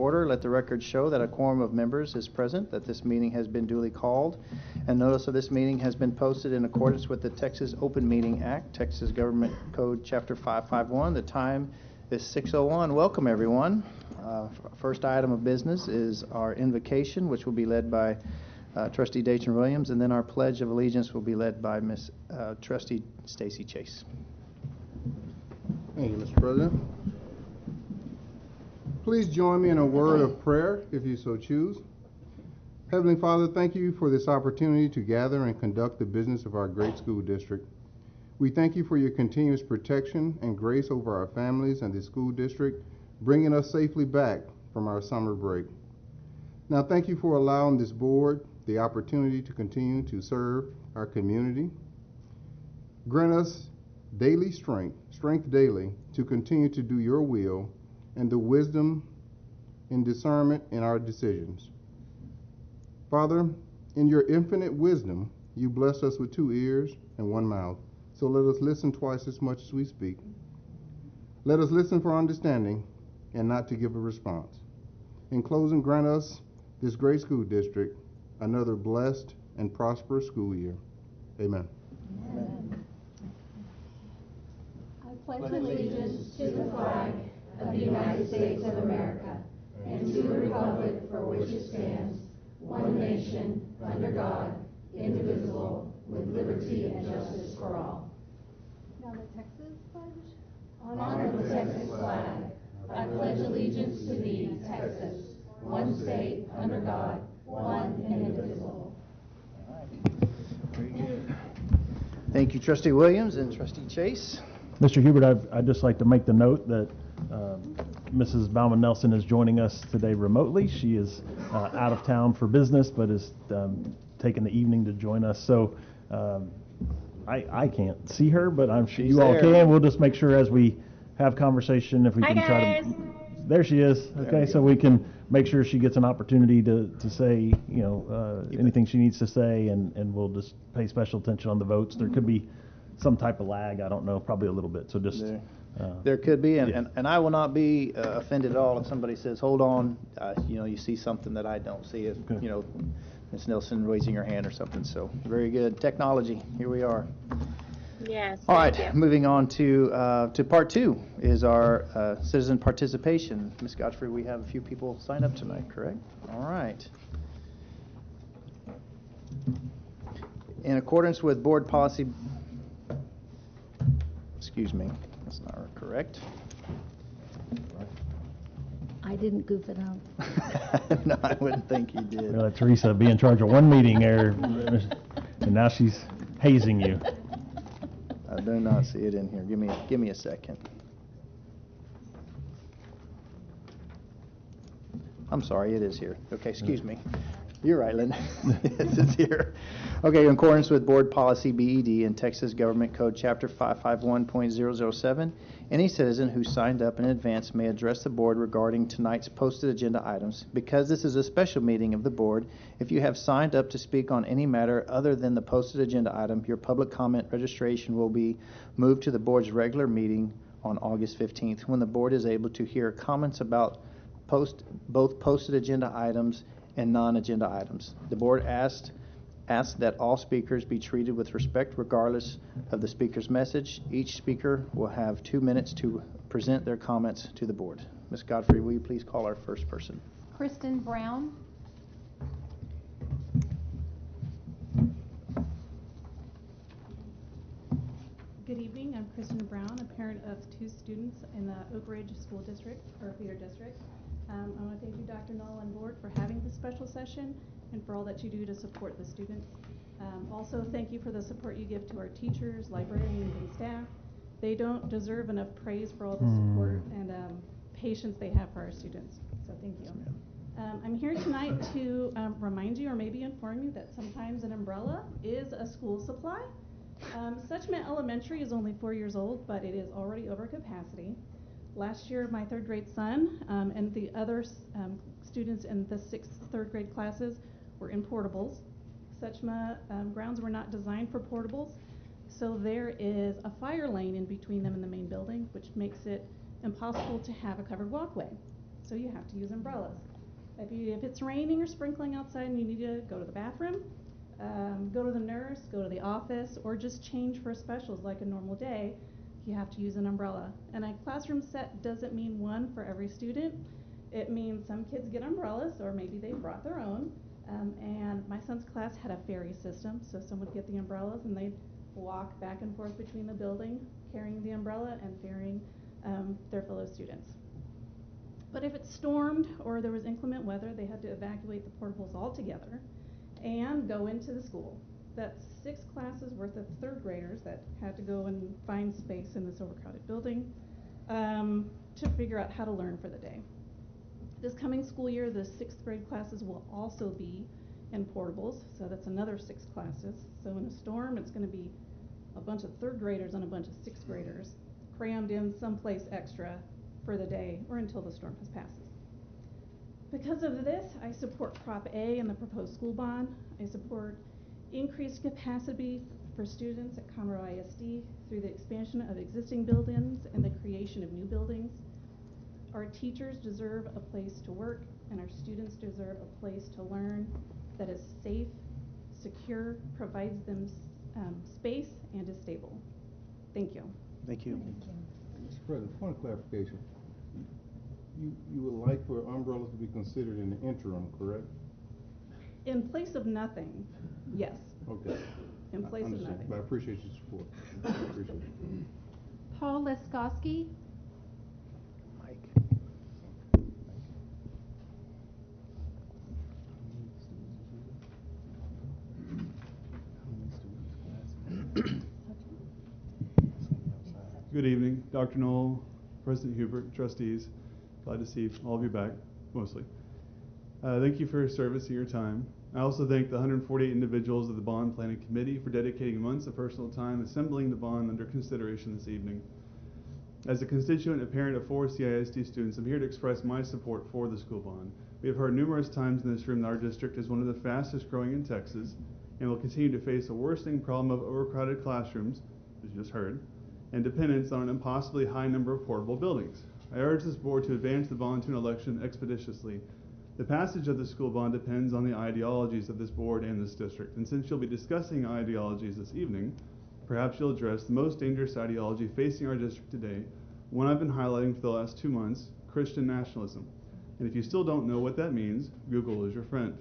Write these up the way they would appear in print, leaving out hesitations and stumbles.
order. Let the record show that a quorum of members is present, that this meeting has been duly called, and notice of this meeting has been posted in accordance with the Texas Open Meeting Act, Texas Government Code Chapter 551. The time is 6:01. Welcome, everyone. First item of business is our invocation, which will be led by Trustee Dayton Williams, and then our Pledge of Allegiance will be led by Miss Trustee Stacy Chase. Thank you, Mr. President. Please join me in a word of prayer, if you so choose. Heavenly Father, thank you for this opportunity to gather and conduct the business of our great school district. We thank you for your continuous protection and grace over our families and the school district, bringing us safely back from our summer break. Now, thank you for allowing this board the opportunity to continue to serve our community. Grant us daily strength daily to continue to do your will and the wisdom and discernment in our decisions. Father, in your infinite wisdom, you blessed us with 2 ears and 1 mouth. So let us listen twice as much as we speak. Let us listen for understanding and not to give a response. In closing, grant us, this great school district, another blessed and prosperous school year. Amen. Amen. I pledge allegiance to the flag of the United States of America and to the republic for which it stands, one nation, under God, indivisible, with liberty and justice for all. Now the Texas pledge. On honor of the Texas flag, I pledge allegiance to thee, Texas, one state, under God, one and indivisible. Very good. Thank you, Trustee Williams and Trustee Chase. Mr. Hubert, I'd just like to make the note that Mrs. Bauman Nelson is joining us today remotely. She is out of town for business, but is taking the evening to join us. So I can't see her, but I'm sure you all can. We'll just make sure as we have conversation, if we can try to. There she is. Okay, so we can make sure she gets an opportunity to say, anything she needs to say, and we'll just pay special attention on the votes. There could be some type of lag, I don't know, probably a little bit. So just there could be, and, yeah. and I will not be offended at all if somebody says, "Hold on," you see something that I don't see. It, Okay. Ms. Nelson raising her hand or something. So very good technology. Here we are. Yes. All right, thank you. moving on to part 2 is our citizen participation. Ms. Godfrey, we have a few people signed up tonight, correct? All right. In accordance with board policy, excuse me, that's not correct. I didn't goof it up. No, I wouldn't think you did. we'll let Teresa be in charge of one meeting there, and now she's hazing you. I do not see it in here. Give me a second. I'm sorry, it is here. Okay, excuse me. You're right, Lynn. Yes, it's here. Okay, in accordance with Board Policy BED and Texas Government Code Chapter 551.007, any citizen who signed up in advance may address the board regarding tonight's posted agenda items. Because this is a special meeting of the board, if you have signed up to speak on any matter other than the posted agenda item, your public comment registration will be moved to the board's regular meeting on August 15th, when the board is able to hear comments about both posted agenda items and non-agenda items. The board asked that all speakers be treated with respect regardless of the speaker's message. Each speaker will have 2 minutes to present their comments to the board. Ms. Godfrey, will you please call our first person? Kristen Brown. Good evening. I'm Kristen Brown, a parent of 2 students in the Oak Ridge School District, or Feeder District. I want to thank you, Dr. Null and board, for having this special session and for all that you do to support the students. Also, thank you for the support you give to our teachers, librarians, and staff. They don't deserve enough praise for all the support and patience they have for our students. So thank you. I'm here tonight to remind you or maybe inform you that sometimes an umbrella is a school supply. Suchmet Elementary is only 4 years old, but it is already over capacity. Last year, my 3rd grade son and the other students in the 6th, 3rd grade classes were in portables. Suchma grounds were not designed for portables, so there is a fire lane in between them and the main building, which makes it impossible to have a covered walkway. so you have to use umbrellas. If it's raining or sprinkling outside and you need to go to the bathroom, go to the nurse, go to the office, or just change for specials like a normal day, you have to use an umbrella. And a classroom set doesn't mean one for every student. It means some kids get umbrellas, or maybe they brought their own. And my son's class had a ferry system, so someone would get the umbrellas and they'd walk back and forth between the building, carrying the umbrella and ferrying their fellow students. But if it stormed or there was inclement weather, they had to evacuate the portables altogether and go into the school. That's 6 classes worth of third graders that had to go and find space in this overcrowded building to figure out how to learn for the day. This coming school year, the 6th grade classes will also be in portables, so that's another 6 classes. So in a storm, it's going to be a bunch of third graders and a bunch of 6th graders crammed in someplace extra for the day or until the storm has passed. Because of this, I support Prop A and the proposed school bond. I support increased capacity for students at Conroe ISD through the expansion of existing buildings and the creation of new buildings. Our teachers deserve a place to work, and our students deserve a place to learn that is safe, secure, provides them space, and is stable. Thank you. Thank you. Mr. President, point of clarification. You would like for umbrellas to be considered in the interim, correct? In place of nothing, yes. Okay. In place of Understand. nothing. But I appreciate your support. Appreciate it. Paul Leskoski. Mike. Good evening, Dr. Knoll, President Hubert, trustees. Glad to see all of you back, mostly. Thank you for your service and your time. I also thank the 148 individuals of the Bond Planning Committee for dedicating months of personal time assembling the bond under consideration this evening. As a constituent and parent of 4 CISD students, I'm here to express my support for the school bond. We have heard numerous times in this room that our district is one of the fastest growing in Texas and will continue to face a worsening problem of overcrowded classrooms, as you just heard, and dependence on an impossibly high number of portable buildings. I urge this board to advance the bond to an election expeditiously. The passage of the school bond depends on the ideologies of this board and this district, and since you'll be discussing ideologies this evening, perhaps you'll address the most dangerous ideology facing our district today, one I've been highlighting for the last 2 months, Christian nationalism. And if you still don't know what that means, Google is your friend.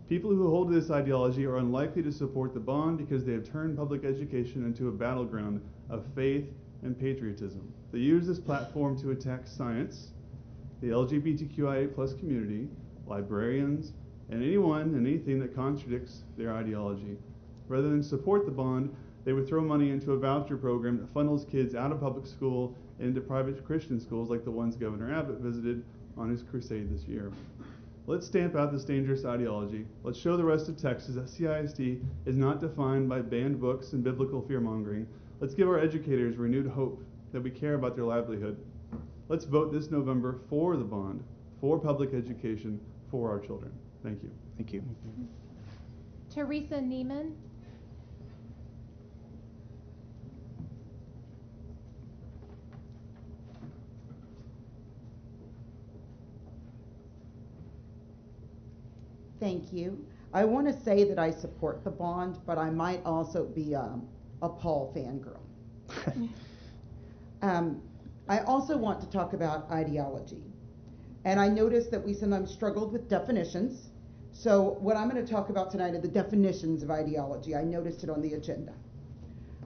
People who hold to this ideology are unlikely to support the bond because they have turned public education into a battleground of faith and patriotism. They use this platform to attack science, the LGBTQIA+ community, librarians, and anyone and anything that contradicts their ideology. Rather than support the bond, they would throw money into a voucher program that funnels kids out of public school and into private Christian schools like the ones Governor Abbott visited on his crusade this year. Let's stamp out this dangerous ideology. Let's show the rest of Texas that CISD is not defined by banned books and biblical fear-mongering. Let's give our educators renewed hope that we care about their livelihood. Let's vote this November for the bond, for public education, for our children. Thank you. Thank you. Teresa Neiman. Thank you. I want to say that I support the bond, but I might also be a Paul fangirl. I also want to talk about ideology. And I noticed that we sometimes struggled with definitions. So what I'm going to talk about tonight are the definitions of ideology. I noticed it on the agenda.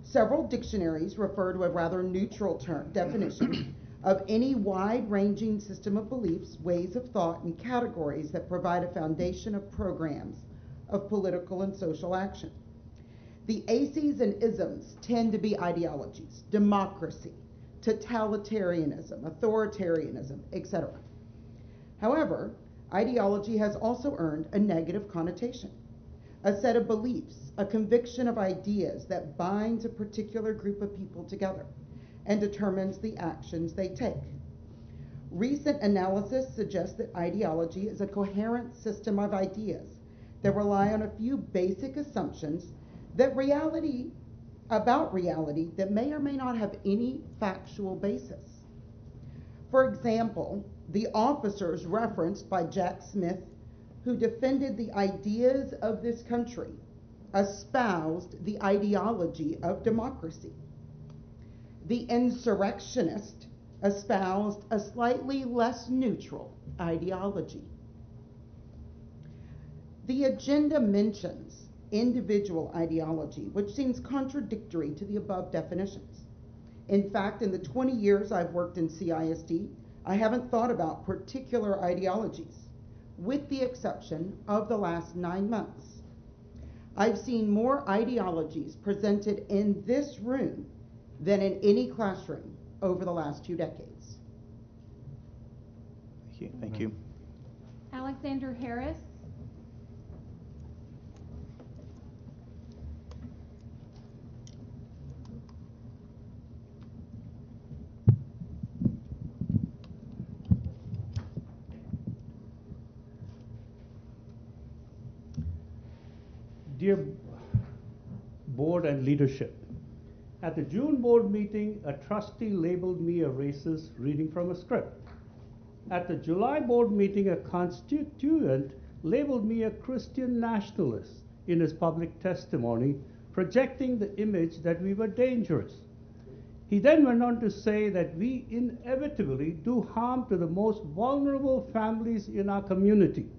Several dictionaries refer to a rather neutral term definition of any wide-ranging system of beliefs, ways of thought, and categories that provide a foundation of programs of political and social action. The ACEs and isms tend to be ideologies: democracy, totalitarianism, authoritarianism, etc. However, ideology has also earned a negative connotation, a set of beliefs, a conviction of ideas that binds a particular group of people together and determines the actions they take. Recent analysis suggests that ideology is a coherent system of ideas that rely on a few basic assumptions that about reality that may or may not have any factual basis. For example, the officers referenced by Jack Smith, who defended the ideas of this country, espoused the ideology of democracy. The insurrectionist espoused a slightly less neutral ideology. The agenda mentions individual ideology, which seems contradictory to the above definitions. In fact, in the 20 years I've worked in CISD, I haven't thought about particular ideologies, with the exception of the last 9 months. I've seen more ideologies presented in this room than in any classroom over the last 2 decades. Thank you. Thank you. Alexander Harris. Dear board and leadership, at the June board meeting, a trustee labeled me a racist reading from a script. At the July board meeting, a constituent labeled me a Christian nationalist in his public testimony, projecting the image that we were dangerous. He then went on to say that we inevitably do harm to the most vulnerable families in our community,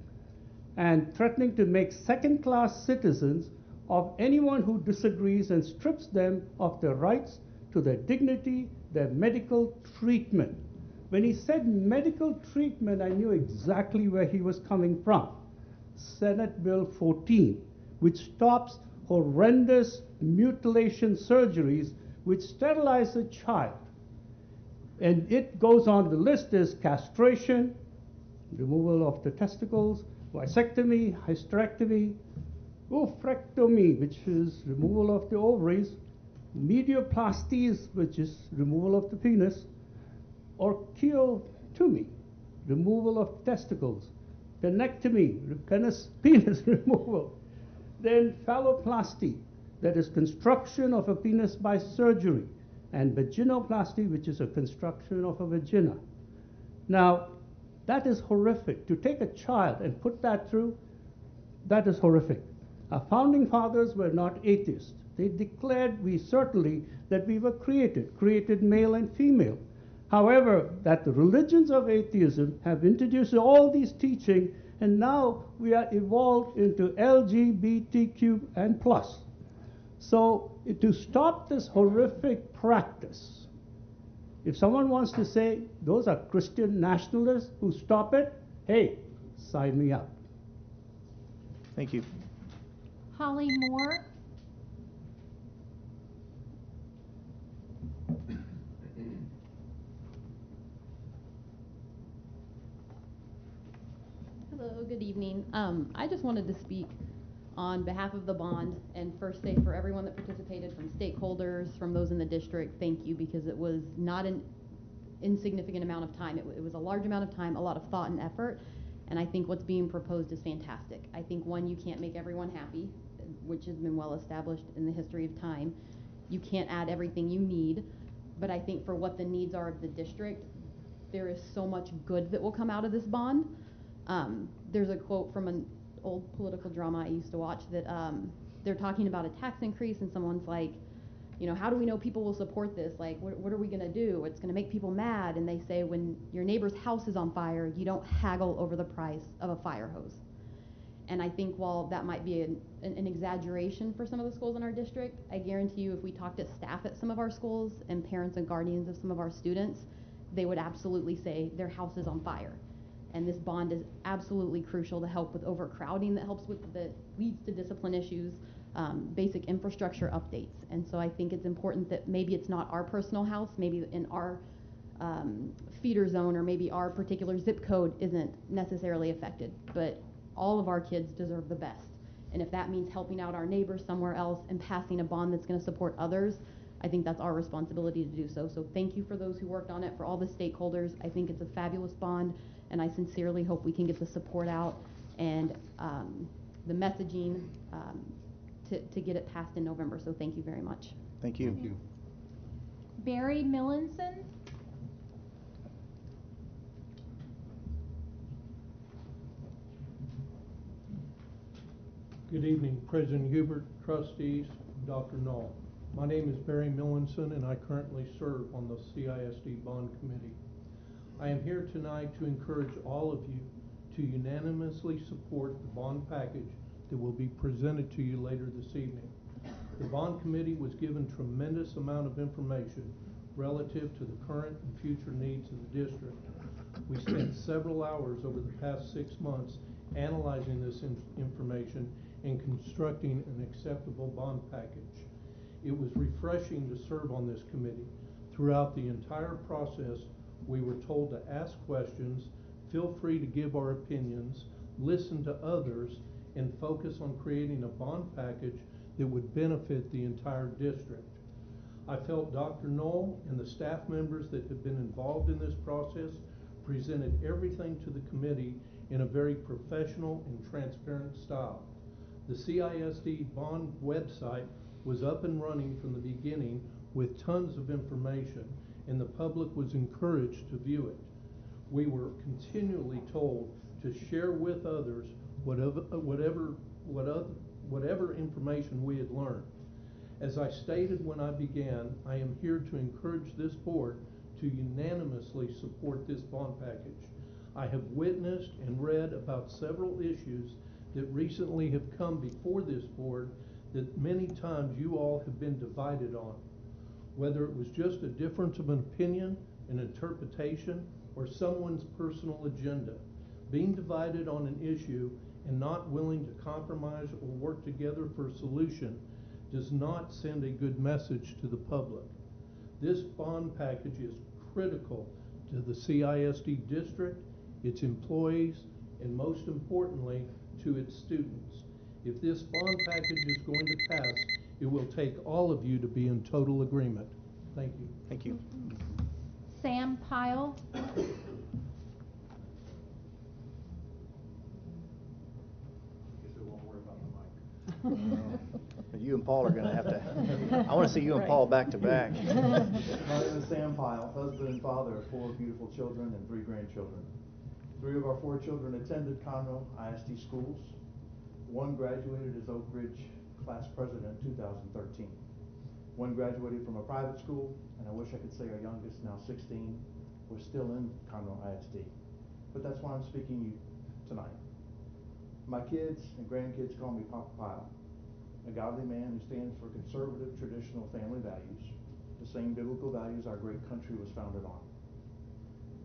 and threatening to make second-class citizens of anyone who disagrees and strips them of their rights to their dignity, their medical treatment. When he said medical treatment, I knew exactly where he was coming from. Senate Bill 14, which stops horrendous mutilation surgeries which sterilize a child. And it goes on, the list is castration, removal of the testicles, vasectomy, hysterectomy, oophorectomy, which is removal of the ovaries, medioplasties, which is removal of the penis, orchiotomy, removal of testicles, penectomy, penis removal, then phalloplasty, that is construction of a penis by surgery, and vaginoplasty, which is a construction of a vagina. Now, that is horrific. To take a child and put that through, that is horrific. Our founding fathers were not atheists. They declared that we were created male and female. However, that the religions of atheism have introduced all these teachings, and now we are evolved into LGBTQ and plus. So to stop this horrific practice, if someone wants to say those are Christian nationalists who stop it, hey, sign me up. Thank you. Holly Moore. Hello, good evening. I just wanted to speak on behalf of the bond and first say for everyone that participated, from stakeholders, from those in the district, thank you, because it was not an insignificant amount of time. It was a large amount of time, a lot of thought and effort, and I think what's being proposed is fantastic. I think, one, you can't make everyone happy, which has been well established in the history of time. You can't add everything you need, but I think for what the needs are of the district, there is so much good that will come out of this bond. There's a quote from an old political drama I used to watch that they're talking about a tax increase, and someone's like, you know, how do we know people will support this? Like, what are we going to do? It's going to make people mad. And they say, when your neighbor's house is on fire, you don't haggle over the price of a fire hose. And I think while that might be an exaggeration for some of the schools in our district, I guarantee you if we talked to staff at some of our schools and parents and guardians of some of our students, they would absolutely say their house is on fire. And this bond is absolutely crucial to help with overcrowding, that leads to discipline issues, basic infrastructure updates. And so I think it's important that maybe it's not our personal house, maybe in our feeder zone, or maybe our particular zip code isn't necessarily affected, but all of our kids deserve the best. And if that means helping out our neighbors somewhere else and passing a bond that's going to support others, I think that's our responsibility to do so. So thank you for those who worked on it, for all the stakeholders. I think it's a fabulous bond, and I sincerely hope we can get the support out and the messaging to get it passed in November. So thank you very much. Thank you. Thank you. Barry Millinson. Good evening, President Hubert, trustees, Dr. Knoll. My name is Barry Millinson, and I currently serve on the CISD Bond Committee. I am here tonight to encourage all of you to unanimously support the bond package that will be presented to you later this evening. The Bond Committee was given tremendous amount of information relative to the current and future needs of the district. We spent several hours over the past 6 months analyzing this information and constructing an acceptable bond package. It was refreshing to serve on this committee. Throughout the entire process, we were told to ask questions, feel free to give our opinions, listen to others, and focus on creating a bond package that would benefit the entire district. I felt Dr. Knoll and the staff members that have been involved in this process presented everything to the committee in a very professional and transparent style. The CISD bond website was up and running from the beginning with tons of information, and the public was encouraged to view it. We were continually told to share with others whatever information we had learned. As I stated when I began, I am here to encourage this board to unanimously support this bond package. I have witnessed and read about several issues that recently have come before this board that many times you all have been divided on. Whether it was just a difference of an opinion, an interpretation, or someone's personal agenda, being divided on an issue and not willing to compromise or work together for a solution does not send a good message to the public. This bond package is critical to the CISD district, its employees, and most importantly, to its students. If this bond package is going to pass, it will take all of you to be in total agreement. Thank you. Thank you. Sam Pyle. You and Paul are going to have to, I want to see you and Paul back to back. My name is Sam Pyle, husband and father of 4 beautiful children and 3 grandchildren. 3 of our 4 children attended Conroe ISD schools. 1 graduated as Oak Ridge class president in 2013. 1 graduated from a private school, and I wish I could say our youngest, now 16, was still in Conroe ISD. But that's why I'm speaking to you tonight. My kids and grandkids call me Papa Pyle, a godly man who stands for conservative, traditional family values, the same biblical values our great country was founded on.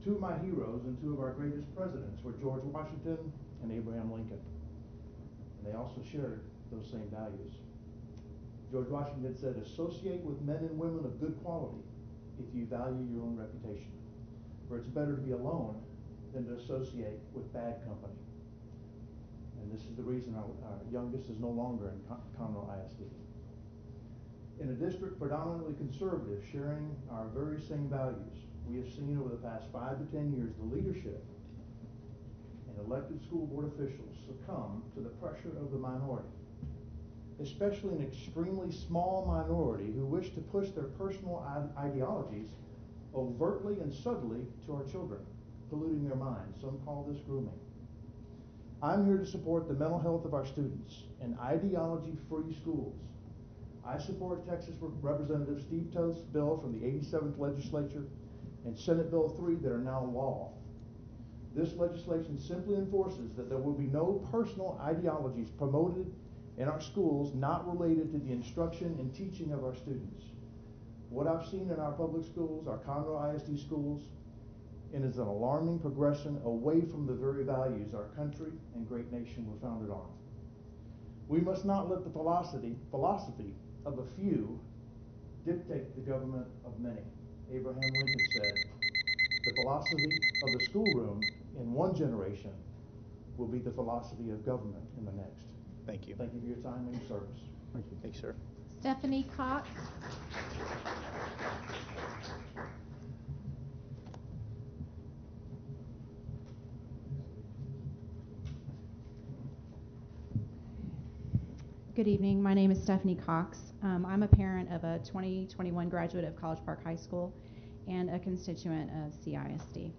2 of my heroes and 2 of our greatest presidents were George Washington and Abraham Lincoln. And they also shared those same values. George Washington said, "Associate with men and women of good quality if you value your own reputation. For it's better to be alone than to associate with bad company." And this is the reason our youngest is no longer in Conroe ISD. In a district predominantly conservative, sharing our very same values, we have seen over the past 5 to 10 years the leadership and elected school board officials succumb to the pressure of the minority, especially an extremely small minority who wish to push their personal ideologies overtly and subtly to our children, polluting their minds. Some call this grooming. I'm here to support the mental health of our students and ideology-free schools. I support Texas Representative Steve Toth's bill from the 87th legislature and Senate Bill 3 that are now law. This legislation simply enforces that there will be no personal ideologies promoted in our schools not related to the instruction and teaching of our students. What I've seen in our public schools, our Conroe ISD schools, and is an alarming progression away from the very values our country and great nation were founded on. We must not let the philosophy of a few dictate the government of many. Abraham Lincoln said, "The philosophy of the schoolroom in one generation will be the philosophy of government in the next." Thank you. Thank you for your time and your service. Thank you. Thanks, sir. Stephanie Cox. Good evening. My name is Stephanie Cox. I'm a parent of a 2021 graduate of College Park High School and a constituent of CISD.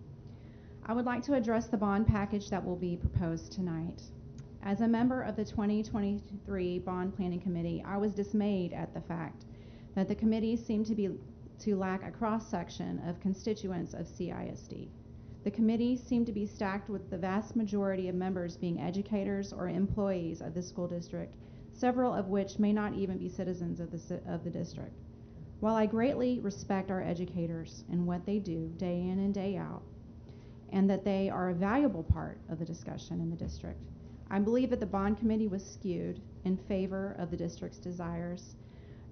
I would like to address the bond package that will be proposed tonight. As a member of the 2023 Bond Planning Committee, I was dismayed at the fact that the committee seemed to lack a cross-section of constituents of CISD. The committee seemed to be stacked with the vast majority of members being educators or employees of the school district, several of which may not even be citizens of the district. While I greatly respect our educators and what they do day in and day out, and that they are a valuable part of the discussion in the district, I believe that the bond committee was skewed in favor of the district's desires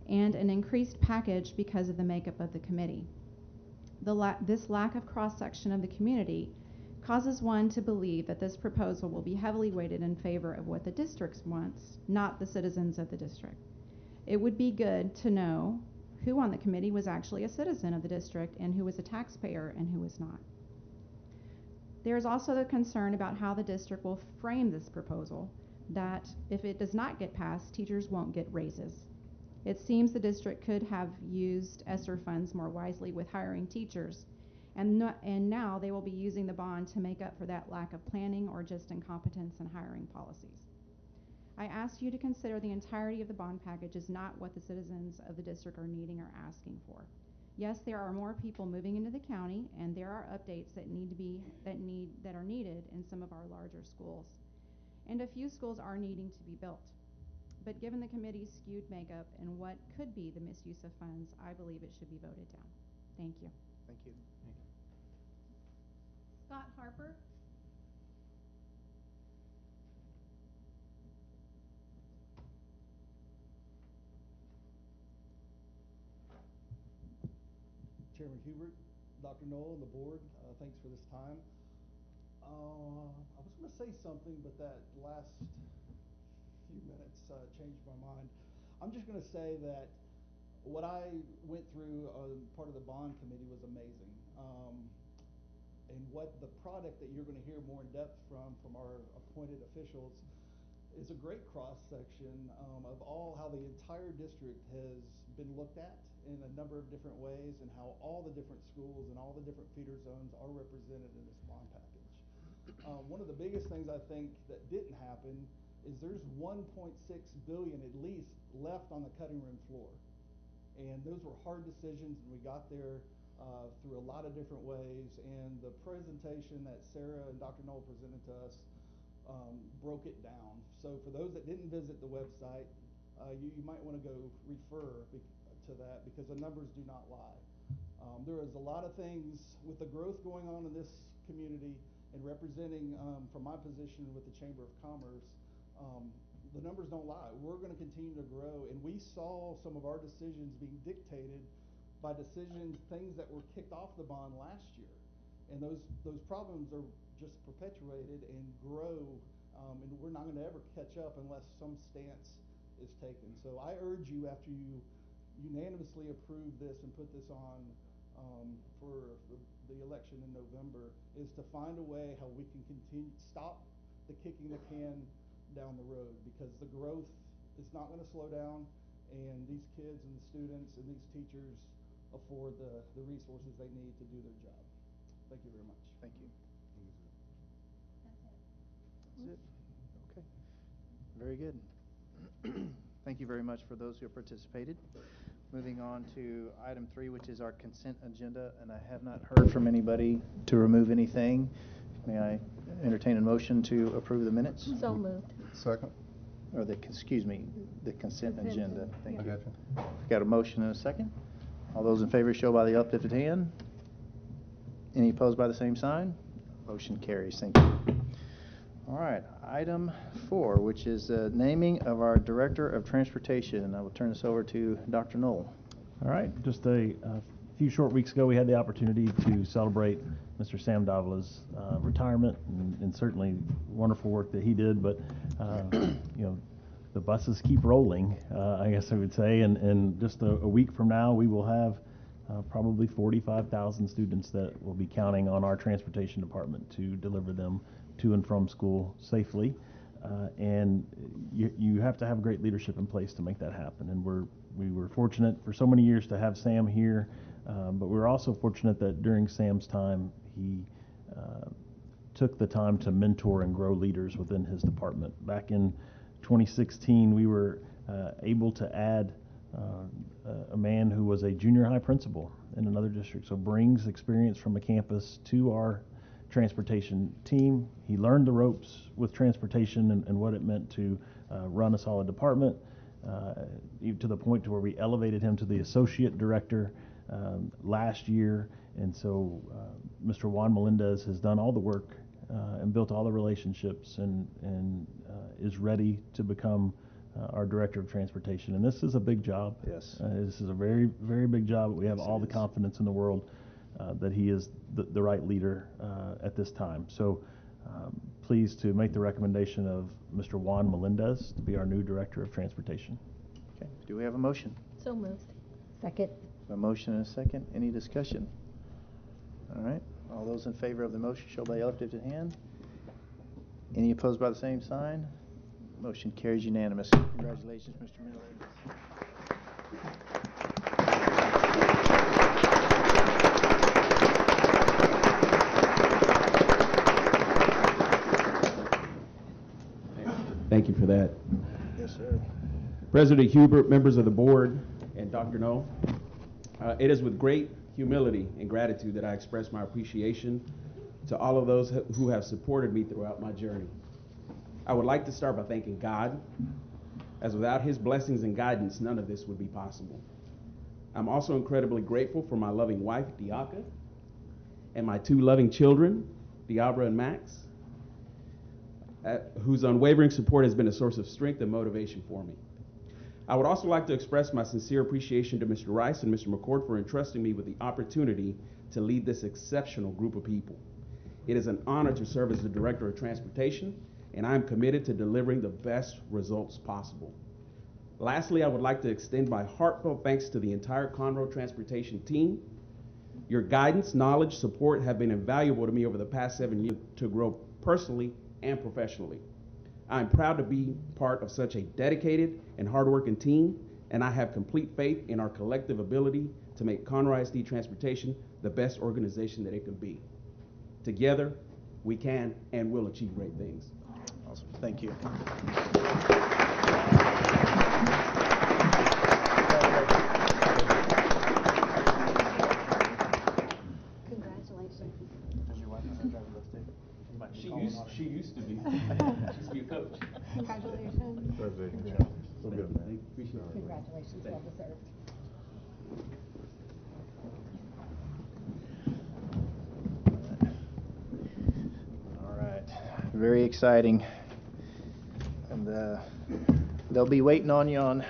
and an increased package because of the makeup of the committee. This lack of cross-section of the community causes one to believe that this proposal will be heavily weighted in favor of what the district wants, not the citizens of the district. It would be good to know who on the committee was actually a citizen of the district and who was a taxpayer and who was not. There is also the concern about how the district will frame this proposal, that if it does not get passed, teachers won't get raises. It seems the district could have used ESSER funds more wisely with hiring teachers, and now they will be using the bond to make up for that lack of planning or just incompetence in hiring policies. I ask you to consider the entirety of the bond package is not what the citizens of the district are needing or asking for. Yes, there are more people moving into the county, and there are updates that are needed in some of our larger schools, and a few schools are needing to be built. But given the committee's skewed makeup and what could be the misuse of funds, I believe it should be voted down. Thank you. Thank you. Scott Harper. Chairman Hubert, Dr. Knoll, and the board, thanks for this time. I was going to say something, but that last few minutes changed my mind. I'm just going to say that what I went through part of the bond committee was amazing. And what the product that you're going to hear more in depth from our appointed officials is a great cross-section of how the entire district has been looked at in a number of different ways, and how all the different schools and all the different feeder zones are represented in this bond package. One of the biggest things I think that didn't happen is there's $1.6 billion at least left on the cutting room floor. And those were hard decisions, and we got there through a lot of different ways. And the presentation that Sarah and Dr. Knoll presented to us broke it down. So for those that didn't visit the website, you might want to go refer to that, because the numbers do not lie. There is a lot of things with the growth going on in this community, and representing from my position with the Chamber of Commerce, the numbers don't lie. We're going to continue to grow, and we saw some of our decisions being dictated by things that were kicked off the bond last year, and those problems are just perpetuated and grow, and we're not going to ever catch up unless some stance is taken. So I urge you, after you unanimously approve this and put this on for the election in November, is to find a way how we can stop the kicking the can down the road, because the growth is not going to slow down, and these kids and the students and these teachers afford the resources they need to do their job. Thank you very much. Thank you. That's it. That's it. Okay. Very good. Thank you very much for those who have participated. Moving on to item 3, which is our consent agenda, and I have not heard from anybody to remove anything. May I entertain a motion to approve the minutes? So moved. Second. Or the consent agenda. Thank I you. got you. Got a motion and a second. All those in favor show by the uplifted hand. Any opposed by the same sign? Motion carries. Thank you. All right, item 4, which is naming of our Director of Transportation. And I will turn this over to Dr. Knoll. All right, just a few short weeks ago, we had the opportunity to celebrate Mr. Sam Davla's retirement, and certainly wonderful work that he did. But the buses keep rolling, I guess I would say. And just a week from now, we will have probably 45,000 students that will be counting on our transportation department to deliver them to and from school safely. And you have to have great leadership in place to make that happen. And we were fortunate for so many years to have Sam here, but we were also fortunate that during Sam's time, he took the time to mentor and grow leaders within his department. Back in 2016, we were able to add a man who was a junior high principal in another district, so brings experience from the campus to our transportation team. He learned the ropes with transportation and what it meant to run a solid department, to the point to where we elevated him to the associate director last year. And so Mr. Juan Melendez has done all the work and built all the relationships and is ready to become our director of transportation. And this is a big job. Yes. This is a very, very big job. We have all the confidence in the world that he is the right leader at this time. So pleased to make the recommendation of Mr. Juan Melendez to be our new director of transportation. Okay. Do we have a motion? So moved. Second. A motion and a second. Any discussion? All right. All those in favor of the motion show by uplifted hand. Any opposed by the same sign? Motion carries unanimous. Congratulations, Mr. Miller. Thank you for that. Yes, sir. President Hubert, members of the board, and Dr. Noel, it is with great humility and gratitude that I express my appreciation to all of those who have supported me throughout my journey. I would like to start by thanking God, as without his blessings and guidance, none of this would be possible. I'm also incredibly grateful for my loving wife, Diaka, and my two loving children, Diabra and Max, whose unwavering support has been a source of strength and motivation for me. I would also like to express my sincere appreciation to Mr. Rice and Mr. McCord for entrusting me with the opportunity to lead this exceptional group of people. It is an honor to serve as the Director of Transportation, and I am committed to delivering the best results possible. Lastly, I would like to extend my heartfelt thanks to the entire Conroe Transportation team. Your guidance, knowledge, support have been invaluable to me over the past 7 years to grow personally and professionally. I am proud to be part of such a dedicated and hardworking team, and I have complete faith in our collective ability to make Conroe ISD Transportation the best organization that it can be. Together, we can and will achieve great things. Awesome. Thank you. Congratulations. Does your wife know how to drive a lift too? She used to be. She used to be a coach. Congratulations. Congratulations. So good, man. Appreciate it. Congratulations. Well deserved. All right. Very exciting. And they'll be waiting on you on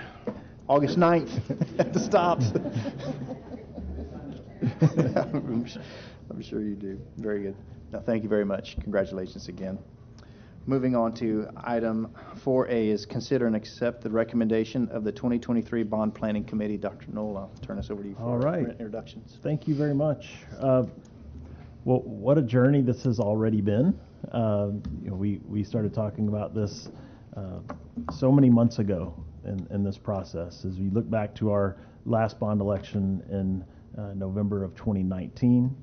August 9th at the stops. I'm sure you do. Very good. Now, thank you very much. Congratulations again. Moving on to item 4A is consider and accept the recommendation of the 2023 Bond Planning Committee. Dr. Knoll, I'll turn us over to you for All right. introductions. Thank you very much. Well, what a journey this has already been. We started talking about this so many months ago in this process. As we look back to our last bond election in November of 2019,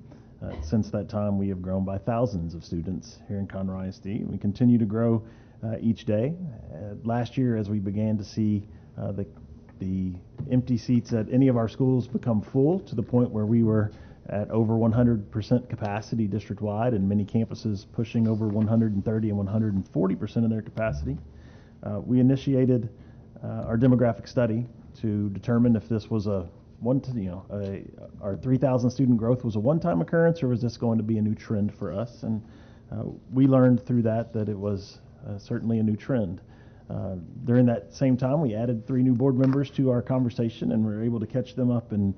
since that time we have grown by thousands of students here in Conroe ISD. We continue to grow each day. Last year, as we began to see the empty seats at any of our schools become full to the point where we were at over 100% capacity district-wide, and many campuses pushing over 130 and 140% of their capacity. We initiated our demographic study to determine if this was our 3,000 student growth was a one-time occurrence, or was this going to be a new trend for us? And we learned through that it was certainly a new trend. During that same time, we added 3 new board members to our conversation, and we were able to catch them up and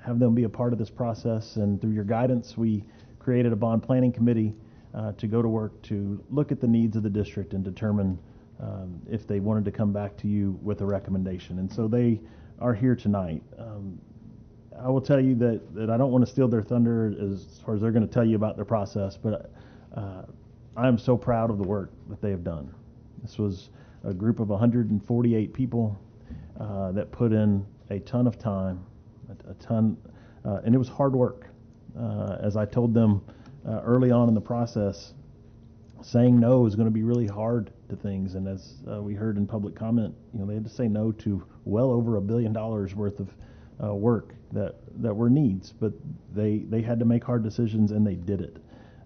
have them be a part of this process. And through your guidance, we created a bond planning committee to go to work to look at the needs of the district and determine if they wanted to come back to you with a recommendation. And so they are here tonight. I will tell you that I don't want to steal their thunder as far as they're going to tell you about their process, but I am so proud of the work that they have done. This was a group of 148 people that put in a ton of time, and it was hard work. As I told them early on in the process, saying no is going to be really hard to things. And as we heard in public comment, they had to say no to well over $1 billion worth of work that were needs, but they had to make hard decisions, and they did it.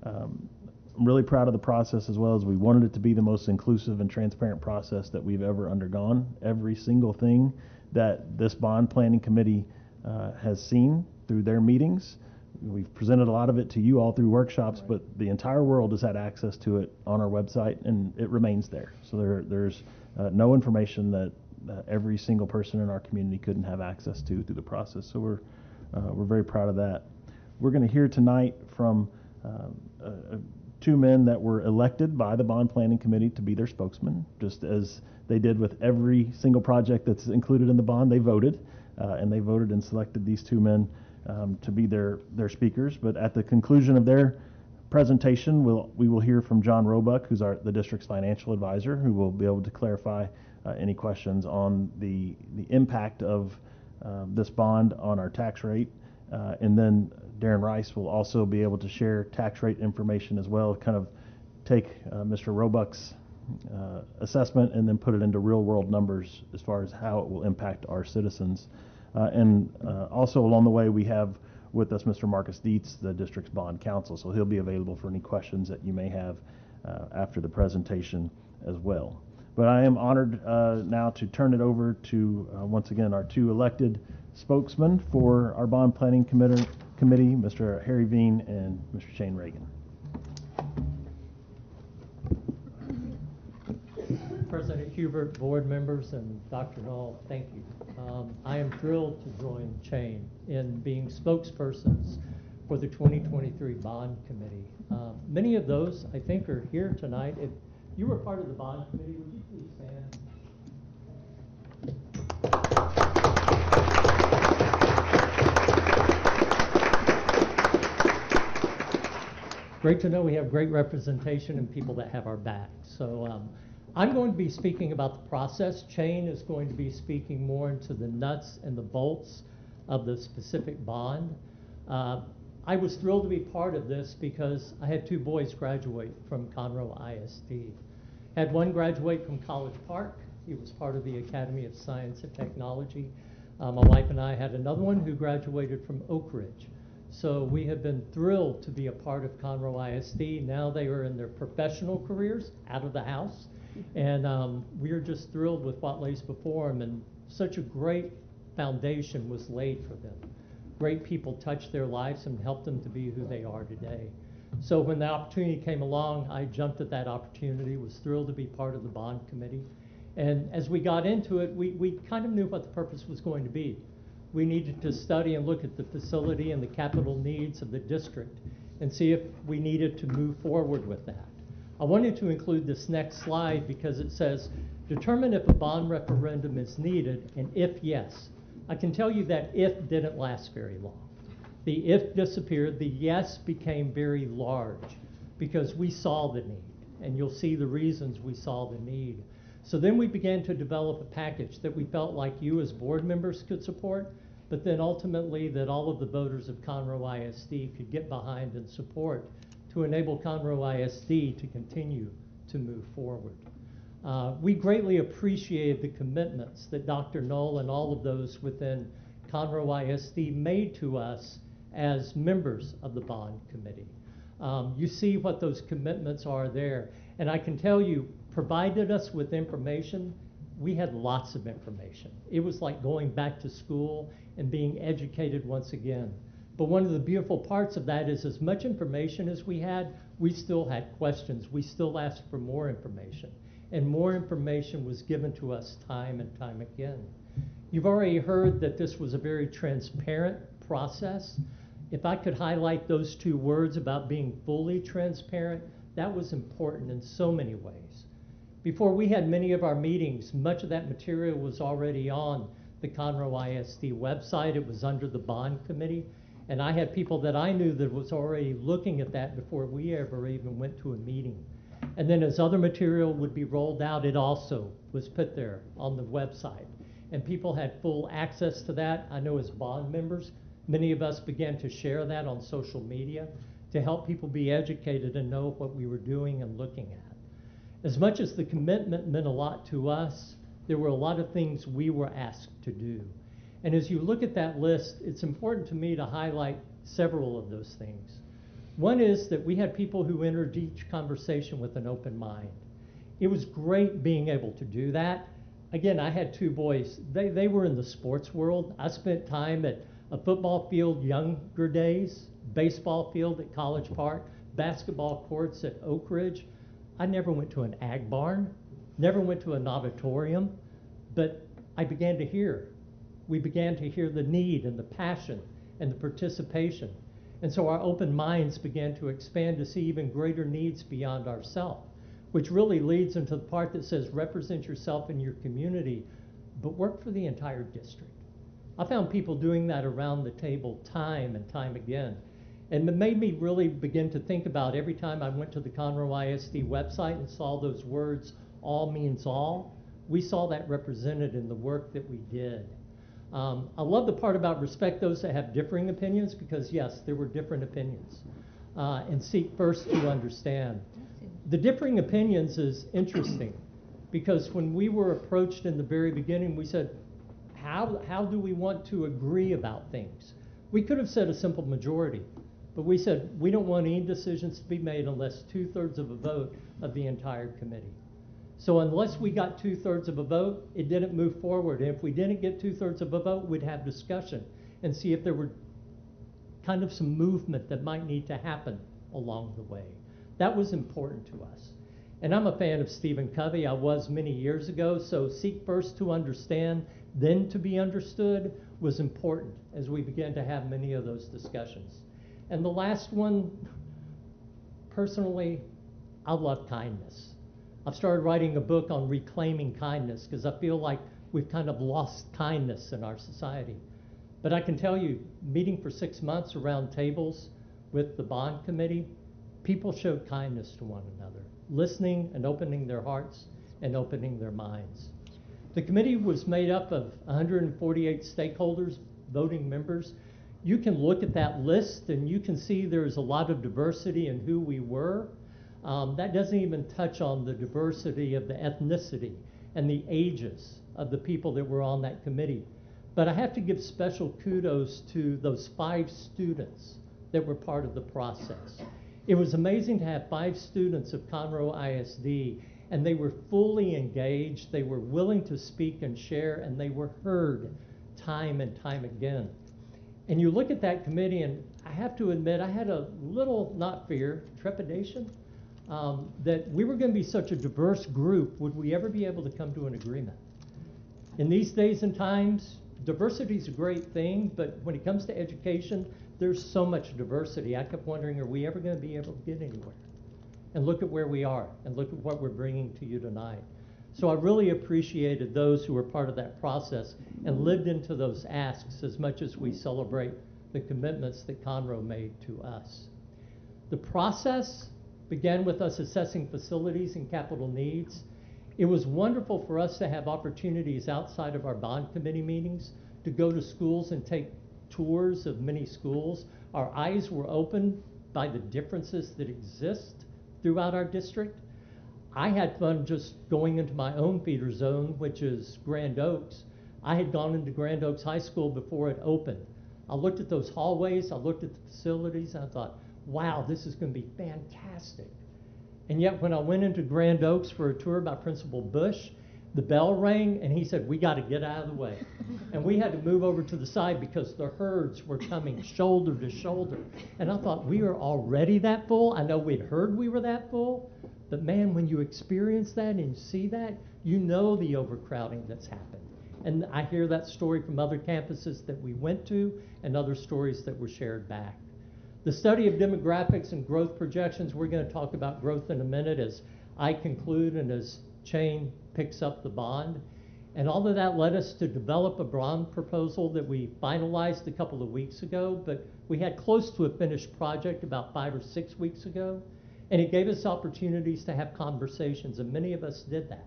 I'm really proud of the process, as well as we wanted it to be the most inclusive and transparent process that we've ever undergone. Every single thing that this bond planning committee has seen through their meetings, we've presented a lot of it to you all through workshops, but the entire world has had access to it on our website, and it remains there. So there's no information that every single person in our community couldn't have access to through the process. So we're very proud of that. We're going to hear tonight from two men that were elected by the bond planning committee to be their spokesman, just as they did with every single project that's included in the bond. They voted, and they voted and selected these two men to be their speakers. But at the conclusion of their presentation, we will hear from John Roebuck, who's the district's financial advisor, who will be able to clarify any questions on the impact of this bond on our tax rate. And then Darren Rice will also be able to share tax rate information as well, kind of take Mr. Roebuck's assessment and then put it into real world numbers as far as how it will impact our citizens. And also along the way, we have with us Mr. Marcus Dietz, the district's bond counsel, so he'll be available for any questions that you may have after the presentation as well. But I am honored now to turn it over to, once again, our two elected spokesmen for our bond planning committee, Mr. Harry Veen and Mr. Shane Reagan. President Hubert, board members, and Dr. Knoll, thank you. I am thrilled to join Shane in being spokespersons for the 2023 Bond Committee. Many of those, I think, are here tonight. If you were part of the Bond Committee, would you please stand? Great to know we have great representation and people that have our back. So I'm going to be speaking about the process. Shane is going to be speaking more into the nuts and the bolts of the specific bond. I was thrilled to be part of this because I had two boys graduate from Conroe ISD. Had one graduate from College Park. He was part of the Academy of Science and Technology. My wife and I had another one who graduated from Oak Ridge. So we have been thrilled to be a part of Conroe ISD. Now they are in their professional careers, out of the house. And we are just thrilled with what lays before them. And such a great foundation was laid for them. Great people touched their lives and helped them to be who they are today. So when the opportunity came along, I jumped at that opportunity, was thrilled to be part of the bond committee. And as we got into it, we kind of knew what the purpose was going to be. We needed to study and look at the facility and the capital needs of the district and see if we needed to move forward with that. I wanted to include this next slide because it says, determine if a bond referendum is needed, and if yes. I can tell you that if didn't last very long. The if disappeared, the yes became very large because we saw the need, and you'll see the reasons we saw the need. So then we began to develop a package that we felt like you as board members could support, but then ultimately that all of the voters of Conroe ISD could get behind and support to enable Conroe ISD to continue to move forward. We greatly appreciated the commitments that Dr. Knoll and all of those within Conroe ISD made to us as members of the bond committee. You see what those commitments are there. And I can tell you, provided us with information, we had lots of information. It was like going back to school and being educated once again. But one of the beautiful parts of that is as much information as we had, we still had questions. We still asked for more information. And more information was given to us time and time again. You've already heard that this was a very transparent process. If I could highlight those two words about being fully transparent, that was important in so many ways. Before we had many of our meetings, much of that material was already on the Conroe ISD website. It was under the bond committee. And I had people that I knew that was already looking at that before we ever even went to a meeting. And then as other material would be rolled out, it also was put there on the website. And people had full access to that. I know as bond members, many of us began to share that on social media. to help people be educated and know what we were doing and looking at. As much as the commitment meant a lot to us, there were a lot of things we were asked to do. And as you look at that list, it's important to me to highlight several of those things. One is that we had people who entered each conversation with an open mind. It was great being able to do that. Again, I had two boys. They were in the sports world. I spent time at a football field younger days, baseball field at College Park, basketball courts at Oak Ridge. I never went to an ag barn, never went to an auditorium, but I began to hear. We began to hear the need and the passion and the participation. And so our open minds began to expand to see even greater needs beyond ourselves, which really leads into the part that says represent yourself in your community, but work for the entire district. I found people doing that around the table time and time again. And it made me really begin to think about every time I went to the Conroe ISD website and saw those words, all means all, we saw that represented in the work that we did. I love the part about respect those that have differing opinions, because yes, there were different opinions. And seek first to understand. The differing opinions is interesting, because when we were approached in the very beginning, we said, how do we want to agree about things? We could have said a simple majority, but we said we don't want any decisions to be made unless 2/3 of a vote of the entire committee. So unless we got 2/3 of a vote, it didn't move forward. And if we didn't get 2/3 of a vote, we'd have discussion and see if there were kind of some movement that might need to happen along the way. That was important to us. And I'm a fan of Stephen Covey. I was many years ago. So seek first to understand, then to be understood was important as we began to have many of those discussions. And the last one, personally, I love kindness. I've started writing a book on reclaiming kindness because I feel like we've kind of lost kindness in our society. But I can tell you, meeting for 6 months around tables with the bond committee, people showed kindness to one another, listening and opening their hearts and opening their minds. The committee was made up of 148 stakeholders, voting members. You can look at that list and you can see there's a lot of diversity in who we were. That doesn't even touch on the diversity of the ethnicity and the ages of the people that were on that committee. But I have to give special kudos to those 5 students that were part of the process. It was amazing to have 5 students of Conroe ISD, and they were fully engaged, they were willing to speak and share, and they were heard time and time again. And you look at that committee, and I have to admit, I had a little, not fear, trepidation, that we were going to be such a diverse group, would we ever be able to come to an agreement? In these days and times, diversity is a great thing, but when it comes to education, there's so much diversity. I kept wondering, are we ever going to be able to get anywhere? And look at where we are, and look at what we're bringing to you tonight. So I really appreciated those who were part of that process and lived into those asks as much as we celebrate the commitments that Conroe made to us. The process began with us assessing facilities and capital needs. It was wonderful for us to have opportunities outside of our bond committee meetings to go to schools and take tours of many schools. Our eyes were opened by the differences that exist throughout our district. I had fun just going into my own feeder zone, which is Grand Oaks. I had gone into Grand Oaks High School before it opened. I looked at those hallways, I looked at the facilities, and I thought, wow, this is going to be fantastic. And yet when I went into Grand Oaks for a tour by Principal Bush, the bell rang and he said, we got to get out of the way. And we had to move over to the side because the herds were coming shoulder to shoulder. And I thought, we are already that full. I know we'd heard we were that full, but man, when you experience that and you see that, you know the overcrowding that's happened. And I hear that story from other campuses that we went to and other stories that were shared back. The study of demographics and growth projections, we're going to talk about growth in a minute as I conclude and as Shane picks up the bond. And all of that led us to develop a bond proposal that we finalized a couple of weeks ago, but we had close to a finished project about 5 or 6 weeks ago. And it gave us opportunities to have conversations, and many of us did that.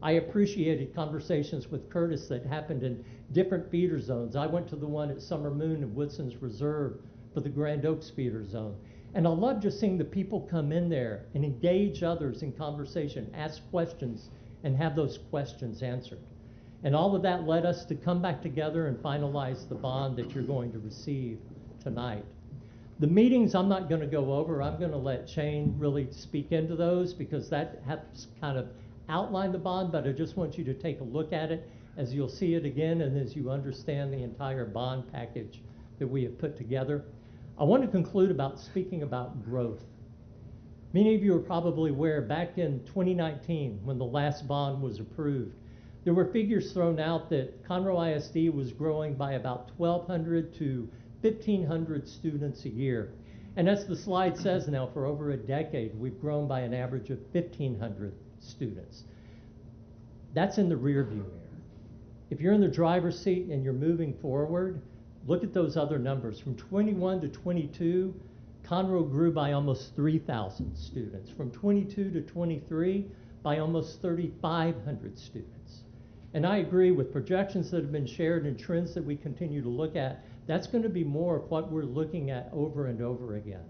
I appreciated conversations with Curtis that happened in different feeder zones. I went to the one at Summer Moon and Woodson's Reserve for the Grand Oaks feeder zone. And I love just seeing the people come in there and engage others in conversation, ask questions, and have those questions answered. And all of that led us to come back together and finalize the bond that you're going to receive tonight. The meetings I'm not going to go over. I'm going to let Shane really speak into those because that helps kind of outline the bond, but I just want you to take a look at it as you'll see it again and as you understand the entire bond package that we have put together. I want to conclude about speaking about growth. Many of you are probably aware back in 2019 when the last bond was approved, there were figures thrown out that Conroe ISD was growing by about 1,200 to 1,500 students a year. And as the slide says now, for over a decade, we've grown by an average of 1,500 students. That's in the rearview mirror. If you're in the driver's seat and you're moving forward, look at those other numbers. From 21 to 22, Conroe grew by almost 3,000 students. From 22 to 23, by almost 3,500 students. And I agree with projections that have been shared and trends that we continue to look at. That's going to be more of what we're looking at over and over again.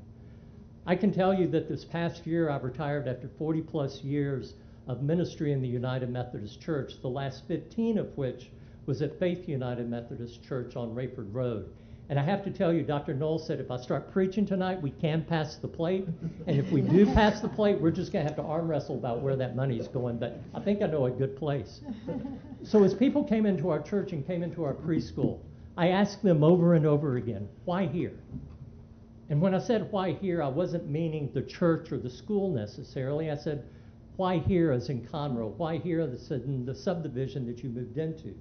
I can tell you that this past year I've retired after 40 plus years of ministry in the United Methodist Church, the last 15 of which was at Faith United Methodist Church on Rayford Road. And I have to tell you, Dr. Knoll said if I start preaching tonight, we can pass the plate. And if we do pass the plate, we're just going to have to arm wrestle about where that money's going. But I think I know a good place. So as people came into our church and came into our preschool, I asked them over and over again, why here? And when I said why here, I wasn't meaning the church or the school necessarily. I said, why here as in Conroe? Why here as in the subdivision that you moved into?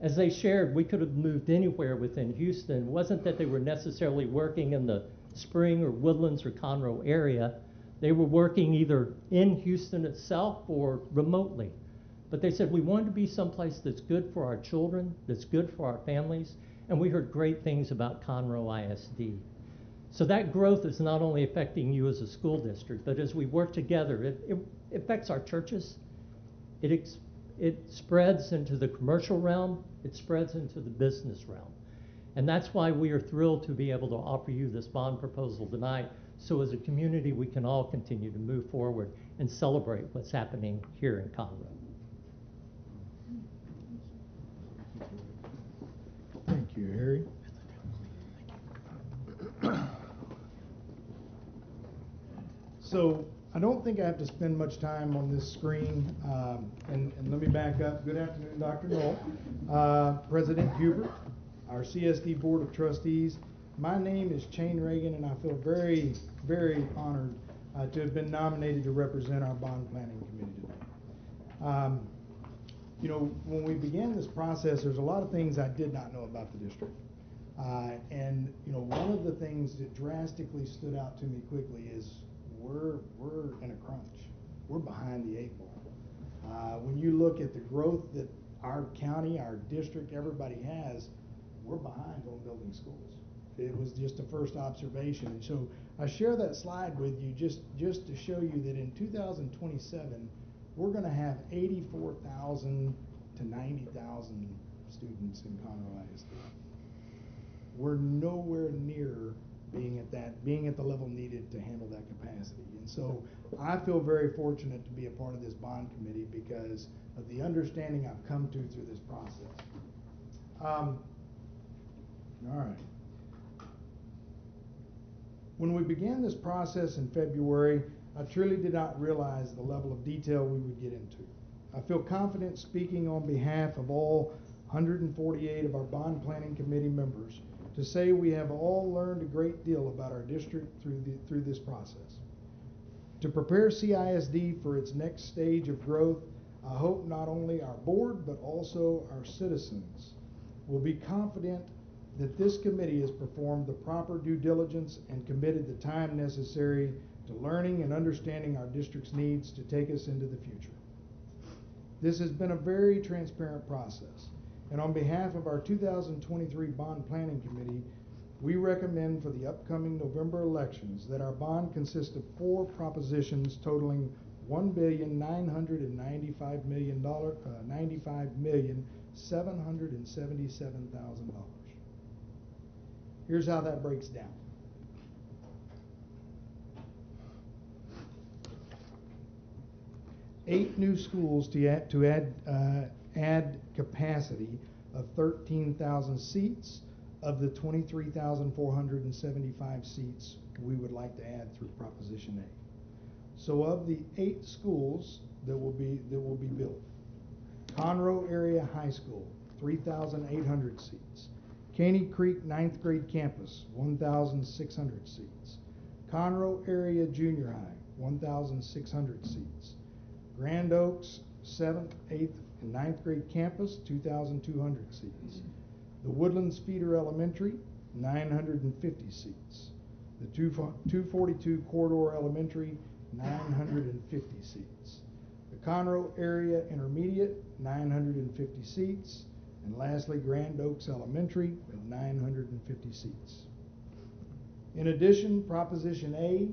As they shared, we could have moved anywhere within Houston. It wasn't that they were necessarily working in the Spring or Woodlands or Conroe area. They were working either in Houston itself or remotely. But they said we wanted to be someplace that's good for our children, that's good for our families, and we heard great things about Conroe ISD. So that growth is not only affecting you as a school district, but as we work together, it affects our churches. It spreads into the commercial realm. It spreads into the business realm. And that's why we are thrilled to be able to offer you this bond proposal tonight. So as a community, we can all continue to move forward and celebrate what's happening here in Conroe. Thank you, Harry. So I don't think I have to spend much time on this screen. And let me back up. Good afternoon, Dr. Knoll, President Hubert, our CSD Board of Trustees. My name is Shane Reagan, and I feel very, very honored to have been nominated to represent our bond planning committee today. You know, when we began this process, there's a lot of things I did not know about the district. And, you know, one of the things that drastically stood out to me quickly is we're in a crunch. We're behind the 8 ball. When you look at the growth that our county, our district, everybody has, we're behind on building schools. It was just a first observation. And so I share that slide with you just to show you that in 2027, we're going to have 84,000 to 90,000 students in Conroe ISD. We're nowhere near being at the level needed to handle that capacity. And so I feel very fortunate to be a part of this bond committee because of the understanding I've come to through this process. All right. When we began this process in February, I truly did not realize the level of detail we would get into. I feel confident speaking on behalf of all 148 of our bond planning committee members to say we have all learned a great deal about our district through this process. To prepare CISD for its next stage of growth, I hope not only our board but also our citizens will be confident that this committee has performed the proper due diligence and committed the time necessary to learning and understanding our district's needs to take us into the future. This has been a very transparent process, and on behalf of our 2023 Bond Planning Committee, we recommend for the upcoming November elections that our bond consist of 4 propositions totaling $1,995,777,000. Here's how that breaks down. 8 new schools to add capacity of 13,000 seats of the 23,475 seats we would like to add through Proposition A. So of the 8 schools that will be built, Conroe Area High School, 3,800 seats. Caney Creek 9th grade campus, 1,600 seats. Conroe Area Junior High, 1,600 seats. Grand Oaks 7th, 8th, and 9th grade campus, 2,200 seats. The Woodlands Feeder Elementary, 950 seats. The 242 Corridor Elementary, 950 seats. The Conroe Area Intermediate, 950 seats. And lastly, Grand Oaks Elementary with 950 seats. In addition, Proposition A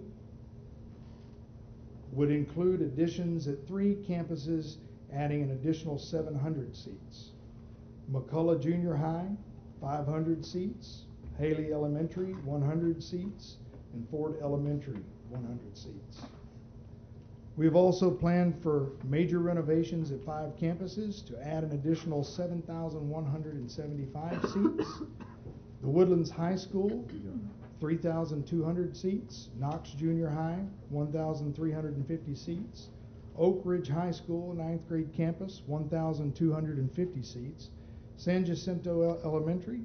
would include additions at 3 campuses, adding an additional 700 seats. McCullough Junior High, 500 seats. Haley Elementary, 100 seats. And Ford Elementary, 100 seats. We have also planned for major renovations at 5 campuses to add an additional 7,175 seats. The Woodlands High School, 3,200 seats. Knox Junior High, 1,350 seats. Oak Ridge High School, 9th grade campus, 1,250 seats. San Jacinto Elementary,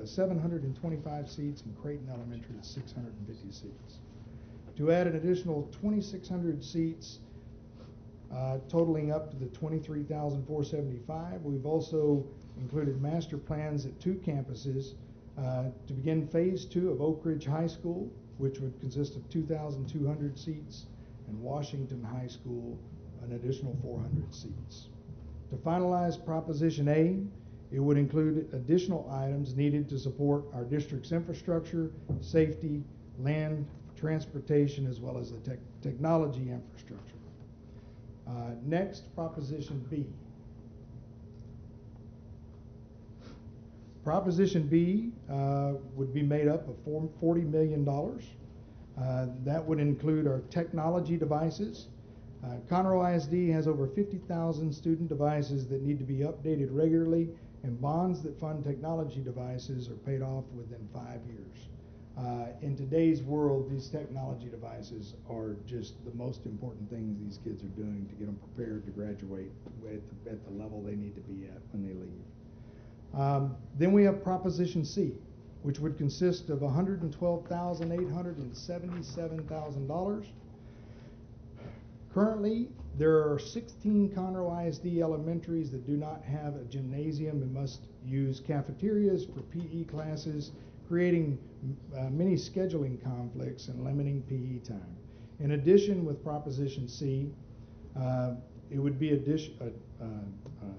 725 seats, and Creighton Elementary, 650 seats. To add an additional 2,600 seats, totaling up to the 23,475, we've also included master plans at 2 campuses to begin phase 2 of Oak Ridge High School, which would consist of 2,200 seats, and Washington High School, an additional 400 seats. To finalize Proposition A, it would include additional items needed to support our district's infrastructure, safety, land, transportation, as well as the technology infrastructure. Next, Proposition B. Proposition B would be made up of $40 million. That would include our technology devices. Conroe ISD has over 50,000 student devices that need to be updated regularly, and bonds that fund technology devices are paid off within 5 years. In today's world, these technology devices are just the most important things these kids are doing to get them prepared to graduate at the level they need to be at when they leave. Then we have Proposition C, which would consist of $112,877,000. Currently, there are 16 Conroe ISD elementaries that do not have a gymnasium and must use cafeterias for PE classes, creating many scheduling conflicts and limiting PE time. In addition, with Proposition C, it would be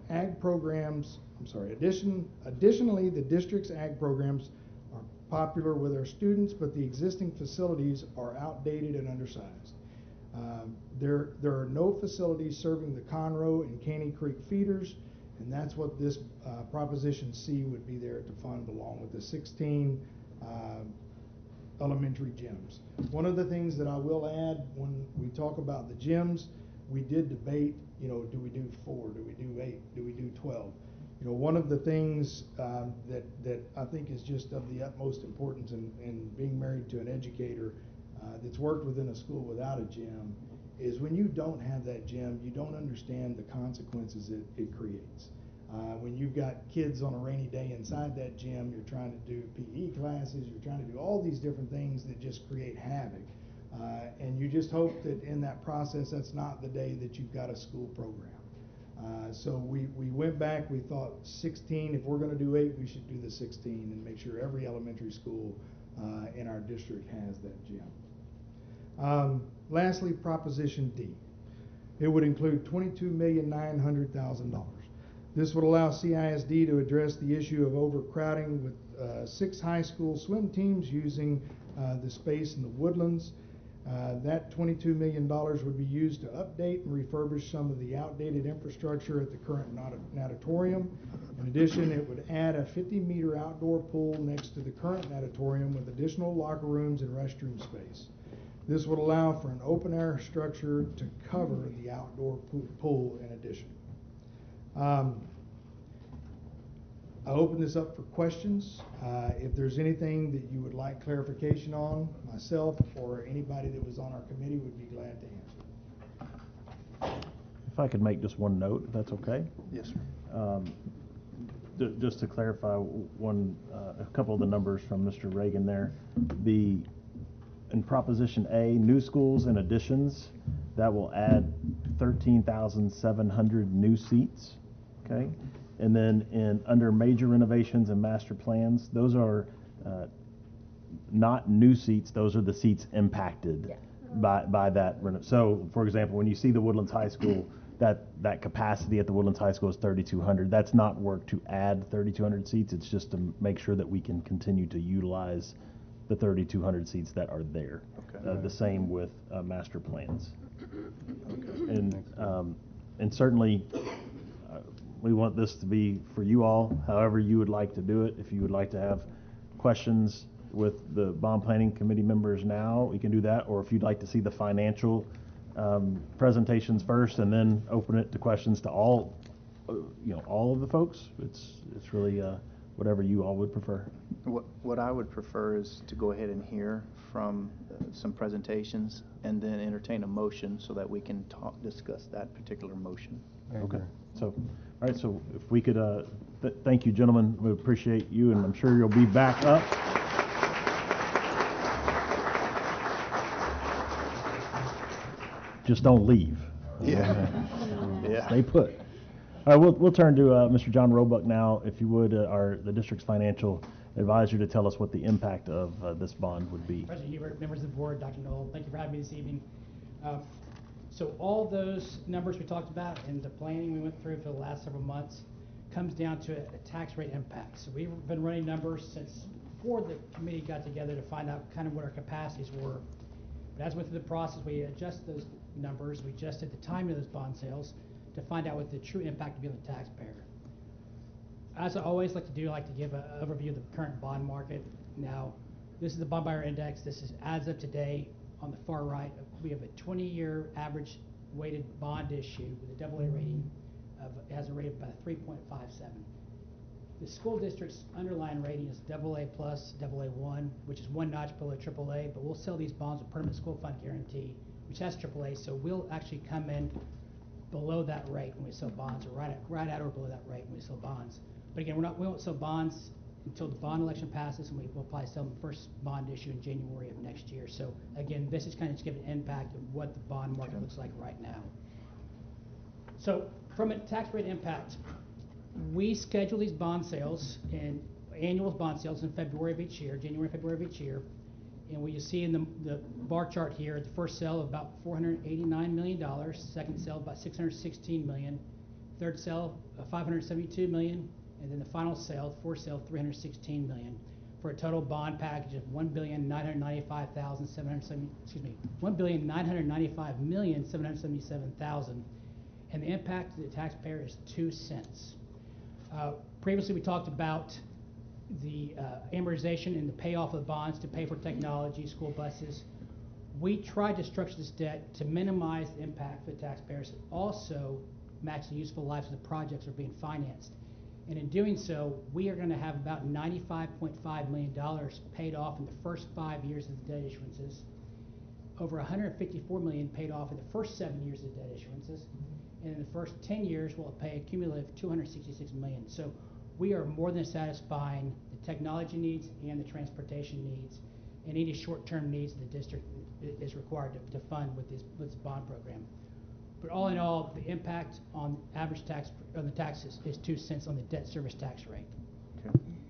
ag programs. Additionally, the district's ag programs are popular with our students, but the existing facilities are outdated and undersized. There are no facilities serving the Conroe and Caney Creek feeders, and that's what this Proposition C would be there to fund, along with the 16 elementary gyms. One of the things that I will add when we talk about the gyms, we did debate, do we do 4, do we do 8, do we do 12? One of the things that I think is just of the utmost importance in being married to an educator that's worked within a school without a gym is when you don't have that gym, you don't understand the consequences it creates. When you've got kids on a rainy day inside that gym, you're trying to do PE classes, you're trying to do all these different things that just create havoc. And you just hope that in that process, that's not the day that you've got a school program. So we went back, we thought 16, if we're going to do 8, we should do the 16 and make sure every elementary school in our district has that gym. Lastly, Proposition D. It would include $22,900,000. This would allow CISD to address the issue of overcrowding with 6 high school swim teams using the space in the Woodlands. That $22 million would be used to update and refurbish some of the outdated infrastructure at the current natatorium. In addition, it would add a 50-meter outdoor pool next to the current natatorium with additional locker rooms and restroom space. This would allow for an open-air structure to cover the outdoor pool in addition. I open this up for questions. If there's anything that you would like clarification on, myself or anybody that was on our committee would be glad to answer. If I could make just one note, if that's okay? Yes, sir. Just to clarify a couple of the numbers from Mr. Reagan there. In Proposition A, new schools and additions, that will add 13,700 new seats, okay? And then under major renovations and master plans, those are not new seats, those are the seats impacted by that. So, for example, when you see the Woodlands High School, that capacity at the Woodlands High School is 3,200. That's not work to add 3,200 seats. It's just to make sure that we can continue to utilize the 3,200 seats that are there. Okay. The same with master plans. Okay. And certainly, we want this to be for you all, however you would like to do it. If you would like to have questions with the bond planning committee members now, we can do that. Or if you'd like to see the financial presentations first and then open it to questions to all of the folks, it's really whatever you all would prefer. What I would prefer is to go ahead and hear from some presentations and then entertain a motion so that we can discuss that particular motion. Okay. So, all right. So if we could, thank you, gentlemen. We appreciate you, and I'm sure you'll be back up. Just don't leave. Yeah. Yeah. Stay put. All right. We'll turn to Mr. John Roebuck now, if you would, the district's financial advisor, to tell us what the impact of this bond would be. President Hubert, members of the board, Dr. Knoll, thank you for having me this evening. So all those numbers we talked about and the planning we went through for the last several months comes down to a tax rate impact. So we've been running numbers since before the committee got together to find out kind of what our capacities were. But as we went through the process, we adjusted those numbers. We adjusted the timing of those bond sales to find out what the true impact would be on the taxpayer. As I always like to do, I like to give an overview of the current bond market. Now, this is the bond buyer index. This is as of today. On the far right, we have a 20-year average weighted bond issue with a AA rating has a rate of about 3.57. The school district's underlying rating is AA plus, AA1, which is one notch below AAA, but we'll sell these bonds with permanent school fund guarantee, which has AAA, so we'll actually come in below that rate when we sell bonds, or right at or below that rate when we sell bonds. But again, we won't sell bonds until the bond election passes, and we'll probably sell the first bond issue in January of next year. So again, this is kind of just giving an impact of what the bond market looks like right now. So from a tax rate impact, we schedule these bond sales and annual bond sales in February of each year, January, February of each year. And what you see in the bar chart here, the first sale of about $489 million, second sale about $616 million, third sale $572 million, and then the final sale, fourth sale, $316 million, for a total bond package of $1,995,777,000, and the impact to the taxpayer is 2 cents. Previously, we talked about the amortization and the payoff of the bonds to pay for technology, school buses. We tried to structure this debt to minimize the impact for the taxpayers, and also match the useful lives of the projects that are being financed. And in doing so, we are going to have about $95.5 million paid off in the first 5 years of the debt issuances, over $154 million paid off in the first 7 years of the debt issuances, and in the first 10 years, we'll pay a cumulative $266 million. So we are more than satisfying the technology needs and the transportation needs, and any short-term needs the district is required to fund with this bond program. But all in all, the impact on average tax on the taxes is 2 cents on the debt service tax rate. Okay.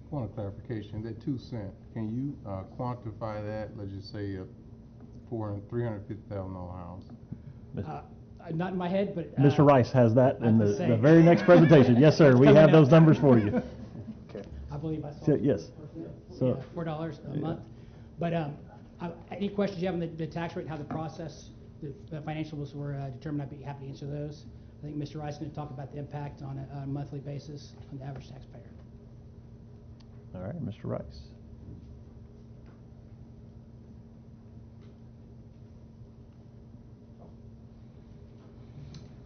Point of clarification, that 2 cents, can you quantify that? Let's just say $350,000 house. Not in my head, but Mr. Rice has that in the very next presentation. Yes, sir. We have those numbers for you. Okay. I believe I saw. Yes. So $4 a month. But any questions you have on the tax rate and how the process, the financials were determined, I'd be happy to answer those. I think Mr. Rice is going to talk about the impact on a monthly basis on the average taxpayer. All right, Mr. Rice.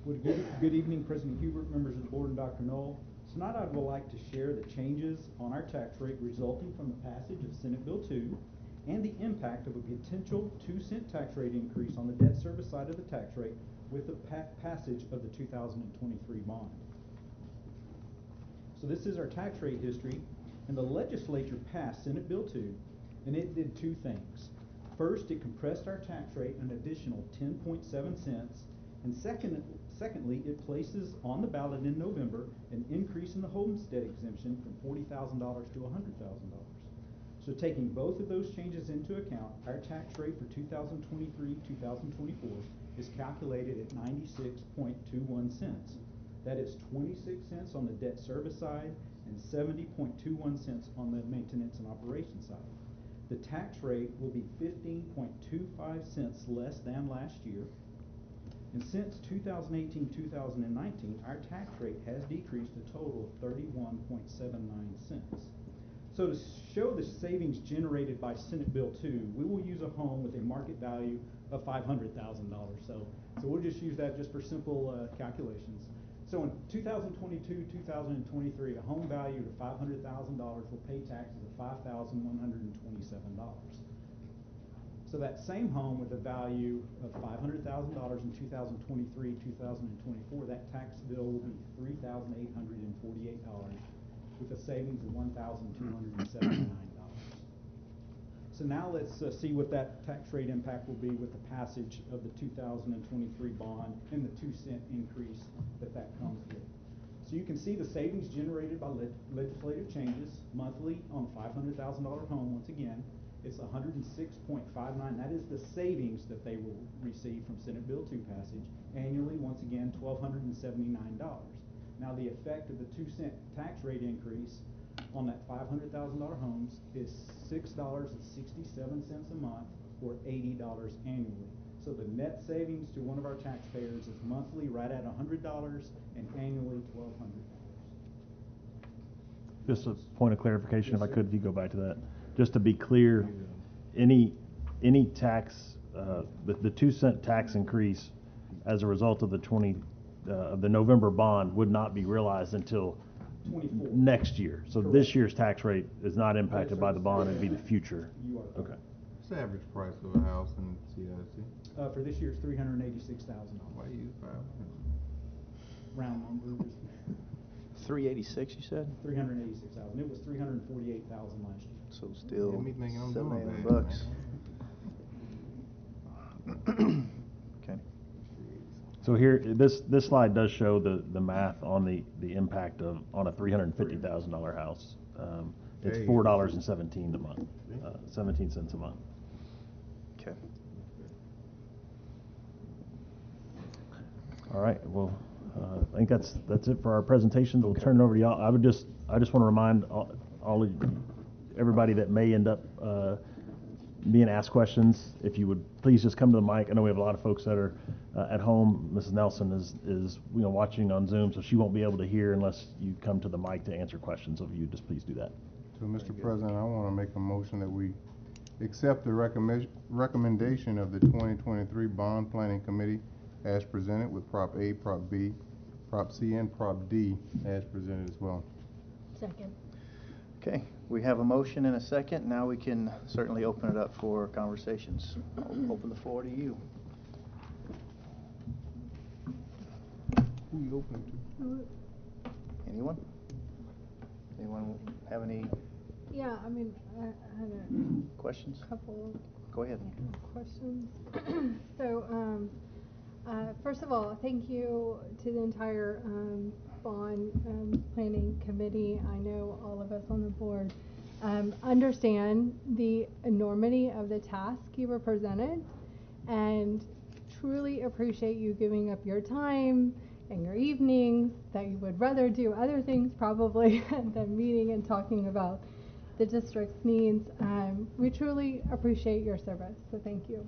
Good evening, President Hubert, members of the board, and Dr. Knoll. Tonight I would like to share the changes on our tax rate resulting from the passage of Senate Bill 2 and the impact of a potential 2-cent tax rate increase on the debt service side of the tax rate with the passage of the 2023 bond. So this is our tax rate history, and the legislature passed Senate Bill 2, and it did two things. First, it compressed our tax rate an additional 10.7 cents, and secondly, it places on the ballot in November an increase in the homestead exemption from $40,000 to $100,000. So taking both of those changes into account, our tax rate for 2023-2024 is calculated at 96.21 cents. That is 26 cents on the debt service side and 70.21 cents on the maintenance and operation side. The tax rate will be 15.25 cents less than last year. And since 2018-2019, our tax rate has decreased a total of 31.79 cents. So to show the savings generated by Senate Bill 2, we will use a home with a market value of $500,000. So we'll just use that just for simple calculations. So in 2022-2023, a home valued at $500,000 will pay taxes of $5,127. So that same home with a value of $500,000 in 2023-2024, that tax bill will be $3,848 with a savings of $1,279. So now let's see what that tax rate impact will be with the passage of the 2023 bond and the 2-cent increase that comes with. So you can see the savings generated by legislative changes monthly on a $500,000 home. Once again, it's 106.59. That is the savings that they will receive from Senate Bill 2 passage. Annually, once again, $1,279. Now the effect of the 2-cent tax rate increase on that $500,000 homes is $6.67 a month, or $80 annually. So the net savings to one of our taxpayers is monthly right at $100 and annually $1,200. Just a point of clarification, if I could, if you go back to that. Just to be clear, any tax, the 2-cent tax increase as a result of the November bond would not be realized until 24. Next year. So Correct. This year's tax rate is not impacted by the bond, it'd be the future. You are correct. Okay. What's the average price of a house in CISD? For this year, it's $386,000. Why use 500? Round numbers. 386, you said? 386,000. It was 348,000 last year. So still Yeah, me thinking I'm doing $700, bad, $800. Okay. So here, this slide does show the math on the impact on a $350,000 house. It's Hey. $4.17 a month, 17 cents a month. Okay. All right. Well, I think that's it for our presentation. We'll turn it over to y'all. I just want to remind all of everybody that may end up being asked questions, if you would please just come to the mic. I know we have a lot of folks that are at home. Mrs. Nelson is watching on Zoom, so she won't be able to hear unless you come to the mic to answer questions. So if you just please do that. So, Mr. President, I want to make a motion that we accept the recommendation of the 2023 Bond Planning Committee as presented, with Prop A, Prop B, Prop C, and Prop D as presented as well. Second. Okay, we have a motion and a second. Now we can certainly open it up for conversations. I'll open the floor to you. Who are you opening to? Anyone? Anyone have any Yeah, I mean, I had questions? a couple Go ahead. questions. So, first of all, thank you to the entire bond planning committee. I know all of us on the board understand the enormity of the task you were presented, and truly appreciate you giving up your time and your evenings that you would rather do other things probably than meeting and talking about the district's needs. We truly appreciate your service, so thank you.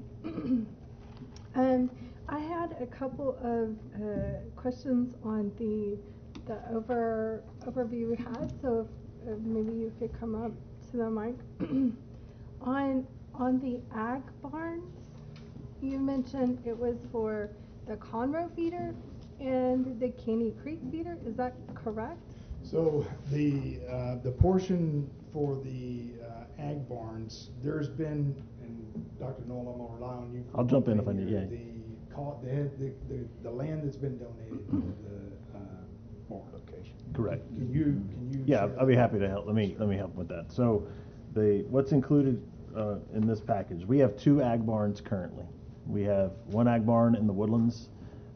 I had a couple of questions on the overview we had, so if maybe you could come up to the mic. on the ag barns, you mentioned it was for the Conroe feeder. and the Caney Creek feeder, is that correct? So the portion for the ag barns, there's been, and Dr. Noel, I'm gonna rely on you. For I'll jump in if I one need, thing yeah. The land that's been donated for the barn location. Correct. Can you? Yeah, share I'll be that? happy to help. Let me help with that. So, what's included in this package? We have 2 ag barns currently. We have 1 ag barn in the Woodlands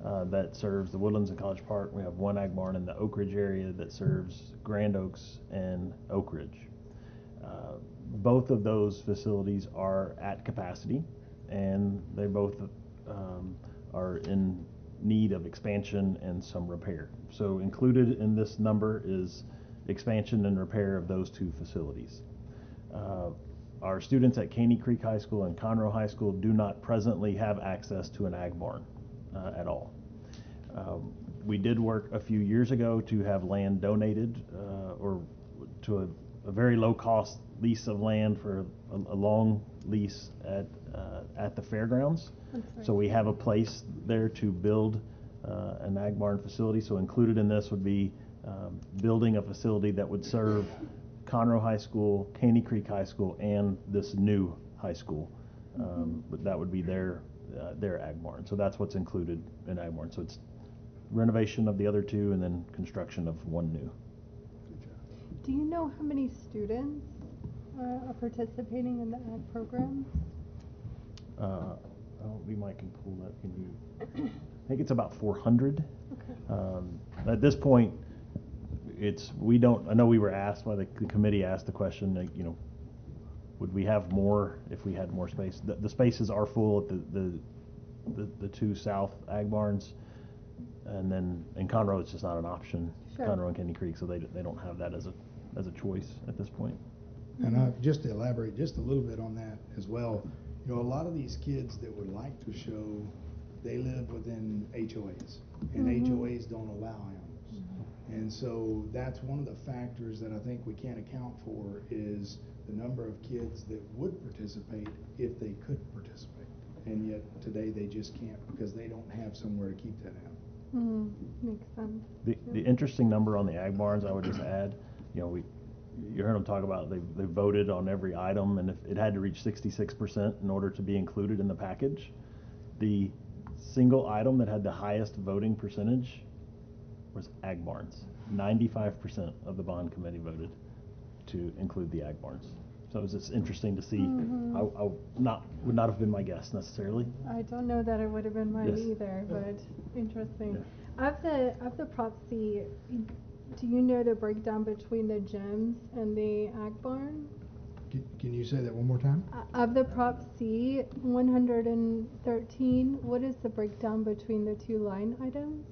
that serves the Woodlands and College Park. We have 1 ag barn in the Oak Ridge area that serves Grand Oaks and Oak Ridge. Both of those facilities are at capacity, and they both are in need of expansion and some repair. So included in this number is expansion and repair of those 2 facilities. Our students at Caney Creek High School and Conroe High School do not presently have access to an ag barn at all. We did work a few years ago to have land donated or to a very low cost lease of land for a long lease at the fairgrounds. So we have a place there to build an ag barn facility. So included in this would be building a facility that would serve Conroe High School, Caney Creek High School, and this new high school. But that would be their ag barn. So that's what's included in ag barn. So it's renovation of the other 2 and then construction of 1 new. Do you know how many students are participating in the ag program? We might can pull that. Can you? I think it's about 400. Okay. At this point, we don't. I know we were asked by the committee asked the question, like, would we have more if we had more space? The spaces are full at the 2 south ag barns, and then in Conroe it's just not an option. Sure. Conroe and Caney Creek, so they don't have that as a choice at this point. And just to elaborate just a little bit on that as well, a lot of these kids that would like to show, they live within HOAs, and HOAs don't allow animals. And so that's one of the factors that I think we can't account for is the number of kids that would participate if they could participate. And yet today they just can't because they don't have somewhere to keep that animal. Makes sense. The interesting number on the ag barns, I would just add, you heard them talk about they voted on every item, and if it had to reach 66% in order to be included in the package. The single item that had the highest voting percentage was ag barns. 95% of the bond committee voted to include the ag barns. So it was just interesting to see. I would not have been my guess necessarily. I don't know that it would have been mine Yes. either, but interesting. Yeah. Of the Prop C, do you know the breakdown between the gyms and the ag barn? Can you say that one more time? Of the Prop C 113, what is the breakdown between the 2 line items?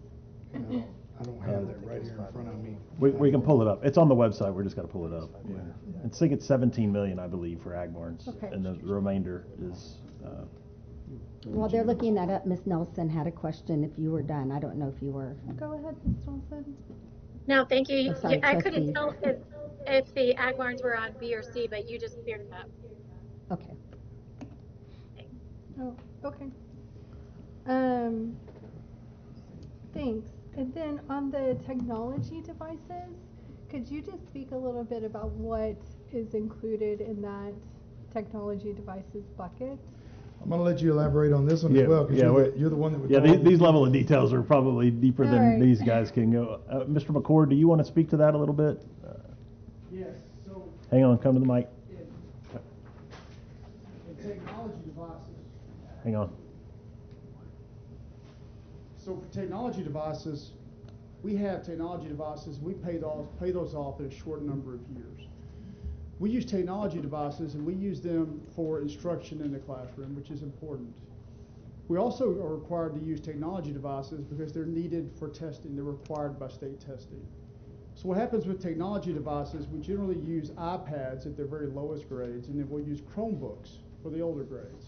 I don't have that right here in front of me. We can pull it up. It's on the website. We're just got to pull it up. Yeah. I think it's 17 million, I believe, for ag barns, Okay. and the remainder is. While they're looking that up, Ms. Nelson had a question if you were done. I don't know if you were. Go ahead, Ms. Johnson. No, thank you. Oh, sorry, I couldn't trustee. tell if the ag barns were on B or C, but you just cleared it up. Okay. Oh, okay. Thanks. And then on the technology devices, could you just speak a little bit about what is included in that technology devices bucket? I'm going to let you elaborate on this one as well, because you're the one that would. Yeah, these level of details are probably deeper than these guys can go. Mr. McCord, do you want to speak to that a little bit? Yes. So. Hang on, come to the mic. In technology devices. Hang on. So for technology devices, we have technology devices. We pay those off in a short number of years. We use technology devices, and we use them for instruction in the classroom, which is important. We also are required to use technology devices because they're needed for testing. They're required by state testing. So what happens with technology devices, we generally use iPads at their very lowest grades, and then we'll use Chromebooks for the older grades.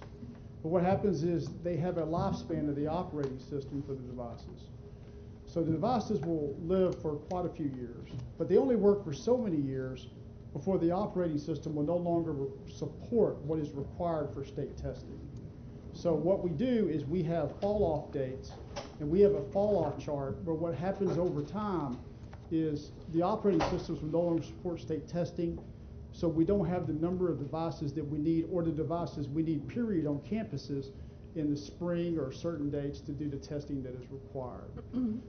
But what happens is they have a lifespan of the operating system for the devices. So the devices will live for quite a few years, but they only work for so many years before the operating system will no longer support what is required for state testing. So what we do is we have fall-off dates And we have a fall-off chart where what happens over time is the operating systems will no longer support state testing, so we don't have the number of devices that we need or the devices we need, period, on campuses in the spring or certain dates to do the testing that is required.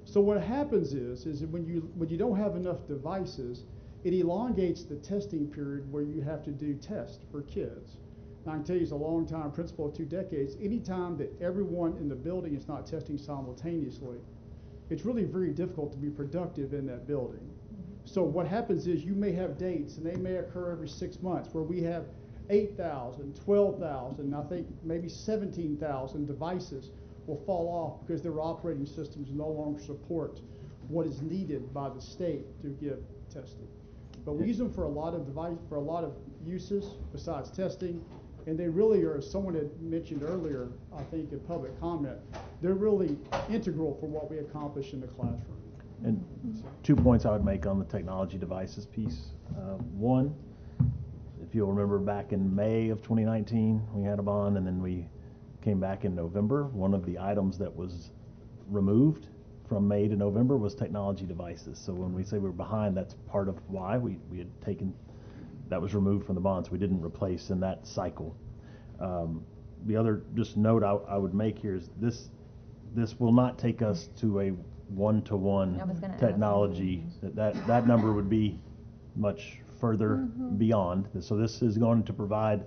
So what happens is that when you don't have enough devices, it elongates the testing period where you have to do tests for kids. Now, I can tell you, as a long-time principal of 2 decades, anytime that everyone in the building is not testing simultaneously, it's really very difficult to be productive in that building. So what happens is you may have dates, and they may occur every 6 months, where we have 8,000, 12,000, I think maybe 17,000 devices will fall off because their operating systems no longer support what is needed by the state to give testing. But we use them for a lot of uses besides testing, and they really are, as someone had mentioned earlier, I think in public comment, they're really integral for what we accomplish in the classroom. And 2 points I would make on the technology devices piece. One, if you'll remember back in May of 2019, we had a bond, and then we came back in November. One of the items that was removed from May to November was technology devices. So when we say we're behind, that's part of why we had taken, that was removed from the bonds. We didn't replace in that cycle. The other just note I would make here is this will not take us to a one-to-one technology. That number would be much further beyond. So this is going to provide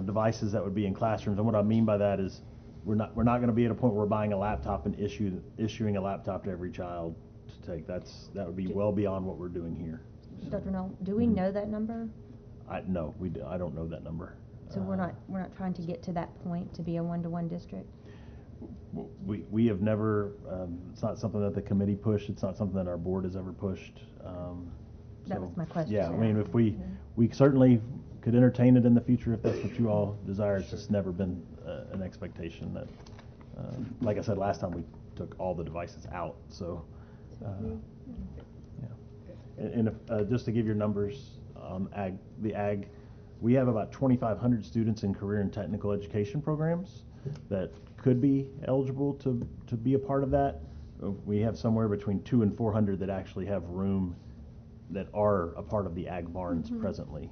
devices that would be in classrooms. And what I mean by that is we're not going to be at a point where we're buying a laptop and issuing a laptop to every child to take. That would be well beyond what we're doing here. Dr. Knoll, do we know that number? No, I don't know that number. So we're not trying to get to that point to be a one-to-one district? We have never, it's not something that the committee pushed, it's not something that our board has ever pushed. That was my question. Yeah, I mean, if we certainly could entertain it in the future if that's what you all desire. It's just never been an expectation that, like I said, last time we took all the devices out, so, yeah. And if, just to give your numbers on the ag, we have about 2,500 students in career and technical education programs that could be eligible to be a part of that. We have somewhere between 200 and 400 that actually have room that are a part of the ag barns presently.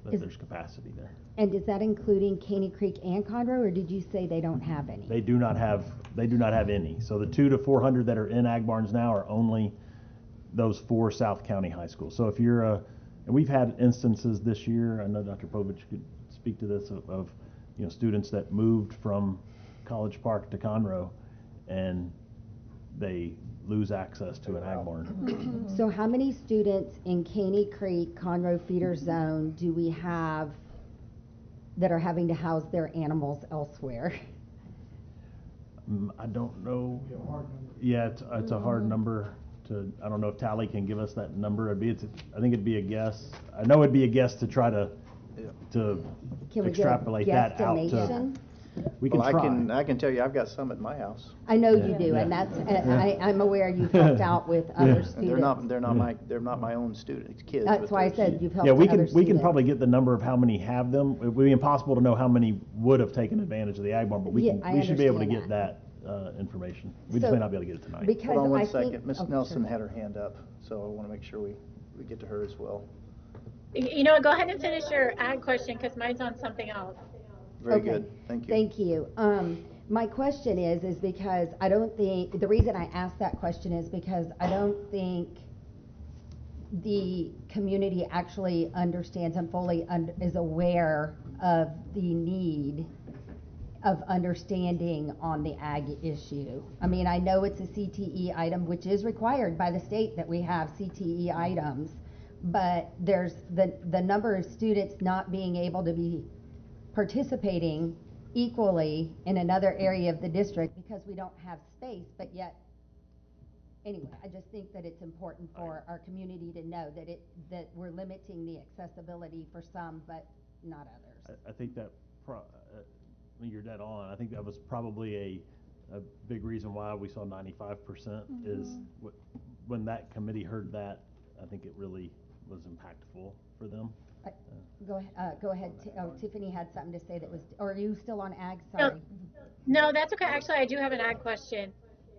There's capacity there. And is that including Caney Creek and Conroe, or did you say they don't have any? They do not have any. So the 200 to 400 that are in ag barns now are only those 4 South County high schools. So if you're and we've had instances this year, I know Dr. Povich could speak to this, of students that moved from College Park to Conroe and they lose access to an ag barn. So how many students in Caney Creek, Conroe feeder zone do we have that are having to house their animals elsewhere? I don't know. Yeah, it's a hard number to, I don't know if Tally can give us that number. I think it'd be a guess. I know it'd be a guess to try to extrapolate that out to. We can try. I can tell you, I've got some at my house. I know you do, and that's I'm aware you've helped out with other students. They're not my own students, kids. That's why I said you've helped. Yeah, we can probably get the number of how many have them. It would be impossible to know how many would have taken advantage of the ag barn, but we should be able to get that information. We just may not be able to get it tonight. Hold on one second. Ms. Nelson had her hand up, so I want to make sure we get to her as well. You know what? Go ahead and finish your ag question because mine's on something else. Very good. Thank you. Thank you. My question is because I don't think, the reason I asked that question is because I don't think the community actually understands and fully is aware of the need of understanding on the ag issue. I mean, I know it's a CTE item, which is required by the state that we have CTE items, but there's the number of students not being able to be participating equally in another area of the district because we don't have space, but yet, anyway, I just think that it's important for our community to know that we're limiting the accessibility for some, but not others. I think that, you're dead on. I think that was probably a big reason why we saw 95% is when that committee heard that, I think it really was impactful for them. Go ahead. Tiffany had something to say that was, or are you still on ag? Sorry. No, that's okay. Actually, I do have an ag question.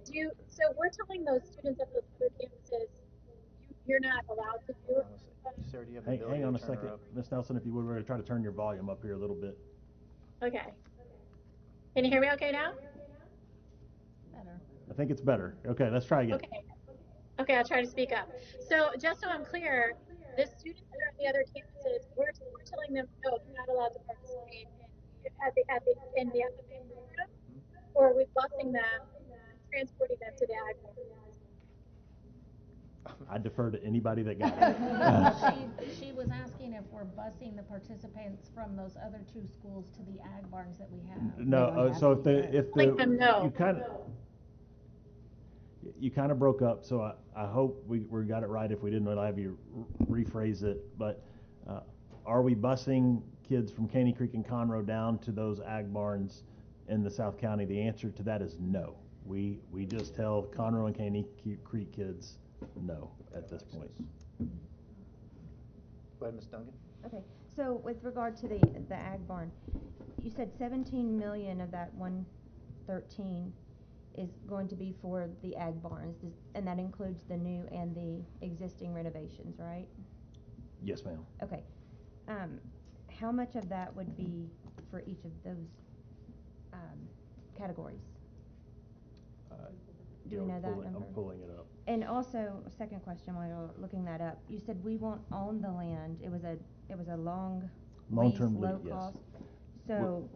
So we're telling those students at those other campuses, you're not allowed to do it? Sarah, do you have the Hey, ability hang on to a turn her second, up? Ms. Nelson, if you would, we're going to try to turn your volume up here a little bit. Okay. Can you hear me okay now? Better. I think it's better. Okay, let's try again. Okay. Okay, I'll try to speak up. So just so I'm clear, the students that are at the other campuses, we're telling them, no, you're not allowed to participate in the FFA program, or are we busing them and transporting them to the ag board? I defer to anybody that got it. She was asking if we're busing the participants from those other two schools to the ag barns that we have. No, so if you kind of broke up, so I hope we got it right. If we didn't, I'll have you rephrase it. But are we busing kids from Caney Creek and Conroe down to those ag barns in the South County? The answer to that is no. We just tell Conroe and Caney Creek kids no at this point. Go ahead, Ms. Duncan. Okay, so with regard to the ag barn, you said 17 million of that 113 is going to be for the ag barns, and that includes the new and the existing renovations, right? Yes, ma'am. Okay. How much of that would be for each of those categories? Do you know that number? I'm pulling it up. And also, a second question while you're looking that up, you said we won't own the land. It was a long-term lease, low cost. So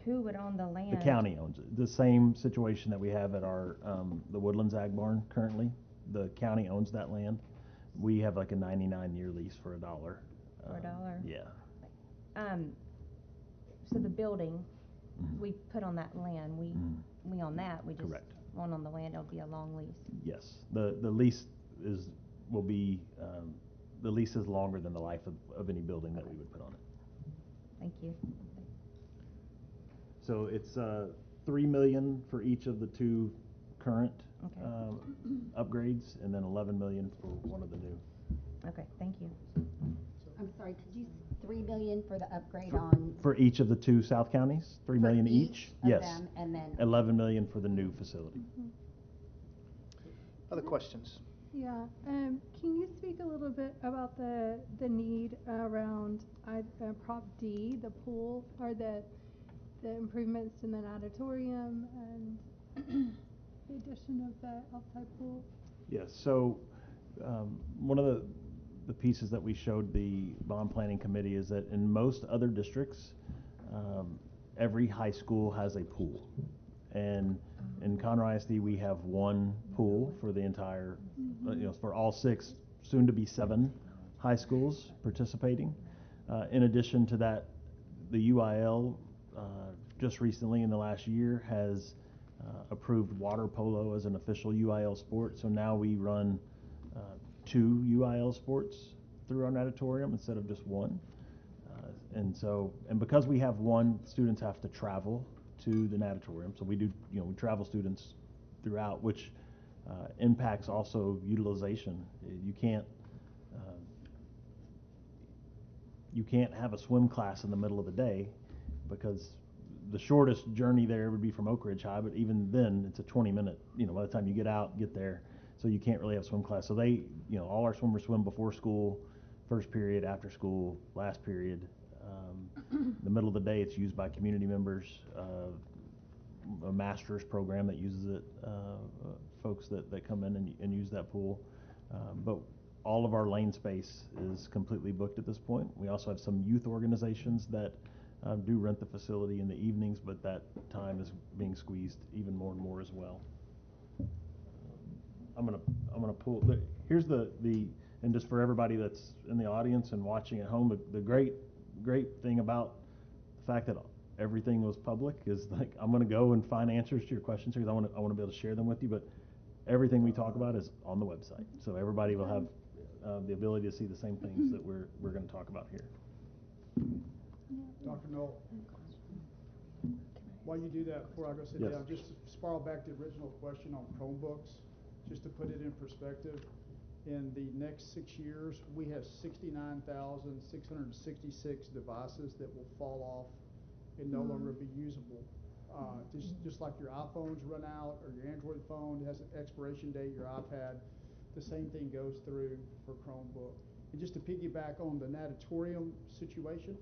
who would own the land? The county owns it. The same situation that we have at our the Woodlands Ag Barn currently. The county owns that land. We have like a 99-year lease for $1. For $1? Yeah. So the building we put on that land, we own that. We just won't own the land. It'll be a long lease. Yes. The lease will be the lease is longer than the life of any building that we would put on it. Thank you. So it's $3 million for each of the two current upgrades, and then $11 million for one of the new. Okay, thank you. I'm sorry, could you, 3 million for the upgrade on? For each of the two South counties, $3 million each? Yes. Them, and then 11 million for the new facility. Other questions? Yeah, can you speak a little bit about the need around Prop D, the pool, or the improvements in the auditorium and the addition of the outside pool? Yes, so one of the pieces that we showed the bond planning committee is that in most other districts, every high school has a pool. And in Conroe ISD, we have one pool for the entire, for all 6, soon to be 7 high schools participating. In addition to that, the UIL just recently in the last year has approved water polo as an official UIL sport. So now we run 2 UIL sports through our natatorium instead of just one. And because we have one, students have to travel to the natatorium. So we do, we travel students throughout, which impacts also utilization. You can't have a swim class in the middle of the day because the shortest journey there would be from Oak Ridge High, but even then it's a 20-minute, by the time you get there, so you can't really have swim class. So they, all our swimmers swim before school, first period, after school, last period. The middle of the day it's used by community members, a master's program that uses it, folks that come in and use that pool. But all of our lane space is completely booked at this point. We also have some youth organizations that do rent the facility in the evenings, but that time is being squeezed even more and more as well. I'm gonna pull. Here's and just for everybody that's in the audience and watching at home, the great thing about the fact that everything was public is like I'm gonna go and find answers to your questions because I want to be able to share them with you. But everything we talk about is on the website, so everybody will have the ability to see the same things that we're going to talk about here. Dr. Knoll, while you do that, before I go sit down, just to spiral back to the original question on Chromebooks, just to put it in perspective, in the next 6 years, we have 69,666 devices that will fall off and no longer be usable. Just like your iPhones run out, or your Android phone has an expiration date, your iPad, the same thing goes through for Chromebook. And just to piggyback on the natatorium situation,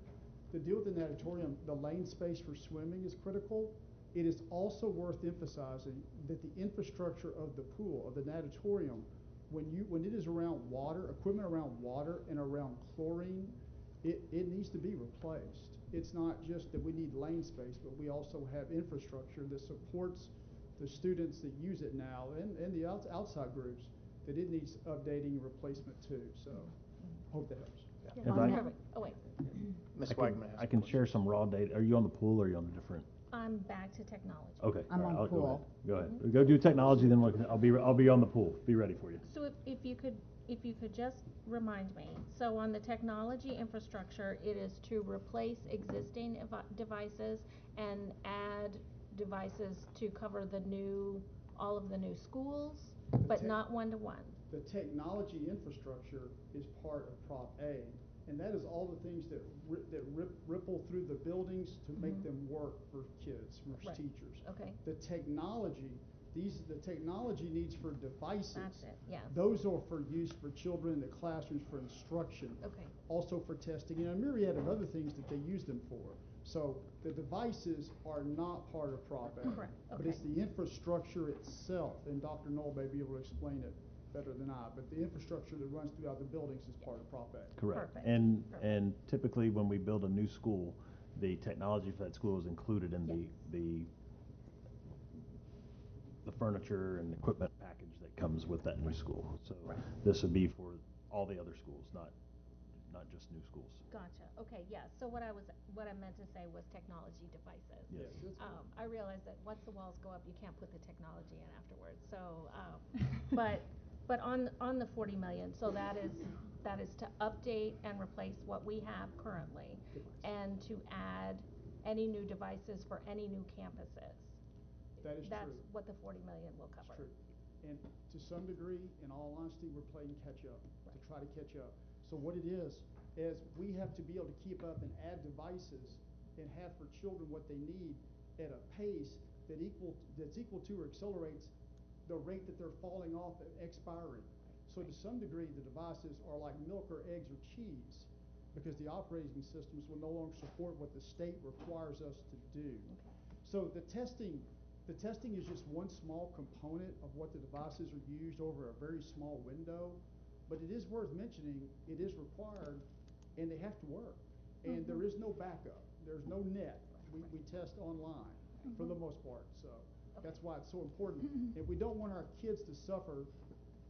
the deal with the natatorium, the lane space for swimming is critical. It is also worth emphasizing that the infrastructure of the pool, of the natatorium, when it is around water, equipment around water and around chlorine, it needs to be replaced. It's not just that we need lane space, but we also have infrastructure that supports the students that use it now and the outside groups, that it needs updating and replacement too. So hope that helps. If I- Oh, wait. Ms. I Wagman can, I can share some raw data. Are you on the pool or are you on a different? I'm back to technology. Okay. I'm all right, on I'll- pool. Go ahead. Go do technology, then I'll be on the pool. Be ready for you. So if you could just remind me, so on the technology infrastructure, it is to replace existing devices and add devices to cover all of the new schools, but not one-to-one. The technology infrastructure is part of Prop A, and that is all the things that ripple through the buildings to make them work for kids, for teachers. Okay. The technology needs for devices. That's it, yes. Those are for use for children in the classrooms for instruction. Okay. Also for testing, and a myriad of other things that they use them for. So the devices are not part of Prop A. Correct, But okay. it's the infrastructure itself, and Dr. Knoll may be able to explain it better than I, but the infrastructure that runs throughout the buildings is part of Prop A. Correct. Perfect. And typically when we build a new school, the technology for that school is included in the furniture and equipment package that comes with that new school. So this would be for all the other schools, not just new schools. Gotcha. Okay, yeah. So what I meant to say was technology devices. Yes. I realize that once the walls go up, you can't put the technology in afterwards. So, but on the 40 million, so that is to update and replace what we have currently, and to add any new devices for any new campuses. That is That's true. what the 40 million will cover. It's true. And to some degree, in all honesty, we're playing catch up to try to catch up. So what it is we have to be able to keep up and add devices and have for children what they need at a pace that's equal to or accelerates the rate that they're falling off and expiring. So to some degree, the devices are like milk or eggs or cheese, because the operating systems will no longer support what the state requires us to do. So the testing is just one small component of what the devices are used over a very small window, but it is worth mentioning, it is required, and they have to work. And there is no backup. There's no net. We test online for the most part, so that's why it's so important. And we don't want our kids to suffer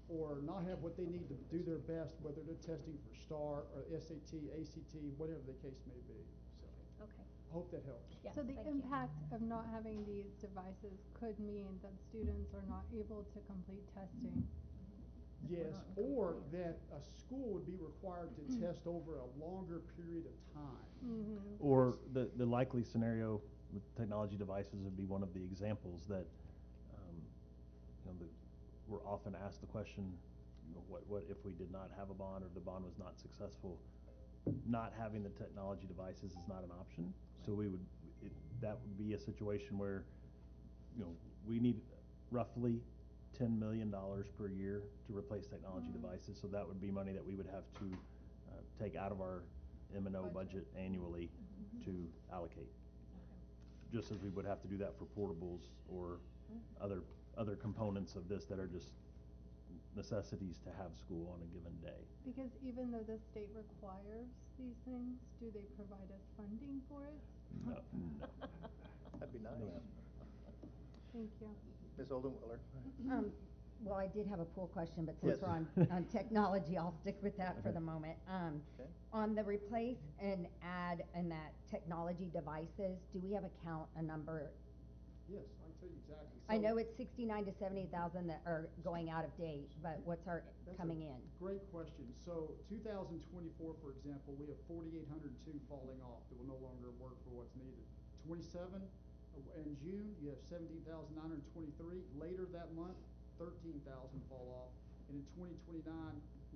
or not have what they need to do their best, whether they're testing for STAR or SAT, ACT, whatever the case may be. So Okay. I hope that helps. Yeah, So the thank you. impact of not having these devices could mean that students are not able to complete testing. Yes, or that a school would be required to test over a longer period of time. Or the likely scenario with technology devices would be one of the examples that, we're often asked the question, what if we did not have a bond or the bond was not successful? Not having the technology devices is not an option. So that would be a situation where, we need roughly $10 million per year to replace technology devices. So that would be money that we would have to take out of our M&O budget annually to allocate. Just as we would have to do that for portables or other components of this that are just necessities to have school on a given day. Because even though the state requires these things, do they provide us funding for it? No. That'd be nice. Thank you. Ms. Oldenwiller. Well, I did have a pool question, but since we're on technology, I'll stick with that for the moment. On the replace and add in that technology devices, do we have a number? Yes, I can tell you exactly. I know it's 69 to 70,000 that are going out of date, but what's coming in? Great question. So 2024, for example, we have 4,802 falling off that will no longer work for what's needed. 27 in June, you have 17,923. Later that month, 13,000 fall off. and in 2029,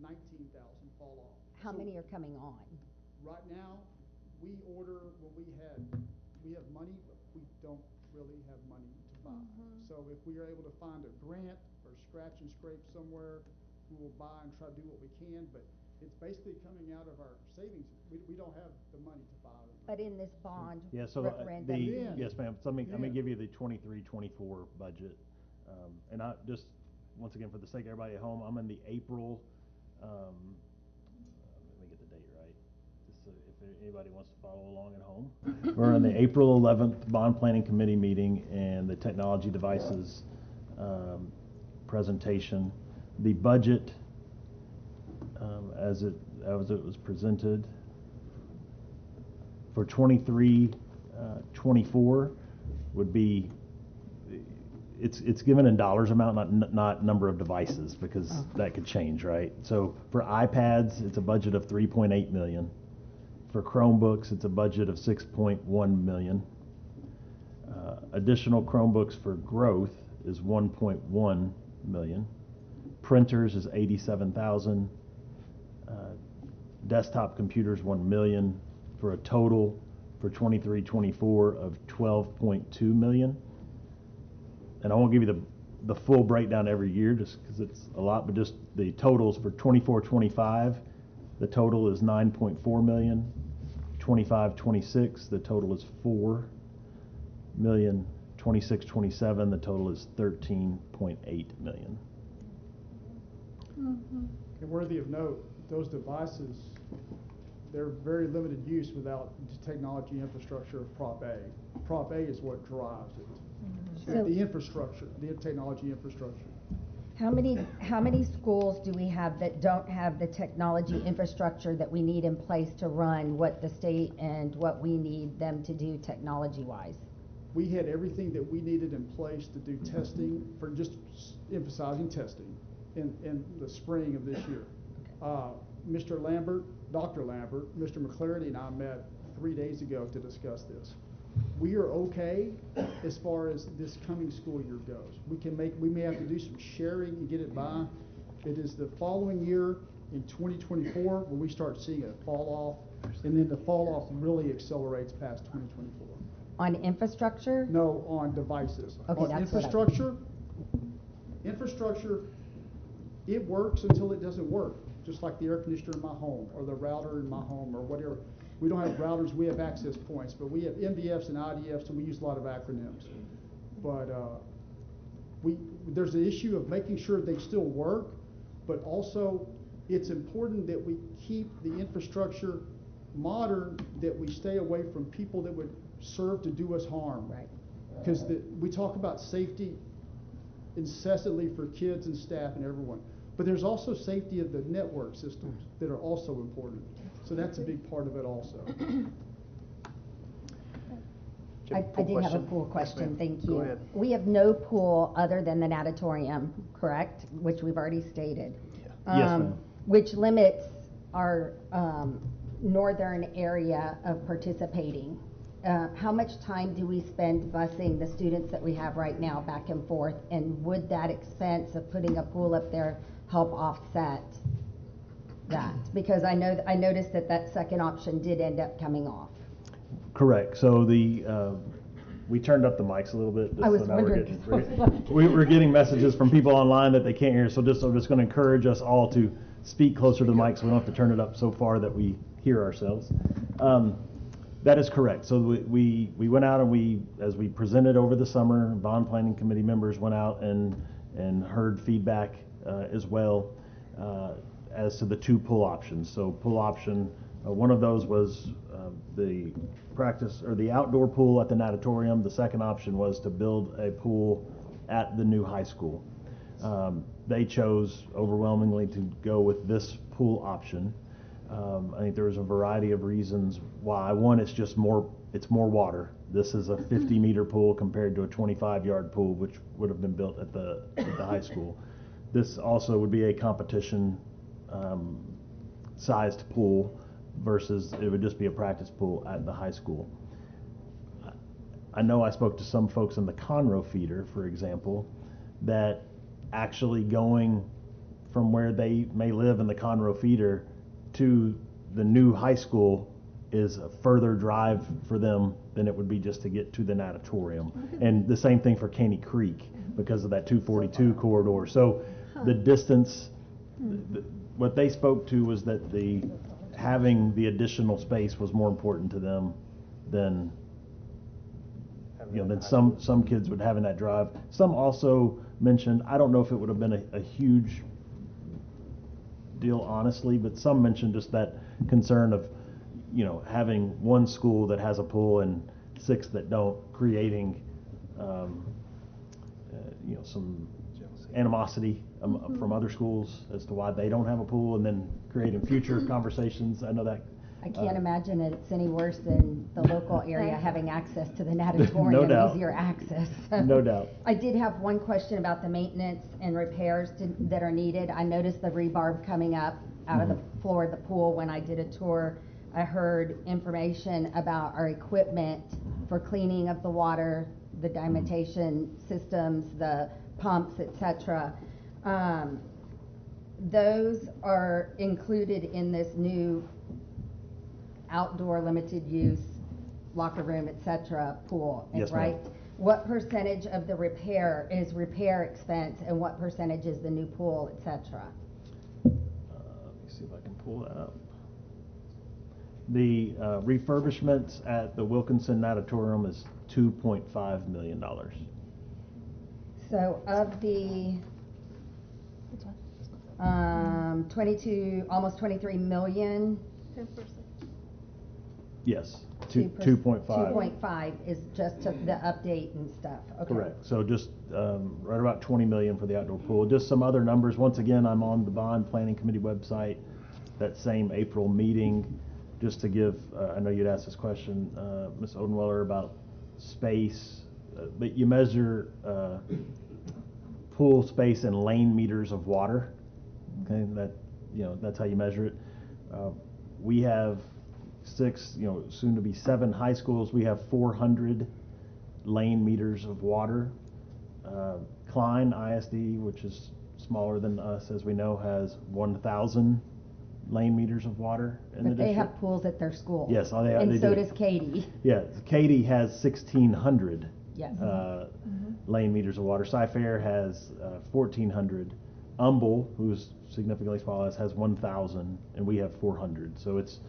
19,000 fall off. How So many are coming on? right now, we order when we have money, but we don't really have money to buy. So if we are able to find a grant or scratch and scrape somewhere, we will buy and try to do what we can, but it's basically coming out of our savings. We don't have the money to buy them. But in this bond Yeah, so referendum. yes, ma'am. So let me Yeah. give you the 23-24 budget. And I just, once again, for the sake of everybody at home, I'm in the April, let me get the date right, just so if anybody wants to follow along at home. We're in the April 11th Bond Planning Committee meeting and the technology devices presentation. The budget, as it was presented, for 23-24 would be, it's given in dollars amount, not number of devices, because that could change, right? So for iPads, it's a budget of 3.8 million. For Chromebooks, it's a budget of 6.1 million. Additional Chromebooks for growth is 1.1 million. Printers is 87,000. Desktop computers 1 million, for a total for 23-24 of 12.2 million. And I won't give you the full breakdown every year just because it's a lot, but just the totals for 24-25, the total is 9.4 million. 25-26, the total is 4 million. 26-27, the total is 13.8 million. And worthy of note, those devices, they're very limited use without the technology infrastructure of Prop A. Prop A is what drives it. So- The infrastructure, the technology infrastructure. How many schools do we have that don't have the technology infrastructure that we need in place to run what the state and what we need them to do technology-wise? We had everything that we needed in place to do testing, for just emphasizing testing, in the spring of this year. Mr. Lambert, Dr. Lambert, Mr. McClarity and I met 3 days ago to discuss this. We are okay as far as this coming school year goes. We may have to do some sharing and get it by. It is the following year in 2024 when we start seeing a fall off, and then the fall off really accelerates past 2024. On infrastructure? No, on devices. Okay, On that's infrastructure, it works until it doesn't work. Just like the air conditioner in my home, or the router in my home, or whatever. We don't have routers, we have access points, but we have MDFs and IDFs, and we use a lot of acronyms. But there's the issue of making sure they still work, but also it's important that we keep the infrastructure modern, that we stay away from people that would serve to do us harm. Right. Because we talk about safety incessantly for kids and staff and everyone. But there's also safety of the network systems that are also important. So that's a big part of it also. I did have a pool question, thank you. Go ahead. We have no pool other than the natatorium, correct? Which we've already stated. Yes, ma'am. Which limits our northern area of participating. How much time do we spend busing the students that we have right now back and forth? And would that expense of putting a pool up there help offset that? Because I noticed that second option did end up coming off. Correct. So we turned up the mics a little bit. I was so now wondering. we're getting messages from people online that they can't hear. So I'm just going to encourage us all to speak closer to the mic so we don't have to turn it up so far that we hear ourselves. That is correct. So we went out and as we presented over the summer, bond planning committee members went out and heard feedback as well as to the two pool options. So pool option, one of those was the practice or the outdoor pool at the natatorium. The second option was to build a pool at the new high school. They chose overwhelmingly to go with this pool option. I think there was a variety of reasons why. One, it's more water. This is a 50-meter pool compared to a 25-yard pool, which would have been built at the high school. This also would be a competition sized pool versus it would just be a practice pool at the high school. I know I spoke to some folks in the Conroe feeder, for example, that actually going from where they may live in the Conroe feeder to the new high school is a further drive for them than it would be just to get to the natatorium. And the same thing for Caney Creek because of that 242 corridor. So the distance, what they spoke to was that having the additional space was more important to them than than some kids would have in that drive. Some also mentioned, I don't know if it would have been a huge deal honestly, but some mentioned just that concern of having one school that has a pool and 6 that don't, creating some animosity from other schools as to why they don't have a pool, and then creating future conversations. I know that. I can't imagine it's any worse than the local area having access to the natatorium. No doubt. Easier access. No doubt. I did have one question about the maintenance and repairs that are needed. I noticed the rebarb coming up out of the floor of the pool when I did a tour. I heard information about our equipment for cleaning of the water, the dimentation systems, the pumps, etc. Those are included in this new outdoor limited use locker room, etc. pool, Yes, right? ma'am. What percentage of the repair is repair expense, and what percentage is the new pool, etc.? Let me see if I can pull that up. The refurbishments at the Wilkinson Natatorium is $2.5 million. So of the 22, almost 23 million. 10%. Yes, 2.5. 2.5 is just to the update and stuff. Okay. Correct. So just right about 20 million for the outdoor pool. Just some other numbers. Once again, I'm on the Bond Planning Committee website. That same April meeting, just to give. I know you'd asked this question, Ms. Odenweller, about space, but you measure pool space in lane meters of water. Okay, that's how you measure it. We have 6, soon to be 7 high schools. We have 400 lane meters of water. Klein ISD, which is smaller than us, as we know, has 1,000 lane meters of water in the district. But they have pools at their school. Yes, and they so do. does Katy. Yeah, Katy has 1,600 Yes. lane meters of water. Cy-Fair has 1,400. Humble, who's significantly smaller, has 1,000, and we have 400. So it's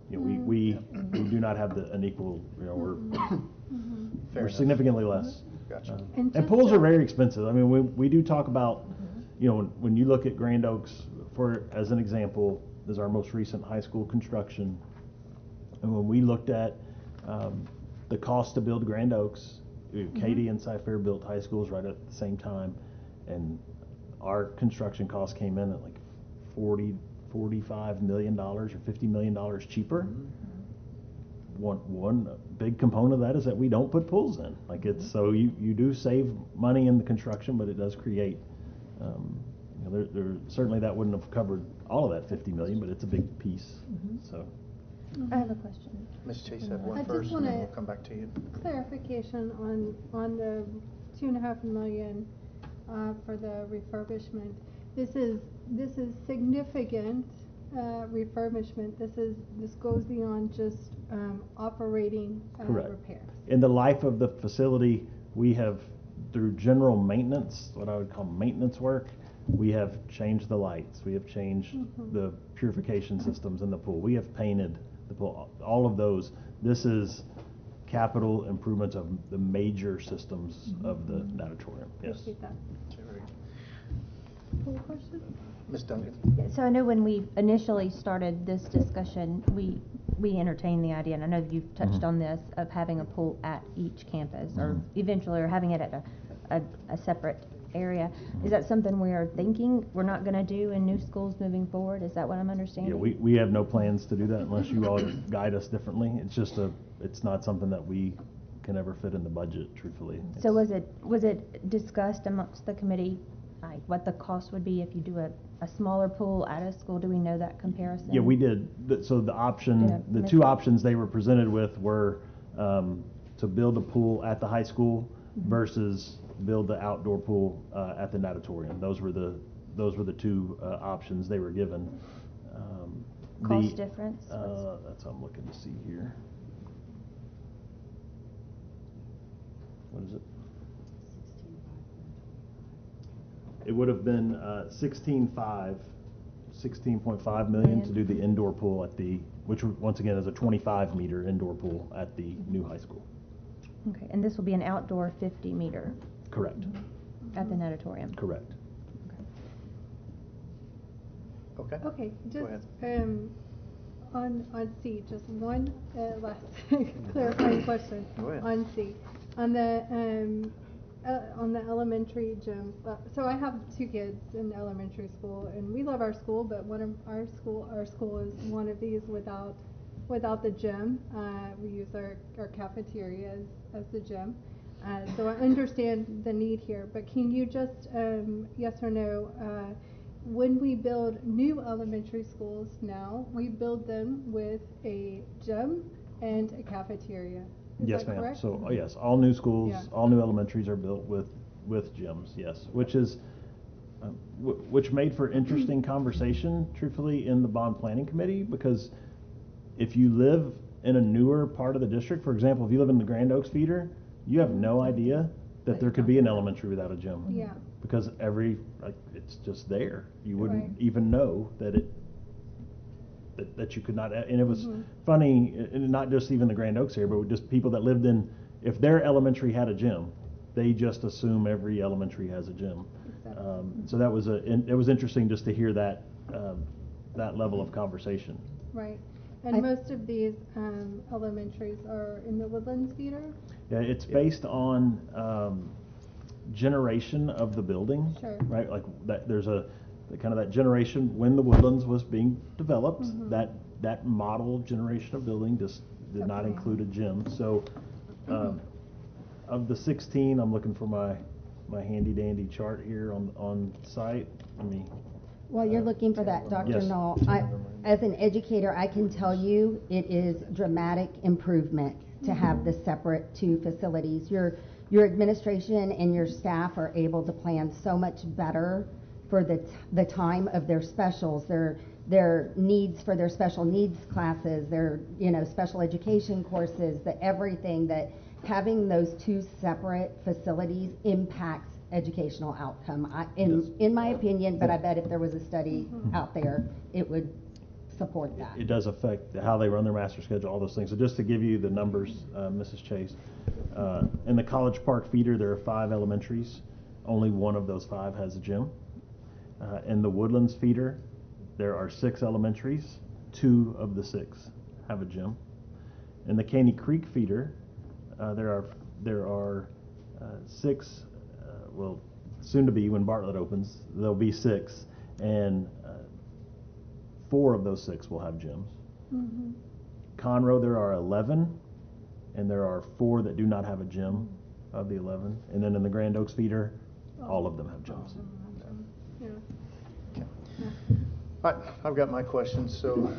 we do not have an equal. We're significantly less. Gotcha. And pools are very expensive. I mean, we do talk about, when you look at Grand Oaks, as an example, is our most recent high school construction. And when we looked at the cost to build Grand Oaks, Katy and Cy-Fair built high schools right at the same time, and our construction cost came in at like $45 million or $50 million cheaper. One big component of that is that we don't put pools in. So you do save money in the construction, but it does create. Certainly that wouldn't have covered all of that $50 million, but it's a big piece. So. I have a question. Ms. Chase had one I first, just and then want we'll come back to you. clarification on the $2.5 million for the refurbishment. This is significant refurbishment. This goes beyond just operating Correct. repair. In the life of the facility, we have, through general maintenance, what I would call maintenance work, we have changed the lights. We have changed the purification systems in the pool. We have painted the pool. All of those. This is capital improvements of the major systems of the natatorium. Yes. Appreciate that. Full question? Ms. Duncan. So I know when we initially started this discussion, we entertained the idea, and I know you've touched on this, of having a pool at each campus, or eventually, or having it at a separate area. Is that something we are thinking we're not going to do in new schools moving forward? Is that what I'm understanding? Yeah, we have no plans to do that unless you all guide us differently. It's not something that we can ever fit in the budget, truthfully. So was it discussed amongst the committee, like what the cost would be if you do a smaller pool at a school? Do we know that comparison? Yeah, we did. So the two options they were presented with were to build a pool at the high school versus build the outdoor pool at the natatorium. Those were the those were the two options they were given. Cost difference? That's what I'm looking to see here. What is it? It would have been 16.5 million to do the indoor pool at the, which once again is a 25-meter indoor pool at the new high school. Okay, and this will be an outdoor 50-meter Correct. at the natatorium? Correct. Okay. Okay, Go just, ahead. on C, just one last clarifying question. Go ahead. On C, on the elementary gym. So I have 2 kids in elementary school, and we love our school, but one of our school is one of these without the gym. We use our cafeteria as the gym. So I understand the need here, but can you just, yes or no, when we build new elementary schools now, we build them with a gym and a cafeteria. Is Yes, that ma'am. correct? So yes, all new schools, Yeah. all new elementaries are built with gyms. Yes, which is which made for interesting conversation, truthfully, in the bond planning committee, because if you live in a newer part of the district, for example, if you live in the Grand Oaks feeder, you have no idea that there could be an elementary without a gym. Yeah. Because it's just there. You wouldn't Right. even know that you could not. And it was Mhm. funny, and not just even the Grand Oaks here, but just people that lived in, if their elementary had a gym, they just assume every elementary has a gym. Exactly. So that was it was interesting just to hear that level of conversation. Right. And most of these elementaries are in the Woodlands feeder? Yeah, it's based on generation of the building. Sure. Right, like that. There's a kind of that generation when the Woodlands was being developed. Mhm. That model generation of building just did not Okay. include a gym. So of the 16, I'm looking for my handy dandy chart here on site. Let me. While you're looking for that, Dr. Yes. Knoll, as an educator, I can tell you it is dramatic improvement to have the separate 2 facilities. Your administration and your staff are able to plan so much better for the time of their specials, their needs for their special needs classes, their special education courses, everything that having those 2 separate facilities impacts educational outcome. In my opinion, but I bet if there was a study out there, it would support that. It does affect how they run their master schedule, all those things. So just to give you the numbers, Mrs. Chase, in the College Park feeder, there are 5 elementaries. Only one of those 5 has a gym. In the Woodlands feeder, there are 6 elementaries. 2 of the 6 have a gym. In the Caney Creek feeder, there are 6. Well, soon to be when Bartlett opens, there'll be 6, and 4 of those 6 will have gyms. Mm-hmm. Conroe, there are 11, and there are 4 that do not have a gym of the 11. And then in the Grand Oaks feeder, all of them have gyms. Yeah. All right, I've got my questions. So,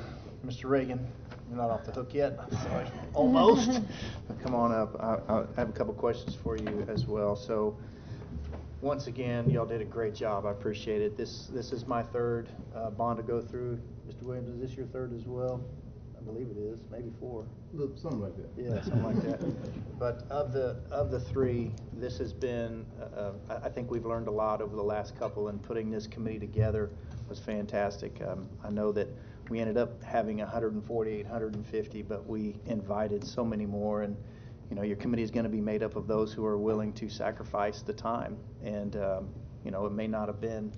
Mr. Reagan, you're not off the hook yet. Sorry. Almost. Come on up. I have a couple questions for you as well. So, once again, y'all did a great job. I appreciate it. This is my 3rd bond to go through. Mr. Williams, is this your 3rd as well? I believe it is, maybe 4. Something like that. Yeah, something like that. But of the 3, this has been, I think we've learned a lot over the last couple, and putting this committee together was fantastic. I know that we ended up having 148, 150, but we invited so many more, and your committee is going to be made up of those who are willing to sacrifice the time. And it may not have been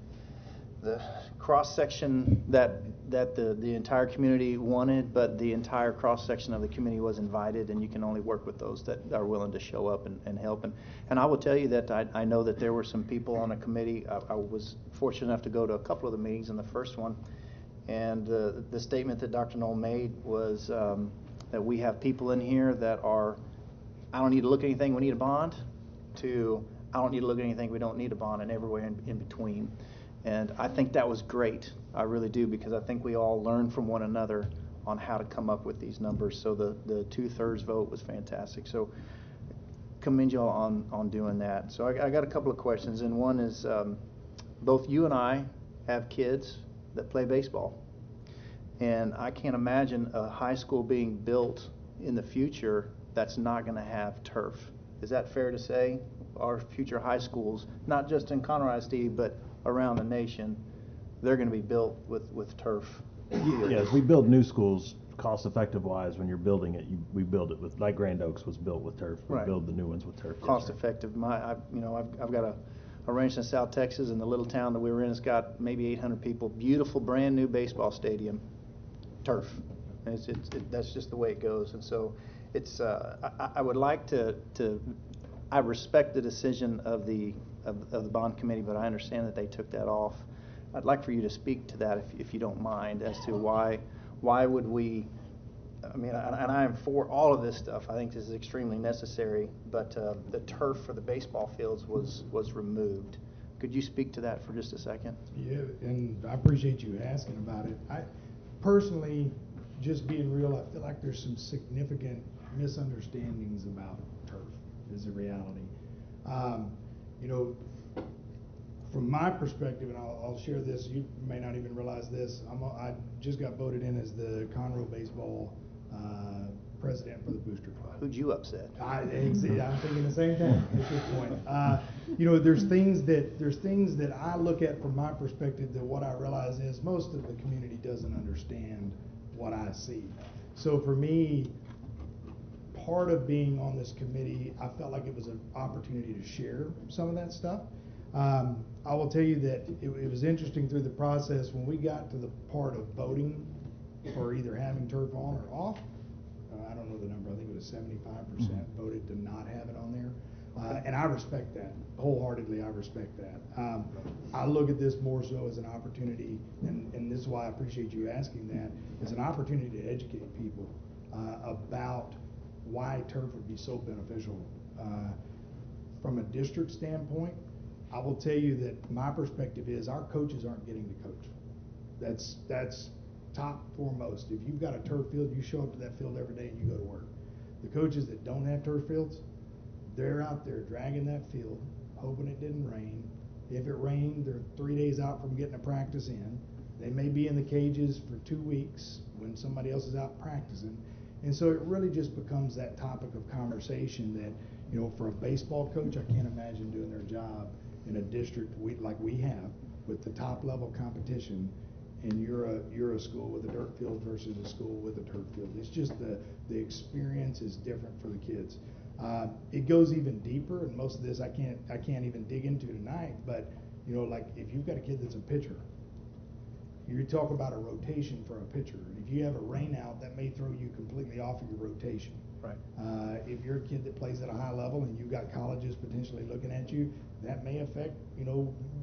the cross-section that the entire community wanted, but the entire cross-section of the committee was invited, and you can only work with those that are willing to show up and help. And I will tell you that I know that there were some people on a committee. I was fortunate enough to go to a couple of the meetings in the first one, and the statement that Dr. Knoll made was that we have people in here that are, I don't need to look at anything, we need a bond, to I don't need to look at anything, we don't need a bond, and everywhere in between. And I think that was great. I really do, because I think we all learned from one another on how to come up with these numbers. So the 2/3 vote was fantastic. So commend y'all on doing that. So I got a couple of questions, and one is both you and I have kids that play baseball. And I can't imagine a high school being built in the future that's not going to have turf. Is that fair to say? Our future high schools, not just in Conroe ISD, but around the nation, they're going to be built with turf. Yes, we build new schools cost-effective wise. When you're building it, we build it with, like Grand Oaks was built with turf. We Right. build the new ones with turf. Yes, Cost sir. effective. I've got a ranch in South Texas, and the little town that we were in has got maybe 800 people. Beautiful, brand new baseball stadium, turf. And that's just the way it goes. And so it's I would like to I respect the decision of the bond committee, but I understand that they took that off. I'd like for you to speak to that, if you don't mind, as to why would we. I mean, and I am for all of this stuff. I think this is extremely necessary, but the turf for the baseball fields was removed. Could you speak to that for just a second? Yeah, and I appreciate you asking about it. I personally, just being real, I feel like there's some significant misunderstandings about turf, is the reality. From my perspective, and I'll share this, you may not even realize this, I just got voted in as the Conroe baseball president for the Booster Club. Who'd you upset? I'm thinking the same thing at this point. There's things that I look at from my perspective that what I realize is most of the community doesn't understand what I see. So for me, part of being on this committee, I felt like it was an opportunity to share some of that stuff. I will tell you that it was interesting through the process when we got to the part of voting for either having turf on or off. I don't know the number. I think it was 75% voted to not have it on there. And I respect that. Wholeheartedly, I respect that. I look at this more so as an opportunity, and this is why I appreciate you asking that, as an opportunity to educate people about why turf would be so beneficial. From a district standpoint, I will tell you that my perspective is our coaches aren't getting to coach. That's top foremost. If you've got a turf field, you show up to that field every day and you go to work. The coaches that don't have turf fields, they're out there dragging that field, hoping it didn't rain. If it rained, they're 3 days out from getting a practice in. They may be in the cages for 2 weeks when somebody else is out practicing. And so it really just becomes that topic of conversation that, for a baseball coach, I can't imagine doing their job in a district like we have with the top level competition, and you're a school with a dirt field versus a school with a turf field. It's just the experience is different for the kids. It goes even deeper, and most of this I can't even dig into tonight. But like if you've got a kid that's a pitcher, you talk about a rotation for a pitcher. If you have a rain out, that may throw you completely off of your rotation. Right. If you're a kid that plays at a high level and you've got colleges potentially looking at you, that may affect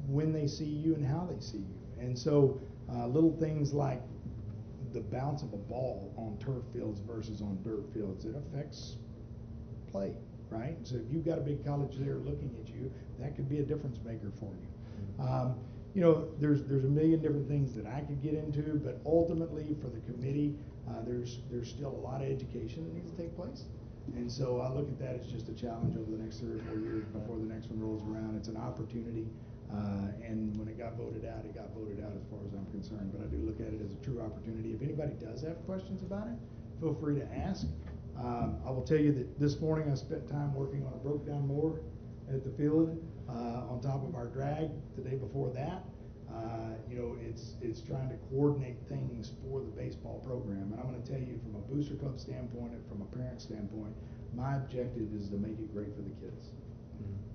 when they see you and how they see you. And so little things like the bounce of a ball on turf fields versus on dirt fields, it affects play, right? So if you've got a big college there looking at you, that could be a difference maker for you. There's a million different things that I could get into, but ultimately for the committee, there's still a lot of education that needs to take place. And so I look at that as just a challenge over the next 3 or 4 years before the next one rolls around. It's an opportunity, and when it got voted out as far as I'm concerned. But I do look at it as a true opportunity. If anybody does have questions about it, feel free to ask. I will tell you that this morning I spent time working on a broke down mower at the field on top of our drag. The day before that, it's trying to coordinate things for the baseball program. And I'm going to tell you from a booster club standpoint and from a parent standpoint, my objective is to make it great for the kids.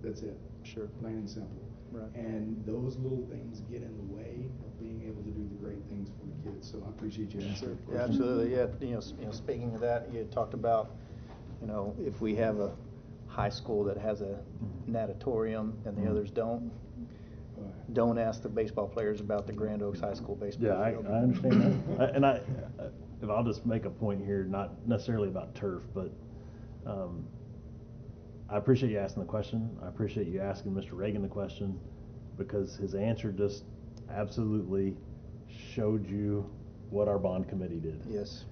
That's it. Sure. Plain and simple. Right. And those little things get in the way of being able to do the great things for the kids. So I appreciate you asking. Sure. Yeah, absolutely. Yeah. Speaking of that, you talked about, if we have a high school that has a natatorium and the others don't ask the baseball players about the Grand Oaks High School baseball field. I understand that. If I'll just make a point here, not necessarily about turf, but I appreciate you asking the question. I appreciate you asking Mr. Reagan the question, because his answer just absolutely showed you what our bond committee did. Yes.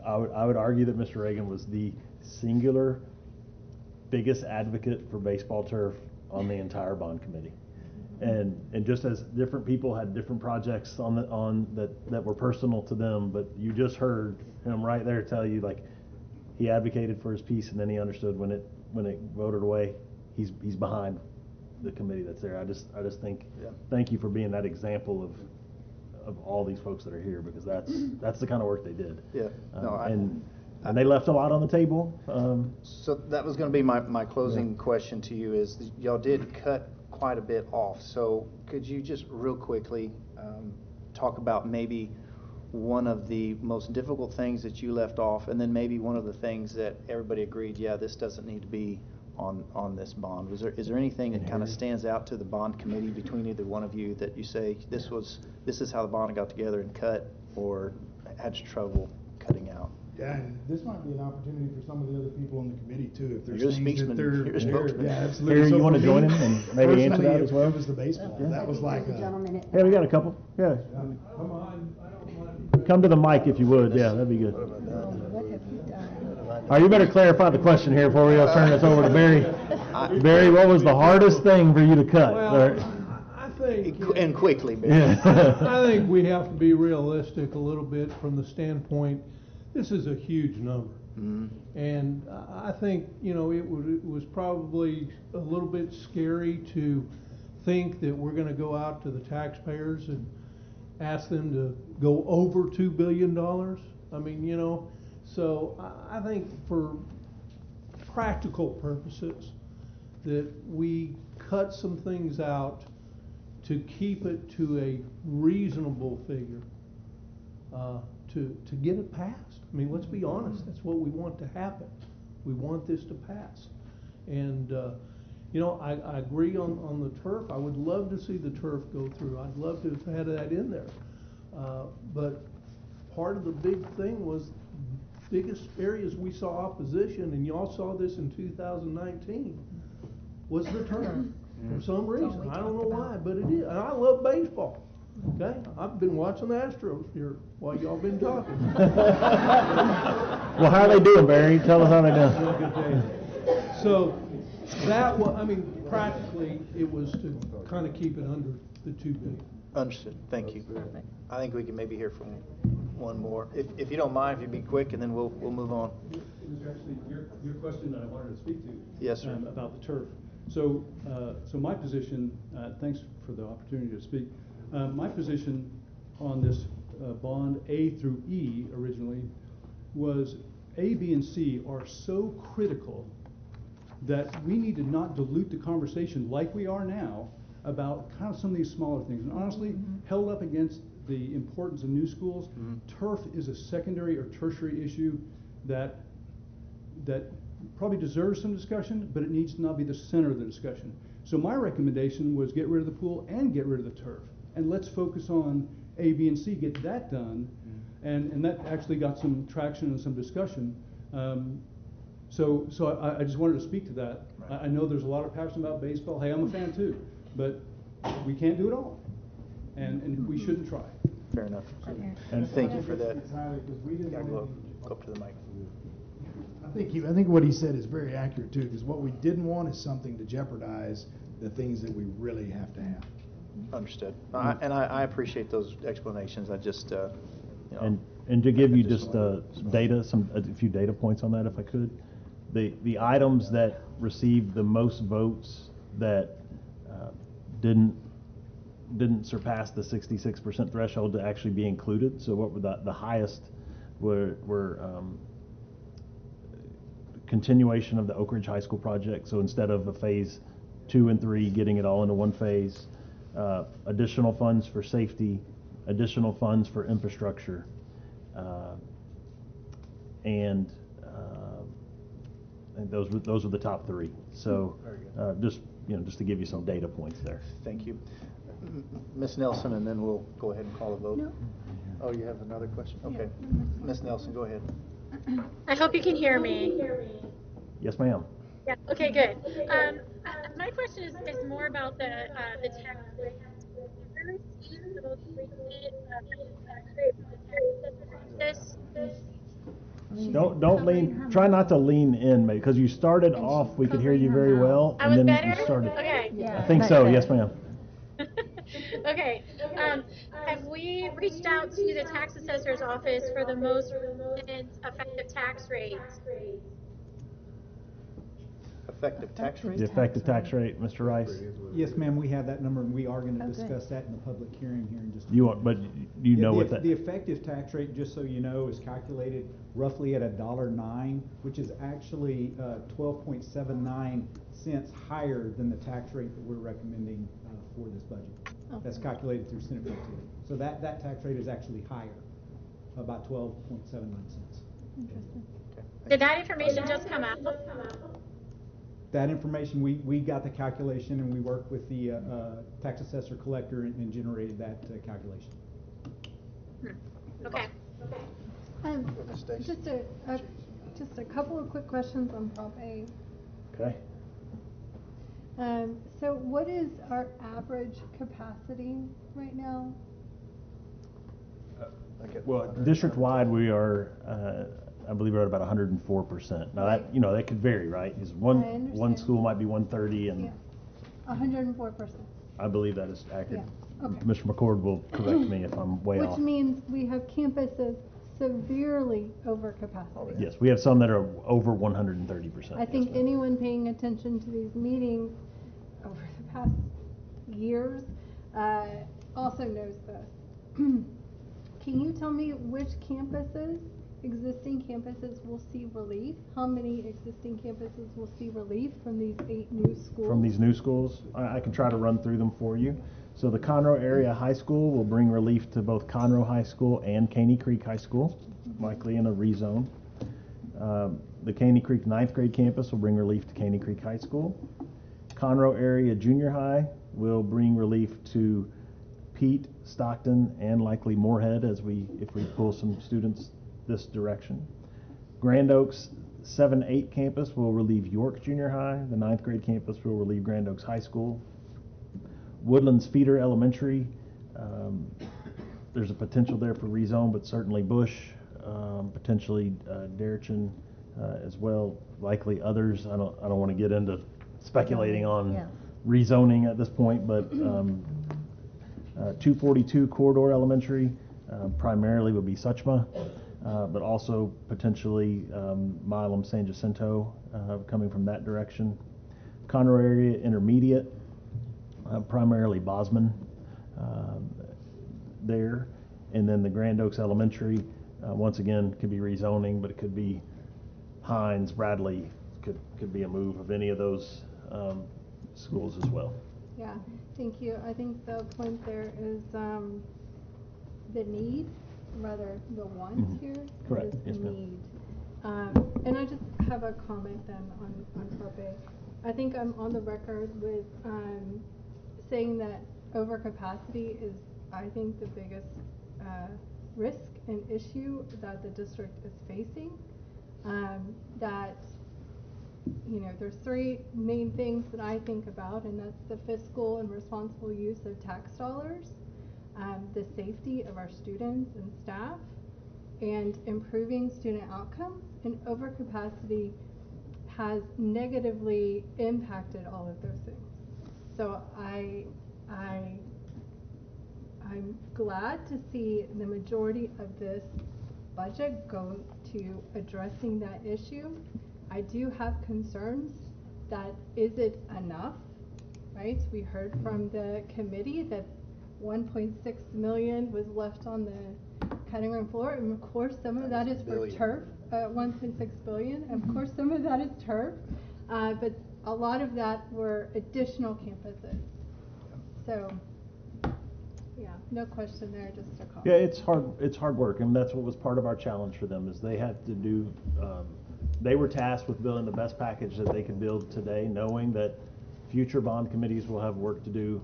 I would argue that Mr. Reagan was the singular biggest advocate for baseball turf on the entire bond committee. And just as different people had different projects on that were personal to them, but you just heard him right there tell you, like, he advocated for his piece, and then he understood when it voted away, he's behind the committee that's there. I just think, thank you for being that example of all these folks that are here, because that's the kind of work they did. Yeah. No, and they left a lot on the table. So that was going to be my closing question to you, is y'all did cut quite a bit off. So could you just real quickly talk about maybe one of the most difficult things that you left off, and then maybe one of the things that everybody agreed, yeah, this doesn't need to be on this bond? Is there anything that kind of stands out to the bond committee between either one of you that you say this is how the bond got together and cut, or had trouble cutting out? Yeah, and this might be an opportunity for some of the other people on the committee too, if there's You're a things spokesman. that they're, You're a spokesman. yeah, absolutely. Harry, So you want to for join me, him and maybe answer that as well? It was the baseball. That was like Yeah, we got a couple. Yeah. Come on. Come to the mic if you would. Yeah, that'd be good. All right, you better clarify the question here before we turn this over to Barry. Barry, what was the hardest thing for you to cut? Well, I think, and quickly, Barry. Yeah. I think we have to be realistic a little bit from the standpoint, this is a huge number. Mm-hmm. And I think, it was probably a little bit scary to think that we're going to go out to the taxpayers and ask them to go over $2 billion. I mean, so I think for practical purposes that we cut some things out to keep it to a reasonable figure, to get it passed. I mean, let's be honest, that's what we want to happen. We want this to pass. And, I agree on the turf. I would love to see the turf go through. I'd love to have had that in there. But part of the big thing was biggest areas we saw opposition, and y'all saw this in 2019, was the turf. For some reason, I don't know why, but it is. And I love baseball. Okay, I've been watching the Astros here while y'all been talking. Well, how are they doing, Barry? Tell us how they doing. So that was, practically, it was to kind of keep it under the $2 billion. Understood. Thank you. I think we can maybe hear from one more. If you don't mind, if you'd be quick, and then we'll move on. It was actually your question that I wanted to speak to. Yes, sir. About the turf. So my position, thanks for the opportunity to speak. My position on this bond A through E originally was A, B, and C are so critical that we need to not dilute the conversation like we are now about kind of some of these smaller things. And honestly, held up against the importance of new schools, turf is a secondary or tertiary issue that probably deserves some discussion, but it needs to not be the center of the discussion. So my recommendation was get rid of the pool and get rid of the turf. And let's focus on A, B, and C, get that done. And that actually got some traction and some discussion. So I just wanted to speak to that. Right. I know there's a lot of passion about baseball. Hey, I'm a fan too. But we can't do it all. And we shouldn't try. Fair enough. And thank you for that. Go up to the mic. I think what he said is very accurate too, because what we didn't want is something to jeopardize the things that we really have to have. Understood. I appreciate those explanations. I just, and to give you just a few data points on that, if I could, the items that received the most votes that didn't surpass the 66% threshold to actually be included. So what were the highest were continuation of the Oak Ridge High School project. So instead of a phase 2 and 3, getting it all into one phase, additional funds for safety, additional funds for infrastructure, and those were the top 3. So just to give you some data points there. Thank you. Ms. Nelson, and then we'll go ahead and call a vote. No. Oh, you have another question? Okay. Ms. Nelson, go ahead. I hope you can hear me. Yes, ma'am. Yeah. Okay. Good. My question is more about the tax rate. Have you received the most recent tax rate from the tax assessor? Don't lean. Try not to lean in, because you started off. We could hear you very well, and then you started. Okay. I think so. Yes, ma'am. Okay, have we reached out to the tax assessor's office for the most recent effective tax rates? Effective tax rate? The effective tax rate, Mr. Rice? Yes, ma'am, we have that number, and we are gonna Oh, good. discuss that in the public hearing here in just a You minute. want, but you know what that, The effective tax rate, just so you know, is calculated roughly at $1.09, which is actually 12.79 cents higher than the tax rate that we're recommending for this budget. That's calculated through Senate Bill 2. So that tax rate is actually higher, about 12.79 cents. Interesting. Did that information just come out? That information, we got the calculation, and we worked with the tax assessor collector and generated that calculation. Okay. Just a couple of quick questions on Prop A. okay? So what is our average capacity right now? Well, district-wide, we are, I believe we're at about 104%. Now that, you know, that could vary, right? Because one understand. school might be 130, and Yeah, 104%. I believe that is accurate. Yeah, okay. Mr. McCord will correct me if I'm way off. Which means we have campuses severely over capacity. Yes, we have some that are over 130%. I think anyone paying attention to these meetings over the past years also knows this. Can you tell me which existing campuses will see relief? How many existing campuses will see relief from these 8 new schools? From these new schools, I can try to run through them for you. So the Conroe Area High School will bring relief to both Conroe High School and Caney Creek High School, likely in a rezone. The Caney Creek 9th grade campus will bring relief to Caney Creek High School. Conroe Area Junior High will bring relief to Pete, Stockton, and likely Moorhead if we pull some students this direction. Grand Oaks 7-8 campus will relieve York Junior High. The 9th grade campus will relieve Grand Oaks High School. Woodlands Feeder Elementary, there's a potential there for rezone, but certainly Bush, potentially Derechen as well, likely others. I don't want to get into speculating on rezoning at this point, but 242 Corridor Elementary primarily would be Suchma, but also potentially Milam San Jacinto coming from that direction. Conroe Area Intermediate, primarily Bosman there, and then the Grand Oaks Elementary, once again, could be rezoning, but it could be Hines, Bradley, could be a move of any of those schools as well. Yeah, thank you. I think the point there is the need, rather the want here. Correct. Is Yes, the ma'am. need. And I just have a comment then on Prop A. I think I'm on the record with saying that overcapacity is, I think, the biggest risk and issue that the district is facing. That, you know, there's 3 main things that I think about, and that's the fiscal and responsible use of tax dollars, the safety of our students and staff, and improving student outcomes. And overcapacity has negatively impacted all of those things. So I'm glad to see the majority of this budget go to addressing that issue. I do have concerns that is it enough, right? We heard from the committee that 1.6 million was left on the cutting room floor, and of course some of that is for turf, 1.6 billion. Of course some of that is turf, but a lot of that were additional campuses. So, yeah, no question there, just a comment. Yeah, it's hard work, and that's what was part of our challenge for them, is they had to do, they were tasked with building the best package that they could build today, knowing that future bond committees will have work to do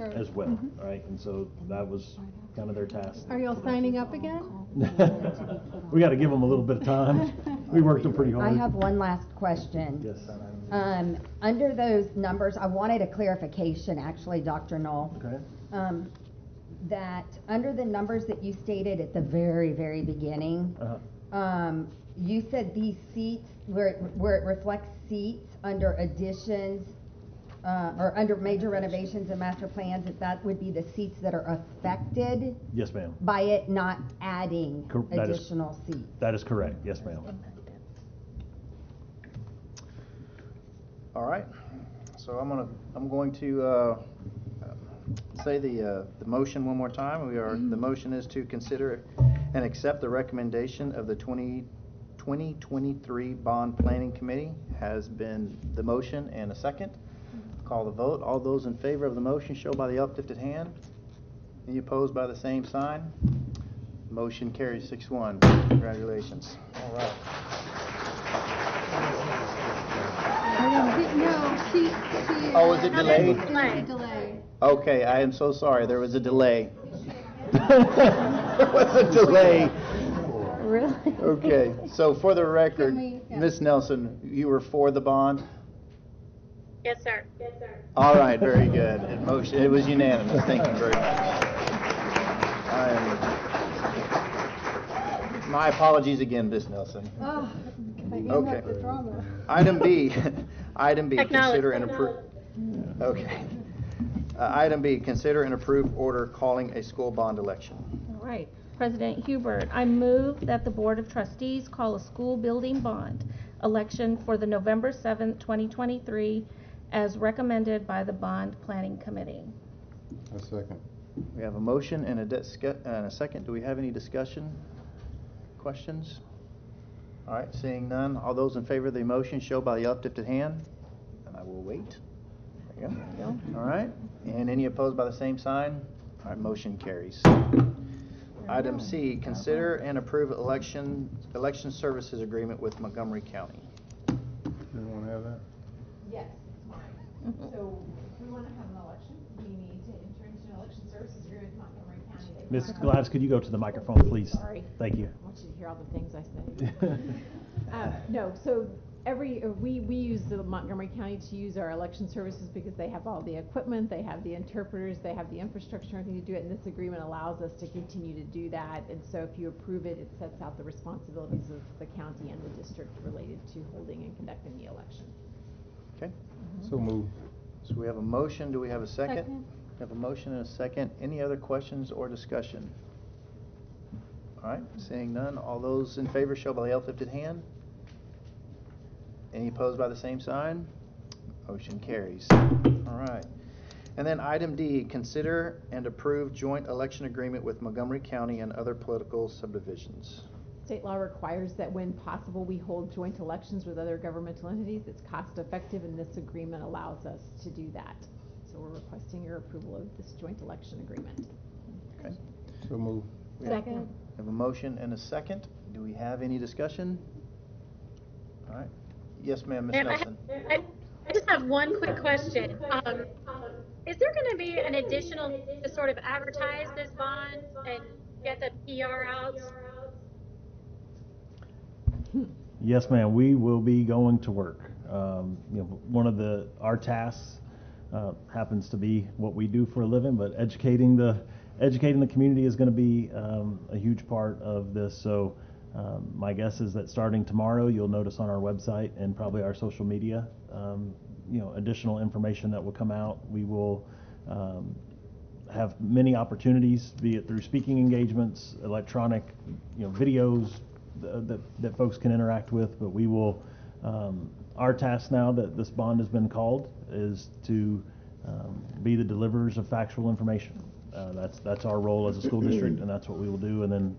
as well, right? And so that was kind of their task. Are y'all signing up again? We got to give them a little bit of time. We worked them pretty hard. I have one last question. Yes. Under those numbers, I wanted a clarification, actually, Dr. Knoll. Okay. That under the numbers that you stated at the very, very beginning, you said these seats, where it reflects seats under additions, or under major renovations and master plans, that would be the seats that are affected Yes, ma'am. by it not adding That is- additional seats. That is correct. Yes, ma'am. All right, so I'm going to say the motion one more time. The motion is to consider and accept the recommendation of the 2023 Bond Planning Committee. Has been the motion and a second. Call the vote. All those in favor of the motion show by the uplifted hand. Any opposed by the same sign? Motion carries 6-1. Congratulations. All right. No, she. Oh, was it delayed? There was a delay. Okay, I am so sorry. There was a delay. There was a delay. Really? Okay, so for the record, yeah. Ms. Nelson, you were for the bond? Yes, sir. Yes, sir. All right, very good. It was unanimous. Thank you very much. My apologies again, Ms. Nelson. Oh, I am Okay. up the drama. Item B, consider and Technology. approve. Okay. Item B, consider and approve order calling a school bond election. All right. President Hubert, I move that the Board of Trustees call a school building bond election for the November 7th, 2023, as recommended by the Bond Planning Committee. A second. We have a motion and a second. Do we have any discussion? Questions? All right, seeing none. All those in favor of the motion show by the uplifted hand. And I will wait. There you go. All right. And any opposed by the same sign? All right, motion carries. Item C, consider and approve election services agreement with Montgomery County. Anyone have that? Yes, it's mine. So if we want to have an election, we need to enter into an election services agreement with Montgomery County. They Ms. want- Gladys, could you go to the microphone, please? Sorry. Thank you. I want you to hear all the things I say. No, so we use the Montgomery County to use our election services because they have all the equipment, they have the interpreters, they have the infrastructure, everything to do it, and this agreement allows us to continue to do that. And so if you approve it, it sets out the responsibilities of the county and the district related to holding and conducting the election. Okay. So moved. So we have a motion. Do we have a second? Second. We have a motion and a second. Any other questions or discussion? All right, seeing none. All those in favor show by the uplifted hand. Any opposed by the same sign? Motion carries. All right. And then item D, consider and approve joint election agreement with Montgomery County and other political subdivisions. State law requires that when possible, we hold joint elections with other governmental entities. It's cost effective, and this agreement allows us to do that. So we're requesting your approval of this joint election agreement. Okay. So moved. Second. We have a motion and a second. Do we have any discussion? All right. Yes, ma'am, Ms. Ma'am, Nelson. I just have one quick question. Is there going to be an additional to sort of advertise this bond and get the PR out? Yes, ma'am. We will be going to work. One of our tasks happens to be what we do for a living, but educating the community is going to be a huge part of this. So my guess is that starting tomorrow, you'll notice on our website and probably our social media, additional information that will come out. We will have many opportunities, be it through speaking engagements, electronic, videos that folks can interact with. But we will. Our task now that this bond has been called is to be the deliverers of factual information. That's our role as a school district, and that's what we will do. And then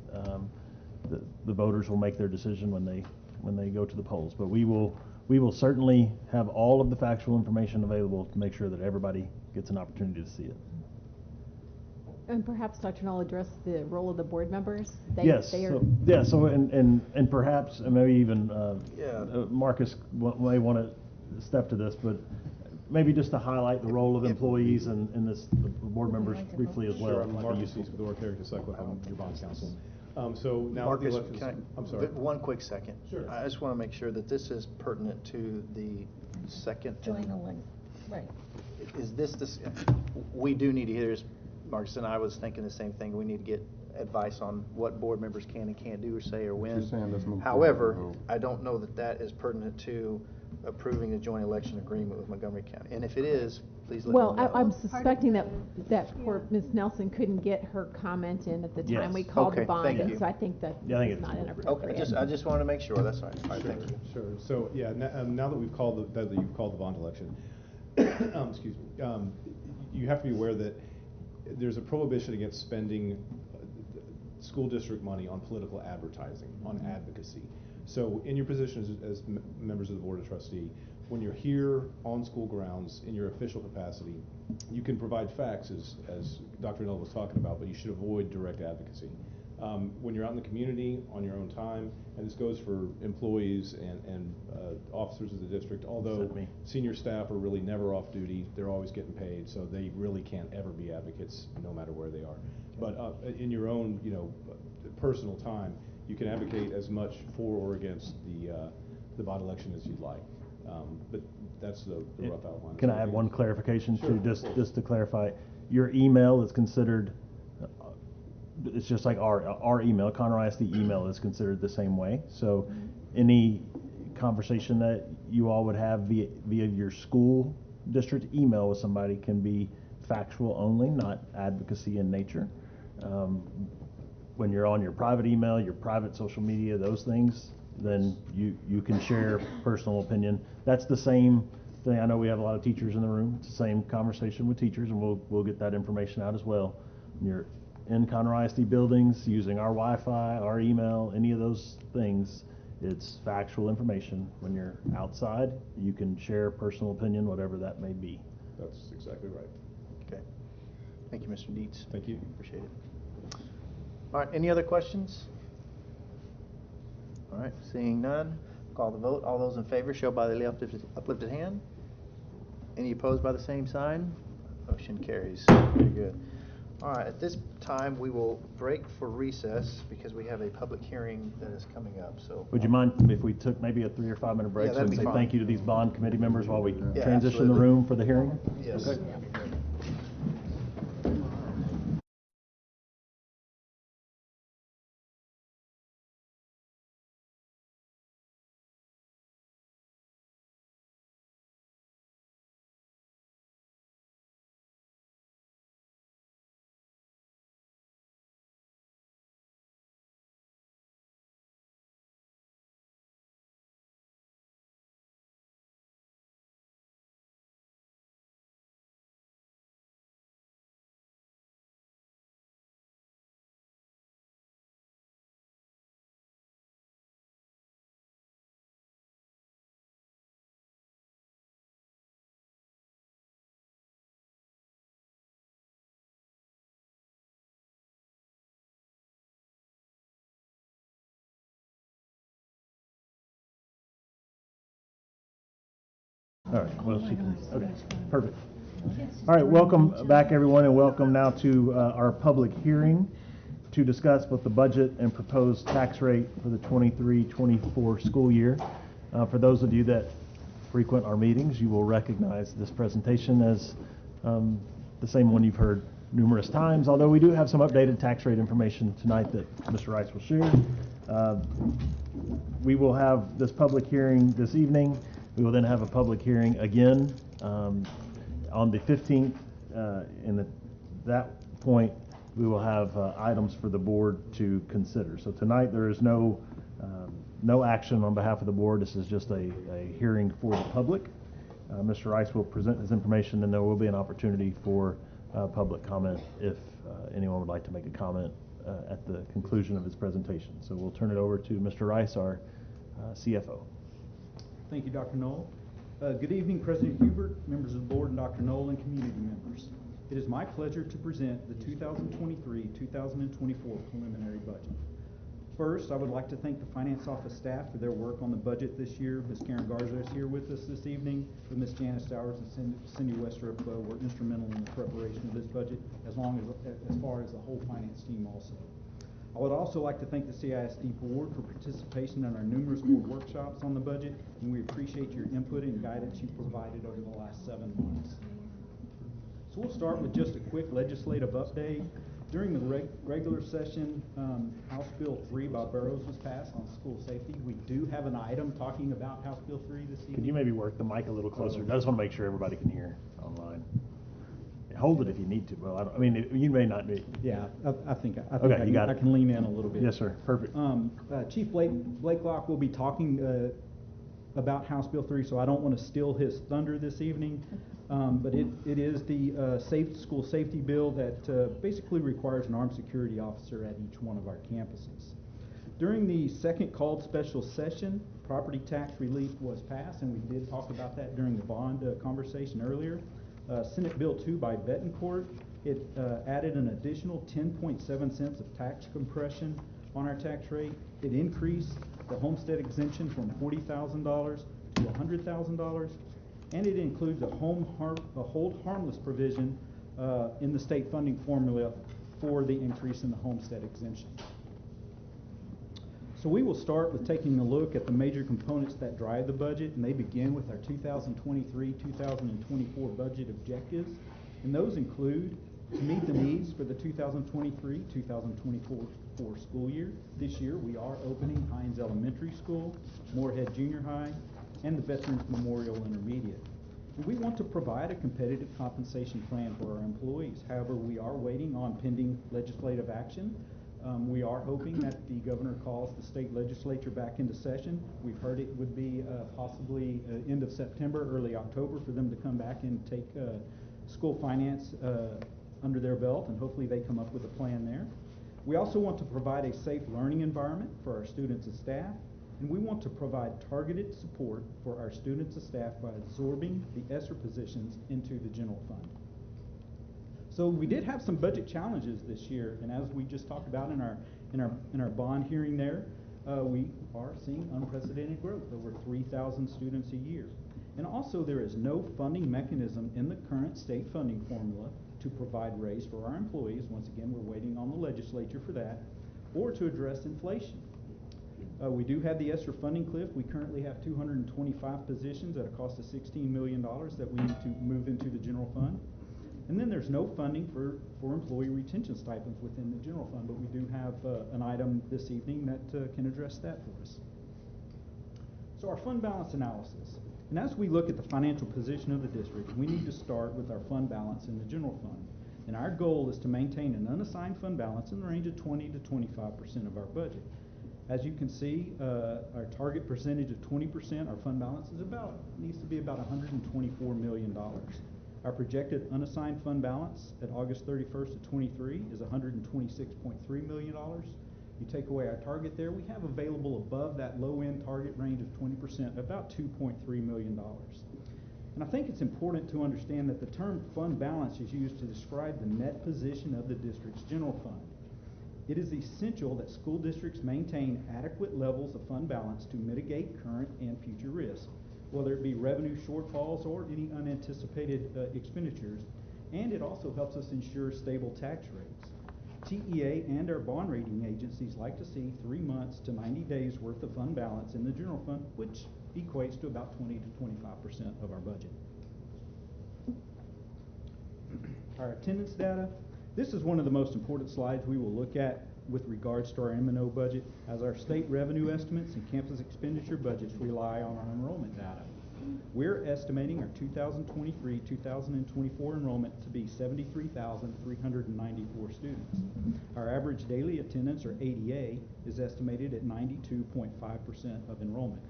the voters will make their decision when they go to the polls. But we will certainly have all of the factual information available to make sure that everybody gets an opportunity to see it. And perhaps Dr. Knoll address the role of the board members. Yes. And perhaps maybe even Marcus may want to step to this, but maybe just to highlight the role of employees and the board members briefly as well. Sure, I'm Marcus with the Work Character Cycle, I'm your bond counsel. So now Marcus, the elections, I'm sorry. One quick second. Sure. I just want to make sure that this is pertinent to the second. Joint election, right. Is this, we do need to hear this, Marcus and I was thinking the same thing. We need to get advice on what board members can and can't do or say or when. You're saying let's move However, forward. I don't know that is pertinent to approving the joint election agreement with Montgomery County? And if it is, please let Well, me know. I'm suspecting that poor Ms. Nelson couldn't get her comment in at the time we called the bond, thank and you. so I think that Yeah, I think it's it's not Okay, inappropriate. I just wanted to make sure, that's all right. All right, Sure, thank you. sure. So, yeah, now that we've called that you've called the bond election, excuse me, you have to be aware that there's a prohibition against spending school district money on political advertising, on advocacy. So in your position as members of the Board of Trustees, when you're here on school grounds in your official capacity, you can provide facts, as Dr. Null was talking about, but you should avoid direct advocacy. When you're out in the community on your own time, and this goes for employees and officers of the district, although senior staff are really never off duty, they're always getting paid, so they really can't ever be advocates no matter where they are. But in your own, personal time, you can advocate as much for or against the bond election as you'd like. But that's the rough outline. Can I add one clarification Sure, too, just to clarify? Your email is considered, it's just like our email, Conroe ISD email is considered the same way. So any conversation that you all would have via your school district email with somebody can be factual only, not advocacy in nature. When you're on your private email, your private social media, those things, then you can share personal opinion. That's the same thing. I know we have a lot of teachers in the room. It's the same conversation with teachers, and we'll get that information out as well. When you're in Conroe ISD buildings, using our Wi-Fi, our email, any of those things, it's factual information. When you're outside, you can share personal opinion, whatever that may be. That's exactly right. Okay. Thank you, Mr. Dietz. Thank you. Appreciate it. All right, any other questions? All right, seeing none, call the vote. All those in favor show by the uplifted hand. Any opposed by the same sign? Motion carries. Very good. All right, at this time, we will break for recess because we have a public hearing that is coming up. So, Would you mind if we took maybe a 3 or 5 minute break Yeah, so we that'd can be say fine. thank you to these bond committee members while we Yeah, transition absolutely. the room for the hearing? Yes. Okay. All right, well, she can, okay, perfect. All right, welcome back, everyone, and welcome now to our public hearing to discuss both the budget and proposed tax rate for the 23-24 school year. For those of you that frequent our meetings, you will recognize this presentation as the same one you've heard numerous times, although we do have some updated tax rate information tonight that Mr. Rice will share. We will have this public hearing this evening. We will then have a public hearing again on the 15th, and at that point, we will have items for the board to consider. So tonight, there is no action on behalf of the board. This is just a hearing for the public. Mr. Rice will present his information, and there will be an opportunity for public comment if anyone would like to make a comment at the conclusion of his presentation. So we'll turn it over to Mr. Rice, our CFO. Thank you, Dr. Knoll. Good evening, President Hubert, members of the board, and Dr. Knoll and community members. It is my pleasure to present the 2023-2024 preliminary budget. First, I would like to thank the Finance Office staff for their work on the budget this year. Ms. Karen Garza is here with us this evening, with Ms. Janice Stowers and Cindy Westrup were instrumental in the preparation of this budget, as far as the whole finance team also. I would also like to thank the CISD board for participation in our numerous board workshops on the budget, and we appreciate your input and guidance you provided over the last 7 months. So we'll start with just a quick legislative update. During the regular session, House Bill 3 by Burrows was passed on school safety. We do have an item talking about House Bill 3 this evening. Could you maybe work the mic a little closer? I just want to make sure everybody can hear online. Hold it if you need to. Well, I mean, you may not need. Yeah, I think Okay, you got I it. can lean in a little bit. Yes, sir. Perfect. Chief Blakelock will be talking about House Bill 3, so I don't want to steal his thunder this evening. But it is the school safety bill that basically requires an armed security officer at each one of our campuses. During the second called special session, property tax relief was passed, and we did talk about that during the bond conversation earlier. Senate Bill 2 by Betancourt, it added an additional 10.7 cents of tax compression on our tax rate. It increased the homestead exemption from $40,000 to $100,000, and it includes a hold harmless provision in the state funding formula for the increase in the homestead exemption. So we will start with taking a look at the major components that drive the budget, and they begin with our 2023-2024 budget objectives. And those include to meet the needs for the 2023-2024 school year. This year we are opening Hines Elementary School, Moorhead Junior High, and the Veterans Memorial Intermediate. And we want to provide a competitive compensation plan for our employees. However, we are waiting on pending legislative action. We are hoping that the governor calls the state legislature back into session. We've heard it would be possibly end of September, early October for them to come back and take school finance under their belt, and hopefully they come up with a plan there. We also want to provide a safe learning environment for our students and staff, and we want to provide targeted support for our students and staff by absorbing the ESSER positions into the general fund. So we did have some budget challenges this year, and as we just talked about in our bond hearing there, we are seeing unprecedented growth, over 3,000 students a year. And also there is no funding mechanism in the current state funding formula to provide raise for our employees. Once again, we're waiting on the legislature for that, or to address inflation. We do have the ESSER funding cliff. We currently have 225 positions at a cost of $16 million that we need to move into the general fund. And then there's no funding for employee retention stipends within the general fund, but we do have an item this evening that can address that for us. So our fund balance analysis. And as we look at the financial position of the district, we need to start with our fund balance in the general fund. And our goal is to maintain an unassigned fund balance in the range of 20 to 25% of our budget. As you can see, our target percentage of 20%, our fund balance needs to be about $124 million. Our projected unassigned fund balance at August 31st of 23 is $126.3 million. You take away our target there, we have available above that low-end target range of 20%, about $2.3 million. And I think it's important to understand that the term fund balance is used to describe the net position of the district's general fund. It is essential that school districts maintain adequate levels of fund balance to mitigate current and future risks, whether it be revenue shortfalls or any unanticipated expenditures, and it also helps us ensure stable tax rates. TEA and our bond rating agencies like to see 3 months to 90 days worth of fund balance in the general fund, which equates to about 20 to 25% of our budget. Our attendance data. This is one of the most important slides we will look at with regards to our M&O budget, as our state revenue estimates and campus expenditure budgets rely on our enrollment data. We're estimating our 2023-2024 enrollment to be 73,394 students. Our average daily attendance, or ADA, is estimated at 92.5% of enrollment.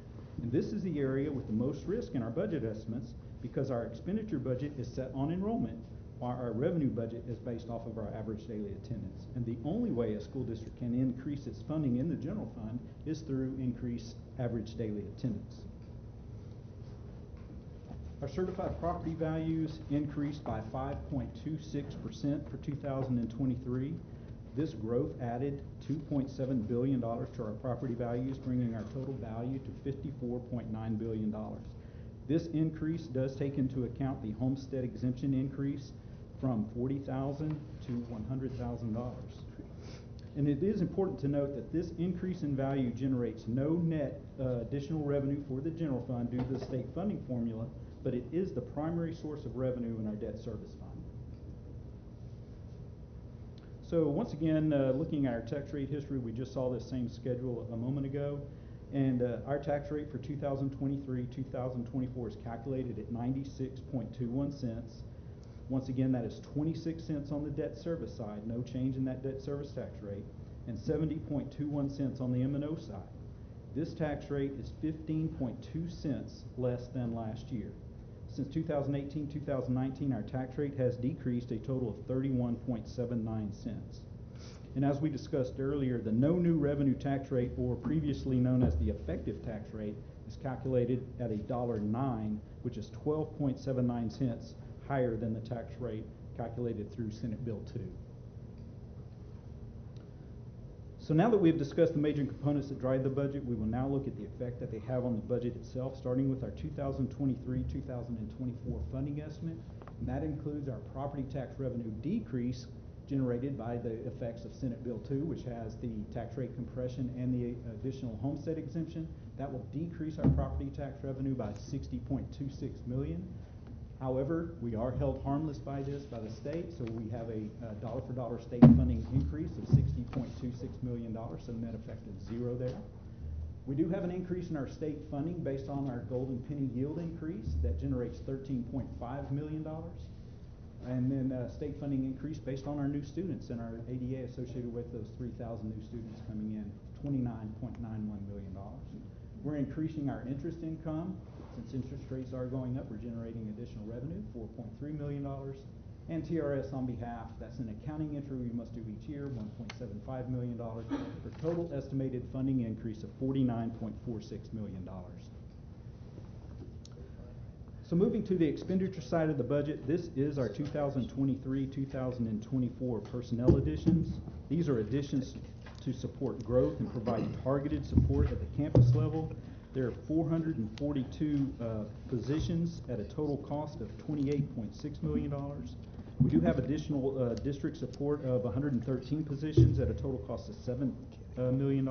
And this is the area with the most risk in our budget estimates, because our expenditure budget is set on enrollment, while our revenue budget is based off of our average daily attendance. And the only way a school district can increase its funding in the general fund is through increased average daily attendance. Our certified property values increased by 5.26% for 2023. This growth added $2.7 billion to our property values, bringing our total value to $54.9 billion. This increase does take into account the homestead exemption increase from $40,000 to $100,000. And it is important to note that this increase in value generates no net additional revenue for the general fund due to the state funding formula, but it is the primary source of revenue in our debt service fund. So once again, looking at our tax rate history, we just saw this same schedule a moment ago. And our tax rate for 2023-2024 is calculated at 96.21 cents. Once again, that is 26 cents on the debt service side, no change in that debt service tax rate, and 70.21 cents on the M&O side. This tax rate is 15.2 cents less than last year. Since 2018-2019, our tax rate has decreased a total of 31.79 cents. And as we discussed earlier, the no new revenue tax rate, or previously known as the effective tax rate, is calculated at $1.09, which is 12.79 cents higher than the tax rate calculated through Senate Bill 2. So now that we've discussed the major components that drive the budget, we will now look at the effect that they have on the budget itself, starting with our 2023-2024 funding estimate. And that includes our property tax revenue decrease generated by the effects of Senate Bill 2, which has the tax rate compression and the additional homestead exemption. That will decrease our property tax revenue by $60.26 million. However, we are held harmless by this by the state, so we have a dollar-for-dollar state funding increase of $60.26 million, so net effect of zero there. We do have an increase in our state funding based on our golden penny yield increase that generates $13.5 million. And then state funding increase based on our new students and our ADA associated with those 3,000 new students coming in, $29.91 million. We're increasing our interest income. Since interest rates are going up, we're generating additional revenue, $4.3 million. And TRS on behalf, that's an accounting entry we must do each year, $1.75 million, for total estimated funding increase of $49.46 million. So moving to the expenditure side of the budget, this is our 2023-2024 personnel additions. These are additions to support growth and provide targeted support at the campus level. There are 442 positions at a total cost of $28.6 million. We do have additional district support of 113 positions at a total cost of $7 million.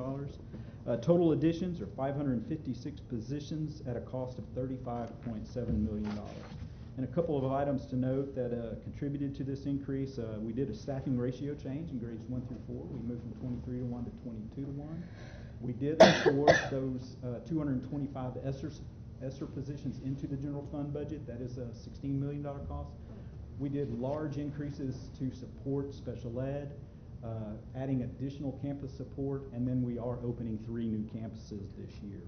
Total additions are 556 positions at a cost of $35.7 million. And a couple of items to note that contributed to this increase, we did a staffing ratio change in grades 1 through 4. We moved from 23 to 1 to 22 to 1. We did absorb those 225 ESSER positions into the general fund budget. That is a $16 million cost. We did large increases to support special ed, adding additional campus support, and then we are opening 3 new campuses this year.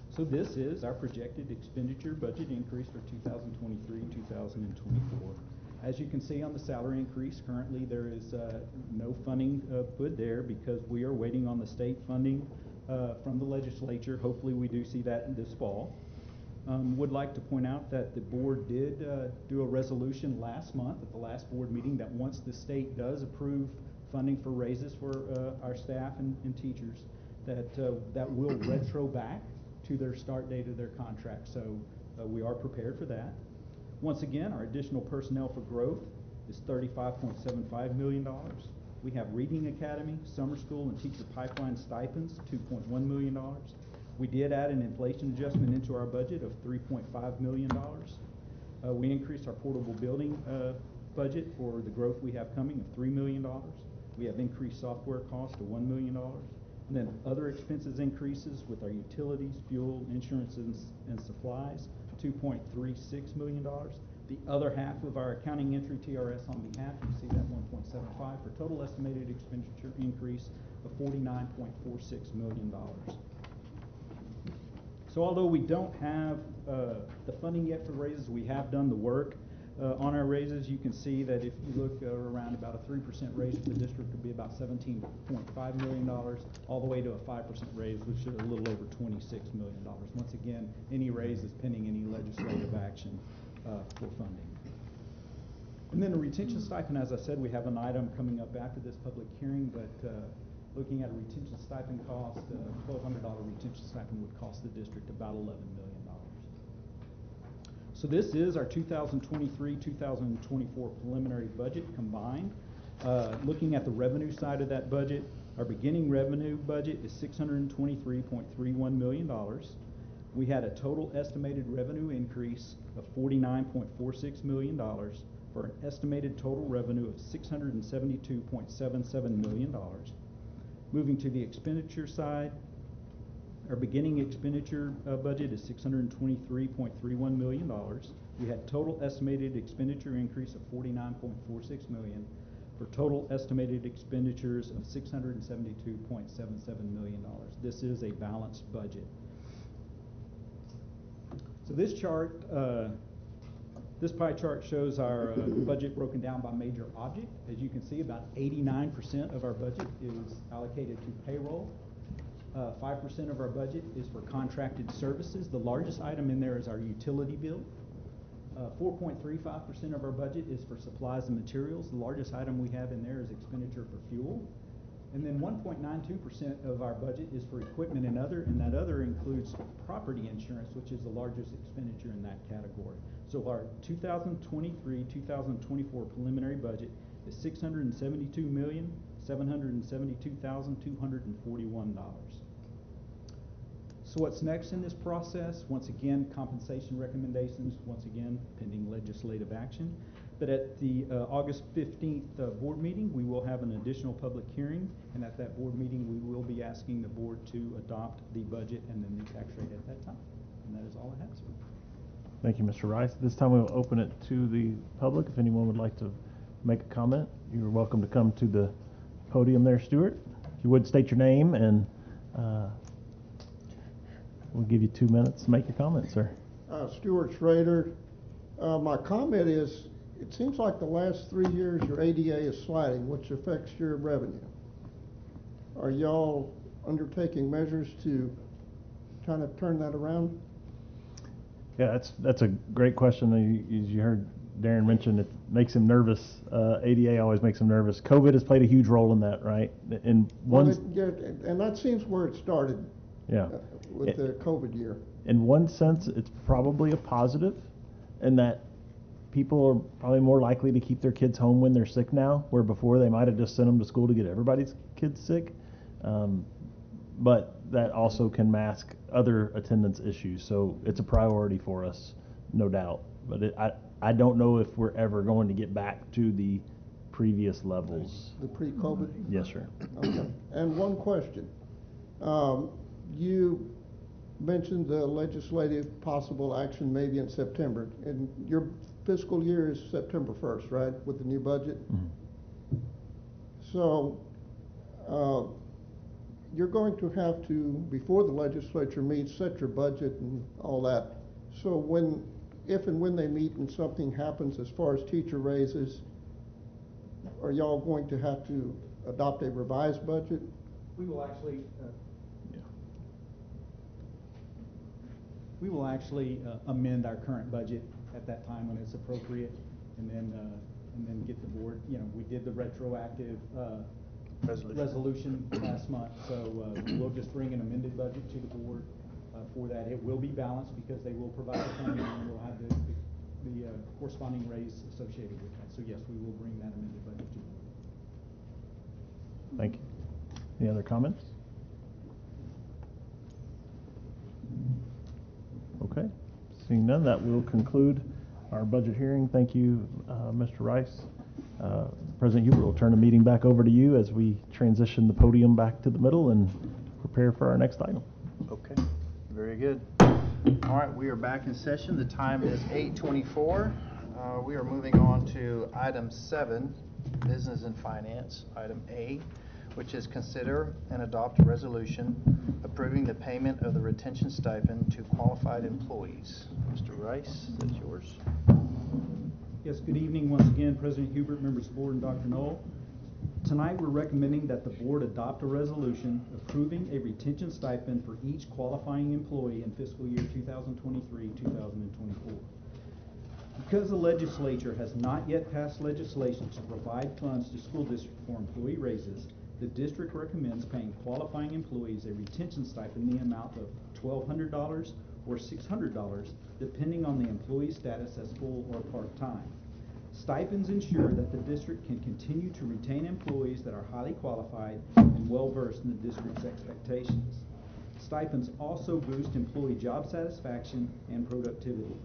So this is our projected expenditure budget increase for 2023-2024. As you can see on the salary increase, currently there is no funding put there because we are waiting on the state funding from the legislature. Hopefully we do see that this fall. Would like to point out that the board did do a resolution last month at the last board meeting that once the state does approve funding for raises for our staff and teachers, that will retro back to their start date of their contract. So we are prepared for that. Once again, our additional personnel for growth is $35.75 million. We have Reading Academy, summer school, and teacher pipeline stipends, $2.1 million. We did add an inflation adjustment into our budget of $3.5 million. We increased our portable building budget for the growth we have coming of $3 million. We have increased software cost of $1 million. And then other expenses increases with our utilities, fuel, insurances, and supplies, $2.36 million. The other half of our accounting entry TRS on behalf, you see that 1.75 for total estimated expenditure increase of $49.46 million. So although we don't have the funding yet for raises, we have done the work on our raises. You can see that if you look around about a 3% raise for the district would be about $17.5 million, all the way to a 5% raise, which is a little over $26 million. Once again, any raise is pending any legislative action for funding. And then a retention stipend, as I said, we have an item coming up after this public hearing, but looking at a retention stipend cost, $1,200 retention stipend would cost the district about $11 million. So this is our 2023-2024 preliminary budget combined. Looking at the revenue side of that budget, our beginning revenue budget is $623.31 million. we had a total estimated revenue increase of $49.46 million for an estimated total revenue of $672.77 million. Moving to the expenditure side, our beginning expenditure budget is $623.31 million. We had total estimated expenditure increase of $49.46 million for total estimated expenditures of $672.77 million. This is a balanced budget. So this chart, this pie chart shows our budget broken down by major object. As you can see, about 89% of our budget is allocated to payroll. 5% of our budget is for contracted services. The largest item in there is our utility bill. 4.35% of our budget is for supplies and materials. The largest item we have in there is expenditure for fuel. And then 1.92% of our budget is for equipment and that other includes property insurance, which is the largest expenditure in that category. So our 2023-2024 preliminary budget is $672,772,241. So what's next in this process? Once again, compensation recommendations, once again, pending legislative action. But at the August 15th board meeting, we will have an additional public hearing, and at that board meeting, we will be asking the board to adopt the budget and the new tax rate at that time. And that is all I have, sir. Thank you, Mr. Rice. This time we'll open it to the public. If anyone would like to make a comment, you're welcome to come to the podium there, Stuart. If you would state your name, and we'll give you 2 minutes to make your comment, sir. Stuart Schrader. My comment is, it seems like the last 3 years your ADA is sliding, which affects your revenue. Are y'all undertaking measures to kind of turn that around? Yeah, that's a great question. As you heard Darren mention, it makes him nervous. ADA always makes him nervous. COVID has played a huge role in that, right? And and that seems where it started. Yeah. With the COVID year. In one sense, it's probably a positive, in that people are probably more likely to keep their kids home when they're sick now, where before they might have just sent them to school to get everybody's kids sick. But that also can mask other attendance issues. So it's a priority for us, no doubt. But I don't know if we're ever going to get back to the previous levels. The pre-COVID? Yes, sir. Okay. And one question. You mentioned the legislative possible action maybe in September. And your fiscal year is September 1st, right, with the new budget? Mm-hmm. So you're going to have to, before the legislature meets, set your budget and all that. So if and when they meet and something happens as far as teacher raises, are y'all going to have to adopt a revised budget? We will actually amend our current budget at that time when it's appropriate, and then get the board. We did the retroactive resolution last month, so we'll just bring an amended budget to the board for that. It will be balanced because they will provide the funding, and we'll have the corresponding raise associated with that. So yes, we will bring that amended budget to the board. Thank you. Any other comments? Okay. Seeing none, that will conclude our budget hearing. Thank you, Mr. Rice. President Hubert will turn the meeting back over to you as we transition the podium back to the middle and prepare for our next item. Okay, very good. All right, we are back in session. The time is 8:24. We are moving on to item 7, Business and Finance, item A, which is consider and adopt a resolution approving the payment of the retention stipend to qualified employees. Mr. Rice, that's yours. Yes, good evening once again, President Hubert, members of the board, and Dr. Knoll. Tonight we're recommending that the board adopt a resolution approving a retention stipend for each qualifying employee in fiscal year 2023-2024. Because the legislature has not yet passed legislation to provide funds to school districts for employee raises, the district recommends paying qualifying employees a retention stipend in the amount of $1,200 or $600, depending on the employee's status as full or part-time. Stipends ensure that the district can continue to retain employees that are highly qualified and well-versed in the district's expectations. Stipends also boost employee job satisfaction and productivity.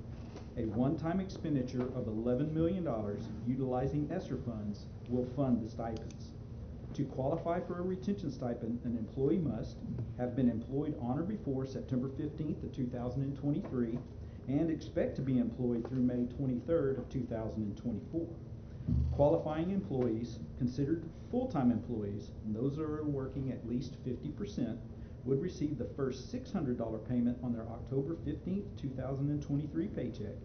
A one-time expenditure of $11 million utilizing ESSER funds will fund the stipends. To qualify for a retention stipend, an employee must have been employed on or before September 15th of 2023 and expect to be employed through May 23rd of 2024. Qualifying employees considered full-time employees, and those that are working at least 50%, would receive the first $600 payment on their October 15th, 2023 paycheck,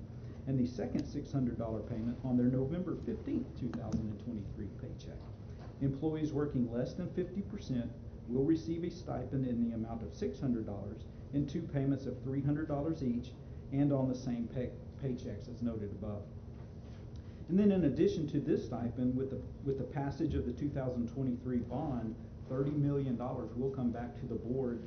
and the second $600 payment on their November 15th, 2023 paycheck. Employees working less than 50% will receive a stipend in the amount of $600 in two payments of $300 each and on the same paychecks as noted above. And then in addition to this stipend, with the passage of the 2023 bond, $30 million will come back to the board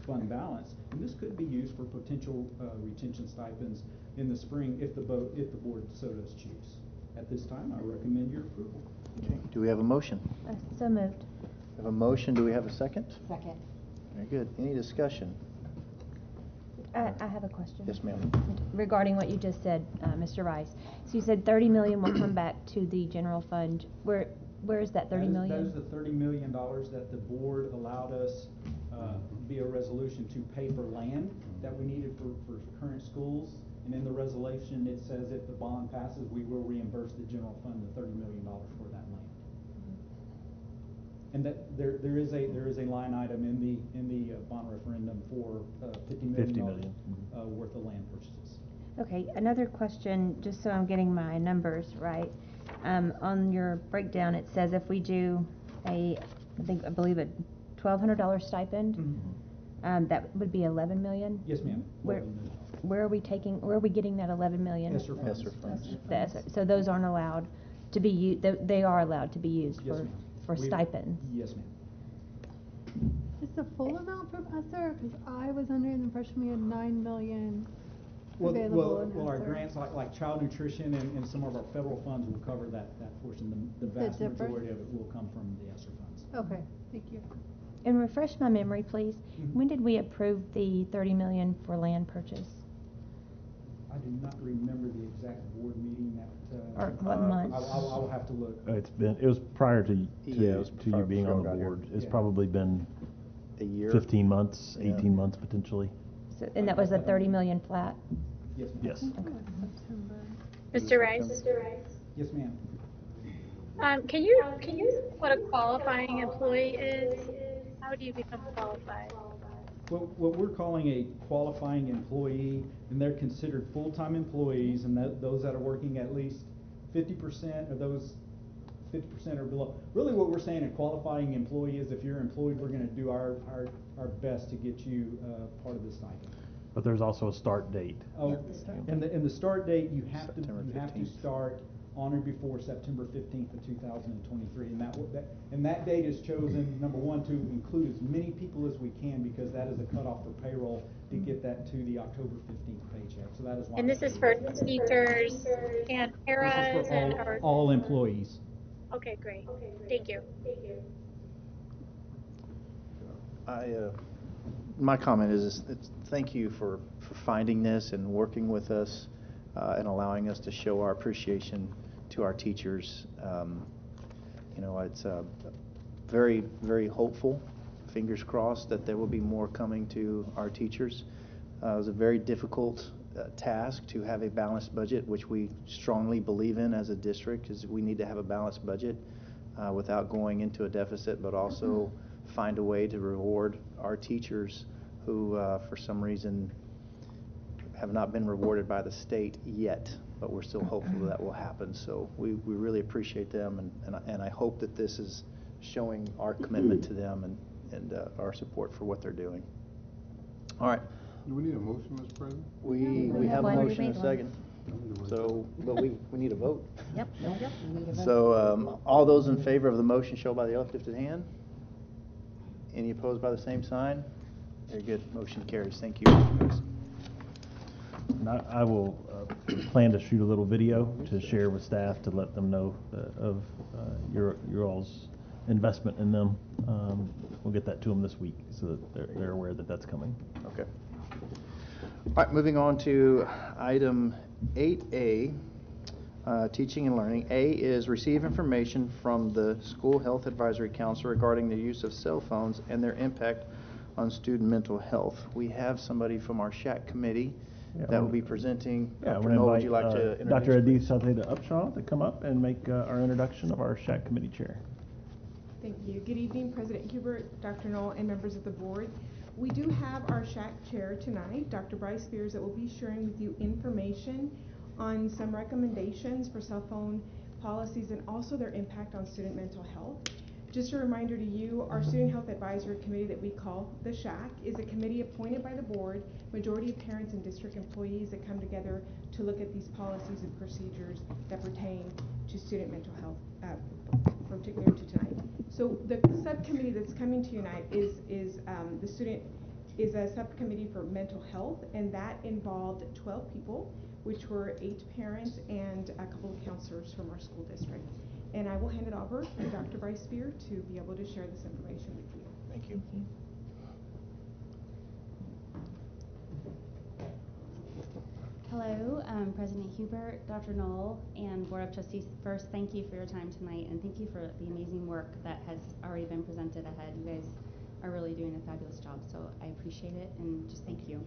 fund balance, and this could be used for potential retention stipends in the spring if the board so does choose. At this time, I recommend your approval. Okay. Do we have a motion? So moved. We have a motion. Do we have a second? Second. Very good. Any discussion? I have a question. Yes, ma'am. Regarding what you just said, Mr. Rice. So you said $30 million will come back to the general fund. Where is that $30 million? That is the $30 million that the board allowed us via resolution to pay for land that we needed for current schools. And in the resolution, it says if the bond passes, we will reimburse the general fund the $30 million for that land. And that there is a line item in the bond referendum for $50 million worth of land purchases. Okay, another question, just so I'm getting my numbers right. On your breakdown, it says if we do I believe a $1,200 stipend, that would be $11 million. Yes, ma'am. Where are we getting that $11 million? ESSER funds. So those aren't allowed to be used. They are allowed to be used Yes, for stipends. Yes, ma'am. Is the full amount from ESSER? Because I was under the impression we had $9 million available in Well, our ESSER. grants like child nutrition and some of our federal funds will cover that portion. The vast majority of it will come from the ESSER funds. Okay, thank you. And refresh my memory, please. When did we approve the $30 million for land purchase? I do not remember the exact board meeting that. Or what month? I'll have to look. It was prior to you being on the board. It's probably been a year, 15 months, 18 months potentially. So, and that was a $30 million flat? Yes. Yes. Okay. Mr. Rice? Yes, ma'am. Can you what a qualifying employee is? How do you become qualified? Well, what we're calling a qualifying employee, and they're considered full-time employees, and those that are working at least 50% of those 50% or below. Really what we're saying a qualifying employee is if you're employed, we're going to do our best to get you part of the stipend. But there's also a start date. Oh, and the start date, you have September to start on or before September 15th of 2023, and that date is chosen, number one, to include as many people as we can, because that is a cutoff for payroll to get that to the October 15th paycheck. So that is why. And this is for teachers and paras This is for all employees. Okay, great. Thank you. My comment is thank you for finding this and working with us and allowing us to show our appreciation to our teachers. It's very, very hopeful. Fingers crossed that there will be more coming to our teachers. It was a very difficult task to have a balanced budget, which we strongly believe in as a district, is we need to have a balanced budget without going into a deficit, but also find a way to reward our teachers who, for some reason, have not been rewarded by the state yet, but we're still hopeful that will happen. So we really appreciate them, and I hope that this is showing our commitment to them and our support for what they're doing. All right. Do we need a motion, Mr. President? We have a motion and a second. So, but we need a vote. Yep. We need a vote. So all those in favor of the motion show by the uplifted hand. Any opposed by the same sign? Very good. Motion carries. Thank you. And I will plan to shoot a little video to share with staff to let them know of your all's investment in them. We'll get that to them this week so that they're aware that that's coming. Okay. All right, moving on to item 8A, teaching and learning. A is receive information from the School Health Advisory Council regarding the use of cell phones and their impact on student mental health. We have somebody from our SHAC committee that will be presenting. Yeah, Dr. I'm going Knoll, to would you like to invite introduce? Dr. Adith Upshaw to come up and make our introduction of our SHAC committee chair. Thank you. Good evening, President Hubert, Dr. Knoll, and members of the board. We do have our SHAC chair tonight, Dr. Bryce Spears, that will be sharing with you information on some recommendations for cell phone policies and also their impact on student mental health. Just a reminder to you, our Student Health Advisory Committee that we call the SHAC is a committee appointed by the board, majority of parents and district employees that come together to look at these policies and procedures that pertain to student mental health, particularly to tonight. So the subcommittee that's coming to you tonight is a subcommittee for mental health, and that involved 12 people, which were 8 parents and a couple of counselors from our school district. And I will hand it over to Dr. Bryce Spear to be able to share this information with you. Thank you. Hello, President Hubert, Dr. Knoll, and Board of Trustees. First, thank you for your time tonight, and thank you for the amazing work that has already been presented ahead. You guys are really doing a fabulous job, so I appreciate it, and just thank you.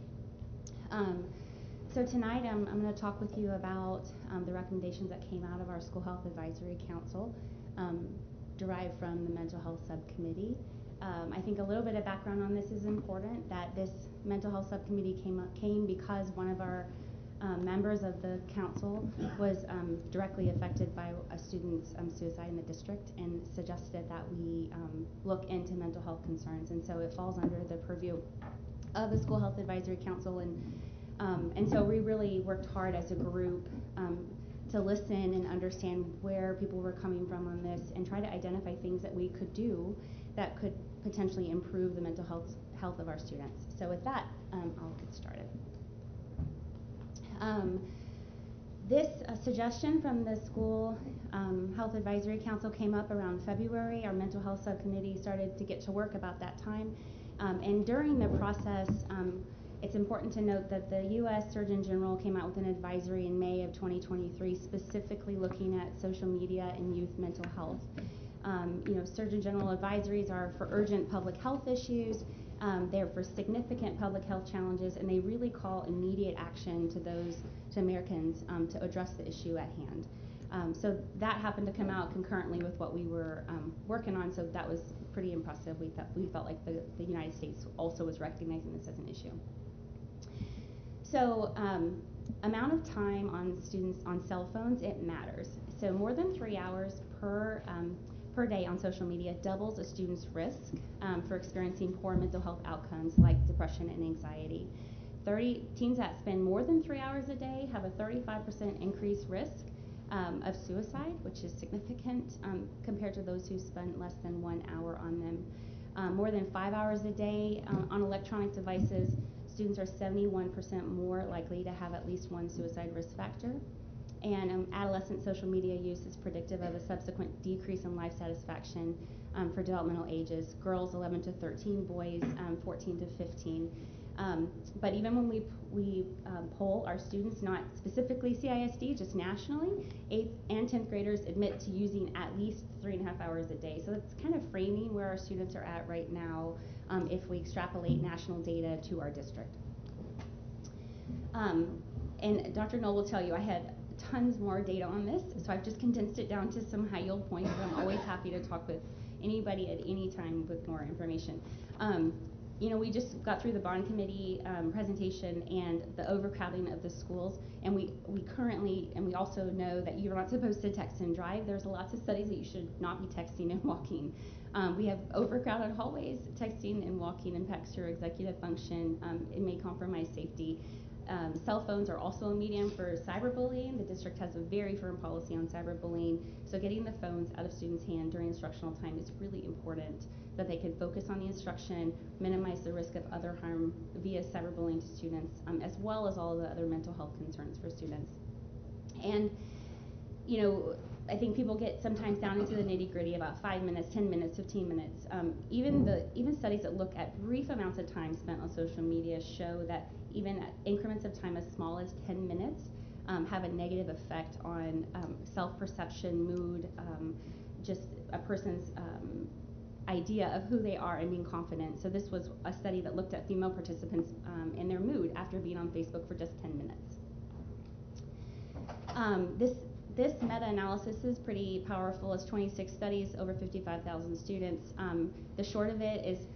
So tonight I'm going to talk with you about the recommendations that came out of our School Health Advisory Council, derived from the Mental Health Subcommittee. I think a little bit of background on this is important, that this Mental Health Subcommittee came because one of our members of the council was directly affected by a student's suicide in the district and suggested that we look into mental health concerns. And so it falls under the purview of the School Health Advisory Council, and so we really worked hard as a group to listen and understand where people were coming from on this and try to identify things that we could do that could potentially improve the mental health of our students. So with that, I'll get started. This suggestion from the School Health Advisory Council came up around February. Our Mental Health Subcommittee started to get to work about that time. And during the process, it's important to note that the U.S. Surgeon General came out with an advisory in May of 2023 specifically looking at social media and youth mental health. Surgeon General advisories are for urgent public health issues. They're for significant public health challenges, and they really call immediate action to Americans to address the issue at hand. So that happened to come out concurrently with what we were working on, so that was pretty impressive. We felt like the United States also was recognizing this as an issue. So amount of time on students on cell phones, it matters. So more than 3 hours per day on social media doubles a student's risk for experiencing poor mental health outcomes like depression and anxiety. Teens that spend more than 3 hours a day have a 35% increased risk of suicide, which is significant compared to those who spend less than 1 hour on them. More than 5 hours a day on electronic devices, students are 71% more likely to have at least one suicide risk factor. And adolescent social media use is predictive of a subsequent decrease in life satisfaction for developmental ages. Girls 11 to 13, boys 14 to 15. But even when we poll our students, not specifically CISD, just nationally, 8th and 10th graders admit to using at least 3.5 hours a day. So that's kind of framing where our students are at right now if we extrapolate national data to our district. And Dr. Knoll will tell you I had tons more data on this, so I've just condensed it down to some high yield points, but I'm always happy to talk with anybody at any time with more information. We just got through the bond committee presentation and the overcrowding of the schools, and we currently, and we also know that you're not supposed to text and drive. There's lots of studies that you should not be texting and walking. We have overcrowded hallways. Texting and walking impacts your executive function. It may compromise safety. Cell phones are also a medium for cyberbullying. The district has a very firm policy on cyberbullying, so getting the phones out of students' hand during instructional time is really important, that they can focus on the instruction, minimize the risk of other harm via cyberbullying to students, as well as all of the other mental health concerns for students. And, I think people get sometimes down into the nitty gritty about 5 minutes, 10 minutes, 15 minutes. Even studies that look at brief amounts of time spent on social media show that even at increments of time as small as 10 minutes have a negative effect on self-perception, mood, just a person's idea of who they are and being confident. So this was a study that looked at female participants and their mood after being on Facebook for just 10 minutes. This meta-analysis is pretty powerful. It's 26 studies, over 55,000 students. The short of it is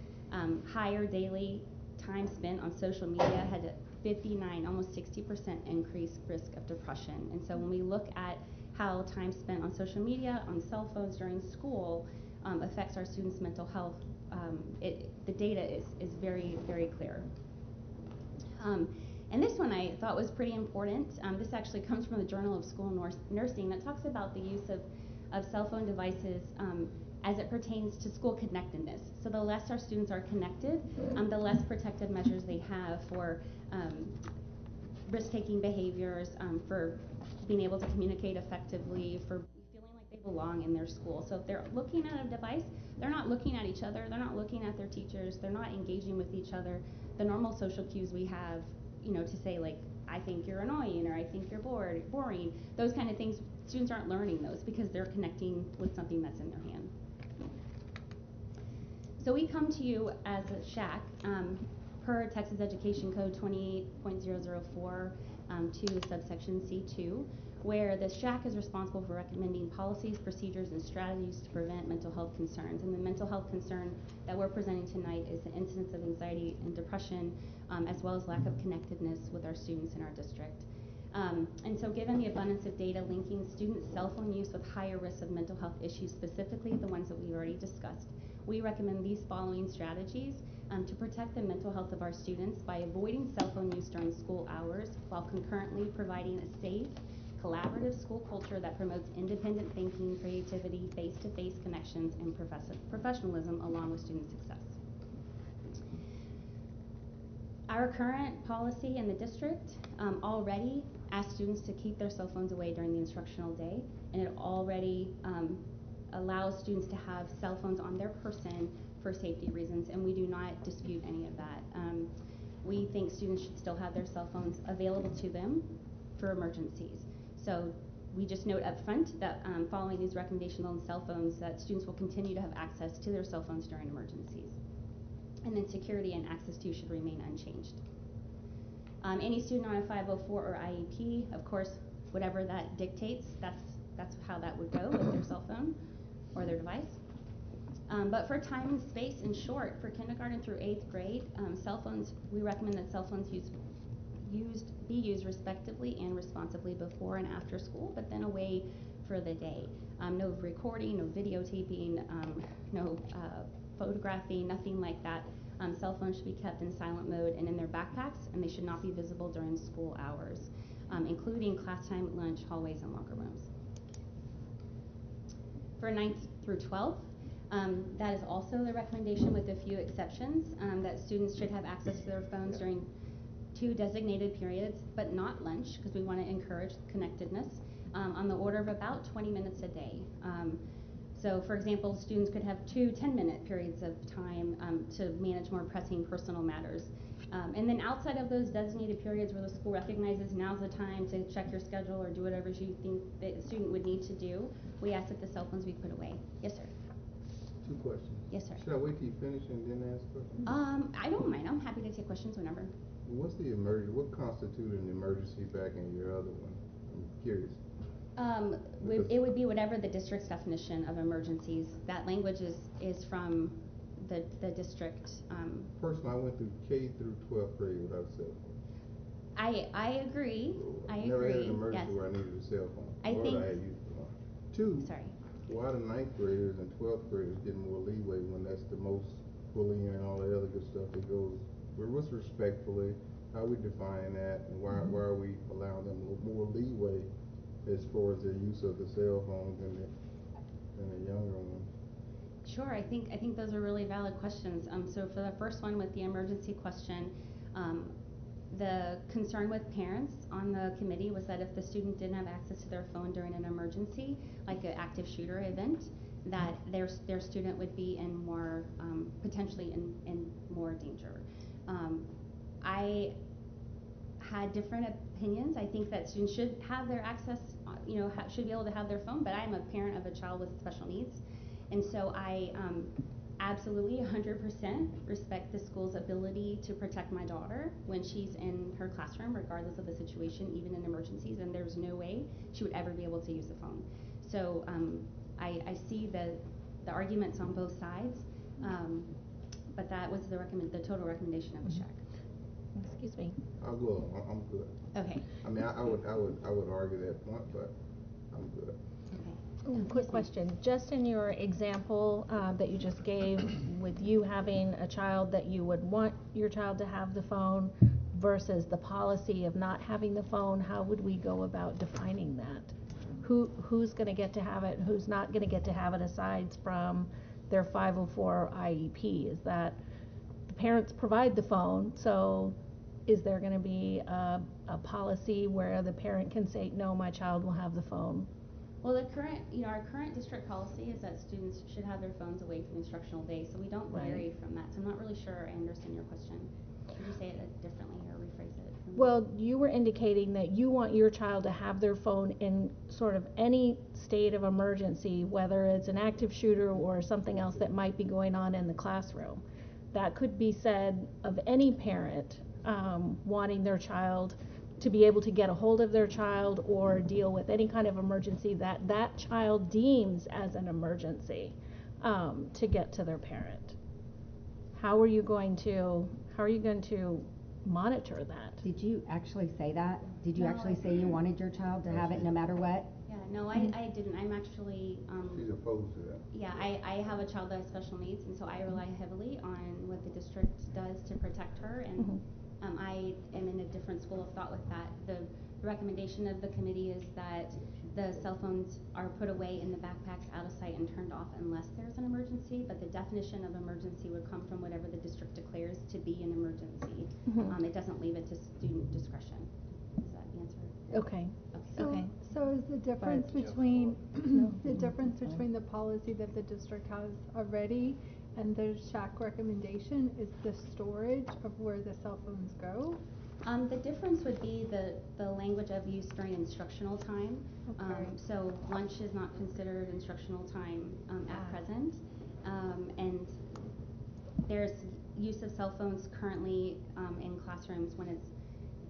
higher daily time spent on social media had a 59, almost 60% increased risk of depression. And so when we look at how time spent on social media, on cell phones during school affects our students' mental health, the data is very, very clear. And this one I thought was pretty important. This actually comes from the Journal of School Nursing that talks about the use of cell phone devices as it pertains to school connectedness. So the less our students are connected, the less protective measures they have for risk-taking behaviors, for being able to communicate effectively, for feeling like they belong in their school. So if they're looking at a device, they're not looking at each other, they're not looking at their teachers, they're not engaging with each other. The normal social cues we have, to say like, I think you're annoying, or I think you're boring, those kind of things, students aren't learning those because they're connecting with something that's in their hand. So we come to you as a SHAC, per Texas Education Code 28.004 to subsection C2, where the SHAC is responsible for recommending policies, procedures, and strategies to prevent mental health concerns. And the mental health concern that we're presenting tonight is the incidence of anxiety and depression, as well as lack of connectedness with our students in our district. And so given the abundance of data linking students' cell phone use with higher risks of mental health issues, specifically the ones that we've already discussed, we recommend these following strategies to protect the mental health of our students by avoiding cell phone use during school hours while concurrently providing a safe, collaborative school culture that promotes independent thinking, creativity, face-to-face connections, and professionalism along with student success. Our current policy in the district already asks students to keep their cell phones away during the instructional day, and it already allows students to have cell phones on their person for safety reasons, and we do not dispute any of that. We think students should still have their cell phones available to them for emergencies. So we just note up front that following these recommendations on cell phones, that students will continue to have access to their cell phones during emergencies. And then security and access to should remain unchanged. Any student on a 504 or IEP, of course, whatever that dictates, that's how that would go with their cell phone or their device. But for time and space, in short, for kindergarten through 8th grade, cell phones, we recommend that cell phones be used respectively and responsibly before and after school, but then away for the day. No recording, no videotaping, no photographing, nothing like that. Cell phones should be kept in silent mode and in their backpacks, and they should not be visible during school hours, including class time, lunch, hallways, and locker rooms. For 9th through 12th, that is also the recommendation with a few exceptions, that students should have access to their phones during 2 designated periods, but not lunch, because we want to encourage connectedness, on the order of about 20 minutes a day. So for example, students could have 2 10-minute periods of time to manage more pressing personal matters. And then outside of those designated periods where the school recognizes now's the time to check your schedule or do whatever you think the student would need to do, we ask that the cell phones be put away. Yes, sir. 2 questions. Yes, sir. Should I wait till you finish and then ask questions? I don't mind. I'm happy to take questions whenever. What's the what constituted an emergency back in your other one? I'm curious. It would be whatever the district's definition of emergencies. That language is from the district. Personally, I went through K through 12th grade without a cell phone. I agree. I never agree. had an emergency Yes. where I needed a cell phone. I Or think. I had used one. 2. Sorry. Why the 9th graders and 12th graders getting more leeway when that's the most bullying and all the other good stuff that goes? What's respectfully? How we define that, and why are we allowing them more leeway as far as their use of the cell phones than the younger ones? Sure, I think those are really valid questions. So for the first one with the emergency question, The concern with parents on the committee was that if the student didn't have access to their phone during an emergency, like an active shooter event, that their student would be in more, potentially in more danger. I had different opinions. I think that students should have their access, should be able to have their phone, but I'm a parent of a child with special needs. And so I absolutely 100% respect the school's ability to protect my daughter when she's in her classroom, regardless of the situation, even in emergencies, and there's no way she would ever be able to use the phone. So I see the arguments on both sides, but that was the total recommendation of the SHAC. Excuse me. I'll go. I'm good. Okay. I mean, I would argue that point, but I'm good. Quick question, just in your example that you just gave with you having a child that you would want your child to have the phone versus the policy of not having the phone, how would we go about defining that? Who's going to get to have it, who's not going to get to have it aside from their 504 IEP? Is that the parents provide the phone, so is there going to be a policy where the parent can say, no, my child will have the phone? Well, our current district policy is that students should have their phones away from the instructional day, so we don't vary from that. So I'm not really sure I understand your question. Could you say it differently or rephrase it? Well, you were indicating that you want your child to have their phone in sort of any state of emergency, whether it's an active shooter or something else that might be going on in the classroom. That could be said of any parent wanting their child to be able to get a hold of their child or deal with any kind of emergency that that child deems as an emergency to get to their parent. How are you going to monitor that? Did you actually say that? Did you actually say you wanted your child to have it no matter what? Yeah, no, I didn't. I'm actually She's opposed to that. Yeah, I have a child that has special needs, and so I rely heavily on what the district does to protect her, and I am in a different school of thought with that. The recommendation of the committee is that the cell phones are put away in the backpacks out of sight and turned off unless there's an emergency, but the definition of emergency would come from whatever the district declares to be an emergency. It doesn't leave it to student discretion. Is that the answer? Okay. So is the difference between the policy that the district has already and the SHAC recommendation is the storage of where the cell phones go? The difference would be the language of use during instructional time. So lunch is not considered instructional time at present, and there's use of cell phones currently in classrooms when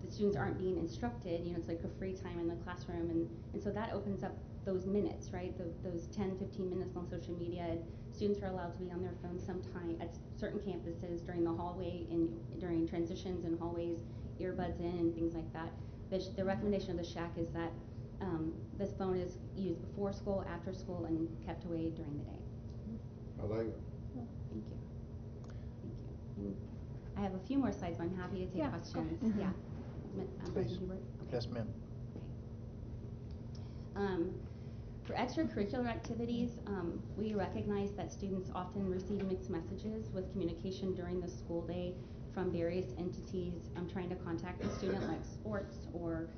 the students aren't being instructed. It's like a free time in the classroom, and so that opens up those minutes, right? Those 10-15 minutes on social media. And students are allowed to be on their phones sometime at certain campuses during the hallway and during transitions in hallways, earbuds in and things like that. The recommendation of the SHAC is that this phone is used before school, after school, and kept away during the day. I like it. Thank you. And I have a few more slides, but I'm happy to take questions. Yeah. Please. Yes, ma'am. For extracurricular activities, we recognize that students often receive mixed messages with communication during the school day from various entities trying to contact the student, like sports or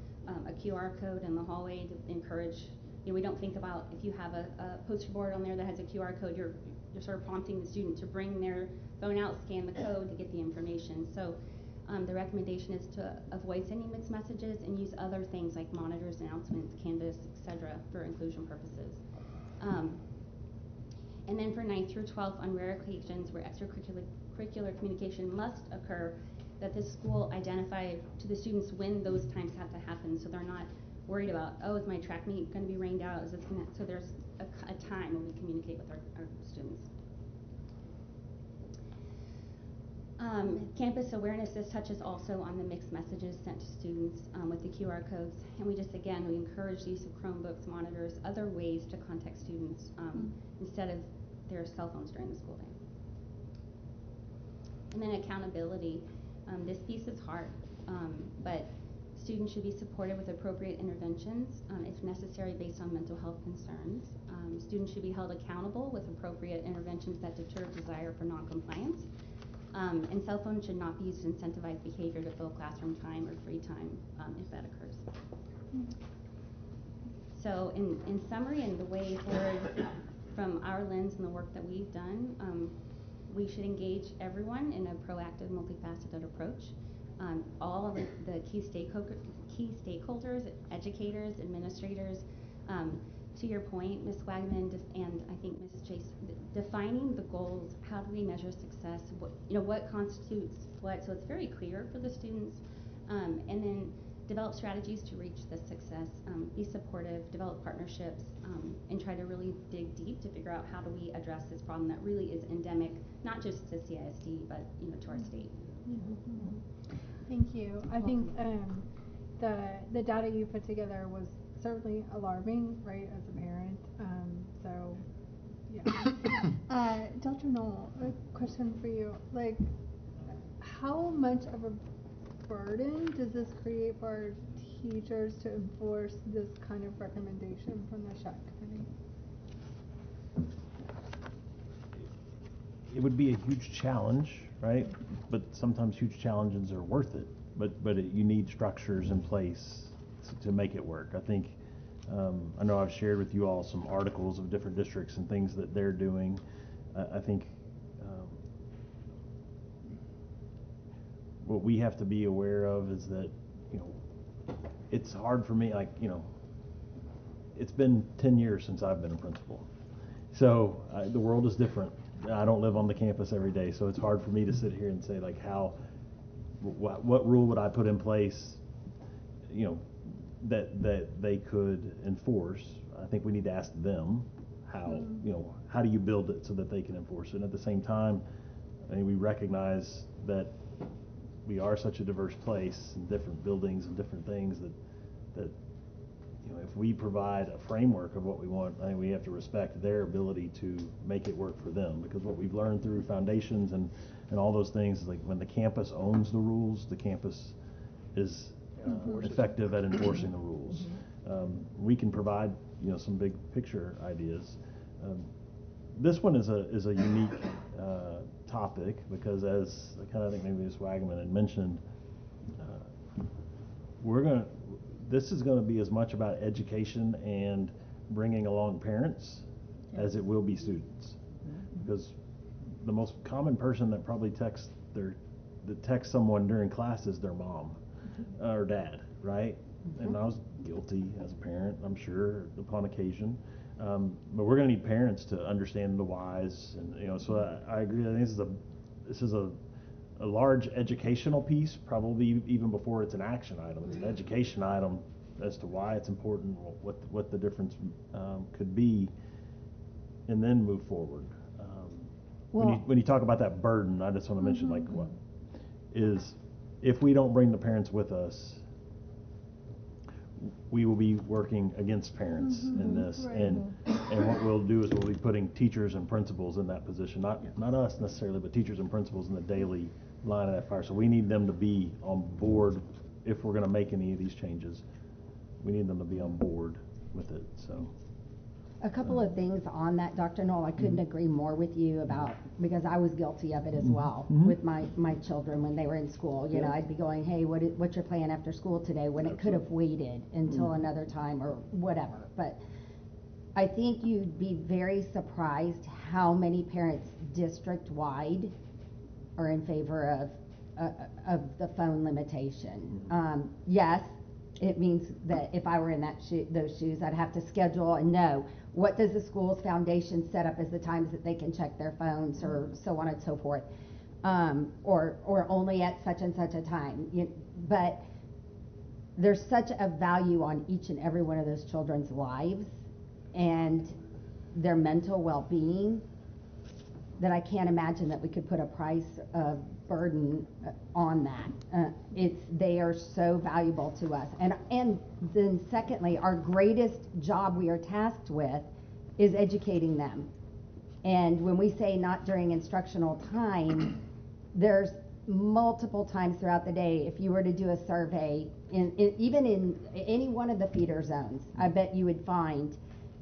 a QR code in the hallway to encourage. We don't think about if you have a poster board on there that has a QR code, you're sort of prompting the student to bring their phone out, scan the code to get the information. So the recommendation is to avoid sending mixed messages and use other things like monitors, announcements, Canvas, etc. for inclusion purposes. And then for 9th through 12th, on rare occasions where extracurricular communication must occur, that the school identify to the students when those times have to happen, so they're not worried about, oh, is my track meet going to be rained out? Is this going to? So there's a time when we communicate with our students. Campus awareness, this touches also on the mixed messages sent to students with the QR codes, and we encourage the use of Chromebooks, monitors, other ways to contact students instead of their cell phones during the school day. And then accountability, this piece is hard, but students should be supported with appropriate interventions if necessary based on mental health concerns. Students should be held accountable with appropriate interventions that deter desire for noncompliance. And cell phones should not be used to incentivize behavior to fill classroom time or free time if that occurs. So in summary, and the way forward from our lens and the work that we've done, we should engage everyone in a proactive, multifaceted approach. All of the key stakeholders, educators, administrators. To your point, Ms. Wagman, and I think Mrs. Chase, defining the goals. How do we measure success? What constitutes what? So it's very clear for the students, and then develop strategies to reach the success. Be supportive, develop partnerships, and try to really dig deep to figure out how do we address this problem that really is endemic, not just to CISD, but to our state. Thank you. I think the data you put together was certainly alarming, right, as a parent. So, yeah. Dr. Knoll, a question for you. Like, how much of a burden does this create for our teachers to enforce this kind of recommendation from the SHAC committee? It would be a huge challenge, right? But sometimes huge challenges are worth it. But you need structures in place to make it work. I think, I know I've shared with you all some articles of different districts and things that they're doing. I think what we have to be aware of is that, it's hard for me, it's been 10 years since I've been a principal. So the world is different. I don't live on the campus every day, so it's hard for me to sit here and say what rule would I put in place, that they could enforce. I think we need to ask them how do you build it so that they can enforce it. And at the same time, we recognize that we are such a diverse place and different buildings and different things that if we provide a framework of what we want, I think we have to respect their ability to make it work for them. Because what we've learned through foundations and all those things is when the campus owns the rules, the campus is effective at enforcing the rules. We can provide some big picture ideas. This one is a unique topic because, as I kind of think maybe Ms. Wagman had mentioned, this is going to be as much about education and bringing along parents as it will be students. Because the most common person that probably texts someone during class is their mom or dad, right? And I was guilty as a parent, I'm sure, upon occasion. But we're going to need parents to understand the whys, and so I agree. I think this is a large educational piece, probably even before it's an action item. It's an education item as to why it's important, what the difference could be, and then move forward. When you talk about that burden, I just want to mention what is, if we don't bring the parents with us, we will be working against parents in this, right. and what we'll do is we'll be putting teachers and principals in that position, not us necessarily, but teachers and principals in the daily line of that fire. So we need them to be on board if we're going to make any of these changes. We need them to be on board with it. So a couple of things on that, Dr. Knoll, I couldn't agree more with you about, because I was guilty of it as well with my children when they were in school. I'd be going, hey, what's your plan after school today, when it could have waited until another time or whatever. But I think you'd be very surprised how many parents district-wide are in favor of the phone limitation. Yes, it means that if I were in those shoes, I'd have to schedule and know what does the school's foundation set up as the times that they can check their phones or so on and so forth, or only at such and such a time. But there's such a value on each and every one of those children's lives and their mental well-being that I can't imagine that we could put a price of burden on that. They are so valuable to us. And then secondly, our greatest job we are tasked with is educating them. And when we say not during instructional time, there's multiple times throughout the day. If you were to do a survey, even in any one of the feeder zones, I bet you would find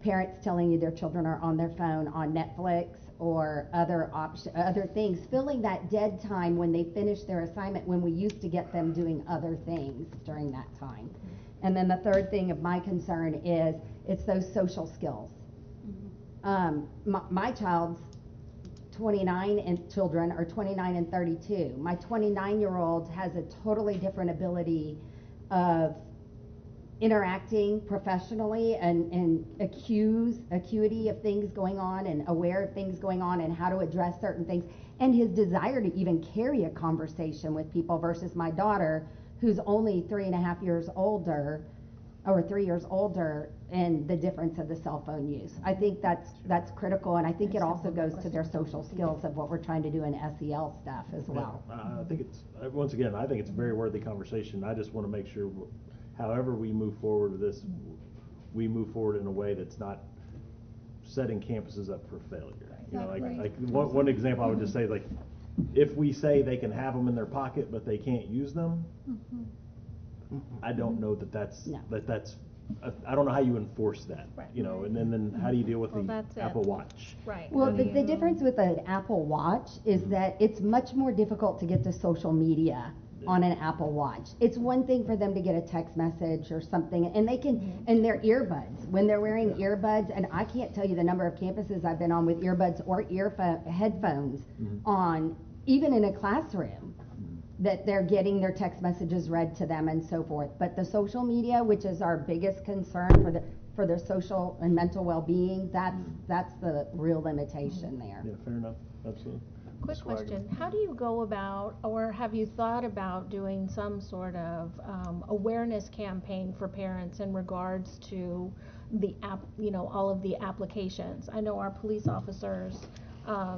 parents telling you their children are on their phone on Netflix or other things, filling that dead time when they finish their assignment, when we used to get them doing other things during that time. And then the third thing of my concern is it's those social skills. My child's 29 and children are 29 and 32. My 29-year-old has a totally different ability of interacting professionally and acuity of things going on and aware of things going on and how to address certain things, and his desire to even carry a conversation with people versus my daughter, who's only 3.5 years older, or 3 years older, and the difference of the cell phone use. I think that's critical, and I think it also goes to their social skills of what we're trying to do in SEL stuff as well. Yeah, I think it's, once again, I think it's a very worthy conversation. I just want to make sure, however we move forward with this, we move forward in a way that's not setting campuses up for failure. You know, like one example I would just say, like, if we say they can have them in their pocket but they can't use them, I don't know that's I don't know how you enforce that, you know, and then how do you deal with the Apple Watch? Right. Well, the difference with an Apple Watch is that it's much more difficult to get to social media on an Apple Watch. It's one thing for them to get a text message or something, and they can, and their earbuds, when they're wearing earbuds, and I can't tell you the number of campuses I've been on with earbuds or headphones on, even in a classroom, that they're getting their text messages read to them and so forth. But the social media, which is our biggest concern for their social and mental well-being, that's the real limitation there. Yeah, fair enough. Absolutely. Quick question, how do you go about, or have you thought about doing some sort of awareness campaign for parents in regards to the all of the applications? I know our police officers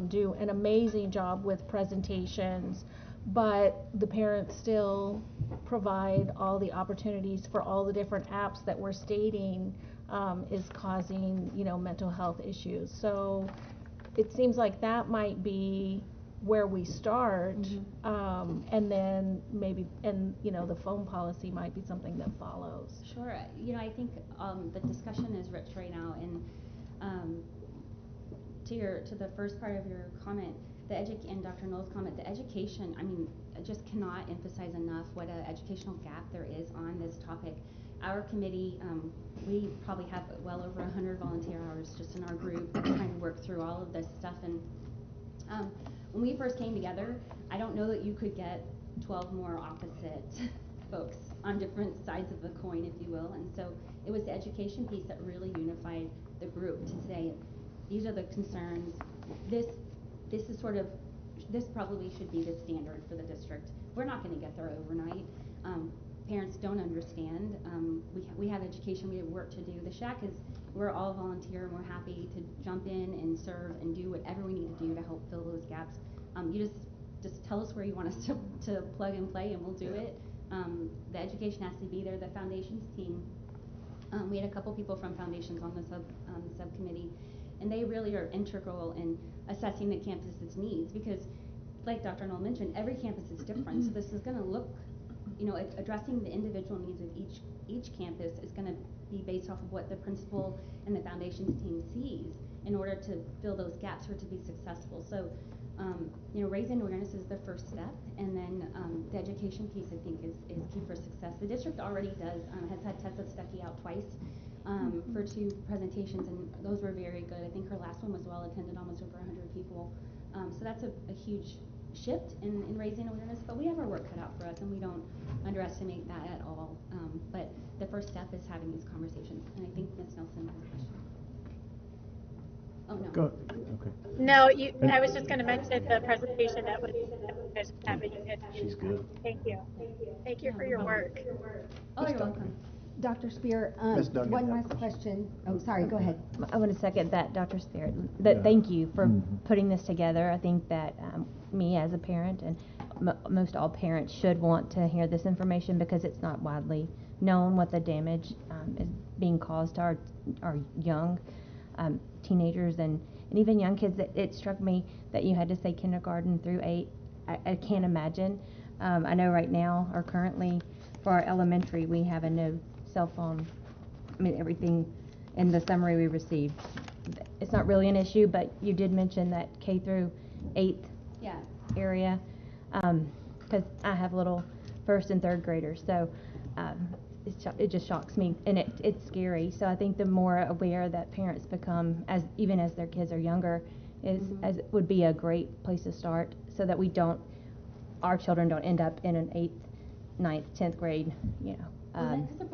do an amazing job with presentations, but the parents still provide all the opportunities for all the different apps that we're stating is causing, mental health issues. So it seems like that might be where we start, and then maybe, the phone policy might be something that follows. Sure. I think the discussion is rich right now, and to the first part of your comment, and Dr. Knoll's comment, the education, I just cannot emphasize enough what an educational gap there is on this topic. Our committee, we probably have well over 100 volunteer hours just in our group trying to work through all of this stuff. And when we first came together, I don't know that you could get 12 more opposite folks on different sides of the coin, if you will. And so it was the education piece that really unified the group to say, these are the concerns. This probably should be the standard for the district. We're not going to get there overnight. Parents don't understand. We have education, we have work to do. The shack we're all volunteer, and we're happy to jump in and serve and do whatever we need to do to help fill those gaps. You just tell us where you want us to plug and play, and we'll do it. The education has to be there. The foundations team, we had a couple people from foundations on the subcommittee, and they really are integral in assessing the campus's needs, because like Dr. Knoll mentioned, every campus is different. So this is going to look, addressing the individual needs of each campus is going to be based off of what the principal and the foundations team sees in order to fill those gaps or to be successful. So, raising awareness is the first step, and then the education piece, I think, is key for success. The district already has had Tessa Stuckey out twice for 2 presentations, and those were very good. I think her last one was well attended, almost over 100 people. So that's a huge shift in raising awareness, but we have our work cut out for us, and we don't underestimate that at all. But the first step is having these conversations, and I think Ms. Nelson has a question. Oh, no. Go ahead. Okay. No, I was just going to mention the presentation that was having. She's good. Thank you. Thank you for your work. Oh, you're welcome. Dr. Spear, Ms. Duggan one had a last question. Oh, sorry, go ahead. I want to second that, Dr. Spear. Thank you for putting this together. I think that me as a parent, and most all parents should want to hear this information, because it's not widely known what the damage is being caused to our young teenagers and even young kids. It struck me that you had to say kindergarten through 8. I can't imagine. I know right now, or currently, for our elementary, we have a no cell phone. Everything in the summary we received. It's not really an issue, but you did mention that K through 8th Yeah. area, because I have little first and third graders, so it just shocks me, and it's scary. So I think the more aware that parents become, even as their kids are younger, would be a great place to start, so that our children don't end up in an 8th, 9th, 10th grade,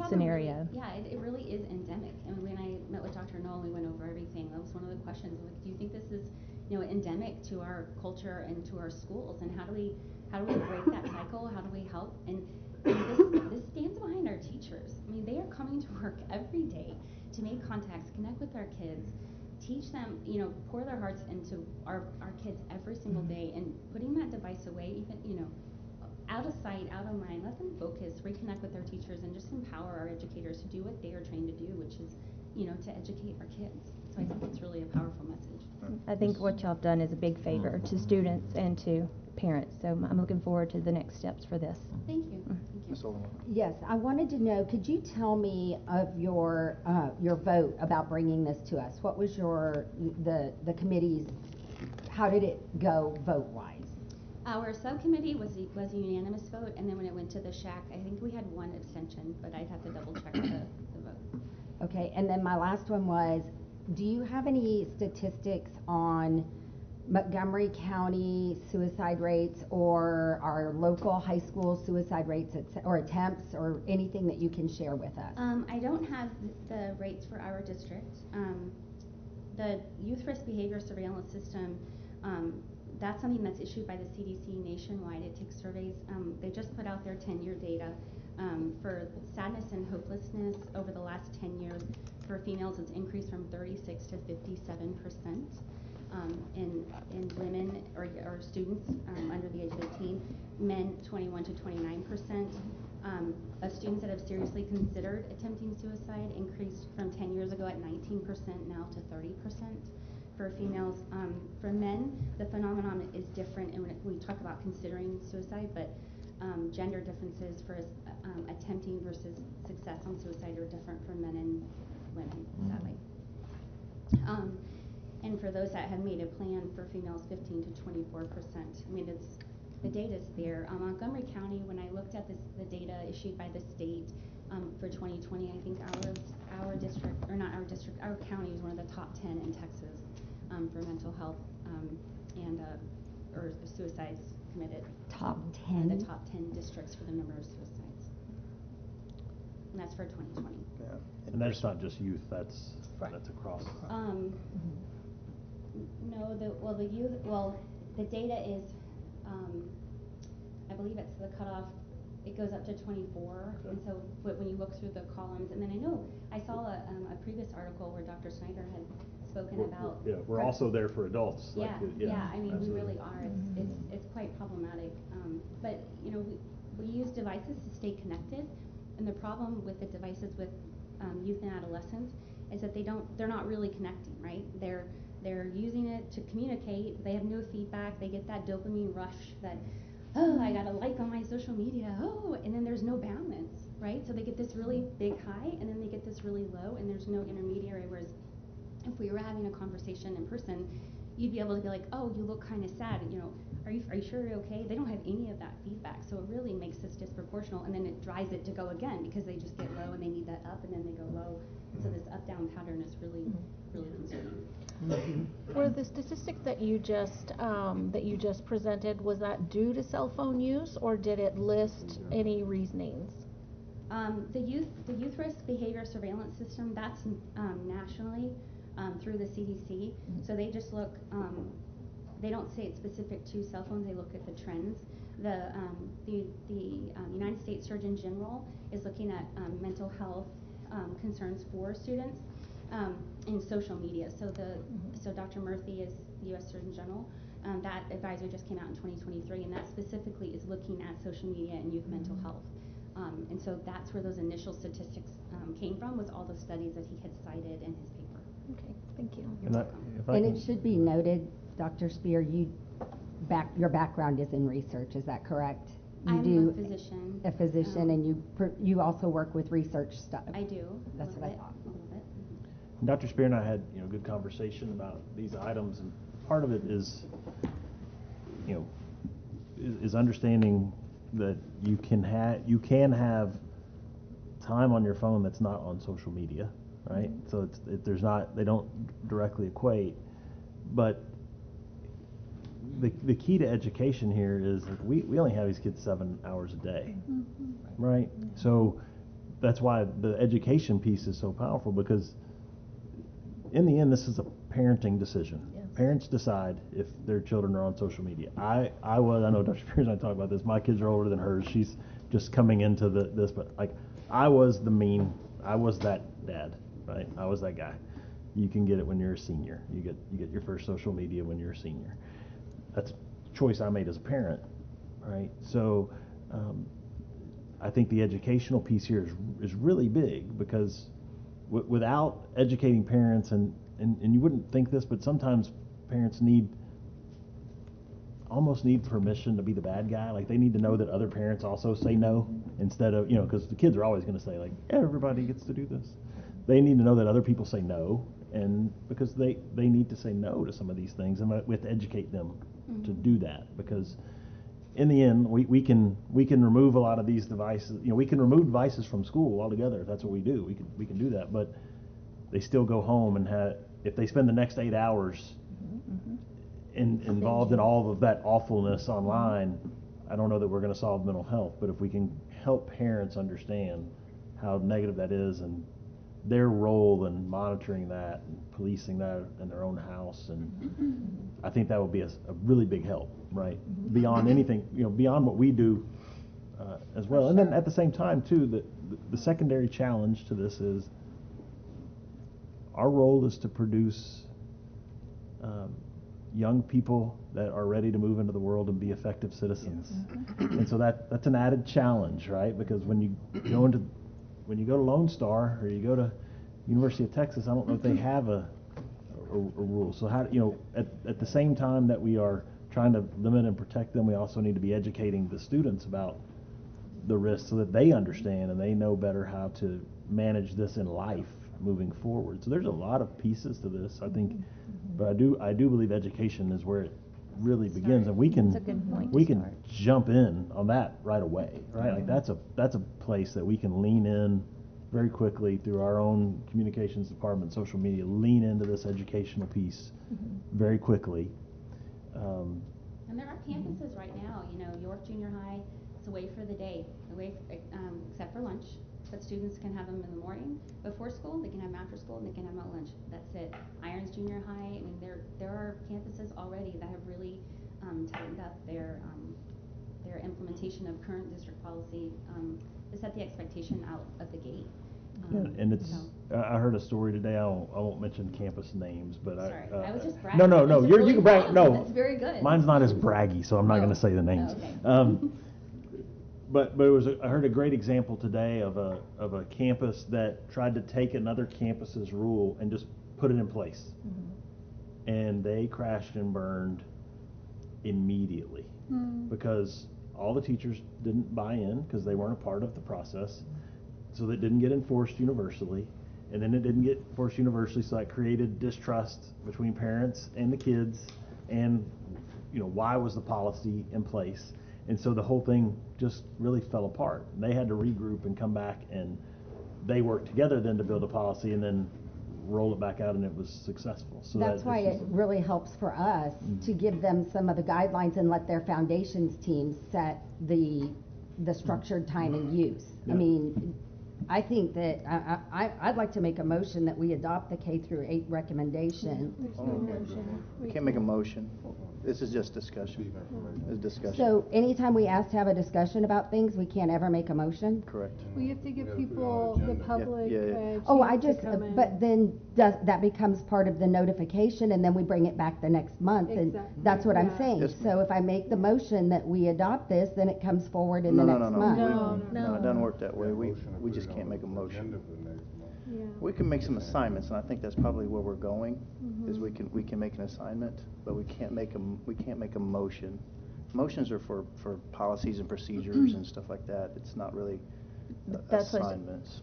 scenario. It really is endemic. And when I met with Dr. Knoll, we went over everything. That was one of the questions. Like, do you think this is, endemic to our culture and to our schools? And how do we break that cycle? How do we help? And this stands behind our teachers. I mean, they are coming to work every day to make contacts, connect with our kids, teach them, pour their hearts into our kids every single day, and putting that device away, even, out of sight, out of mind, let them focus, reconnect with their teachers, and just empower our educators to do what they are trained to do, which is, to educate our kids. So I think it's really a powerful message. I think what y'all have done is a big favor to students and to parents, so I'm looking forward to the next steps for this. Thank you. Thank you. Yes, I wanted to know, could you tell me of your vote about bringing this to us? What was the committee's, how did it go vote-wise? Our subcommittee was a unanimous vote, and then when it went to the SHAC, I think we had one abstention, but I'd have to double check the vote. Okay, and then my last one was, do you have any statistics on Montgomery County suicide rates, or our local high school suicide rates, or attempts, or anything that you can share with us? I don't have the rates for our district. The Youth Risk Behavior Surveillance System, that's something that's issued by the CDC nationwide. It takes surveys. They just put out their 10-year data for sadness and hopelessness over the last 10 years. For females, it's increased from 36 to 57%. In women or students under the age of 18, men 21 to 29%. Of students that have seriously considered attempting suicide increased from 10 years ago at 19% now to 30%. For females, for men, the phenomenon is different, and when we talk about considering suicide, but gender differences for attempting versus success on suicide are different for men and women, sadly. And for those that have made a plan, for females, 15 to 24%. I mean, the data's there. Montgomery County, when I looked at the data issued by the state for 2020, I think our district, or not our district, our county is one of the top 10 in Texas for mental health or suicides committed. Top 10? The top 10 districts for the number of suicides. And that's for 2020. Yeah. And that's not just youth, that's across. No, the data is, I believe it's the cutoff, it goes up to 24, and so when you look through the columns, and then I saw a previous article where Dr. Snyder had spoken about. Yeah, we're also there for adults. Yeah, I mean, absolutely. we really are. It's quite problematic. But we use devices to stay connected, and the problem with the devices with youth and adolescents is that they're not really connecting, right? They're using it to communicate. They have no feedback. They get that dopamine rush that, I got a like on my social media, and then there's no balance, right? So they get this really big high, and then they get this really low, and there's no intermediary. Whereas if we were having a conversation in person, you'd be able to be like, oh, you look kind of sad. Are you sure you're okay? They don't have any of that feedback, so it really makes this disproportional, and then it drives it to go again because they just get low and they need that up, and then they go low. So this up-down pattern is really, really concerning. Were the statistics that you just presented, was that due to cell phone use, or did it list any reasonings? The youth risk behavior surveillance system, that's nationally through the CDC. So they just look. They don't say it's specific to cell phones. They look at the trends. The United States Surgeon General is looking at mental health concerns for students in social media. So Dr. Murthy is the U.S. Surgeon General. That advisory just came out in 2023, and that specifically is looking at social media and youth mental health. And so that's where those initial statistics came from, was all the studies that he had cited in his paper. Okay, thank you. And it should be noted, Dr. Spear, your background is in research, is that correct? I'm a physician. A physician, and you also work with research stuff. I do. That's what I thought. Dr. Spear and I had, good conversation about these items, and part of it is, is understanding that you can have time on your phone that's not on social media, right? So they don't directly equate, but the key to education here is that we only have these kids 7 hours a day, right? So that's why the education piece is so powerful, because in the end, this is a parenting decision. Yes. Parents decide if their children are on social media. I know Dr. Spears and I talk about this. My kids are older than hers. She's just coming into this, but I was that dad, right? I was that guy. You can get it when you're a senior. You get your first social media when you're a senior. That's a choice I made as a parent, right? So I think the educational piece here is really big, because without educating parents, and you wouldn't think this, but sometimes parents almost need permission to be the bad guy. Like, they need to know that other parents also say no, instead of, because the kids are always going to say, like, everybody gets to do this. They need to know that other people say no, and because they need to say no to some of these things, and we have to educate them to do that, because in the end, we can remove a lot of these devices. We can remove devices from school altogether if that's what we do. We can do that, but they still go home and if they spend the next 8 hours involved in all of that awfulness online, I don't know that we're going to solve mental health. But if we can help parents understand how negative that is, and their role in monitoring that and policing that in their own house, and I think that would be a really big help, right? Beyond anything, beyond what we do as well. And then at the same time too, the secondary challenge to this is our role is to produce young people that are ready to move into the world and be effective citizens. And so that's an added challenge, right? Because when you go to Lone Star, or you go to University of Texas, I don't know if they have a rule. So how, at the same time that we are trying to limit and protect them, we also need to be educating the students about the risks, so that they understand and they know better how to manage this in life moving forward. So there's a lot of pieces to this, I think, but I do believe education is where it really begins, and we can jump in on that right away, right? Like that's a place that we can lean in very quickly through our own communications department, social media, lean into this educational piece very quickly. And there are campuses right now, York Junior High, it's away for the day, except for lunch. But students can have them in the morning before school, they can have them after school, and they can have them at lunch. That's it. Irons Junior High, I mean, there are campuses already that have really tightened up their implementation of current district policy to set the expectation out of the gate. And it's, I heard a story today. I won't mention campus names, but sorry, I was just bragging. No, you really can brag. No, that's very good. Mine's not as braggy, so I'm not going to say the names. Oh, okay. But it was I heard a great example today of a campus that tried to take another campus's rule and just put it in place, and they crashed and burned immediately because all the teachers didn't buy in, because they weren't a part of the process. So that didn't get enforced universally, and then it didn't get enforced universally, so that created distrust between parents and the kids, and why was the policy in place? And so the whole thing just really fell apart. And they had to regroup and come back, and they worked together then to build a policy and then roll it back out, and it was successful. So that's why it really helps for us to give them some of the guidelines and let their foundations teams set the structured time and use. Yeah. I mean, I think that I'd like to make a motion that we adopt the K-8 recommendation. There's no motion. We can't make a motion. This is just discussion. It's discussion. So anytime we ask to have a discussion about things, we can't ever make a motion? Correct. We have to give people, the public, but then that becomes part of the notification, and then we bring it back the next month. Exactly. And that's what I'm saying. Yes, so if I make the motion that we adopt this, then it comes forward in the next month. No, it doesn't work that way. We just can't make a motion. Yeah. We can make some assignments, and I think that's probably where we're going. Is we can make an assignment, but we can't make a motion. Motions are for policies and procedures and stuff like that. It's not really That's what, assignments.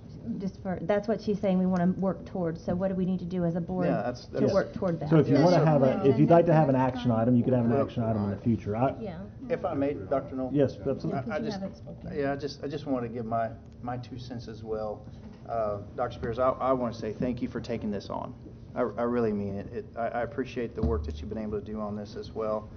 that's what she's saying we want to work towards. So what do we need to do as a board Yeah, that's- to that's- work toward that? So if you Yeah, want to so- have if you'd like to have an action item, you could have an action item in the future. Yeah. If I may, Dr. Knoll? Yes, absolutely. I just want to give my 2 cents as well. Dr. Spears, I want to say thank you for taking this on. I really mean it. I appreciate the work that you've been able to do on this as well.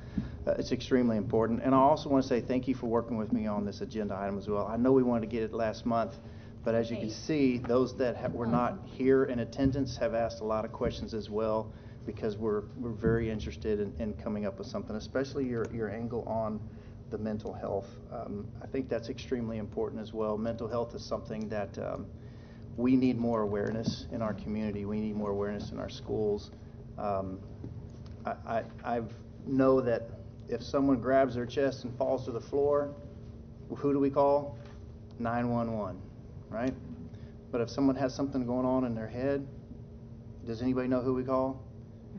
It's extremely important. And I also want to say thank you for working with me on this agenda item as well. I know we wanted to get it last month, but as you can see, those that were not here in attendance have asked a lot of questions as well, because we're very interested in coming up with something, especially your angle on the mental health. I think that's extremely important as well. Mental health is something that we need more awareness in our community. We need more awareness in our schools. I know that if someone grabs their chest and falls to the floor, who do we call? 911, right? But if someone has something going on in their head, does anybody know who we call?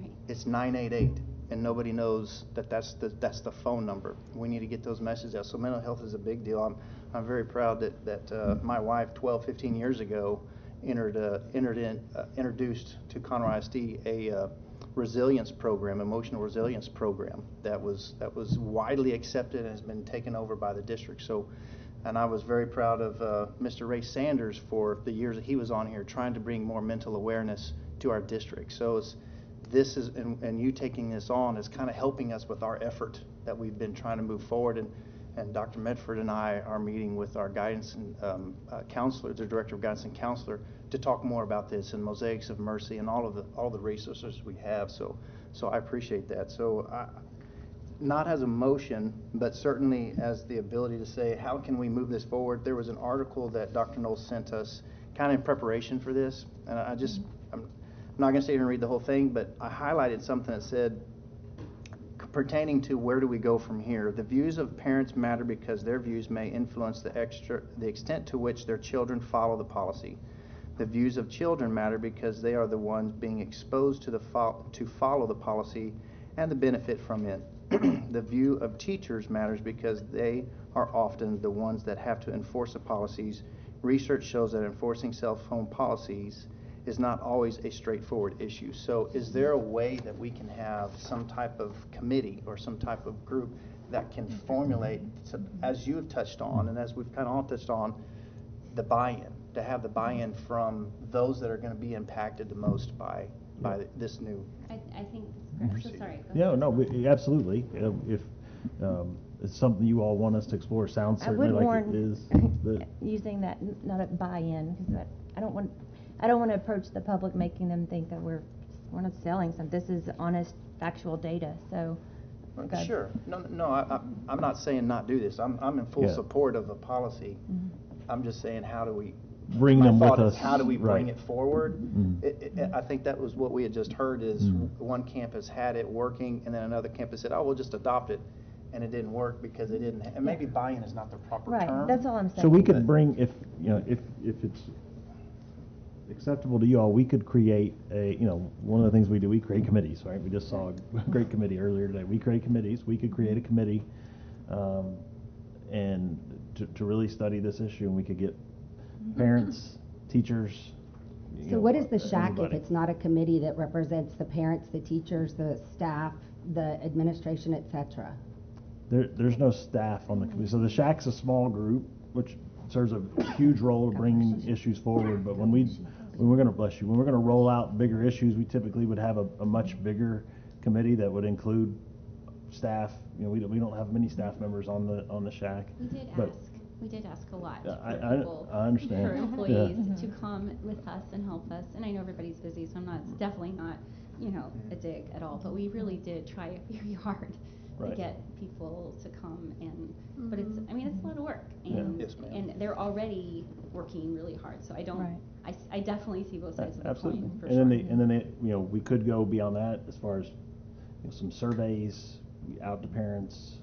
Right. It's 988, and nobody knows that's the phone number. We need to get those messages out. So mental health is a big deal. I'm very proud that my wife 15 years ago introduced to Conroe ISD a resilience program, emotional resilience program that was widely accepted and has been taken over by the district. So, and I was very proud of Mr. Ray Sanders for the years that he was on here trying to bring more mental awareness to our district. So and you taking this on is kind of helping us with our effort that we've been trying to move forward. And Dr. Medford and I are meeting with our guidance and counselor, the director of guidance and counselor, to talk more about this and Mosaics of Mercy and all the resources we have. So I appreciate that. So not as a motion, but certainly as the ability to say, how can we move this forward? There was an article that Dr. Knoll sent us kind of in preparation for this, and I'm not going to sit here and read the whole thing, but I highlighted something that said, pertaining to where do we go from here, the views of parents matter because their views may influence the extent to which their children follow the policy. The views of children matter because they are the ones being exposed to follow the policy and the benefit from it. The view of teachers matters because they are often the ones that have to enforce the policies. Research shows that enforcing cell phone policies is not always a straightforward issue. So is there a way that we can have some type of committee or some type of group that can formulate, as you have touched on and as we've kind of all touched on, the buy-in, to have the buy-in from those that are going to be impacted the most by this new I think that's correct. So sorry. Go Yeah, ahead. no, absolutely. If it's something you all want us to explore, sounds certainly like it is. But using that, not a buy-in, because I don't want to approach the public making them think that we're not selling something. This is honest, factual data. So, okay. Sure. No. I'm not saying not do this. I'm in full support of a policy. Mm-hmm. I'm just saying, how do we bring them with us? How do we bring Right. it forward? Mm-hmm. I think that was what we had just heard. Is one campus had it working, and then another campus said, "Oh, we'll just adopt it," and it didn't work because they didn't. And maybe buy-in is not the proper term. Right. That's all I'm saying. So we could bring, if it's acceptable to you all, we could create one of the things we do, we create committees, right? We just saw a great committee earlier today. We create committees. We could create a committee and to really study this issue, and we could get parents, teachers. So what is the SHAC everybody. if it's not a committee that represents the parents, the teachers, the staff, the administration, et cetera? There's no staff on the committee. So the SHAC's a small group, which serves a huge role of bringing issues forward. But when we're going to roll out bigger issues, we typically would have a much bigger committee that would include staff. We don't have many staff members on the SHAC. We did ask a lot I for understand. employees to come with us and help us. And I know everybody's busy, so it's definitely not, a dig at all. But we really did try very hard to get people to come but it's a lot of work. And, Yes, ma'am. and they're already working really hard. So I definitely see both sides of the Absolutely. coin for And then we could go beyond that as far as some surveys out to parents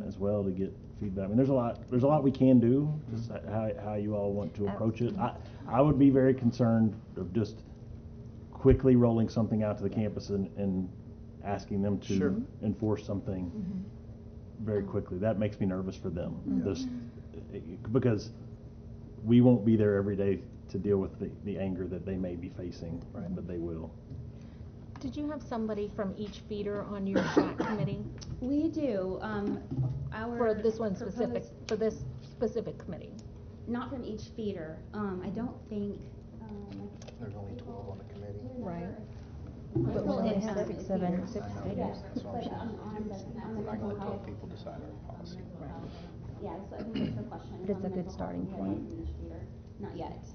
as well to get feedback. There's a lot we can do, just how you all want to approach it. I would be very concerned of just quickly rolling something out to the campus and asking them to enforce something very quickly. That makes me nervous for them. Because we won't be there every day to deal with the anger that they may be facing, right? But they will. Did you have somebody from each feeder on your SHAC committee? We do. For this one specific, for this specific committee? Not from each feeder. I don't think. There's only 12 on the committee. Right. But we only have 6 feeders. I know, that's what I'm saying. We're not gonna let 12 people decide our policy. Yeah, so I think that's the question. But it's a good starting point. Not yet.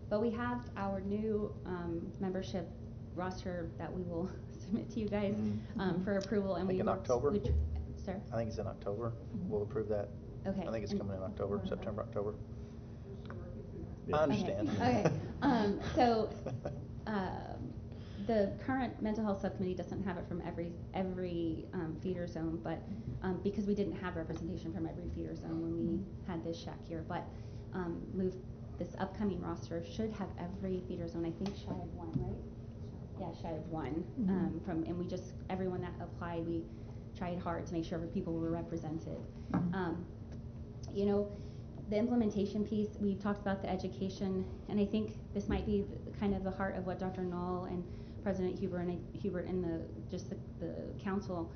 But we have our new membership roster that we will submit to you guys for approval. And I think in October? Sir? I think it's in October. We'll approve that. Okay. I think it's coming in October, September, October. I understand. Okay. So the current mental health subcommittee doesn't have it from every feeder zone, but because we didn't have representation from every feeder zone when we had this shack here, but this upcoming roster should have every feeder zone. I think shy of one, right? Yeah, shy of one. And we just everyone that applied, we tried hard to make sure people were represented. You know, the implementation piece, we've talked about the education, and I think this might be kind of the heart of what Dr. Knoll and President Hubert and the council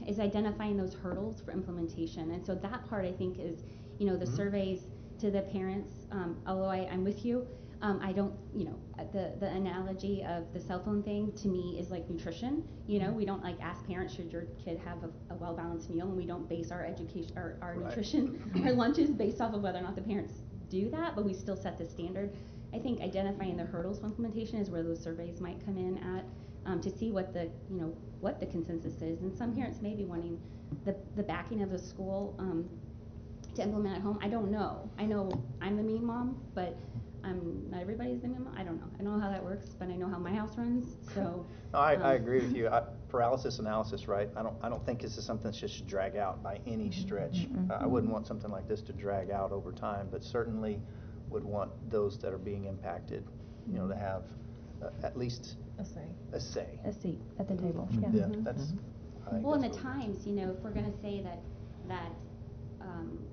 is identifying those hurdles for implementation. And so that part I think is, you know, the surveys to the parents, although I'm with you, I don't, you know, the analogy of the cell phone thing to me is like nutrition. You know, we don't like ask parents, should your kid have a well-balanced meal, and we don't base our education, our nutrition, our lunches based off of whether or not the parents do that, but we still set the standard. I think identifying the hurdles for implementation is where those surveys might come in at, to see what the, you know, what the consensus is. And some parents may be wanting the backing of the school to implement at home. I don't know. I know I'm the mean mom, but not everybody's the mean mom. I don't know. I don't know how that works, but I know how my house runs. So no, I agree with you. Paralysis analysis, right? I don't think this is something that should drag out by any stretch. I wouldn't want something like this to drag out over time, but certainly would want those that are being impacted, you know, to have at least a say. A say. A seat at the table. Yeah, that's. I think well, and that's the really times, you know, if we're going to say that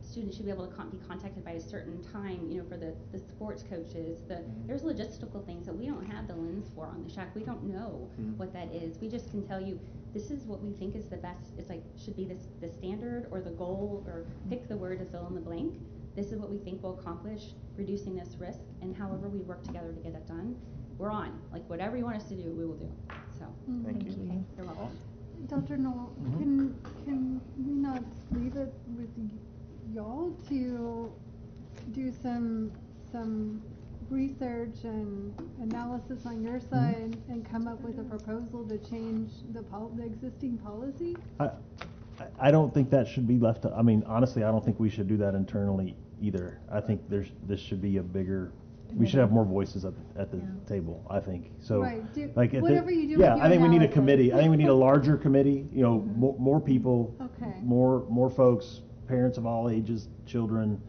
students should be able to be contacted by a certain time, you know, for the sports coaches, there's logistical things that we don't have the lens for on the shack. We don't know what that is. We just can tell you this is what we think is the best. It's like should be the standard or the goal, or pick the word to fill in the blank. This is what we think will accomplish reducing this risk, and however we work together to get it done, we're on. Like whatever you want us to do, we will do. So thank you. Okay, you're welcome. Dr. Knoll, can we not leave it with y'all to do some research and analysis on your side and come up with a proposal to change the existing policy? I don't think that should be left to, I mean, honestly, I don't think we should do that internally either. I think this should be a bigger, we should have more voices at the table, I think. So, right. like, whatever you do yeah, with I think we need a analysis. committee. I think we need a larger committee, you know, more people, Okay. more folks, parents of all ages, children,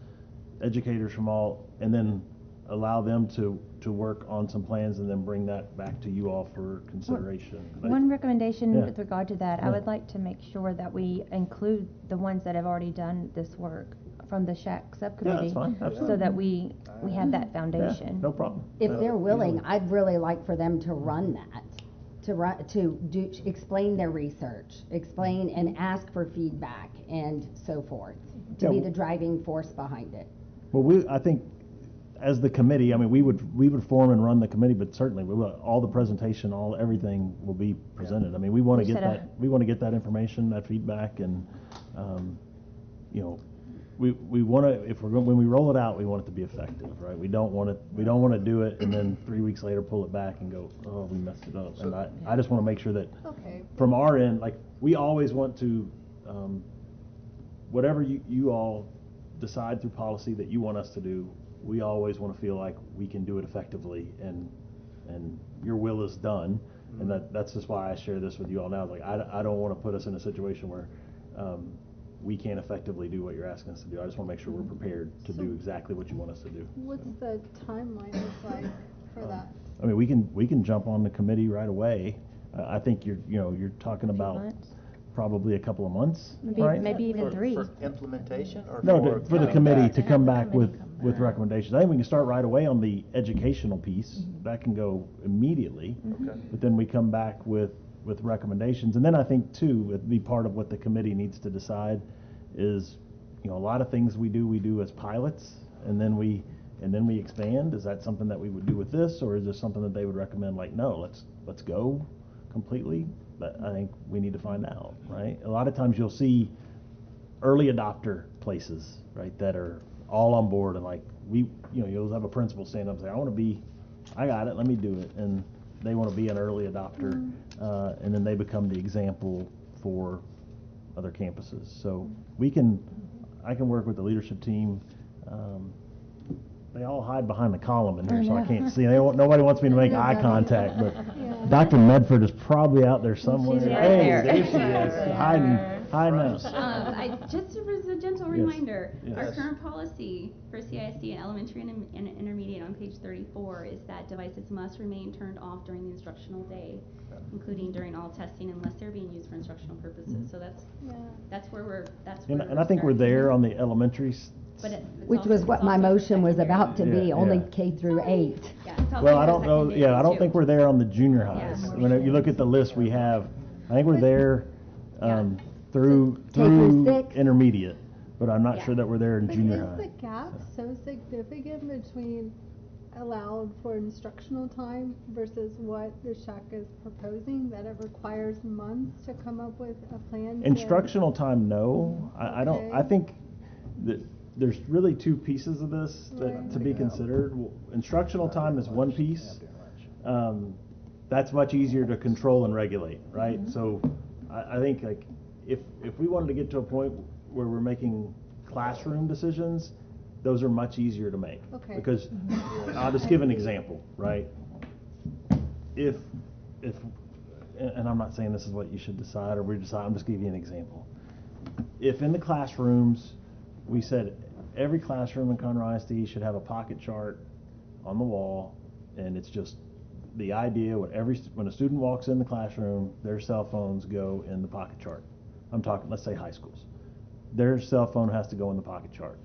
educators from all, and then allow them to work on some plans and then bring that back to you all for consideration. One recommendation Yeah. with regard to that, I would like to make sure that we include the ones that have already done this work from the SHAC subcommittee. that's fine. Absolutely. So that we have that foundation. Yeah, no problem. If they're willing, I'd really like for them to run that, explain their research, explain and ask for feedback and so forth, to be the driving force behind it. Well, I think as the committee, I mean, we would form and run the committee, but certainly we will, all the presentation, everything will be presented. I mean, we want to get that information, that feedback, and you know, we want to, when we roll it out, we want it to be effective, right? We don't want to do it and then 3 weeks later pull it back and go, oh, we messed it up. And I just want to make sure that from our end, like, we always want to, whatever you all decide through policy that you want us to do, we always want to feel like we can do it effectively and your will is done. And that's just why I share this with you all now. Like, I don't want to put us in a situation where we can't effectively do what you're asking us to do. I just want to make sure we're prepared to do exactly what you want us to do. What's the timeline look like for that? I mean, we can jump on the committee right away. I think you're talking about probably a couple of months, Maybe- right? maybe even For- 3. For implementation or No, for? for the coming committee back? to come back with recommendations. I think we can start right away on the educational piece. That can go immediately. Okay. But then we come back with recommendations. And then I think too, it'd be part of what the committee needs to decide is, a lot of things we do as pilots, and then we expand. Is that something that we would do with this, or is this something that they would recommend, like, no, let's go completely? But I think we need to find out, right? A lot of times you'll see early adopter places, right, that are all on board, and like you'll have a principal stand up and say, I got it, let me do it, and they want to be an early adopter, and then they become the example for other campuses. So I can work with the leadership team. They all hide behind the column in here, so I can't see. Nobody wants me to make eye contact, but Dr. Medford is probably out there somewhere. She's right Hey, there. she is, hiding out. Just as a gentle Yes. reminder, our Yes. current policy for CISD in elementary and intermediate on page 34 is that devices must remain turned off during the instructional day, including during all testing unless they're being used for instructional purposes. So that's where we're And I think we're there on the elementary. Which was what my motion was about to be, Yeah, only yeah. K through 8. Well, I don't know, I don't think we're there on the junior highs. When you look at the list we have, I think we're there through through 6. intermediate, but I'm not sure that we're there in But junior is high. the gap so significant between allowed for instructional time versus what the SHAC is proposing, that it requires months to come up with a plan? Instructional time, no. I don't, I think that there's really two pieces of this to be considered. Instructional time is one piece. That's much easier to control and regulate, right? So I think like if we wanted to get to a point where we're making classroom decisions, those are much easier to make. Okay. Because I'll just give an example, right? If and I'm not saying this is what you should decide or we decide, I'm just giving you an example. If in the classrooms we said every classroom in Conroe ISD should have a pocket chart on the wall, and it's just the idea when a student walks in the classroom, their cell phones go in the pocket chart. I'm talking, let's say high schools. Their cell phone has to go in the pocket chart,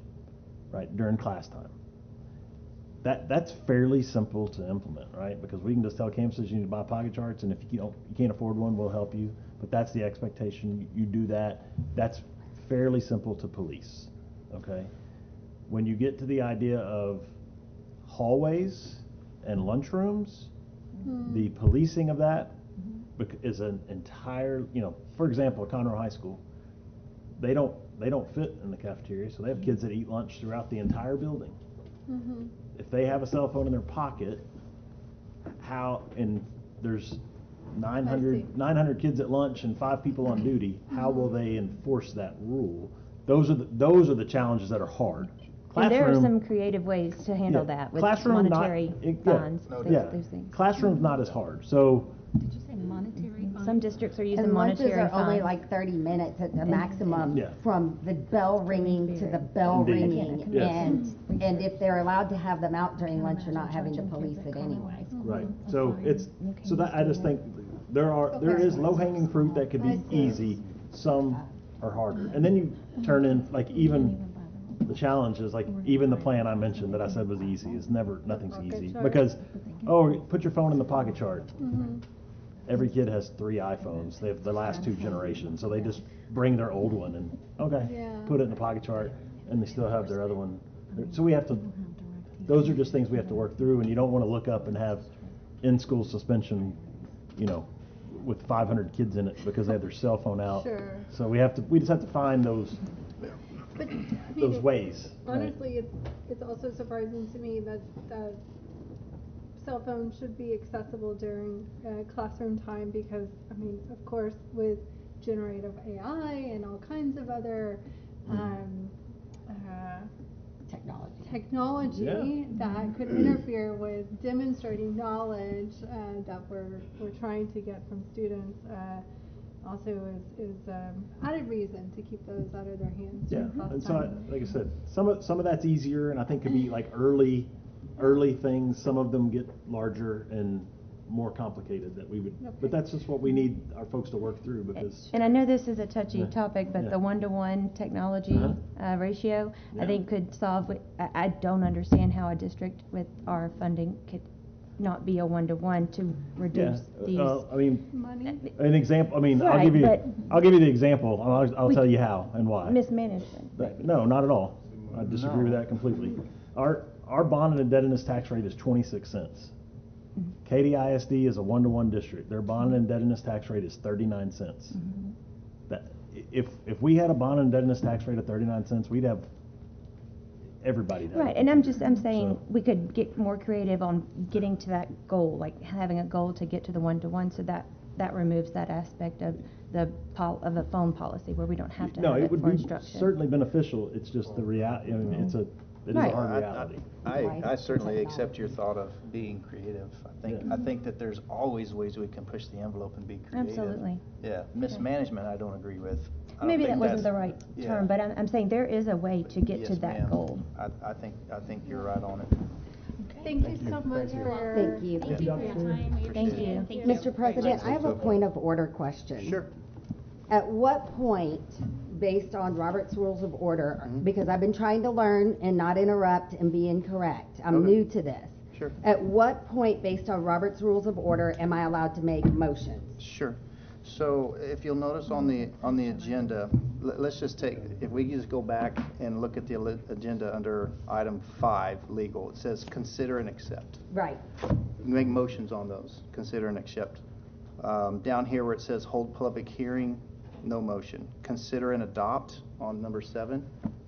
right, during class time. That's fairly simple to implement, right? Because we can just tell campuses you need to buy pocket charts, and if you can't afford one, we'll help you. But that's the expectation. You do that. That's fairly simple to police, okay? When you get to the idea of hallways and lunchrooms, the policing of that is an entire, for example, at Conroe High School, they don't fit in the cafeteria, so they have kids that eat lunch throughout the entire building. If they have a cell phone in their pocket, and there's 900 kids at lunch and 5 people on duty, how will they enforce that rule? Those are the challenges that are hard. And there are some creative ways to handle that with monetary funds. Those things. Classroom's not as hard. So did you say monetary funds? Some districts are using And monetary lunches are funds. only like 30 minutes at the maximum Yeah. from the bell ringing to the bell Indeed. ringing. Yes. And if they're allowed to have them out during lunch, you're not having to police it anyway. Right. So that I just think there is low-hanging fruit that could be easy. Some are harder. And then you turn in like even the challenge is like even the plan I mentioned that I said was easy is nothing's easy because put your phone in the pocket chart. Every kid has 3 iPhones. They have the last 2 generations, so they just bring their old one and put it in the pocket chart, and they still have their other one. So those are just things we have to work through, and you don't want to look up and have in-school suspension, with 500 kids in it because they have their cell phone out. Sure. So we just have to find those ways. Honestly, it's also surprising to me that cell phones should be accessible during classroom time because, of course, with generative AI and all kinds of other technology that could interfere with demonstrating knowledge that we're trying to get from students also is added reason to keep those out of their hands. Yeah, during class and so time. like I said, some of that's easier, and I think could be like early things. Some of them get larger, and more complicated that we would, but that's just what we need our folks to work through because. And I know this is a touchy Yeah. topic, but Yeah. the 1-to-1 technology ratio, Yeah. I think could solve, I don't understand how a district with our funding could not be a 1-to-1 to reduce these. I mean, Money. an example, I mean, Right, but- I'll give you the example, I'll We- tell you how and why. Mismanagement. No, not at all. I disagree with No. that completely. Our bond and indebtedness tax rate is 26 cents. Mm-hmm. Katy ISD is a 1-to-1 district. Their bond and indebtedness tax rate is 39 cents. Mm-hmm. That, if we had a bond and indebtedness tax rate of 39 cents, we'd have everybody. to have Right, a and I'm computer. saying So- we could get more creative on getting to that goal, like having a goal to get to the 1-to-1, so that removes that aspect of the phone policy where we don't have to No, have it it would for be instruction. certainly beneficial. It's just the reality, I mean, it is a Right. hard reality. I certainly accept your thought of being creative. I think that there's always ways we can push the envelope and be creative. Absolutely. Yeah, mismanagement I don't agree with. I don't Maybe think that wasn't the that's- right yeah. term, but I'm saying there is a way to get to Yes, that ma'am. goal. I think you're right on it. Thank you so much for your. Thank you. Thank you for your time. We Thank appreciate you. it. Thank Mr. President, I have a point of order question. Sure. At what point, based on Robert's Rules of Order, Mm-hmm. because I've been trying to learn and not interrupt and be incorrect, I'm Okay. new to this. Sure. At what point, based on Robert's Rules of Order, am I allowed to make motions? Sure. So if you'll notice on the agenda, let's just take, if we just go back and look at the agenda under item 5, legal, it says consider and accept. Right. You can make motions on those, consider and accept. Down here where it says hold public hearing, no motion. Consider and adopt on number 7,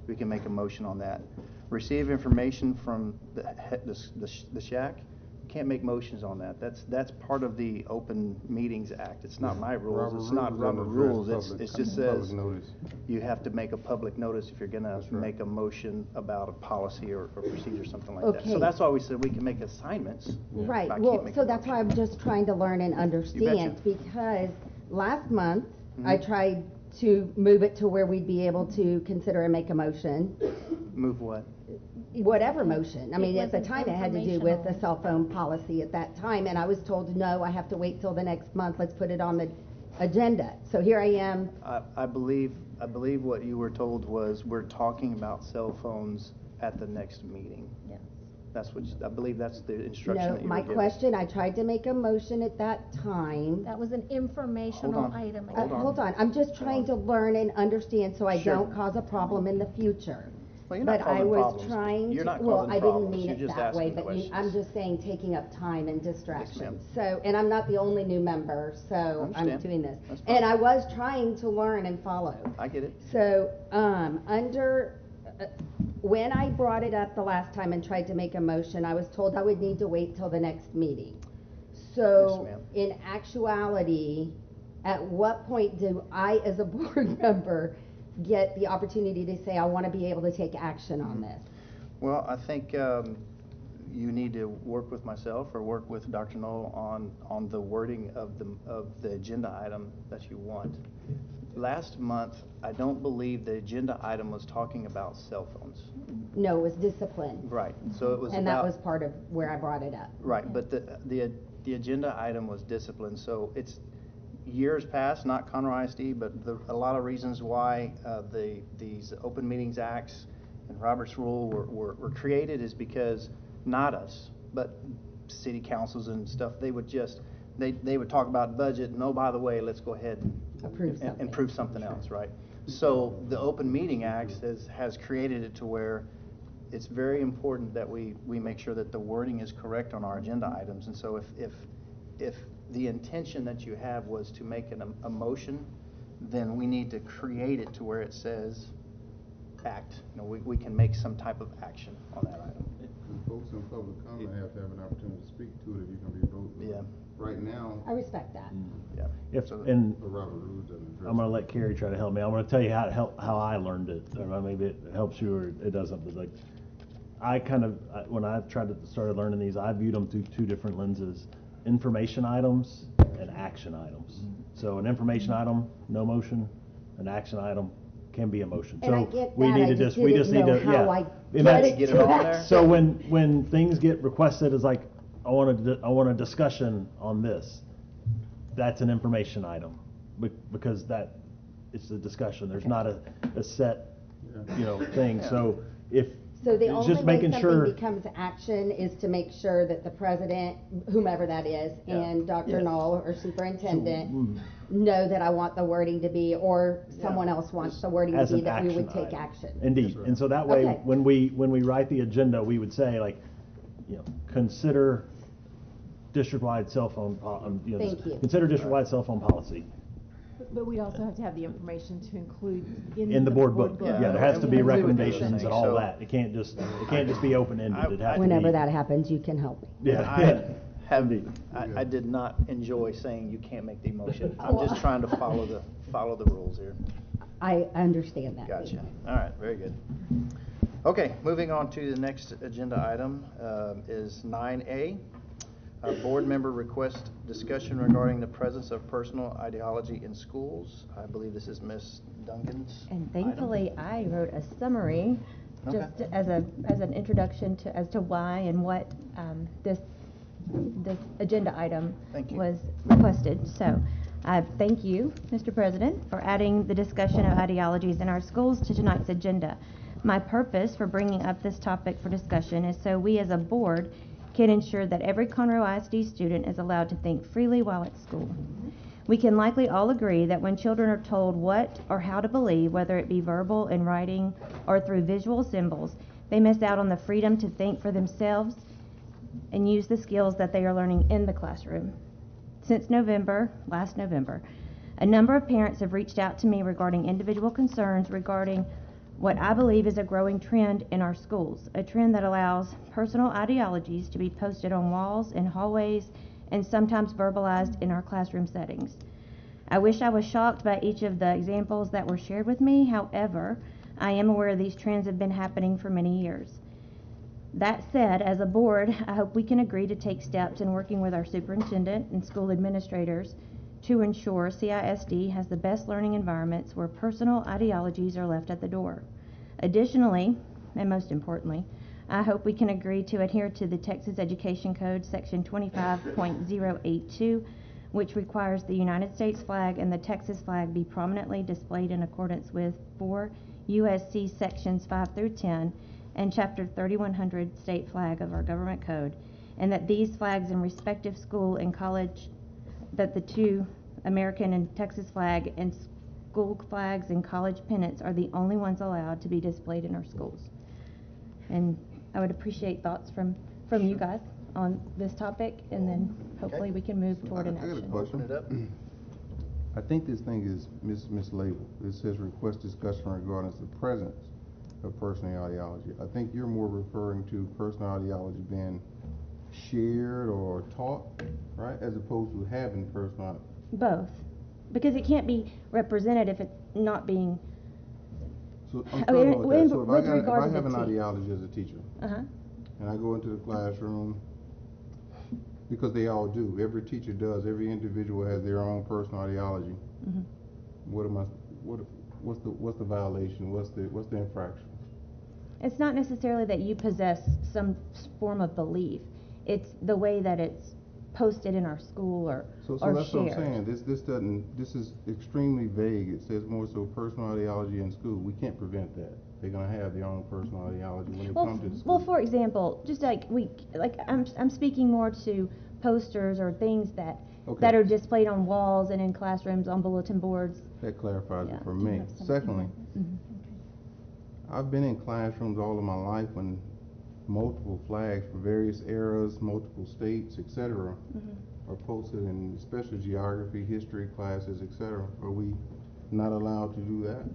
we can make a motion on that. Receive information from the shack, can't make motions on that. That's part of the Open Meetings Act. It's not my rules, it's not Robert rules, it just says you have to make a public notice if you're gonna make a motion about a policy or procedure, something like that. Okay. So that's why we said we can make assignments. Right, but I well, can't make so a that's why motion. I'm just trying to learn and understand, because last month, I Mhm. tried to move it to where we'd be able to consider and make a motion, Move what? whatever motion. I mean, at the wasn't time, it had to do with the informational. cell phone policy at that time, and I was told, no, I have to wait till the next month, let's put it on the agenda. So here I am, I believe what you were told was we're talking about cell phones at the next meeting. Yes. That's what, I believe that's the instruction no, that you were my given. question, I tried to make a motion at that time. That was an informational Hold on. item. Hold on, I'm just trying to learn and understand so I Sure. don't cause a problem in the future. Well, you're not But I causing was problems. trying You're to, not well, causing I didn't problems. mean You're it just that way, asking but questions. I'm just saying taking up time and distraction. ma'am. So, and I'm not the only new member, so I'm understand. doing this. That's fine. And I was trying to learn and follow. I get it. So, when I brought it up the last time and tried to make a motion, I was told I would need to wait till the next meeting. So, Yes, ma'am. in actuality, at what point do I, as a board member, get the opportunity to say, I want to be able to take action on this? Well, I think you need to work with myself or work with Dr. Knoll on the wording of the agenda item that you want. Last month, I don't believe the agenda item was talking about cell phones. No, it was discipline. Right, so it was And about. that was part of where I brought it up. Right, but the agenda item was discipline, so it's years past, not Conroe ISD, but a lot of reasons why these Open Meetings Acts and Robert's Rule were created is because, not us, but city councils and stuff, they would talk about budget, and oh, by the way, let's go ahead and approve something else, right? So the Open Meeting Act has created it to where it's very important that we make sure that the wording is correct on our agenda items. And so if the intention that you have was to make a motion, then we need to create it to where it says act. We can make some type of action on that item. Folks in public comment have to have an opportunity to speak to it if you're gonna be voting. Yeah. Right now, I respect that. Yeah. And the Robert Rules doesn't address. I'm gonna let Carrie try to help me. I'm gonna tell you how I learned it. Maybe it helps you or it doesn't, but like, when I started learning these, I viewed them through two different lenses: information items and action items. So an information item, no motion; an action item can be a motion. And I So get we that, need I to just we didn't just need know to, how yeah. I And get that's- it Get it to on that there? So when things get requested, it's like, I want a discussion on this, that's an information item, because it's a discussion. There's not a set, thing. So if So the it's only just way making something sure. becomes action is to make sure that the president, whomever that is, and Dr. Knoll or superintendent know that I want the wording to be, or someone else wants the wording to As be, an that we would action take item. action. Indeed, and so that way, Okay. when we write the agenda, we would say consider district-wide cell phone, Thank you. consider district-wide cell phone policy. But we'd also have to have the information to include In the board book, yeah, there has to be and we would do the recommendations same. and all So- that. It can't just be open-ended. It has to Whenever be. that happens, you can help me. Yeah. I did not enjoy saying you can't make the motion. I'm just trying to follow the rules here. I understand that. Gotcha. All right, very good. Okay, moving on to the next agenda item is 9A. Board member request discussion regarding the presence of personal ideology in schools. I believe this is Ms. Duncan's And thankfully, I wrote a summary just as an introduction as to why and what this agenda item was requested. So, thank you, Mr. President, for adding the discussion of ideologies in our schools to tonight's agenda. My purpose for bringing up this topic for discussion is so we as a board can ensure that every Conroe ISD student is allowed to think freely while at school. We can likely all agree that when children are told what or how to believe, whether it be verbal, in writing, or through visual symbols, they miss out on the freedom to think for themselves and use the skills that they are learning in the classroom. Since last November, a number of parents have reached out to me regarding individual concerns regarding what I believe is a growing trend in our schools, a trend that allows personal ideologies to be posted on walls, in hallways, and sometimes verbalized in our classroom settings. I wish I was shocked by each of the examples that were shared with me. However, I am aware these trends have been happening for many years. That said, as a board, I hope we can agree to take steps in working with our superintendent and school administrators to ensure CISD has the best learning environments where personal ideologies are left at the door. Additionally, and most importantly, I hope we can agree to adhere to the Texas Education Code, Section 25.082, which requires the United States flag and the Texas flag be prominently displayed in accordance with 4 U.S.C. Sections 5 through 10 and Chapter 3100 State Flag of our Government Code, and that these flags in respective school and college, that the two American and Texas flag and school flags and college pennants are the only ones allowed to be displayed in our schools. And I would appreciate thoughts from you guys on this topic, and then hopefully we can move toward an I got a Open question. it up. I think this thing is mislabeled. It says request discussion regarding the presence of personal ideology. I think you're more referring to personal ideology being shared or taught, right? As opposed to having personal. Both. Because it can't be represented if it's not being. So I'm talking about that. So if I have an teach. ideology as a teacher, Uh-huh. and I go into the classroom, because they all do. Every teacher does. Every individual has their own personal ideology. Mm-hmm. What's the violation? What's the infraction? It's not necessarily that you possess some form of belief. It's the way that it's posted in our school or So shared. that's what I'm saying. This is extremely vague. It says more so personal ideology in school. We can't prevent that. They're gonna have their own personal ideology when they come to the school. Well, for example, just I'm speaking more to posters or things that are displayed on walls and in classrooms on bulletin boards. That clarifies it for me. Secondly, I've been in classrooms all of my life when multiple flags for various eras, multiple states, etc., are posted in especially geography, history classes, etc. Are we not allowed to do that?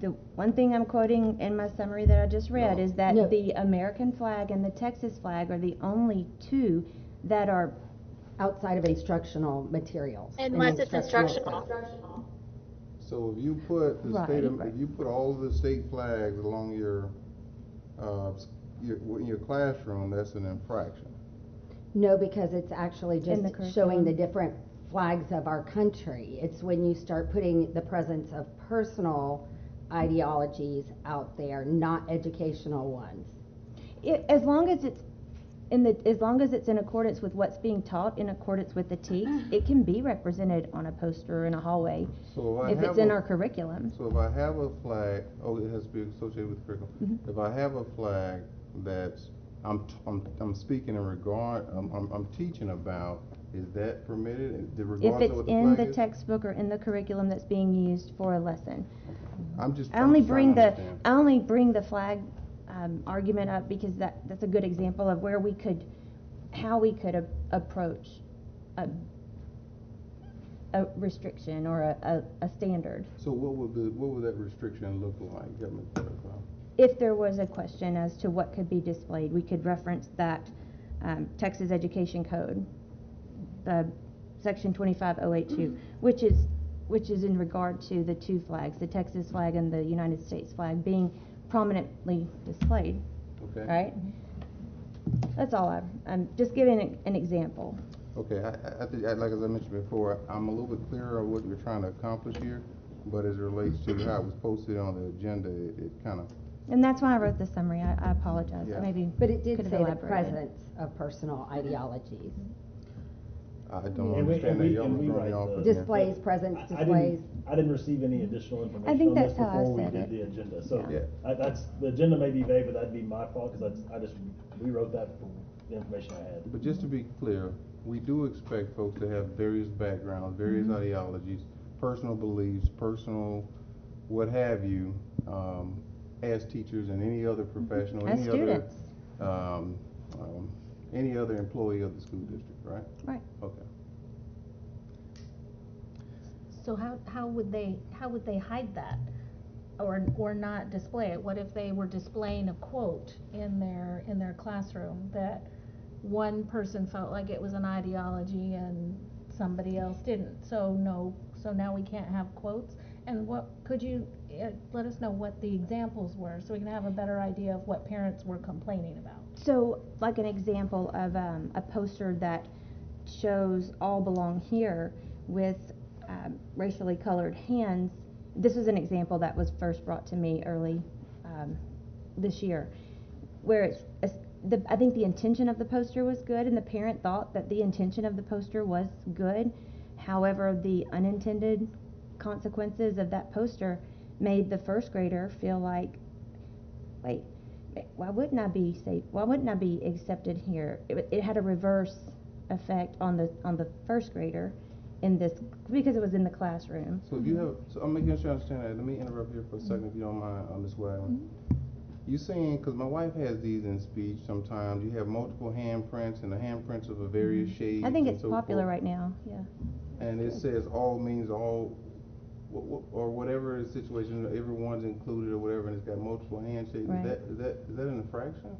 The one thing I'm quoting in my summary that I just read is that the American flag and the Texas flag are the only two that are outside of instructional materials. Unless it's instructional. So if you put the if you put all of the state flags along your in your classroom, that's an infraction. No, because it's actually just showing the different flags of our country. It's when you start putting the presence of personal ideologies out there, not educational ones. As long as it's as long as it's in accordance with what's being taught, in accordance with the TEKS, it can be represented on a poster in a hallway So if it's in our curriculum. So if I have a flag, it has to be associated with the curriculum. Mm-hmm. If I have a flag that's, I'm speaking in regard, I'm teaching about, is that permitted, If regardless it's of what the in flag the is? textbook or in the curriculum that's being used for a lesson. I'm just I only trying to bring understand. I only bring the flag argument up because that's a good example of how we could approach a restriction or a standard. So what would that restriction look like? Let me clarify. If there was a question as to what could be displayed, we could reference that Texas Education Code, Section 25082, which is in regard to the two flags, the Texas flag and the United States flag, being prominently displayed. Okay. Right? That's all I'm just giving an example. Okay, I think, like as I mentioned before, I'm a little bit clearer on what you're trying to accomplish here, but as it relates to how it was posted on the agenda, it kind of. And that's why I wrote the summary. I apologize. Yeah. But it did could say have the elaborated. presence of personal ideologies. I don't understand that y'all were throwing me off again. Displays, presence, displays. I didn't receive any additional information I think on that's this how I before we said did it. the agenda. So Yeah. that's, the agenda may be vague, but that'd be my fault because I just rewrote that for the information I had. But just to be clear, we do expect folks to have various backgrounds, various ideologies, personal beliefs, personal what have you, as teachers and any other professional, As students. any other employee of the school district, right? Right. Okay. So how would they hide that, or not display it? What if they were displaying a quote in their classroom that one person felt like it was an ideology and somebody else didn't? So now we can't have quotes. And what could you let us know what the examples were so we can have a better idea of what parents were complaining about? So, like an example of a poster that shows "All belong here" with racially colored hands. This is an example that was first brought to me early this year, where I think the intention of the poster was good, and the parent thought that the intention of the poster was good. However, the unintended consequences of that poster made the first grader feel like, wait, why wouldn't I be safe? Why wouldn't I be accepted here? It had a reverse effect on the first grader in this, because it was in the classroom. So so I'm making sure I understand that. Let me interrupt here for a second, if you don't mind, Ms. Wagman. You saying, because my wife has these in speech sometimes, you have multiple handprints and the handprints of a various shades. I think and it's so popular forth. right now, yeah. And it says all means all, or whatever the situation, everyone's included or whatever, and it's got multiple handshakes. Right. Is that an infraction?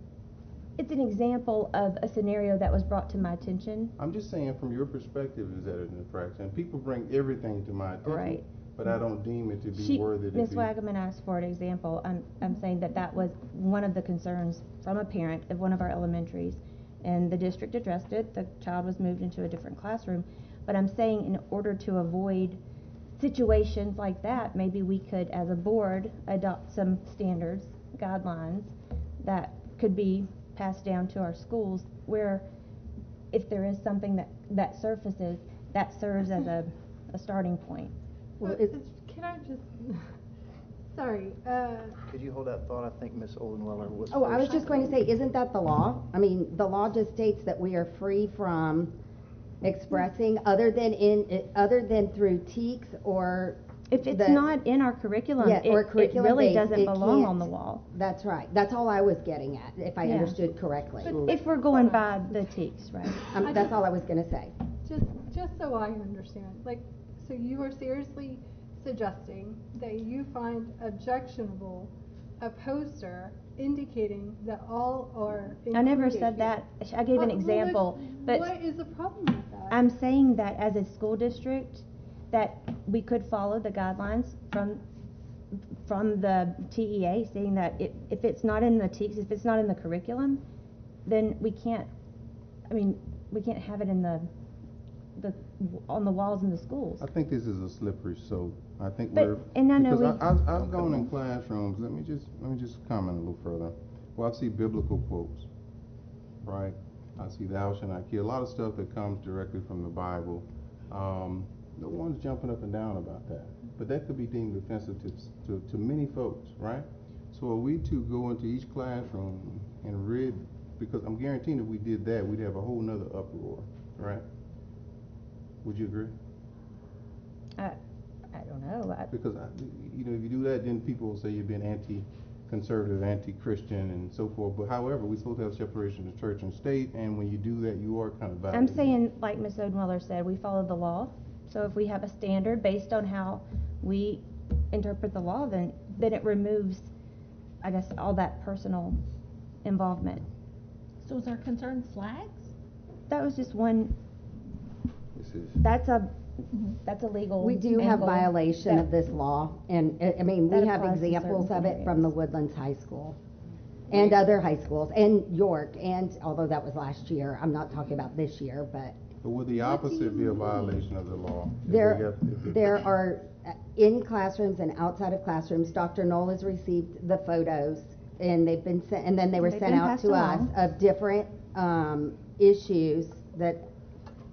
It's an example of a scenario that was brought to my attention. I'm just saying, from your perspective, is that an infraction? People bring everything to my attention, Right. but I don't deem it to be worthy to be. Ms. Wagaman asked for an example. I'm saying that was one of the concerns from a parent of one of our elementaries, and the district addressed it. The child was moved into a different classroom, but I'm saying in order to avoid situations like that, maybe we could, as a board, adopt some standards, guidelines that could be passed down to our schools, where if there is something that surfaces, that serves as a starting point. Well, can I just, sorry. Could you hold that thought? I think Ms. Oldenweller was Oh, I was first. just going to say, isn't that the law? I mean, the law just states that we are free from expressing other than through TEKS or. If it's not in our curriculum, Yes, or curriculum it really based, doesn't it belong can't- on the wall. That's right. That's all I was getting at, if I Yeah. understood correctly. If we're going by the TEKS, right? That's all I was going to say. Just so I understand, so you are seriously suggesting that you find objectionable a poster indicating that all are included? I never said that. I gave an example, but what is the problem with that? I'm saying that as a school district, that we could follow the guidelines from the TEA, saying that if it's not in the TEKS, if it's not in the curriculum, then we can't have it in on the walls in the schools. I think this is a slippery slope. I think I've gone in classrooms. Let me just comment a little further. Well, I see biblical quotes, right? I see thou shalt not kill, a lot of stuff that comes directly from the Bible. No one's jumping up and down about that, but that could be deemed offensive to many folks, right? So are we to go into each classroom and read, because I'm guaranteeing if we did that, we'd have a whole nother uproar, right? Would you agree? I don't know. Because, if you do that, then people will say you're being anti-conservative, anti-Christian, and so forth. But however, we're supposed to have separation of church and state, and when you do that, you are kind of violating. I'm saying, like Ms. Odenweiler said, we follow the law. So if we have a standard based on how we interpret the law, then it removes, I guess, all that personal involvement. So is our concern flags? That was just one. That's a legal. We do have angle violation of this law, and I mean, we that have applies to examples certain of it from the Woodlands High School and other high schools, and York, and although that was last year, I'm not talking about this year, but. But would the opposite be a violation of the law? There are, in classrooms and outside of classrooms, Dr. Knoll has received the photos, and they've been sent, and then they were sent out to us of different issues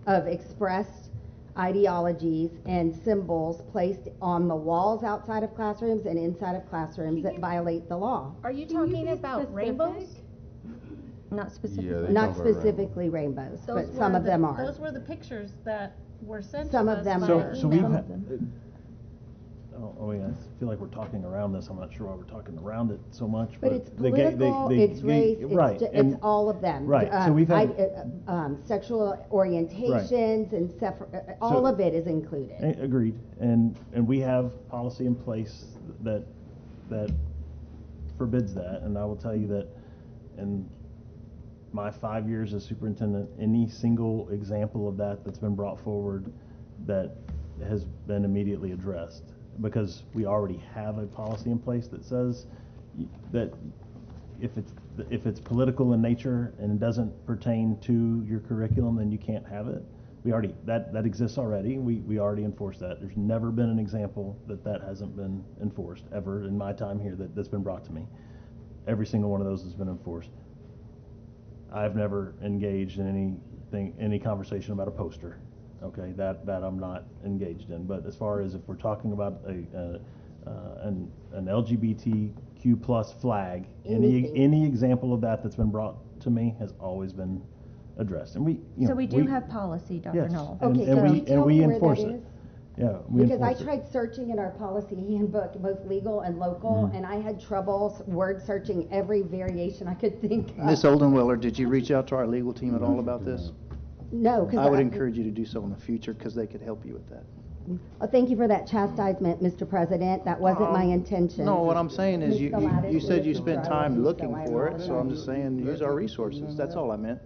of expressed ideologies and symbols placed on the walls outside of classrooms and inside of classrooms that violate the law. Are you talking about rainbows? Not specifically. Yeah, not specifically rainbows, but some of them are. Those were the pictures that were sent Some to of us them by are. So we've email. had, I feel like we're talking around this. I'm not sure why we're talking around it so much. But it's political, it's race, right, it's all of them. Right, so we've had sexual orientations and all of it is included. Agreed, and we have policy in place that forbids that, and I will tell you that in my 5 years as superintendent, any single example of that's been brought forward that has been immediately addressed, because we already have a policy in place that says that if it's political in nature and it doesn't pertain to your curriculum, then you can't have it. We already that exists already. We already enforce that. There's never been an example that hasn't been enforced ever in my time here that's been brought to me. Every single one of those has been enforced. I've never engaged in any conversation about a poster. Okay, that I'm not engaged in. But as far as if we're talking about an LGBTQ plus flag, any example of that's been brought to me has always been addressed. And we do have policy, Dr. Yes, Knoll. Okay, we where enforce that it. is? Yeah, Because I tried searching in our policy handbook, both legal and local, and I had trouble word searching every variation I could think of. Ms. Oldenweiler, did you reach out to our legal team at all about this? No, because I would encourage you to do so in the future, because they could help you with that. Thank you for that chastisement, Mr. President. That wasn't my intention. No, what I'm saying is Ms. Gladys you said you was spent the time priority, looking so I for it, so I'm apologize. just saying, use our resources. That's all I meant.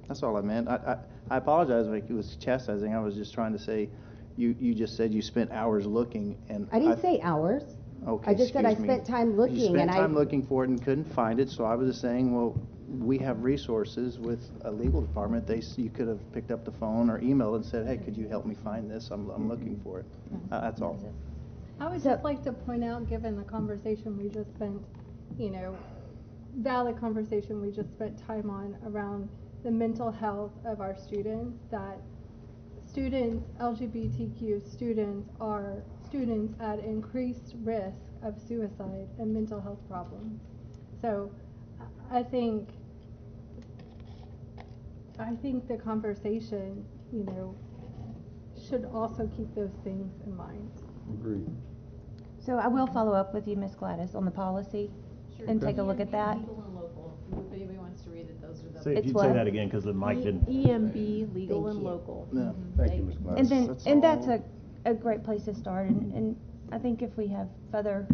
That's all I meant. I apologize if it was chastising. I was just trying to say, you just said you spent hours looking, and I didn't say hours. Okay, I just said I excuse me. spent time looking, You spent and time looking for it and couldn't find it, so I was just saying, well, we have resources with a legal department. You could have picked up the phone or emailed and said, hey, could you help me find this? I'm looking for it. That's all. I would just like to point out, given the conversation we just spent, valid conversation we just spent time on around the mental health of our students, that students, LGBTQ students, are students at increased risk of suicide and mental health problems. So I think the conversation, should also keep those things in mind. Agreed. So I will follow up with you, Ms. Gladys, on the policy and take a look at that. Legal and local. If anybody wants to read it, those are the. If you'd say that again, because the mic didn't. EMB, legal and local. Yeah. Thank you, Ms. Gladys. And that's a great place to start, and I think if we have further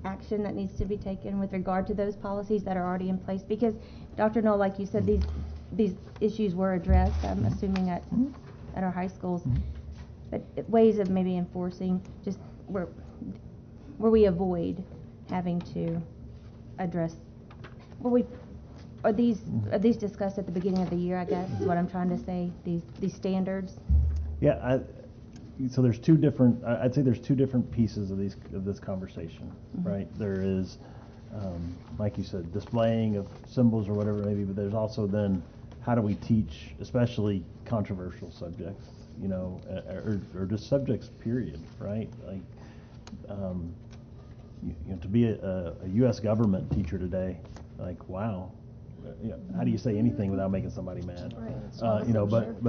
action that needs to be taken with regard to those policies that are already in place, because Dr. Knoll, like you said, these issues were addressed, I'm assuming at our high schools, but ways of maybe enforcing just where we avoid having to address, are these discussed at the beginning of the year, I guess, is what I'm trying to say, these standards? Yeah, so there's two different, I'd say there's two different pieces of this conversation, right? There is, like you said, displaying of symbols or whatever it may be, but there's also then how do we teach, especially controversial subjects, you know, or just subjects, period, right? Like, you know, to be a U.S. government teacher today, like, wow, you know, how do you say anything without making somebody mad? Right. You know, but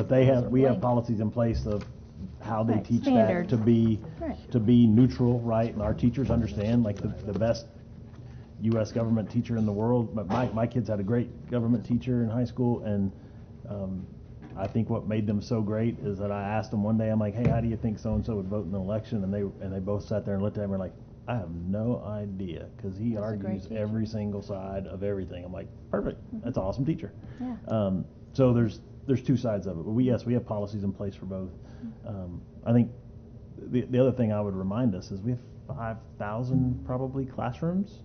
we have policies in place of how they Right, teach standard. that Right. to be neutral, right? And our teachers understand, like, the best U.S. government teacher in the world. But my kids had a great government teacher in high school, and I think what made them so great is that I asked them one day, I'm like, hey, how do you think so-and-so would vote in the election? And they both sat there and looked at me and were like, I have no idea, because he That's a great argues teacher. every single side of everything. I'm like, perfect, that's an awesome teacher. Yeah. So there's two sides of it. But we have policies in place for both. I think the other thing I would remind us is we have 5,000 probably classrooms.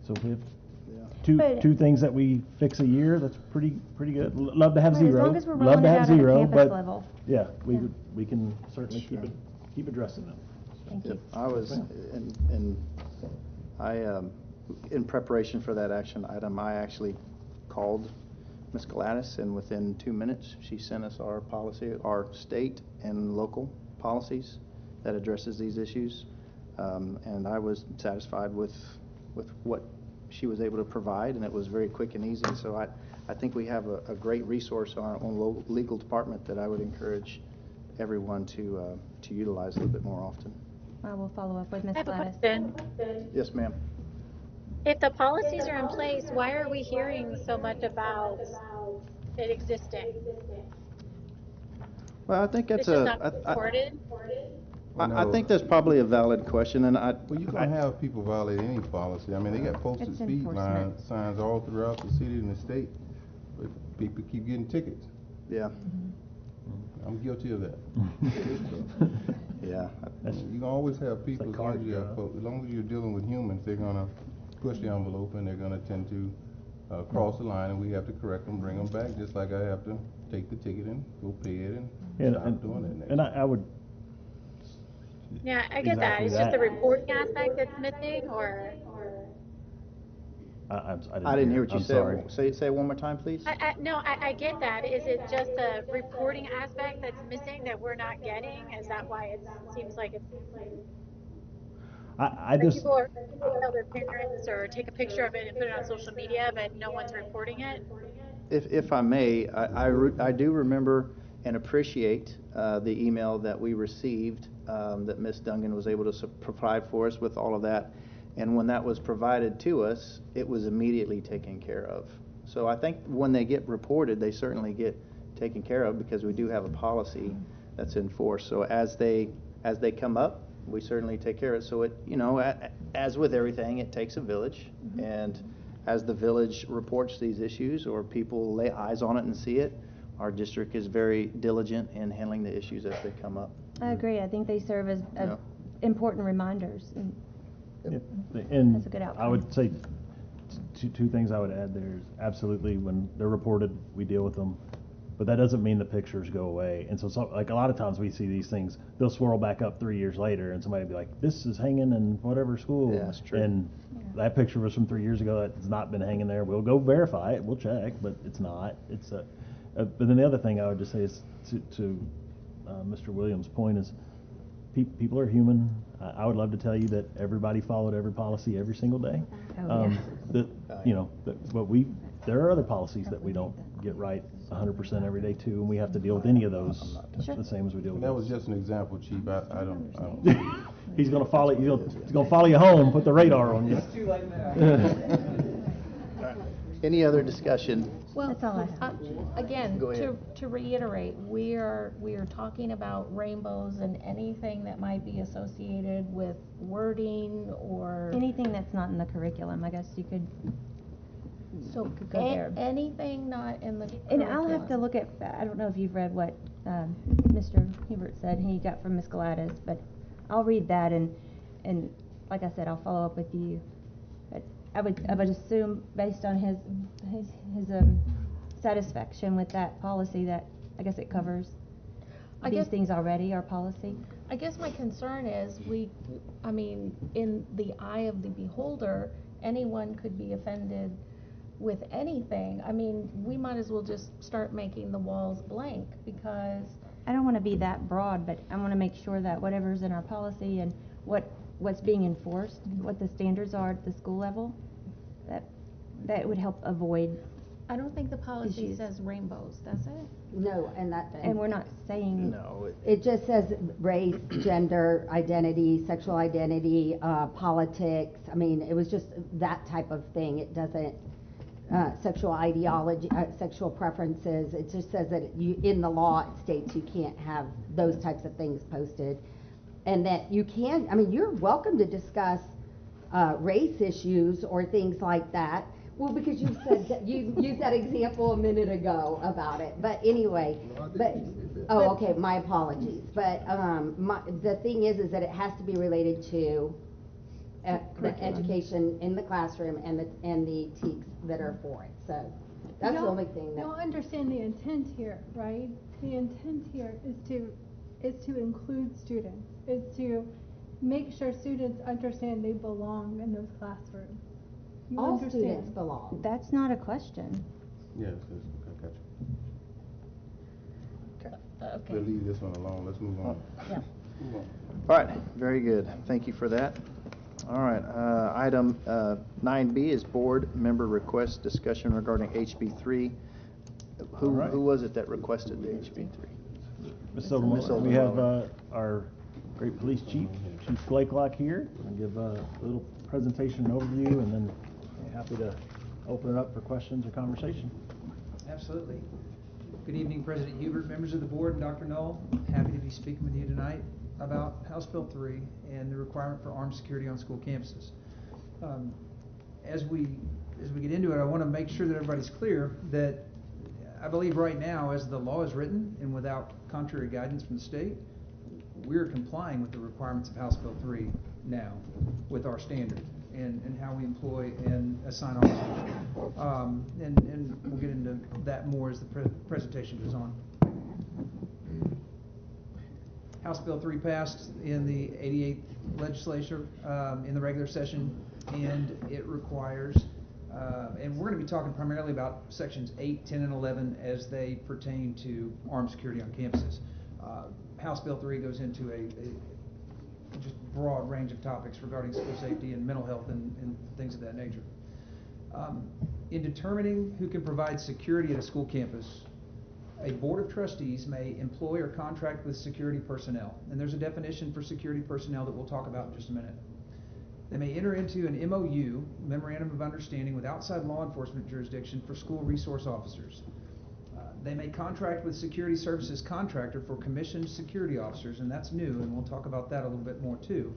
So if we have two things that we fix a year, that's pretty good. Love to have Right, as zero. long as we're Love rolling to it have out at a zero, campus but level. yeah, we can certainly keep addressing them. Thank you. I was, in preparation for that action item, I actually called Ms. Gladys, and within 2 minutes, she sent us our policy, our state and local policies that addresses these issues. And I was satisfied with what she was able to provide, and it was very quick and easy. So I think we have a great resource on our own legal department that I would encourage everyone to utilize a little bit more often. I will follow up with Ms. I have a Gladys. question. Yes, ma'am. If the policies are in place, why are we hearing so much about it existing? Well, I think It's that's just not reported? I think that's probably a valid question, and Well, you're gonna have people violate any policy. I mean, they got posted It's speed enforcement. signs all throughout the city and the state, but people keep getting tickets. Yeah. I'm guilty of that. Yeah. You can always have people, like as long as cars, you have Joe. folks, as long as you're dealing with humans, they're gonna push the envelope and they're gonna tend to cross the line, and we have to correct them, bring them back, just like I have to take the ticket and go pay it and stop doing it next And time. I would. Yeah, I get that. Exactly It's just the that. reporting aspect that's missing, or? I didn't hear what you I'm said. sorry. Say it one more time, please. I get that. Is it just the reporting aspect that's missing that we're not getting? Is that why it seems like it's I like just. people are tell their parents or take a picture of it and put it on social media, but no one's reporting it? If I may, I do remember and appreciate the email that we received that Ms. Dungan was able to provide for us with all of that. And when that was provided to us, it was immediately taken care of. So I think when they get reported, they certainly get taken care of because we do have a policy that's in force. So as they come up, we certainly take care of it. So it, you know, as with everything, it takes a village. And as the village reports these issues or people lay eyes on it and see it, our district is very diligent in handling the issues as they come up. I agree. I think they serve as Yeah. important reminders. And That's a good outcome. I would say two things I would add there is absolutely when they're reported, we deal with them. But that doesn't mean the pictures go away. And so like a lot of times we see these things, they'll swirl back up 3 years later and somebody will be like, this is hanging in whatever school. Yeah, that's true. And that picture was from 3 years ago. It's not been hanging there. We'll go verify it. We'll check, but it's not. It's but then the other thing I would just say is to Mr. Williams' point is people are human. I would love to tell you that everybody followed every policy every single day. Oh, yeah. You know, but there are other policies that we don't get right 100% every day too, and we have to deal with any of those the same as we deal with. That was just an example, Chief. I don't. He's gonna follow you. He's gonna follow you home. Put the radar on you. It's too late now. Any other discussion? Well, That's all I have. again, Go ahead. to reiterate, we are talking about rainbows and anything that might be associated with wording or. Anything that's not in the curriculum, I guess you could. So could go there. anything not in the And I'll have to curriculum. look at, I don't know if you've read what Mr. Hubert said he got from Ms. Gladys, but I'll read that and like I said, I'll follow up with you. But I would assume based on his satisfaction with that policy that I guess it covers I these guess- things already, our policy. I guess my concern is I mean, in the eye of the beholder, anyone could be offended with anything, I mean, we might as well just start making the walls blank, because I don't want to be that broad, but I want to make sure that whatever's in our policy and what's being enforced, what the standards are at the school level, that would help avoid. I don't think the policy issues. says rainbows, does it? No, And we're not saying. No. It just says race, gender, identity, sexual identity, politics. I mean, it was just that type of thing. It doesn't, sexual ideology, sexual preferences. It just says that in the law, it states you can't have those types of things posted. And that you can, I mean, you're welcome to discuss race issues or things like that. Well, because you said that, you used that example a minute ago about it. But anyway, okay, my apologies. But the thing is that it has to be related to the education in the classroom and the TEKs that are for it. So that's the only thing that. You'll understand the intent here, right? The intent here is to include students, is to make sure students understand they belong in those classrooms. You All understand? students belong. That's not a question. Yes, okay, gotcha. Okay. We'll leave this one alone, let's move on. Yeah. Move on. All right, very good. Thank you for that. All right, item 9B is board member request discussion regarding HB3. Who was it that requested the HB3? Ms. Silverman, we have our great police chief, Chief Blakelock here. I'll give a little presentation and overview, and then happy to open it up for questions or conversation. Absolutely. Good evening, President Hubert, members of the board, and Dr. Knoll. Happy to be speaking with you tonight about House Bill 3 and the requirement for armed security on school campuses. As we get into it, I want to make sure that everybody's clear that I believe right now, as the law is written and without contrary guidance from the state, we're complying with the requirements of House Bill 3 now with our standard and how we employ and assign officers. And we'll get into that more as the presentation goes on. House Bill 3 passed in the 88th legislature in the regular session, and it requires, and we're going to be talking primarily about sections 8, 10, and 11 as they pertain to armed security on campuses. House Bill 3 goes into a just broad range of topics regarding school safety and mental health and things of that nature. In determining who can provide security at a school campus, a board of trustees may employ or contract with security personnel. And there's a definition for security personnel that we'll talk about in just a minute. They may enter into an MOU, Memorandum of Understanding, with outside law enforcement jurisdiction for school resource officers. They may contract with security services contractor for commissioned security officers, and that's new, and we'll talk about that a little bit more too.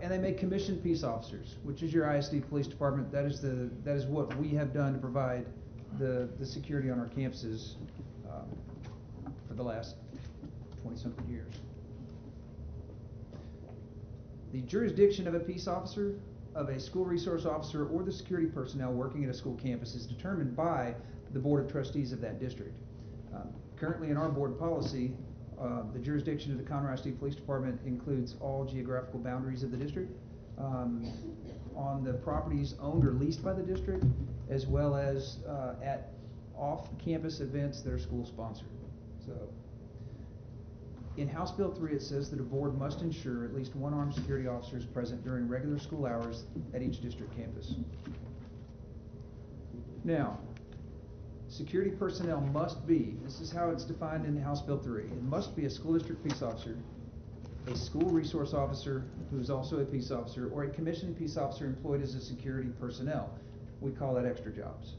And they may commission peace officers, which is your ISD police department. That is what we have done to provide the security on our campuses for the last 20-something years. The jurisdiction of a peace officer, of a school resource officer, or the security personnel working at a school campus is determined by the Board of Trustees of that district. Currently in our board policy, the jurisdiction of the Conroe ISD Police Department includes all geographical boundaries of the district, on the properties owned or leased by the district, as well as at off-campus events that are school-sponsored. So, in House Bill 3, it says that a board must ensure at least one armed security officer is present during regular school hours at each district campus. Now, security personnel must be, this is how it's defined in House Bill 3, it must be a school district peace officer, a school resource officer who's also a peace officer, or a commissioned peace officer employed as a security personnel. We call that extra jobs.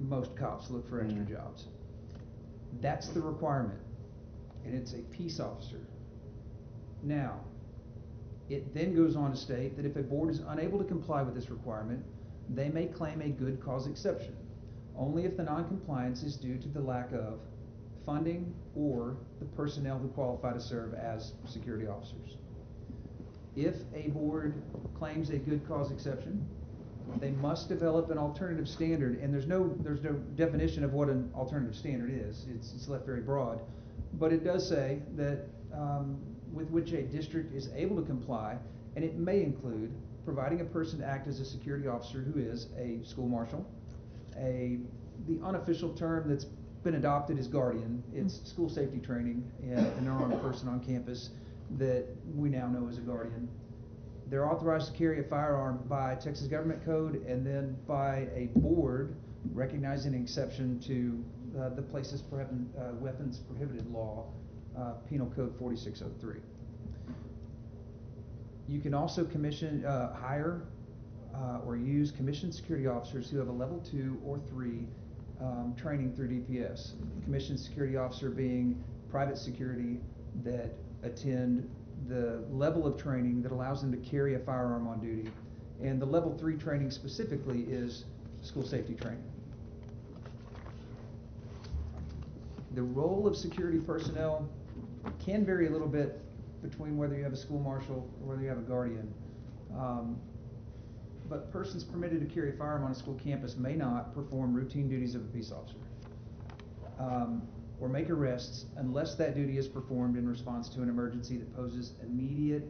Most cops look for extra jobs. That's the requirement, and it's a peace officer. Now, it then goes on to state that if a board is unable to comply with this requirement, they may claim a good cause exception, only if the non-compliance is due to the lack of funding or the personnel who qualify to serve as security officers. If a board claims a good cause exception, they must develop an alternative standard, and there's no definition of what an alternative standard is. It's left very broad, but it does say that with which a district is able to comply, and it may include providing a person to act as a security officer who is a school marshal. The unofficial term that's been adopted is guardian. It's school safety training, and an armed person on campus that we now know as a guardian. They're authorized to carry a firearm by Texas Government Code and then by a board recognizing an exception to the places weapons prohibited law, Penal Code 4603. You can also hire or use commissioned security officers who have a level 2 or 3 training through DPS. Commissioned security officer being private security that attend the level of training that allows them to carry a firearm on duty. And the level 3 training specifically is school safety training. The role of security personnel can vary a little bit between whether you have a school marshal or whether you have a guardian. But persons permitted to carry a firearm on a school campus may not perform routine duties of a peace officer or make arrests unless that duty is performed in response to an emergency that poses immediate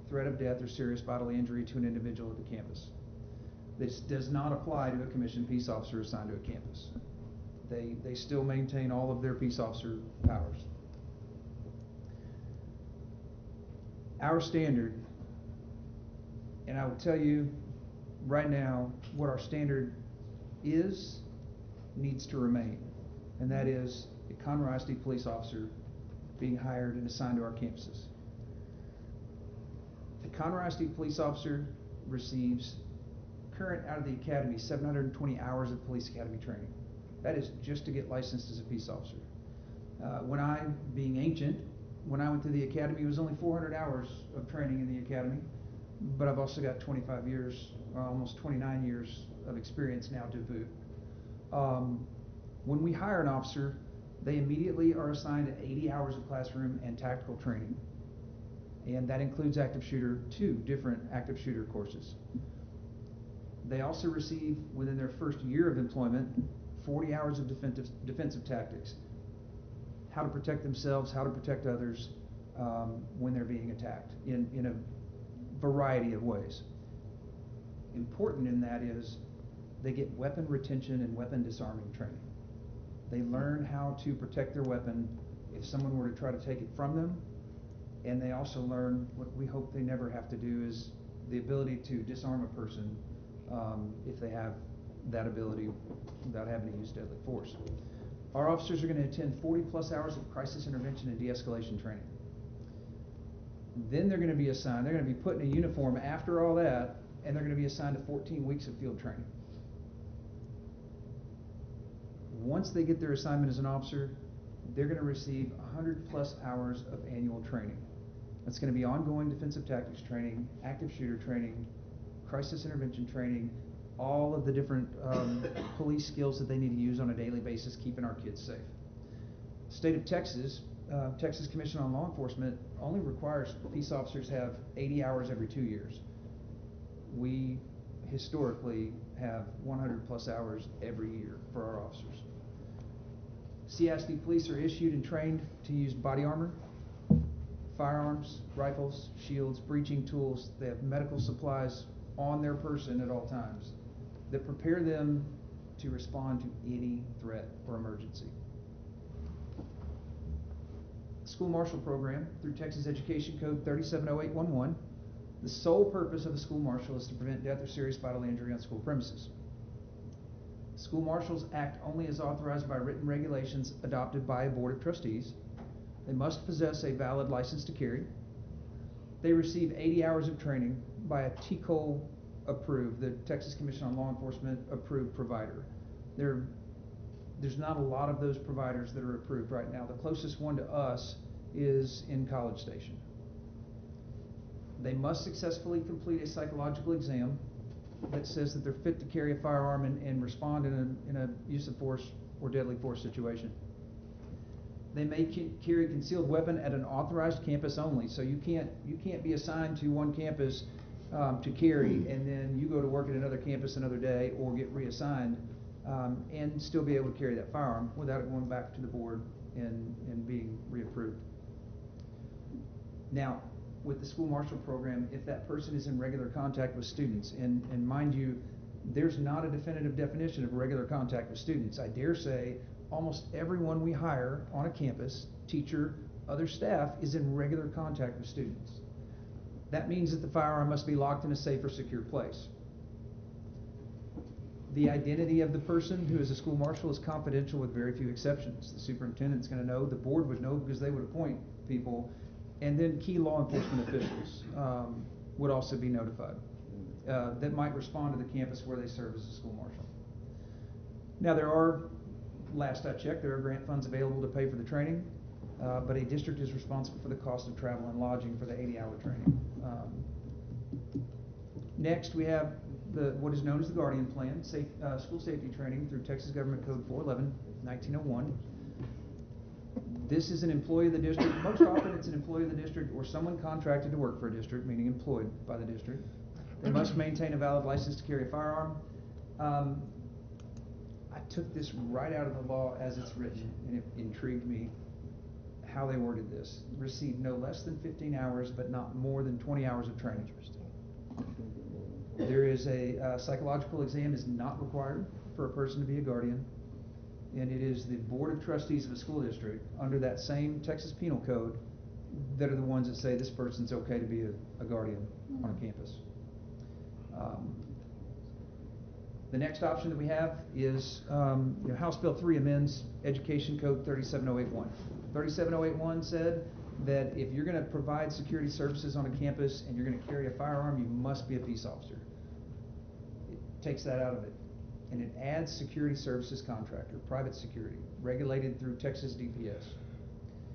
threat of death or serious bodily injury to an individual at the campus. This does not apply to a commissioned peace officer assigned to a campus. They still maintain all of their peace officer powers. Our standard, and I will tell you right now what our standard is, needs to remain, and that is a Conroe ISD police officer being hired and assigned to our campuses. A Conroe ISD police officer receives current out of the academy 720 hours of police academy training. That is just to get licensed as a peace officer. Being ancient, when I went through the academy, it was only 400 hours of training in the academy, but I've also got 25 years, almost 29 years of experience now to boot. When we hire an officer, they immediately are assigned 80 hours of classroom and tactical training, and that includes active shooter, 2 different active shooter courses. They also receive, within their first year of employment, 40 hours of defensive tactics, how to protect themselves, how to protect others when they're being attacked in a variety of ways. Important in that is they get weapon retention and weapon disarming training. They learn how to protect their weapon if someone were to try to take it from them, and they also learn what we hope they never have to do is the ability to disarm a person if they have that ability without having to use deadly force. Our officers are going to attend 40 plus hours of crisis intervention and de-escalation training. Then they're going to be assigned, they're going to be put in a uniform after all that, and they're going to be assigned to 14 weeks of field training. Once they get their assignment as an officer, they're going to receive 100 plus hours of annual training. That's going to be ongoing defensive tactics training, active shooter training, crisis intervention training, all of the different police skills that they need to use on a daily basis, keeping our kids safe. State of Texas, Texas Commission on Law Enforcement only requires peace officers have 80 hours every 2 years. We historically have 100 plus hours every year for our officers. CISD police are issued and trained to use body armor, firearms, rifles, shields, breaching tools. They have medical supplies on their person at all times that prepare them to respond to any threat or emergency. School Marshal Program through Texas Education Code 370811. The sole purpose of a school marshal is to prevent death or serious bodily injury on school premises. School marshals act only as authorized by written regulations adopted by a Board of Trustees. They must possess a valid license to carry. They receive 80 hours of training by a TCOL approved, the Texas Commission on Law Enforcement approved provider. There's not a lot of those providers that are approved right now. The closest one to us is in College Station. They must successfully complete a psychological exam that says that they're fit to carry a firearm and respond in a use of force or deadly force situation. They may carry a concealed weapon at an authorized campus only, so you can't be assigned to one campus to carry and then you go to work at another campus another day or get reassigned and still be able to carry that firearm without it going back to the board and being reapproved. Now, with the school marshal program if that person is in regular contact with students. And mind you, there's not a definitive definition of regular contact with students. I dare say almost everyone we hire on a campus, teacher, other staff, is in regular contact with students. That means that the firearm must be locked in a safe or secure place. The identity of the person who is a school marshal is confidential with very few exceptions. The superintendent's going to know, the board would know because they would appoint people, and then key law enforcement officials would also be notified that might respond to the campus where they serve as a school marshal. Now there are, last I checked, there are grant funds available to pay for the training, but a district is responsible for the cost of travel and lodging for the 80-hour training. Next, we have what is known as the Guardian Plan, school safety training through Texas Government Code 411, 1901. This is an employee of the district. Most often it's an employee of the district or someone contracted to work for a district, meaning employed by the district. They must maintain a valid license to carry a firearm. I took this right out of the law as it's written, and it intrigued me how they worded this. Receive no less than 15 hours, but not more than 20 hours of training. There is a psychological exam is not required for a person to be a guardian, and it is the Board of Trustees of a school district under that same Texas Penal Code that are the ones that say this person's okay to be a guardian on a campus. The next option that we have is House Bill 3 amends Education Code 37081. 37081 said that if you're going to provide security services on a campus and you're going to carry a firearm, you must be a peace officer. It takes that out of it. And it adds security services contractor, private security, regulated through Texas DPS.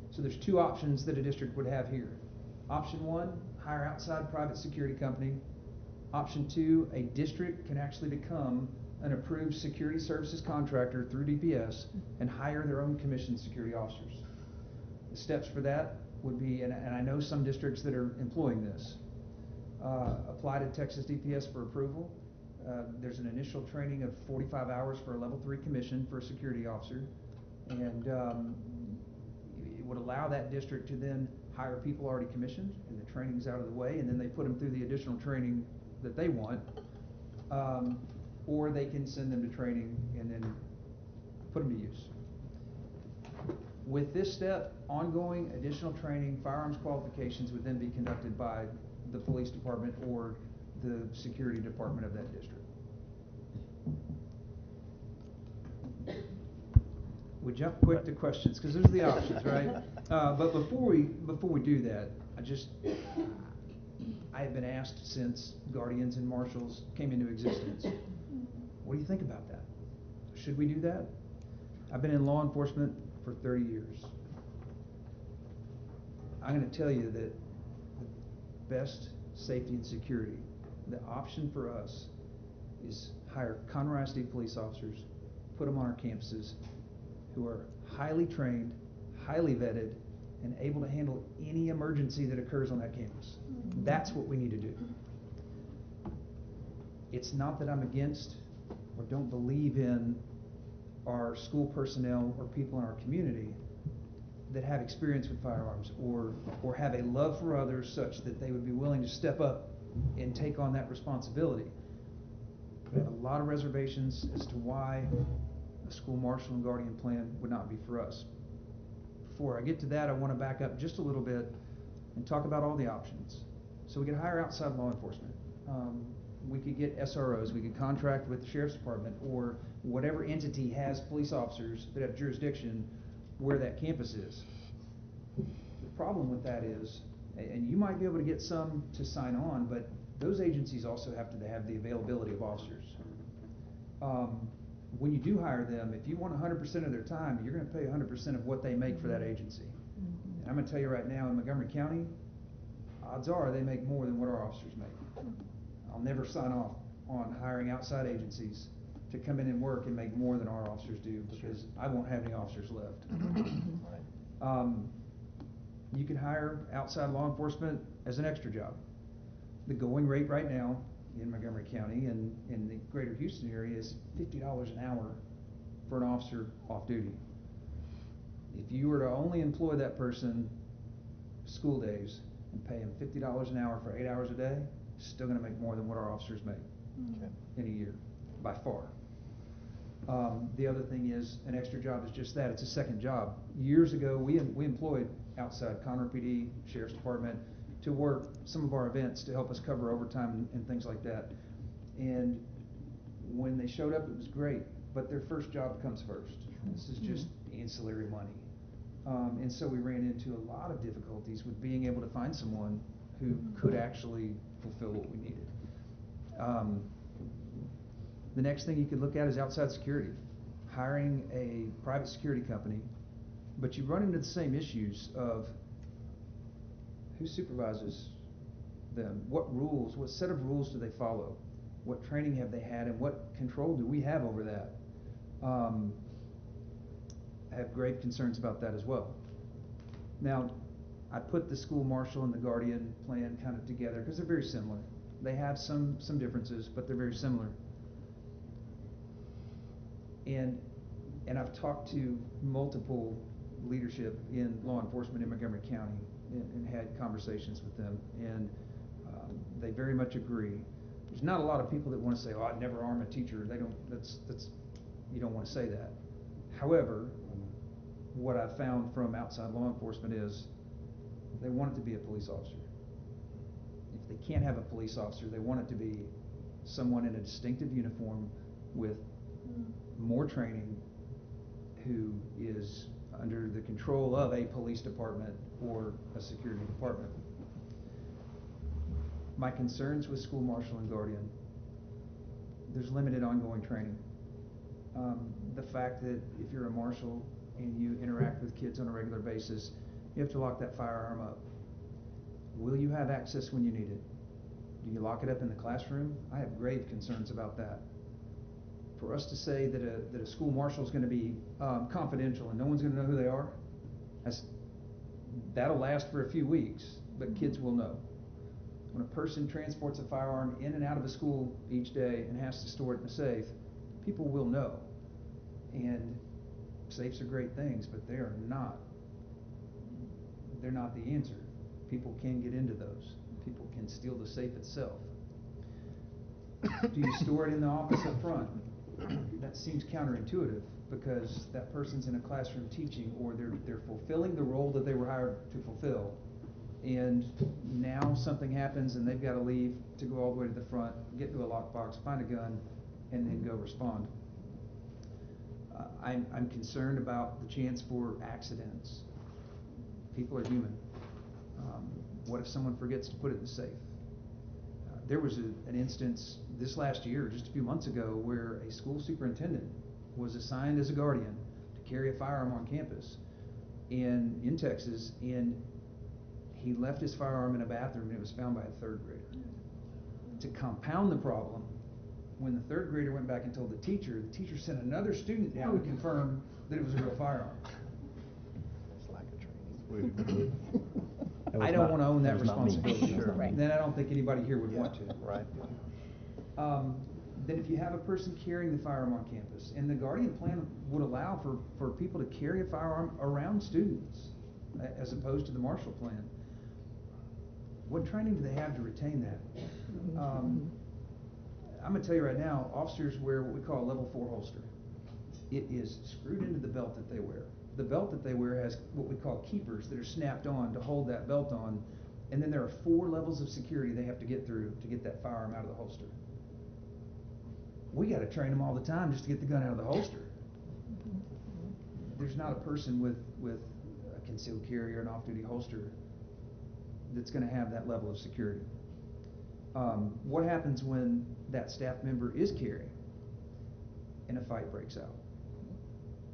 So there's two options that a district would have here. Option 1, hire outside private security company. Option 2, a district can actually become an approved security services contractor through DPS and hire their own commissioned security officers. The steps for that would be, and I know some districts that are employing this, apply to Texas DPS for approval. There's an initial training of 45 hours for a level 3 commission for a security officer, and it would allow that district to then hire people already commissioned, and the training's out of the way, and then they put them through the additional training that they want, or they can send them to training and then put them to use. With this step, ongoing additional training, firearms qualifications would then be conducted by the police department or the security department of that district. We jump quick to questions because those are the options, right? But before we do that, I have been asked since guardians and marshals came into existence, what do you think about that? Should we do that? I've been in law enforcement for 30 years. I'm going to tell you that the best safety and security, the option for us is hire Conroe ISD police officers, put them on our campuses who are highly trained, highly vetted, and able to handle any emergency that occurs on that campus. That's what we need to do. It's not that I'm against or don't believe in our school personnel or people in our community that have experience with firearms or have a love for others such that they would be willing to step up and take on that responsibility. I have a lot of reservations as to why a school marshal and guardian plan would not be for us. Before I get to that, I want to back up just a little bit and talk about all the options. So we could hire outside law enforcement. We could get SROs. We could contract with the sheriff's department or whatever entity has police officers that have jurisdiction where that campus is. The problem with that is, and you might be able to get some to sign on, but those agencies also have to have the availability of officers. When you do hire them, if you want 100% of their time, you're going to pay 100% of what they make for that agency. And I'm going to tell you right now, in Montgomery County, odds are they make more than what our officers make. I'll never sign off on hiring outside agencies to come in and work and make more than our officers do because I won't have any officers left. You can hire outside law enforcement as an extra job. The going rate right now in Montgomery County and in the greater Houston area is $50 an hour for an officer off duty. If you were to only employ that person school days, and pay them $50 an hour for 8 hours a day, still gonna make more than what our officers make in a year, by far. The other thing is, an extra job is just that, it's a second job. Years ago, we employed outside Conroe PD, Sheriff's Department, to work some of our events to help us cover overtime and things like that. And when they showed up, it was great, but their first job comes first. This is just ancillary money. And so we ran into a lot of difficulties with being able to find someone who could actually fulfill what we needed. The next thing you could look at is outside security. Hiring a private security company, but you run into the same issues of who supervises them, what rules, what set of rules do they follow, what training have they had, and what control do we have over that? I have grave concerns about that as well. Now, I put the school marshal and the guardian plan kind of together because they're very similar. They have some differences, but they're very similar. And I've talked to multiple leadership in law enforcement in Montgomery County and had conversations with them, and they very much agree. There's not a lot of people that want to say, "Oh, I'd never arm a teacher." They don't. That's you don't want to say that. However, what I've found from outside law enforcement is they want it to be a police officer. If they can't have a police officer, they want it to be someone in a distinctive uniform with more training, who is under the control of a police department or a security department. My concerns with school marshal and guardian, there's limited ongoing training. The fact that if you're a marshal and you interact with kids on a regular basis, you have to lock that firearm up. Will you have access when you need it? Do you lock it up in the classroom? I have grave concerns about that. For us to say that a school marshal is going to be confidential and no one's going to know who they are, that'll last for a few weeks, but kids will know. When a person transports a firearm in and out of a school each day and has to store it in a safe, people will know. And safes are great things, but they're not the answer. People can get into those. People can steal the safe itself. Do you store it in the office up front? That seems counterintuitive, because that person's in a classroom teaching, or they're fulfilling the role that they were hired to fulfill, and now something happens and they've got to leave to go all the way to the front, get to a lockbox, find a gun, and then go respond. I'm concerned about the chance for accidents. People are human. What if someone forgets to put it in the safe? There was an instance this last year, just a few months ago, where a school superintendent was assigned as a guardian to carry a firearm on campus in Texas, and he left his firearm in a bathroom and it was found by a third grader. To compound the problem, when the third grader went back and told the teacher sent another student down to confirm that it was a real firearm. That's lack of training. I don't want to own that not me. responsibility. Sure. Right. Then I don't think anybody here would want to. Right. Then if you have a person carrying the firearm on campus, and the guardian plan would allow for people to carry a firearm around students, as opposed to the marshal plan, what training do they have to retain that? I'm going to tell you right now, officers wear what we call a level 4 holster. It is screwed into the belt that they wear. The belt that they wear has what we call keepers that are snapped on to hold that belt on, and then there are 4 levels of security they have to get through to get that firearm out of the holster. We got to train them all the time just to get the gun out of the holster. There's not a person with a concealed carry or an off-duty holster that's going to have that level of security. What happens when that staff member is carrying and a fight breaks out,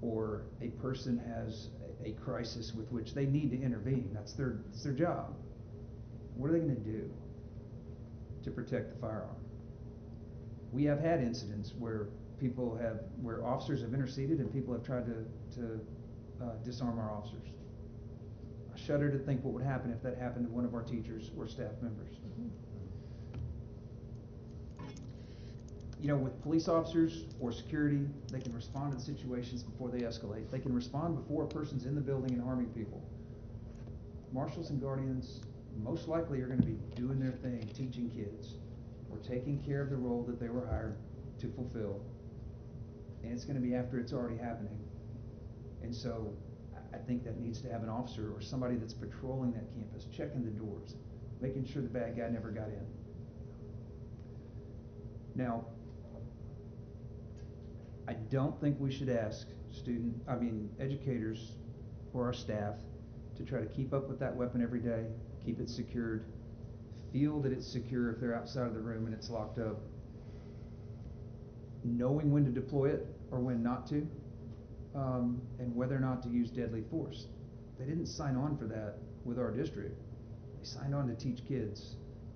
or a person has a crisis with which they need to intervene? That's their job. What are they going to do to protect the firearm? We have had incidents where where officers have interceded and people have tried to disarm our officers. I shudder to think what would happen if that happened to one of our teachers or staff members. You know, with police officers or security, they can respond to situations before they escalate. They can respond before a person's in the building and harming people. Marshals and guardians, most likely are gonna be doing their thing, teaching kids, or taking care of the role that they were hired to fulfill. And it's gonna be after it's already happening. And so, I think that needs to have an officer or somebody that's patrolling that campus, checking the doors, making sure the bad guy never got in. Now, I don't think we should ask educators or our staff to try to keep up with that weapon every day, keep it secured, feel that it's secure if they're outside of the room and it's locked up, knowing when to deploy it or when not to, and whether or not to use deadly force. They didn't sign on for that with our district. They signed on to teach kids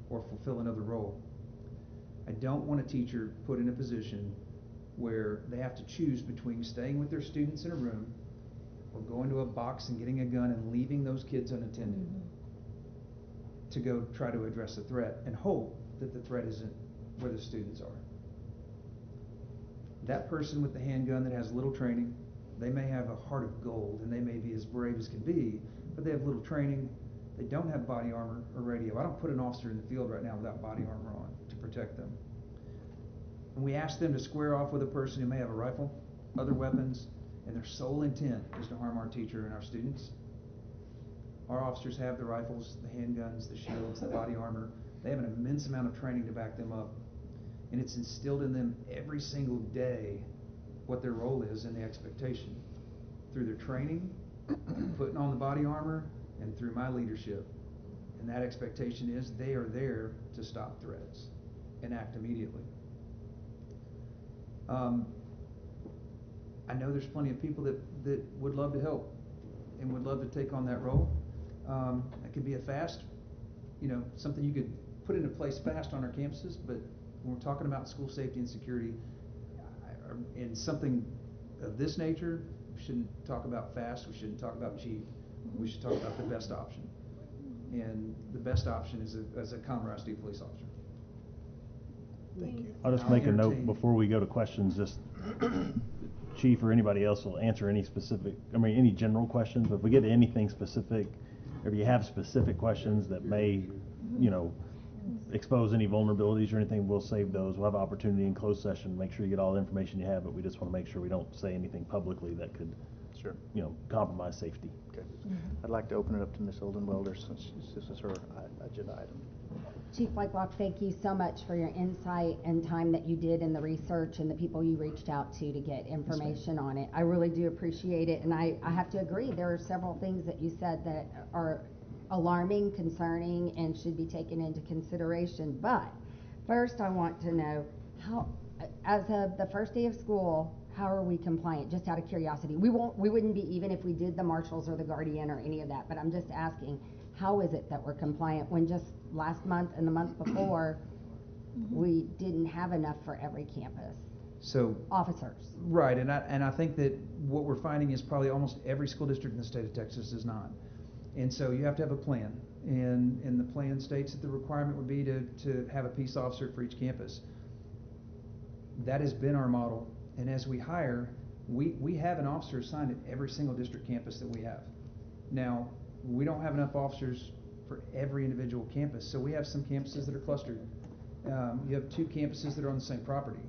or fulfill another role. I don't want a teacher put in a position where they have to choose between staying with their students in a room or going to a box and getting a gun and leaving those kids unattended to go try to address a threat and hope that the threat isn't where the students are. That person with the handgun that has little training, they may have a heart of gold and they may be as brave as can be, but they have little training. They don't have body armor or radio. I don't put an officer in the field right now without body armor on to protect them. And we ask them to square off with a person who may have a rifle, other weapons, and their sole intent is to harm our teacher and our students. Our officers have the rifles, the handguns, the shields, the body armor. They have an immense amount of training to back them up. And it's instilled in them every single day what their role is and the expectation through their training, putting on the body armor, and through my leadership. And that expectation is they are there to stop threats and act immediately. I know there's plenty of people that would love to help and would love to take on that role. It could be a fast, something you could put into place fast on our campuses, but when we're talking about school safety and security, in something of this nature, we shouldn't talk about fast, we shouldn't talk about cheap, we should talk about the best option. And the best option is a Conroe ISD police officer. Thank you. I'll just make a note before we go to questions, just Chief or anybody else will answer any general questions, but if we get to anything specific, or if you have specific questions that may, expose any vulnerabilities or anything, we'll save those. We'll have an opportunity in closed session, make sure you get all the information you have, but we just want to make sure we don't say anything publicly that could, compromise safety. Okay. I'd like to open it up to Ms. Oldenwelder since this is her agenda item. Chief Whiteblock, thank you so much for your insight and time that you did in the research and the people you reached out to get information on it. I really do appreciate it, and I have to agree, there are several things that you said that are alarming, concerning, and should be taken into consideration. But first I want to know, how, as of the first day of school, how are we compliant? Just out of curiosity. We wouldn't be even if we did the marshals or the guardian or any of that, but I'm just asking, how is it that we're compliant when just last month and the month before we didn't have enough for every campus? So officers. Right, and I think that what we're finding is probably almost every school district in the state of Texas is not. And so you have to have a plan, and the plan states that the requirement would be to have a peace officer for each campus. That has been our model, and as we hire, we have an officer assigned at every single district campus that we have. Now, we don't have enough officers for every individual campus, so we have some campuses that are clustered. You have 2 campuses that are on the same property.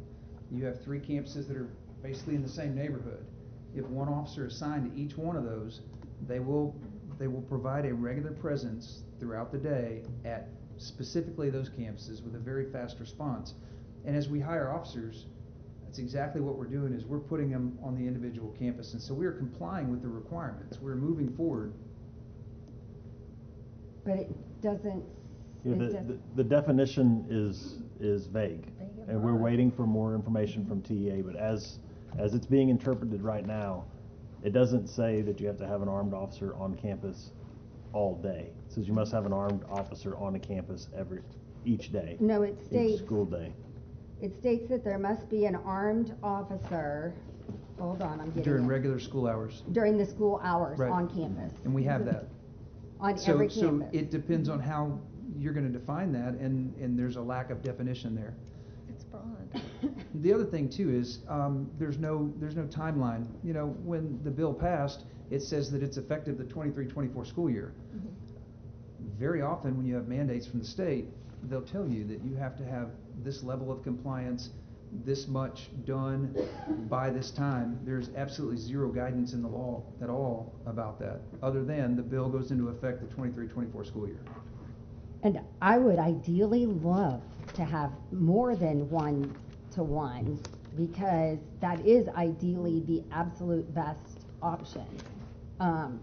You have 3 campuses that are basically in the same neighborhood. If one officer assigned to each one of those, they will provide a regular presence throughout the day at specifically those campuses with a very fast response. And as we hire officers, that's exactly what we're doing, is we're putting them on the individual campus. And so we're complying with the requirements. We're moving forward. But it doesn't. The definition is vague, and we're waiting for more information from TEA. But as it's being interpreted right now, it doesn't say that you have to have an armed officer on campus all day. It says you must have an armed officer on a campus each day. No, it states each school day. It states that there must be an armed officer. Hold on, I'm getting during regular school hours. During the school hours right. on campus. And we have that. On every campus. So it depends on how you're going to define that, and there's a lack of definition there. It's broad. The other thing too is there's no timeline. When the bill passed, it says that it's effective the 23-24 school year. very often when you have mandates from the state, they'll tell you that you have to have this level of compliance, this much done by this time. There's absolutely zero guidance in the law at all about that, other than the bill goes into effect the 23-24 school year. And I would ideally love to have more than 1-to-1, because that is ideally the absolute best option.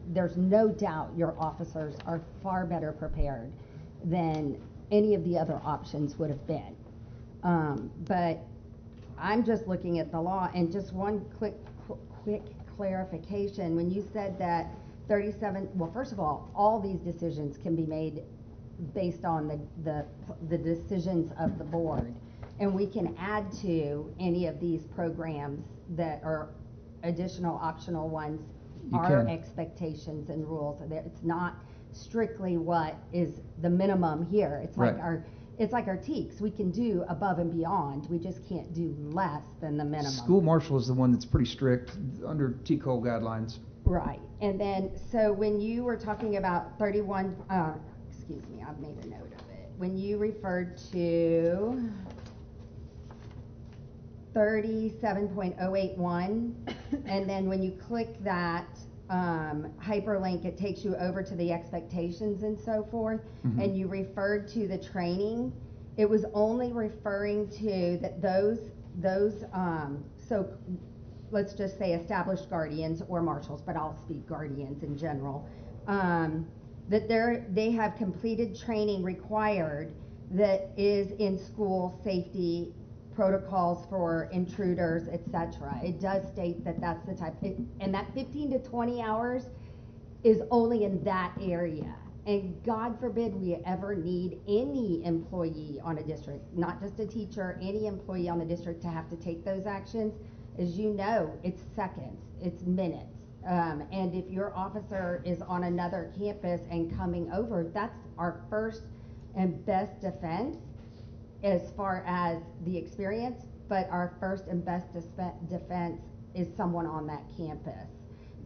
There's no doubt your officers are far better prepared than any of the other options would have been. But I'm just looking at the law, and just one quick clarification. When you said that 37, well, first of all these decisions can be made based on the decisions of the board, and we can add to any of these programs that are additional optional ones. Our expectations and rules. It's not strictly what is the minimum here. It's like our TEKS. We can do above and beyond. We just can't do less than the minimum. School marshal is the one that's pretty strict under TCOL guidelines. Right. And then, so when you were talking about 31, excuse me, I've made a note of it. When you referred to 37.081, and then when you click that hyperlink, it takes you over to the expectations and so forth, and you referred to the training. It was only referring to that those so let's just say established guardians or marshals, but I'll speak guardians in general, that they have completed training required that is in school safety protocols for intruders, etc. It does state that that's the type, and that 15 to 20 hours is only in that area. And God forbid we ever need any employee on a district, not just a teacher, any employee on the district to have to take those actions. As you know, it's seconds, it's minutes. And if your officer is on another campus and coming over, that's our first and best defense as far as the experience, but our first and best defense is someone on that campus.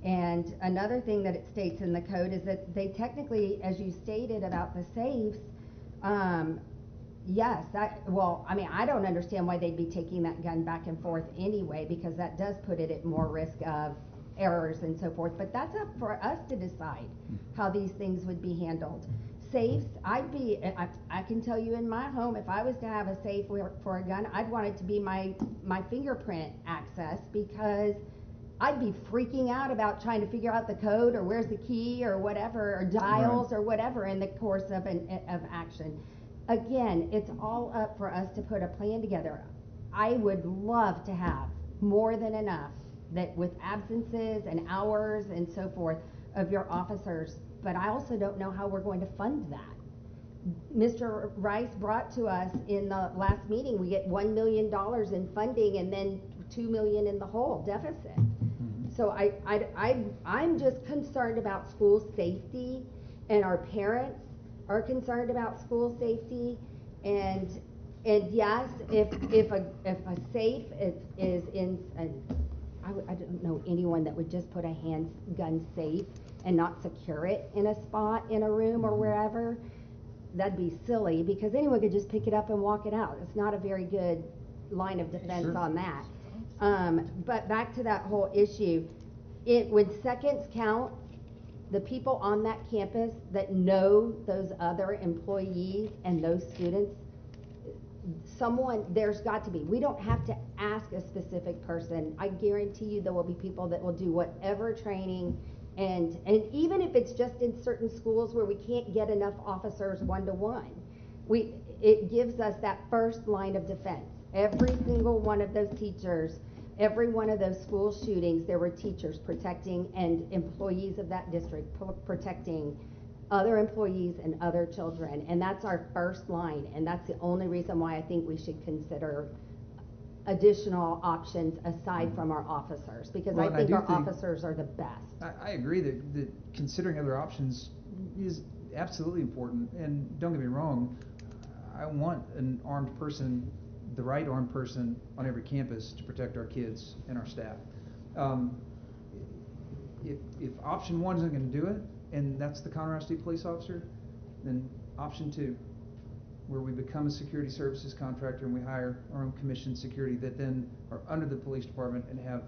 And another thing that it states in the code is that they technically, as you stated about the safes, yes, well, I mean, I don't understand why they'd be taking that gun back and forth anyway, because that does put it at more risk of errors and so forth, but that's up for us to decide how these things would be handled. Safes, I can tell you in my home, if I was to have a safe for a gun, I'd want it to be my fingerprint access, because I'd be freaking out about trying to figure out the code or where's the key or whatever, or dials or whatever in the course of action. Again, it's all up for us to put a plan together. I would love to have more than enough that with absences and hours and so forth of your officers, but I also don't know how we're going to fund that. Mr. Rice brought to us in the last meeting, we get $1 million in funding and then $2 million in the hole deficit. So I'm just concerned about school safety, and our parents are concerned about school safety, and yes, if a safe is in, I don't know anyone that would just put a handgun safe and not secure it in a spot in a room or wherever. That'd be silly, because anyone could just pick it up and walk it out. It's not a very good line of defense on that. But back to that whole issue, when seconds count, the people on that campus that know those other employees and those students, there's got to be. We don't have to ask a specific person. I guarantee you there will be people that will do whatever training, and even if it's just in certain schools where we can't get enough officers one-to-one, it gives us that first line of defense. Every single one of those teachers, every one of those school shootings, there were teachers protecting and employees of that district protecting other employees and other children, and that's our first line, and that's the only reason why I think we should consider additional options aside from our officers, because I think our officers are the best. I agree that considering other options is absolutely important, and don't get me wrong, I want an armed person, the right armed person on every campus to protect our kids and our staff. If option one isn't going to do it, and that's the Conroe State police officer, Then option 2, where we become a security services contractor and we hire our own commissioned security that then are under the police department and have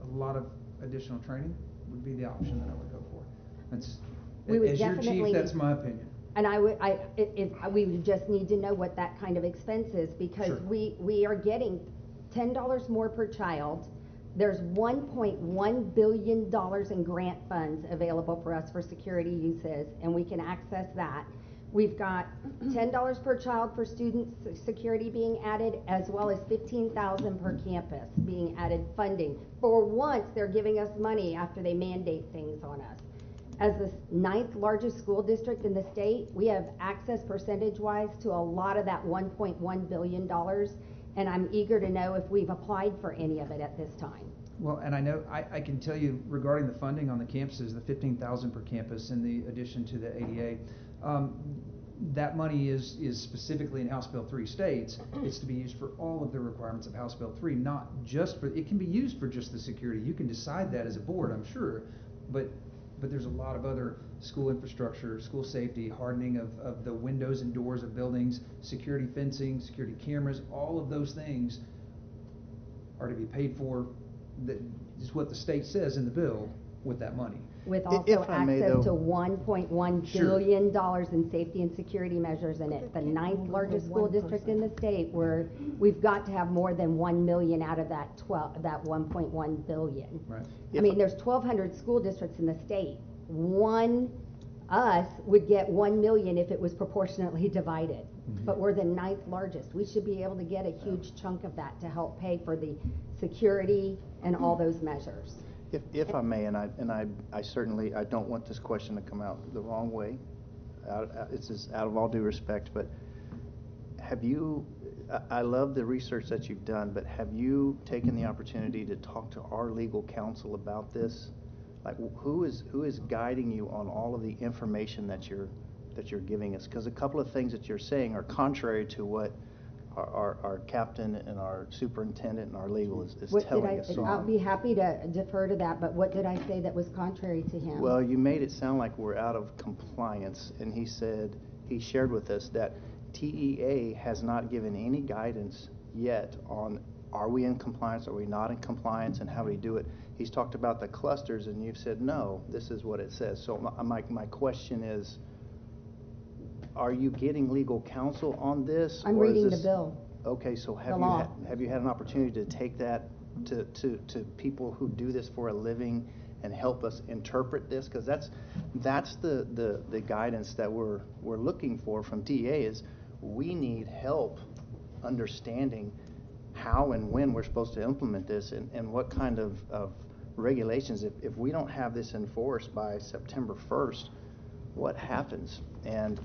a lot of additional training, would be the option that I would go for. That's, We would as your chief, definitely- that's my opinion. And we would just need to know what that kind of expense is, because Sure. we are getting $10 more per child. There's $1.1 billion in grant funds available for us for security uses, and we can access that. We've got $10 per child for student security being added, as well as $15,000 per campus being added funding. For once, they're giving us money after they mandate things on us. As the 9th largest school district in the state, we have access percentage-wise to a lot of that $1.1 billion, and I'm eager to know if we've applied for any of it at this time. Well, and I know, I can tell you regarding the funding on the campuses, the $15,000 per campus in the addition to the ADA, that money is specifically in House Bill 3 states. It's to be used for all of the requirements of House Bill 3, not just for, it can be used for just the security. You can decide that as a board, I'm sure, but there's a lot of other school infrastructure, school safety, hardening of the windows and doors of buildings, security fencing, security cameras, all of those things are to be paid for. That is what the state says in the bill with that money. With also If I may, access to though- $1.1 billion in safety and security measures in it. The 9th largest school district in the state, where we've got to have more than 1 million out of that 1.1 billion. Right. I mean, there's 1,200 school districts in the state. Us would get 1 million if it was proportionately divided. But we're the 9th largest. We should be able to get a huge chunk of that to help pay for the security and all those measures. If I may, and I certainly, I don't want this question to come out the wrong way. It's just out of all due respect, but have you, I love the research that you've done, but have you taken the opportunity to talk to our legal counsel about this? Like, who is guiding you on all of the information that you're giving us? Because a couple of things that you're saying are contrary to what our captain and our superintendent and our legal is telling us. I'll be happy to defer to that, but what did I say that was contrary to him? Well, you made it sound like we're out of compliance, and he shared with us that TEA has not given any guidance yet on, are we in compliance, are we not in compliance, and how do we do it. He's talked about the clusters, and you've said, no, this is what it says. So my question is, are you getting legal counsel on this? I'm reading the bill. Okay, so have you had an opportunity to take that to people who do this for a living and help us interpret this? Because that's the guidance that we're looking for from TEA, is we need help understanding how and when we're supposed to implement this, and what kind of regulations. If we don't have this enforced by September 1st, what happens? And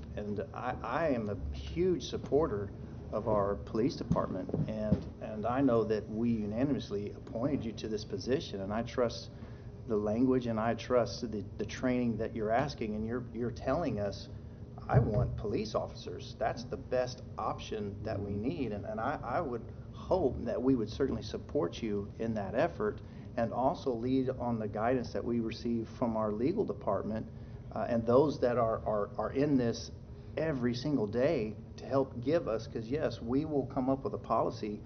I am a huge supporter of our police department, and I know that we unanimously appointed you to this position, and I trust the language, and I trust the training that you're asking, and you're telling us, I want police officers. That's the best option that we need, and I would hope that we would certainly support you in that effort, and also lead on the guidance that we receive from our legal department, and those that are in this every single day to help give us, because yes, we will come up with a policy,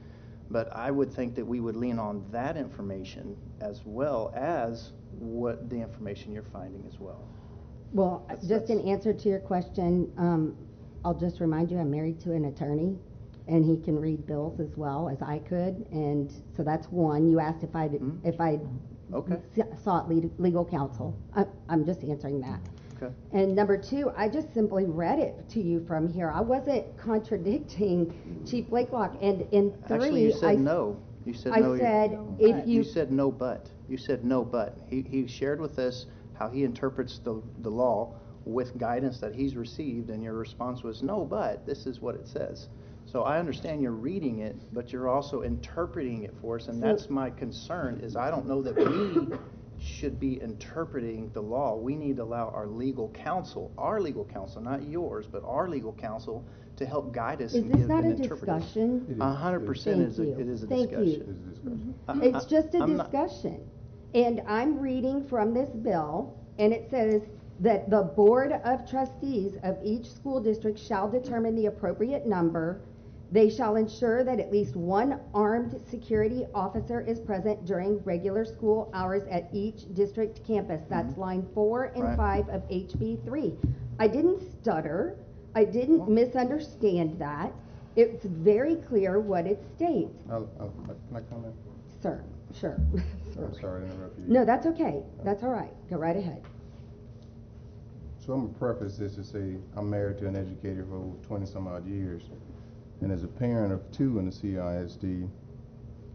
but I would think that we would lean on that information as well as what the information you're finding as well. Well, just in answer to your question, I'll just remind you I'm married to an attorney, and he can read bills as well as I could, and so that's one. You asked if I sought legal counsel. I'm just answering that. Okay. And number two, I just simply read it to you from here. I wasn't contradicting Chief Blakelock. And in three, actually, you said no. You said no. I said if you said no, but you said no, but he shared with us how he interprets the law with guidance that he's received, and your response was no, but this is what it says. So I understand you're reading it, but you're also interpreting it for us, and that's my concern. Is I don't know that we should be interpreting the law. We need to allow our legal counsel, not yours, but our legal counsel, to help guide us. Is this not a discussion? 100% it is a discussion. It's just a discussion. And I'm reading from this bill, and it says that the Board of Trustees of each school district shall determine the appropriate number. They shall ensure that at least one armed security officer is present during regular school hours at each district campus. That's line 4 and Right. 5 of HB 3. I didn't stutter. I didn't misunderstand that. It's very clear what it states. Can I comment? Sir, sure. I'm sorry to interrupt you. No, that's okay. That's all right. Go right ahead. So I'm gonna preface this to say I'm married to an educator for over 20 some odd years. And as a parent of 2 in the CISD,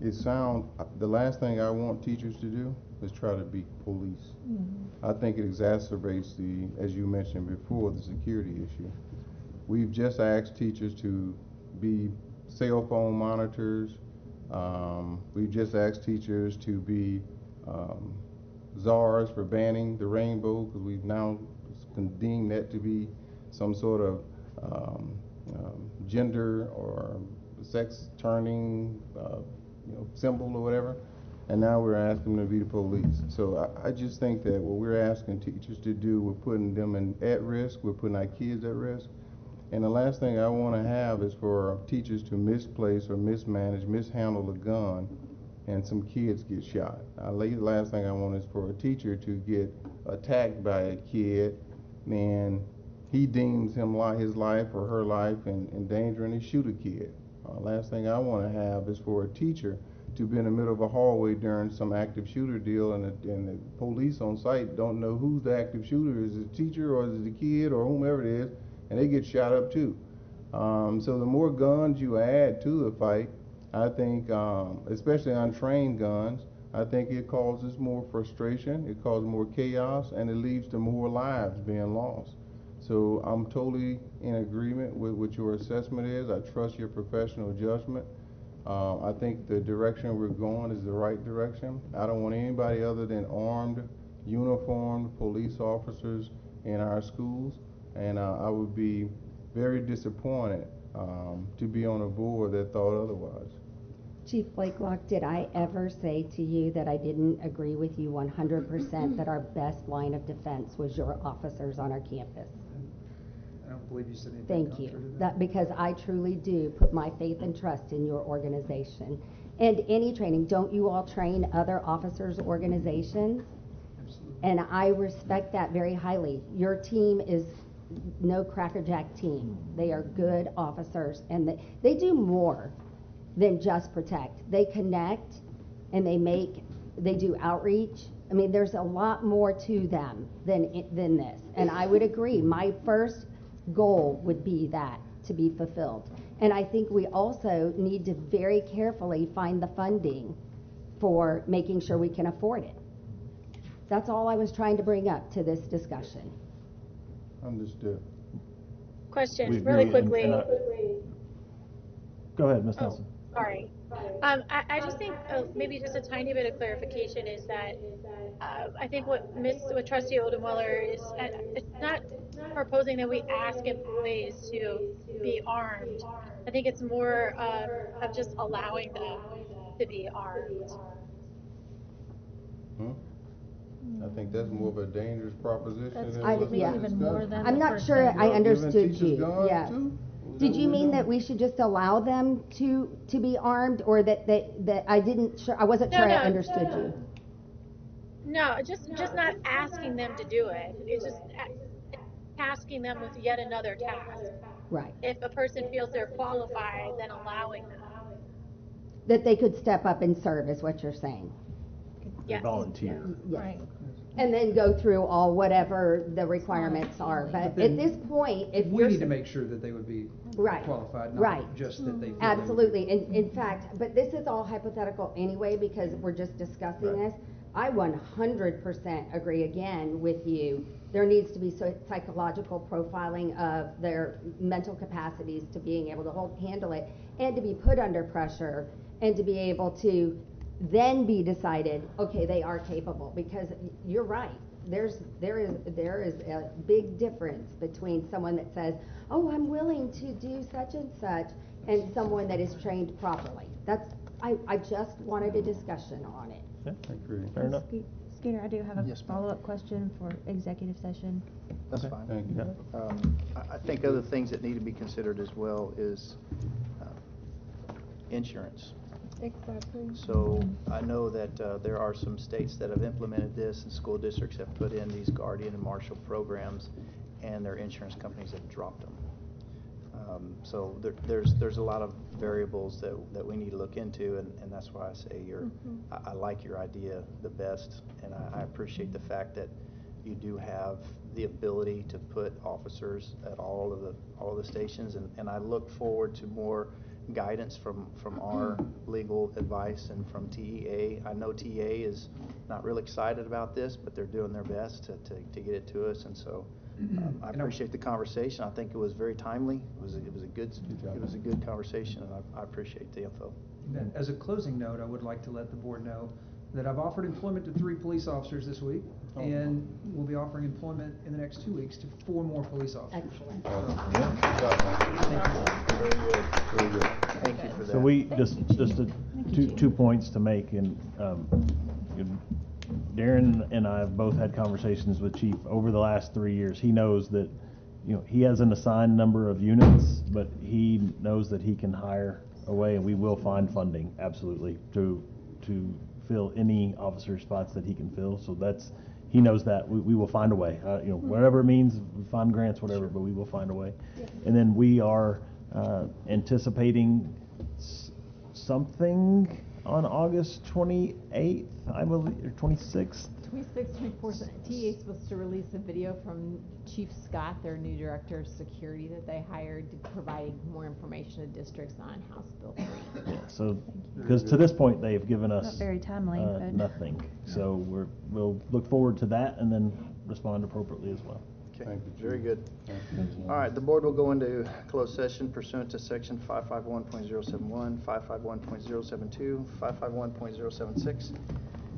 the last thing I want teachers to do is try to be police. I think it exacerbates as you mentioned before, the security issue. We've just asked teachers to be cell phone monitors. We've just asked teachers to be czars for banning the rainbow, because we've now deemed that to be some sort of gender or sex turning symbol or whatever, and now we're asking them to be the police. So I just think that what we're asking teachers to do, we're putting them at risk, we're putting our kids at risk. And the last thing I want to have is for teachers to misplace or mismanage, mishandle a gun, and some kids get shot. The last thing I want is for a teacher to get attacked by a kid, and he deems his life or her life in danger, and they shoot a kid. Last thing I want to have is for a teacher to be in the middle of a hallway during some active shooter deal, and the police on site don't know who's the active shooter. Is it the teacher or is it the kid or whomever it is, and they get shot up too. So the more guns you add to the fight, I think, especially untrained guns, I think it causes more frustration, it causes more chaos, and it leads to more lives being lost. So I'm totally in agreement with what your assessment is. I trust your professional judgment. I think the direction we're going is the right direction. I don't want anybody other than armed, uniformed police officers in our schools, and I would be very disappointed to be on a board that thought otherwise. Chief Blakelock, did I ever say to you that I didn't agree with you 100% that our best line of defense was your officers on our campus? I don't believe you said anything Thank contrary you. to That because I truly do put my faith and trust in your organization. And any training, don't you all train other officers' organizations? Absolutely. And I respect that very highly. Your team is no crackerjack team. They are good officers, and they do more than just protect. They connect, and they do outreach. I mean, there's a lot more to them than this. And I would agree, my first goal would be that to be fulfilled. And I think we also need to very carefully find the funding for making sure we can afford it. That's all I was trying to bring up to this discussion. Understood. Question, We really agree, and- quickly. and Go ahead, Ms. Nelson. Sorry. I just think maybe just a tiny bit of clarification is that I think what Trustee Odenweiler is, it's not proposing that we ask employees to be armed. I think it's more of just allowing them to be armed. I think that's more of a dangerous proposition. That's than even what's being more discussed. than I'm not sure I understood Giving you. teachers guns, Yeah. too? Did you mean that we should just allow them to be armed, or that I wasn't sure I understood you? No, just not asking them to do it. It's just tasking them with yet another task. Right. If a person feels they're qualified, then allowing them. That they could step up and serve is what you're saying. Yes. Volunteer. Yes. Right. And then go through all whatever the requirements are. But at this point, if We you're need to make sure that they would be Right. qualified, Right. not just that they feel Absolutely. In fact, but this is all hypothetical anyway, because we're just discussing this. I 100% agree again with you. There needs to be psychological profiling of their mental capacities to being able to handle it, and to be put under pressure, and to be able to then be decided, okay, they are capable. Because you're right. There is a big difference between someone that says, oh, I'm willing to do such and such, and someone that is trained properly. I just wanted a discussion on it. Yeah, I agree. fair enough. Skeeter, I do have a Yes, ma'am. follow-up question for executive session. That's Okay. fine. Thank you. I think other things that need to be considered as well is insurance. Exactly. So I know that there are some states that have implemented this, and school districts have put in these guardian and marshal programs, and their insurance companies have dropped them. So there's a lot of variables that we need to look into, and that's why I say I like your idea the best, and I appreciate the fact that you do have the ability to put officers at all of the stations, and I look forward to more guidance from our legal advice and from TEA. I know TEA is not real excited about this, but they're doing their best to get it to us, and so I appreciate the conversation. I think it was very timely. It was a good conversation, and I appreciate the info. As a closing note, I would like to let the board know that I've offered employment to 3 police officers this week, and we'll be offering employment in the next 2 weeks to 4 more police officers. Excellent. Very good. Very good. Thank you for that. So we, just two points to make, and Darren and I have both had conversations with Chief over the last 3 years. He knows that, he has an assigned number of units, but he knows that he can hire away, and we will find funding, absolutely, to fill any officer spots that he can fill. So he knows that we will find a way, whatever it means, we find grants, whatever, but we will find a way. And then we are anticipating something on August 28th, I believe, or 26th. 26th, 24th, TA is supposed to release a video from Chief Scott, their new director of security that they hired, providing more information to districts on House Bill 3. Yeah, so, because to this point, they've given us Not very timely, but nothing. So we'll look forward to that and then respond appropriately as well. Okay, Thank you, Chief. very good. Thank you. All right, the board will go into closed session pursuant to section 551.071, 551.072, 551.076,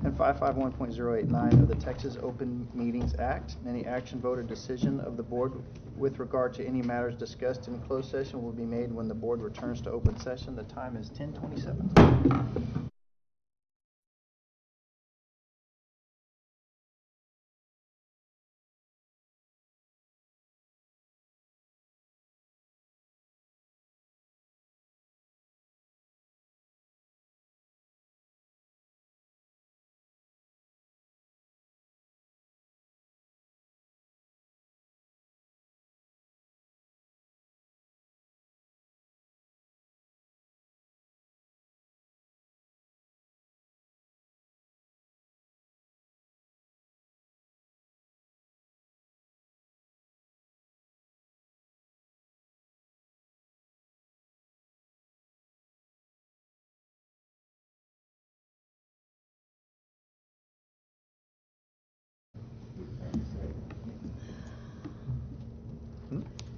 and 551.089 of the Texas Open Meetings Act. Any action, vote, or decision of the board with regard to any matters discussed in closed session will be made when the board returns to open session. The time is 10:27.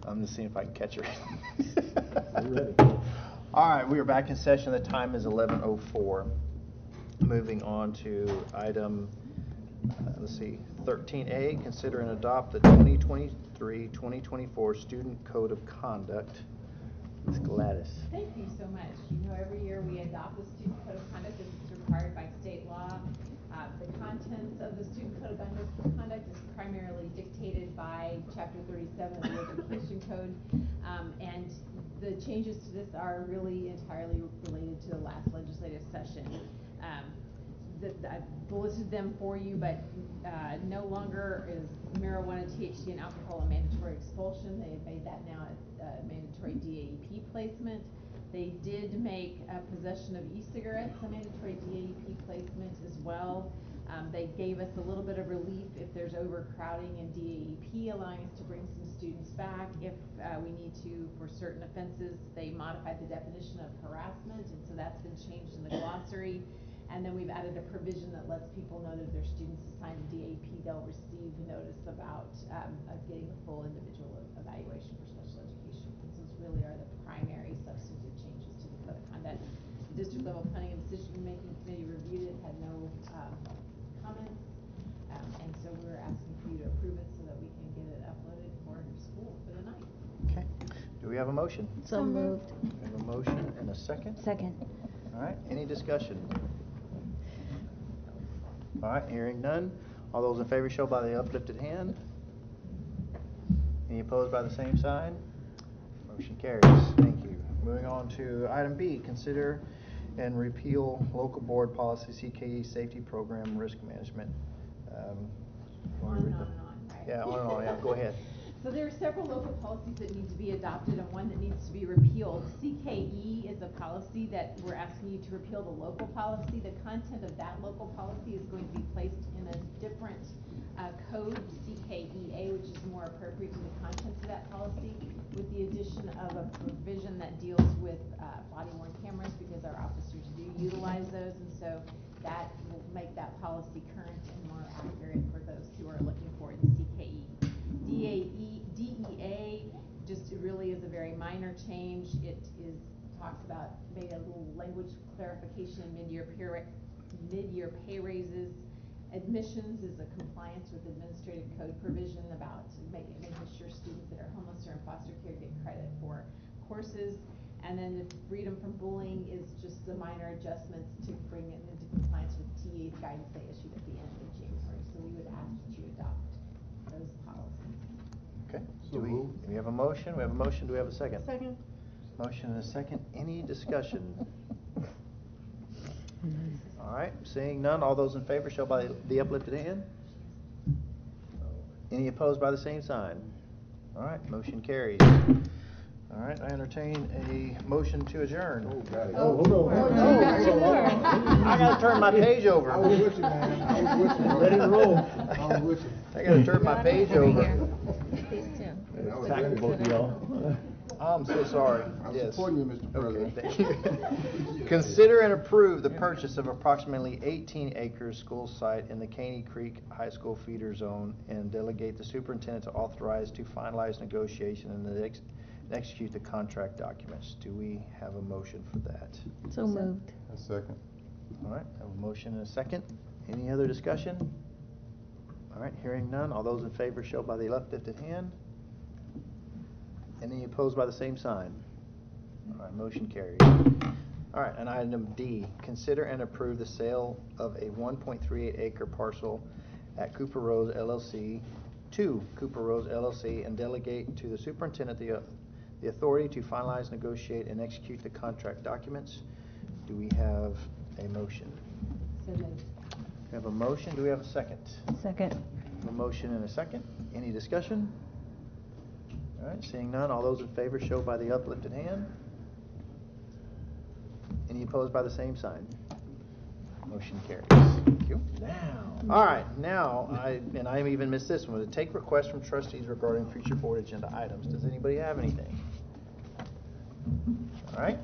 I'm just seeing if I can catch her. We're ready. All right, we are back in session. The time is 11:04. Moving on to item, 13A, consider and adopt the 2023-2024 Student Code of Conduct. Ms. Gladys. Thank you so much. Every year we adopt the Student Code of Conduct as it's required by state law. The contents of the Student Code of Conduct is primarily dictated by Chapter 37 of the Education Code, and the changes to this are really entirely related to the last legislative session. I've listed them for you, but no longer is marijuana, THC, and alcohol a mandatory expulsion. They have made that now a mandatory DAEP placement. They did make possession of e-cigarettes a mandatory DAEP placement as well. They gave us a little bit of relief if there's overcrowding in DAEP, allowing us to bring some students back if we need to for certain offenses. They modified the definition of harassment, and so that's been changed in the glossary. And then we've added a provision that lets people know that if their students assigned to DAP, they'll receive notice about getting a full individual evaluation for special education. And those really are the primary substantive changes to the Code of Conduct. The District Level Planning and Decision-Making Committee reviewed it, had no comments, and so we're asking for you to approve it so that we can get it uploaded for school for the night. Okay. Do we have a motion? So moved. We have a motion and a second? Second. All right, any discussion? All right, hearing none. All those in favor show by the uplifted hand. Any opposed by the same sign? Motion carries. Thank you. Moving on to item B, consider and repeal local board policy CKE safety program risk management. On and on and on, right? Yeah, on and on, yeah, go ahead. So there are several local policies that need to be adopted and one that needs to be repealed. CKE is a policy that we're asking you to repeal the local policy. The content of that local policy is going to be placed in a different code, CKEA, which is more appropriate to the contents of that policy, with the addition of a provision that deals with body-worn cameras, because our officers do utilize those, and so that will make that policy current and more accurate for those who are looking for it in CKE. DEA just really is a very minor change. It talks about maybe a little language clarification, mid-year pay raises. Admissions is a compliance with administrative code provision about making sure students that are homeless or in foster care get credit for courses. And then the freedom from bullying is just the minor adjustments to bring it into compliance with TA's guidance they issued at the end of January. So we would ask that you adopt those policies. Okay. Do we have a motion? We have a motion. Do we have a second? Second. Motion and a second. Any discussion? All right, seeing none, all those in favor show by the uplifted hand. Any opposed by the same sign? All right, motion carries. All right, I entertain a motion to adjourn. Hold on. I gotta turn my page over. I was with you, man. I was with you. Let it roll. I was with you. I gotta turn my page over. These two. Hey, I was Tackle ready. both of y'all. I'm so sorry. I'm Yes. supporting you, Mr. President. Okay, thank you. Consider and approve the purchase of approximately 18 acres school site in the Caney Creek High School feeder zone and delegate the superintendent to authorize to finalize negotiation and execute the contract documents. Do we have a motion for that? So moved. A second. All right, I have a motion and a second. Any other discussion? All right, hearing none. All those in favor show by the uplifted hand. Any opposed by the same sign? All right, motion carries. All right, and item D, consider and approve the sale of a 1.38 acre parcel at Cooper Rose LLC to Cooper Rose LLC and delegate to the superintendent the authority to finalize, negotiate, and execute the contract documents. Do we have a motion? So moved. We have a motion. Do we have a second? Second. A motion and a second. Any discussion? All right, seeing none, all those in favor show by the uplifted hand. Any opposed by the same sign? Motion carries. Thank you. All right, now, I even missed this one, to take requests from trustees regarding future board agenda items. Does anybody have anything? All right,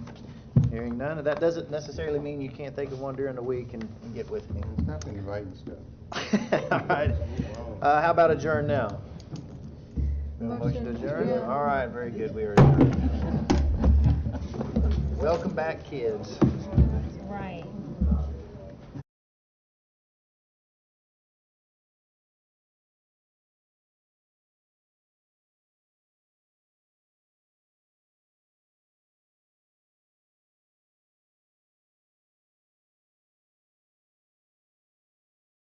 hearing none, and that doesn't necessarily mean you can't think of one during the week and get with me. Stop inviting stuff. All right, how about adjourn now? We have a motion to adjourn? Yeah. All right, very good, we are adjourned. Welcome back, kids. Right.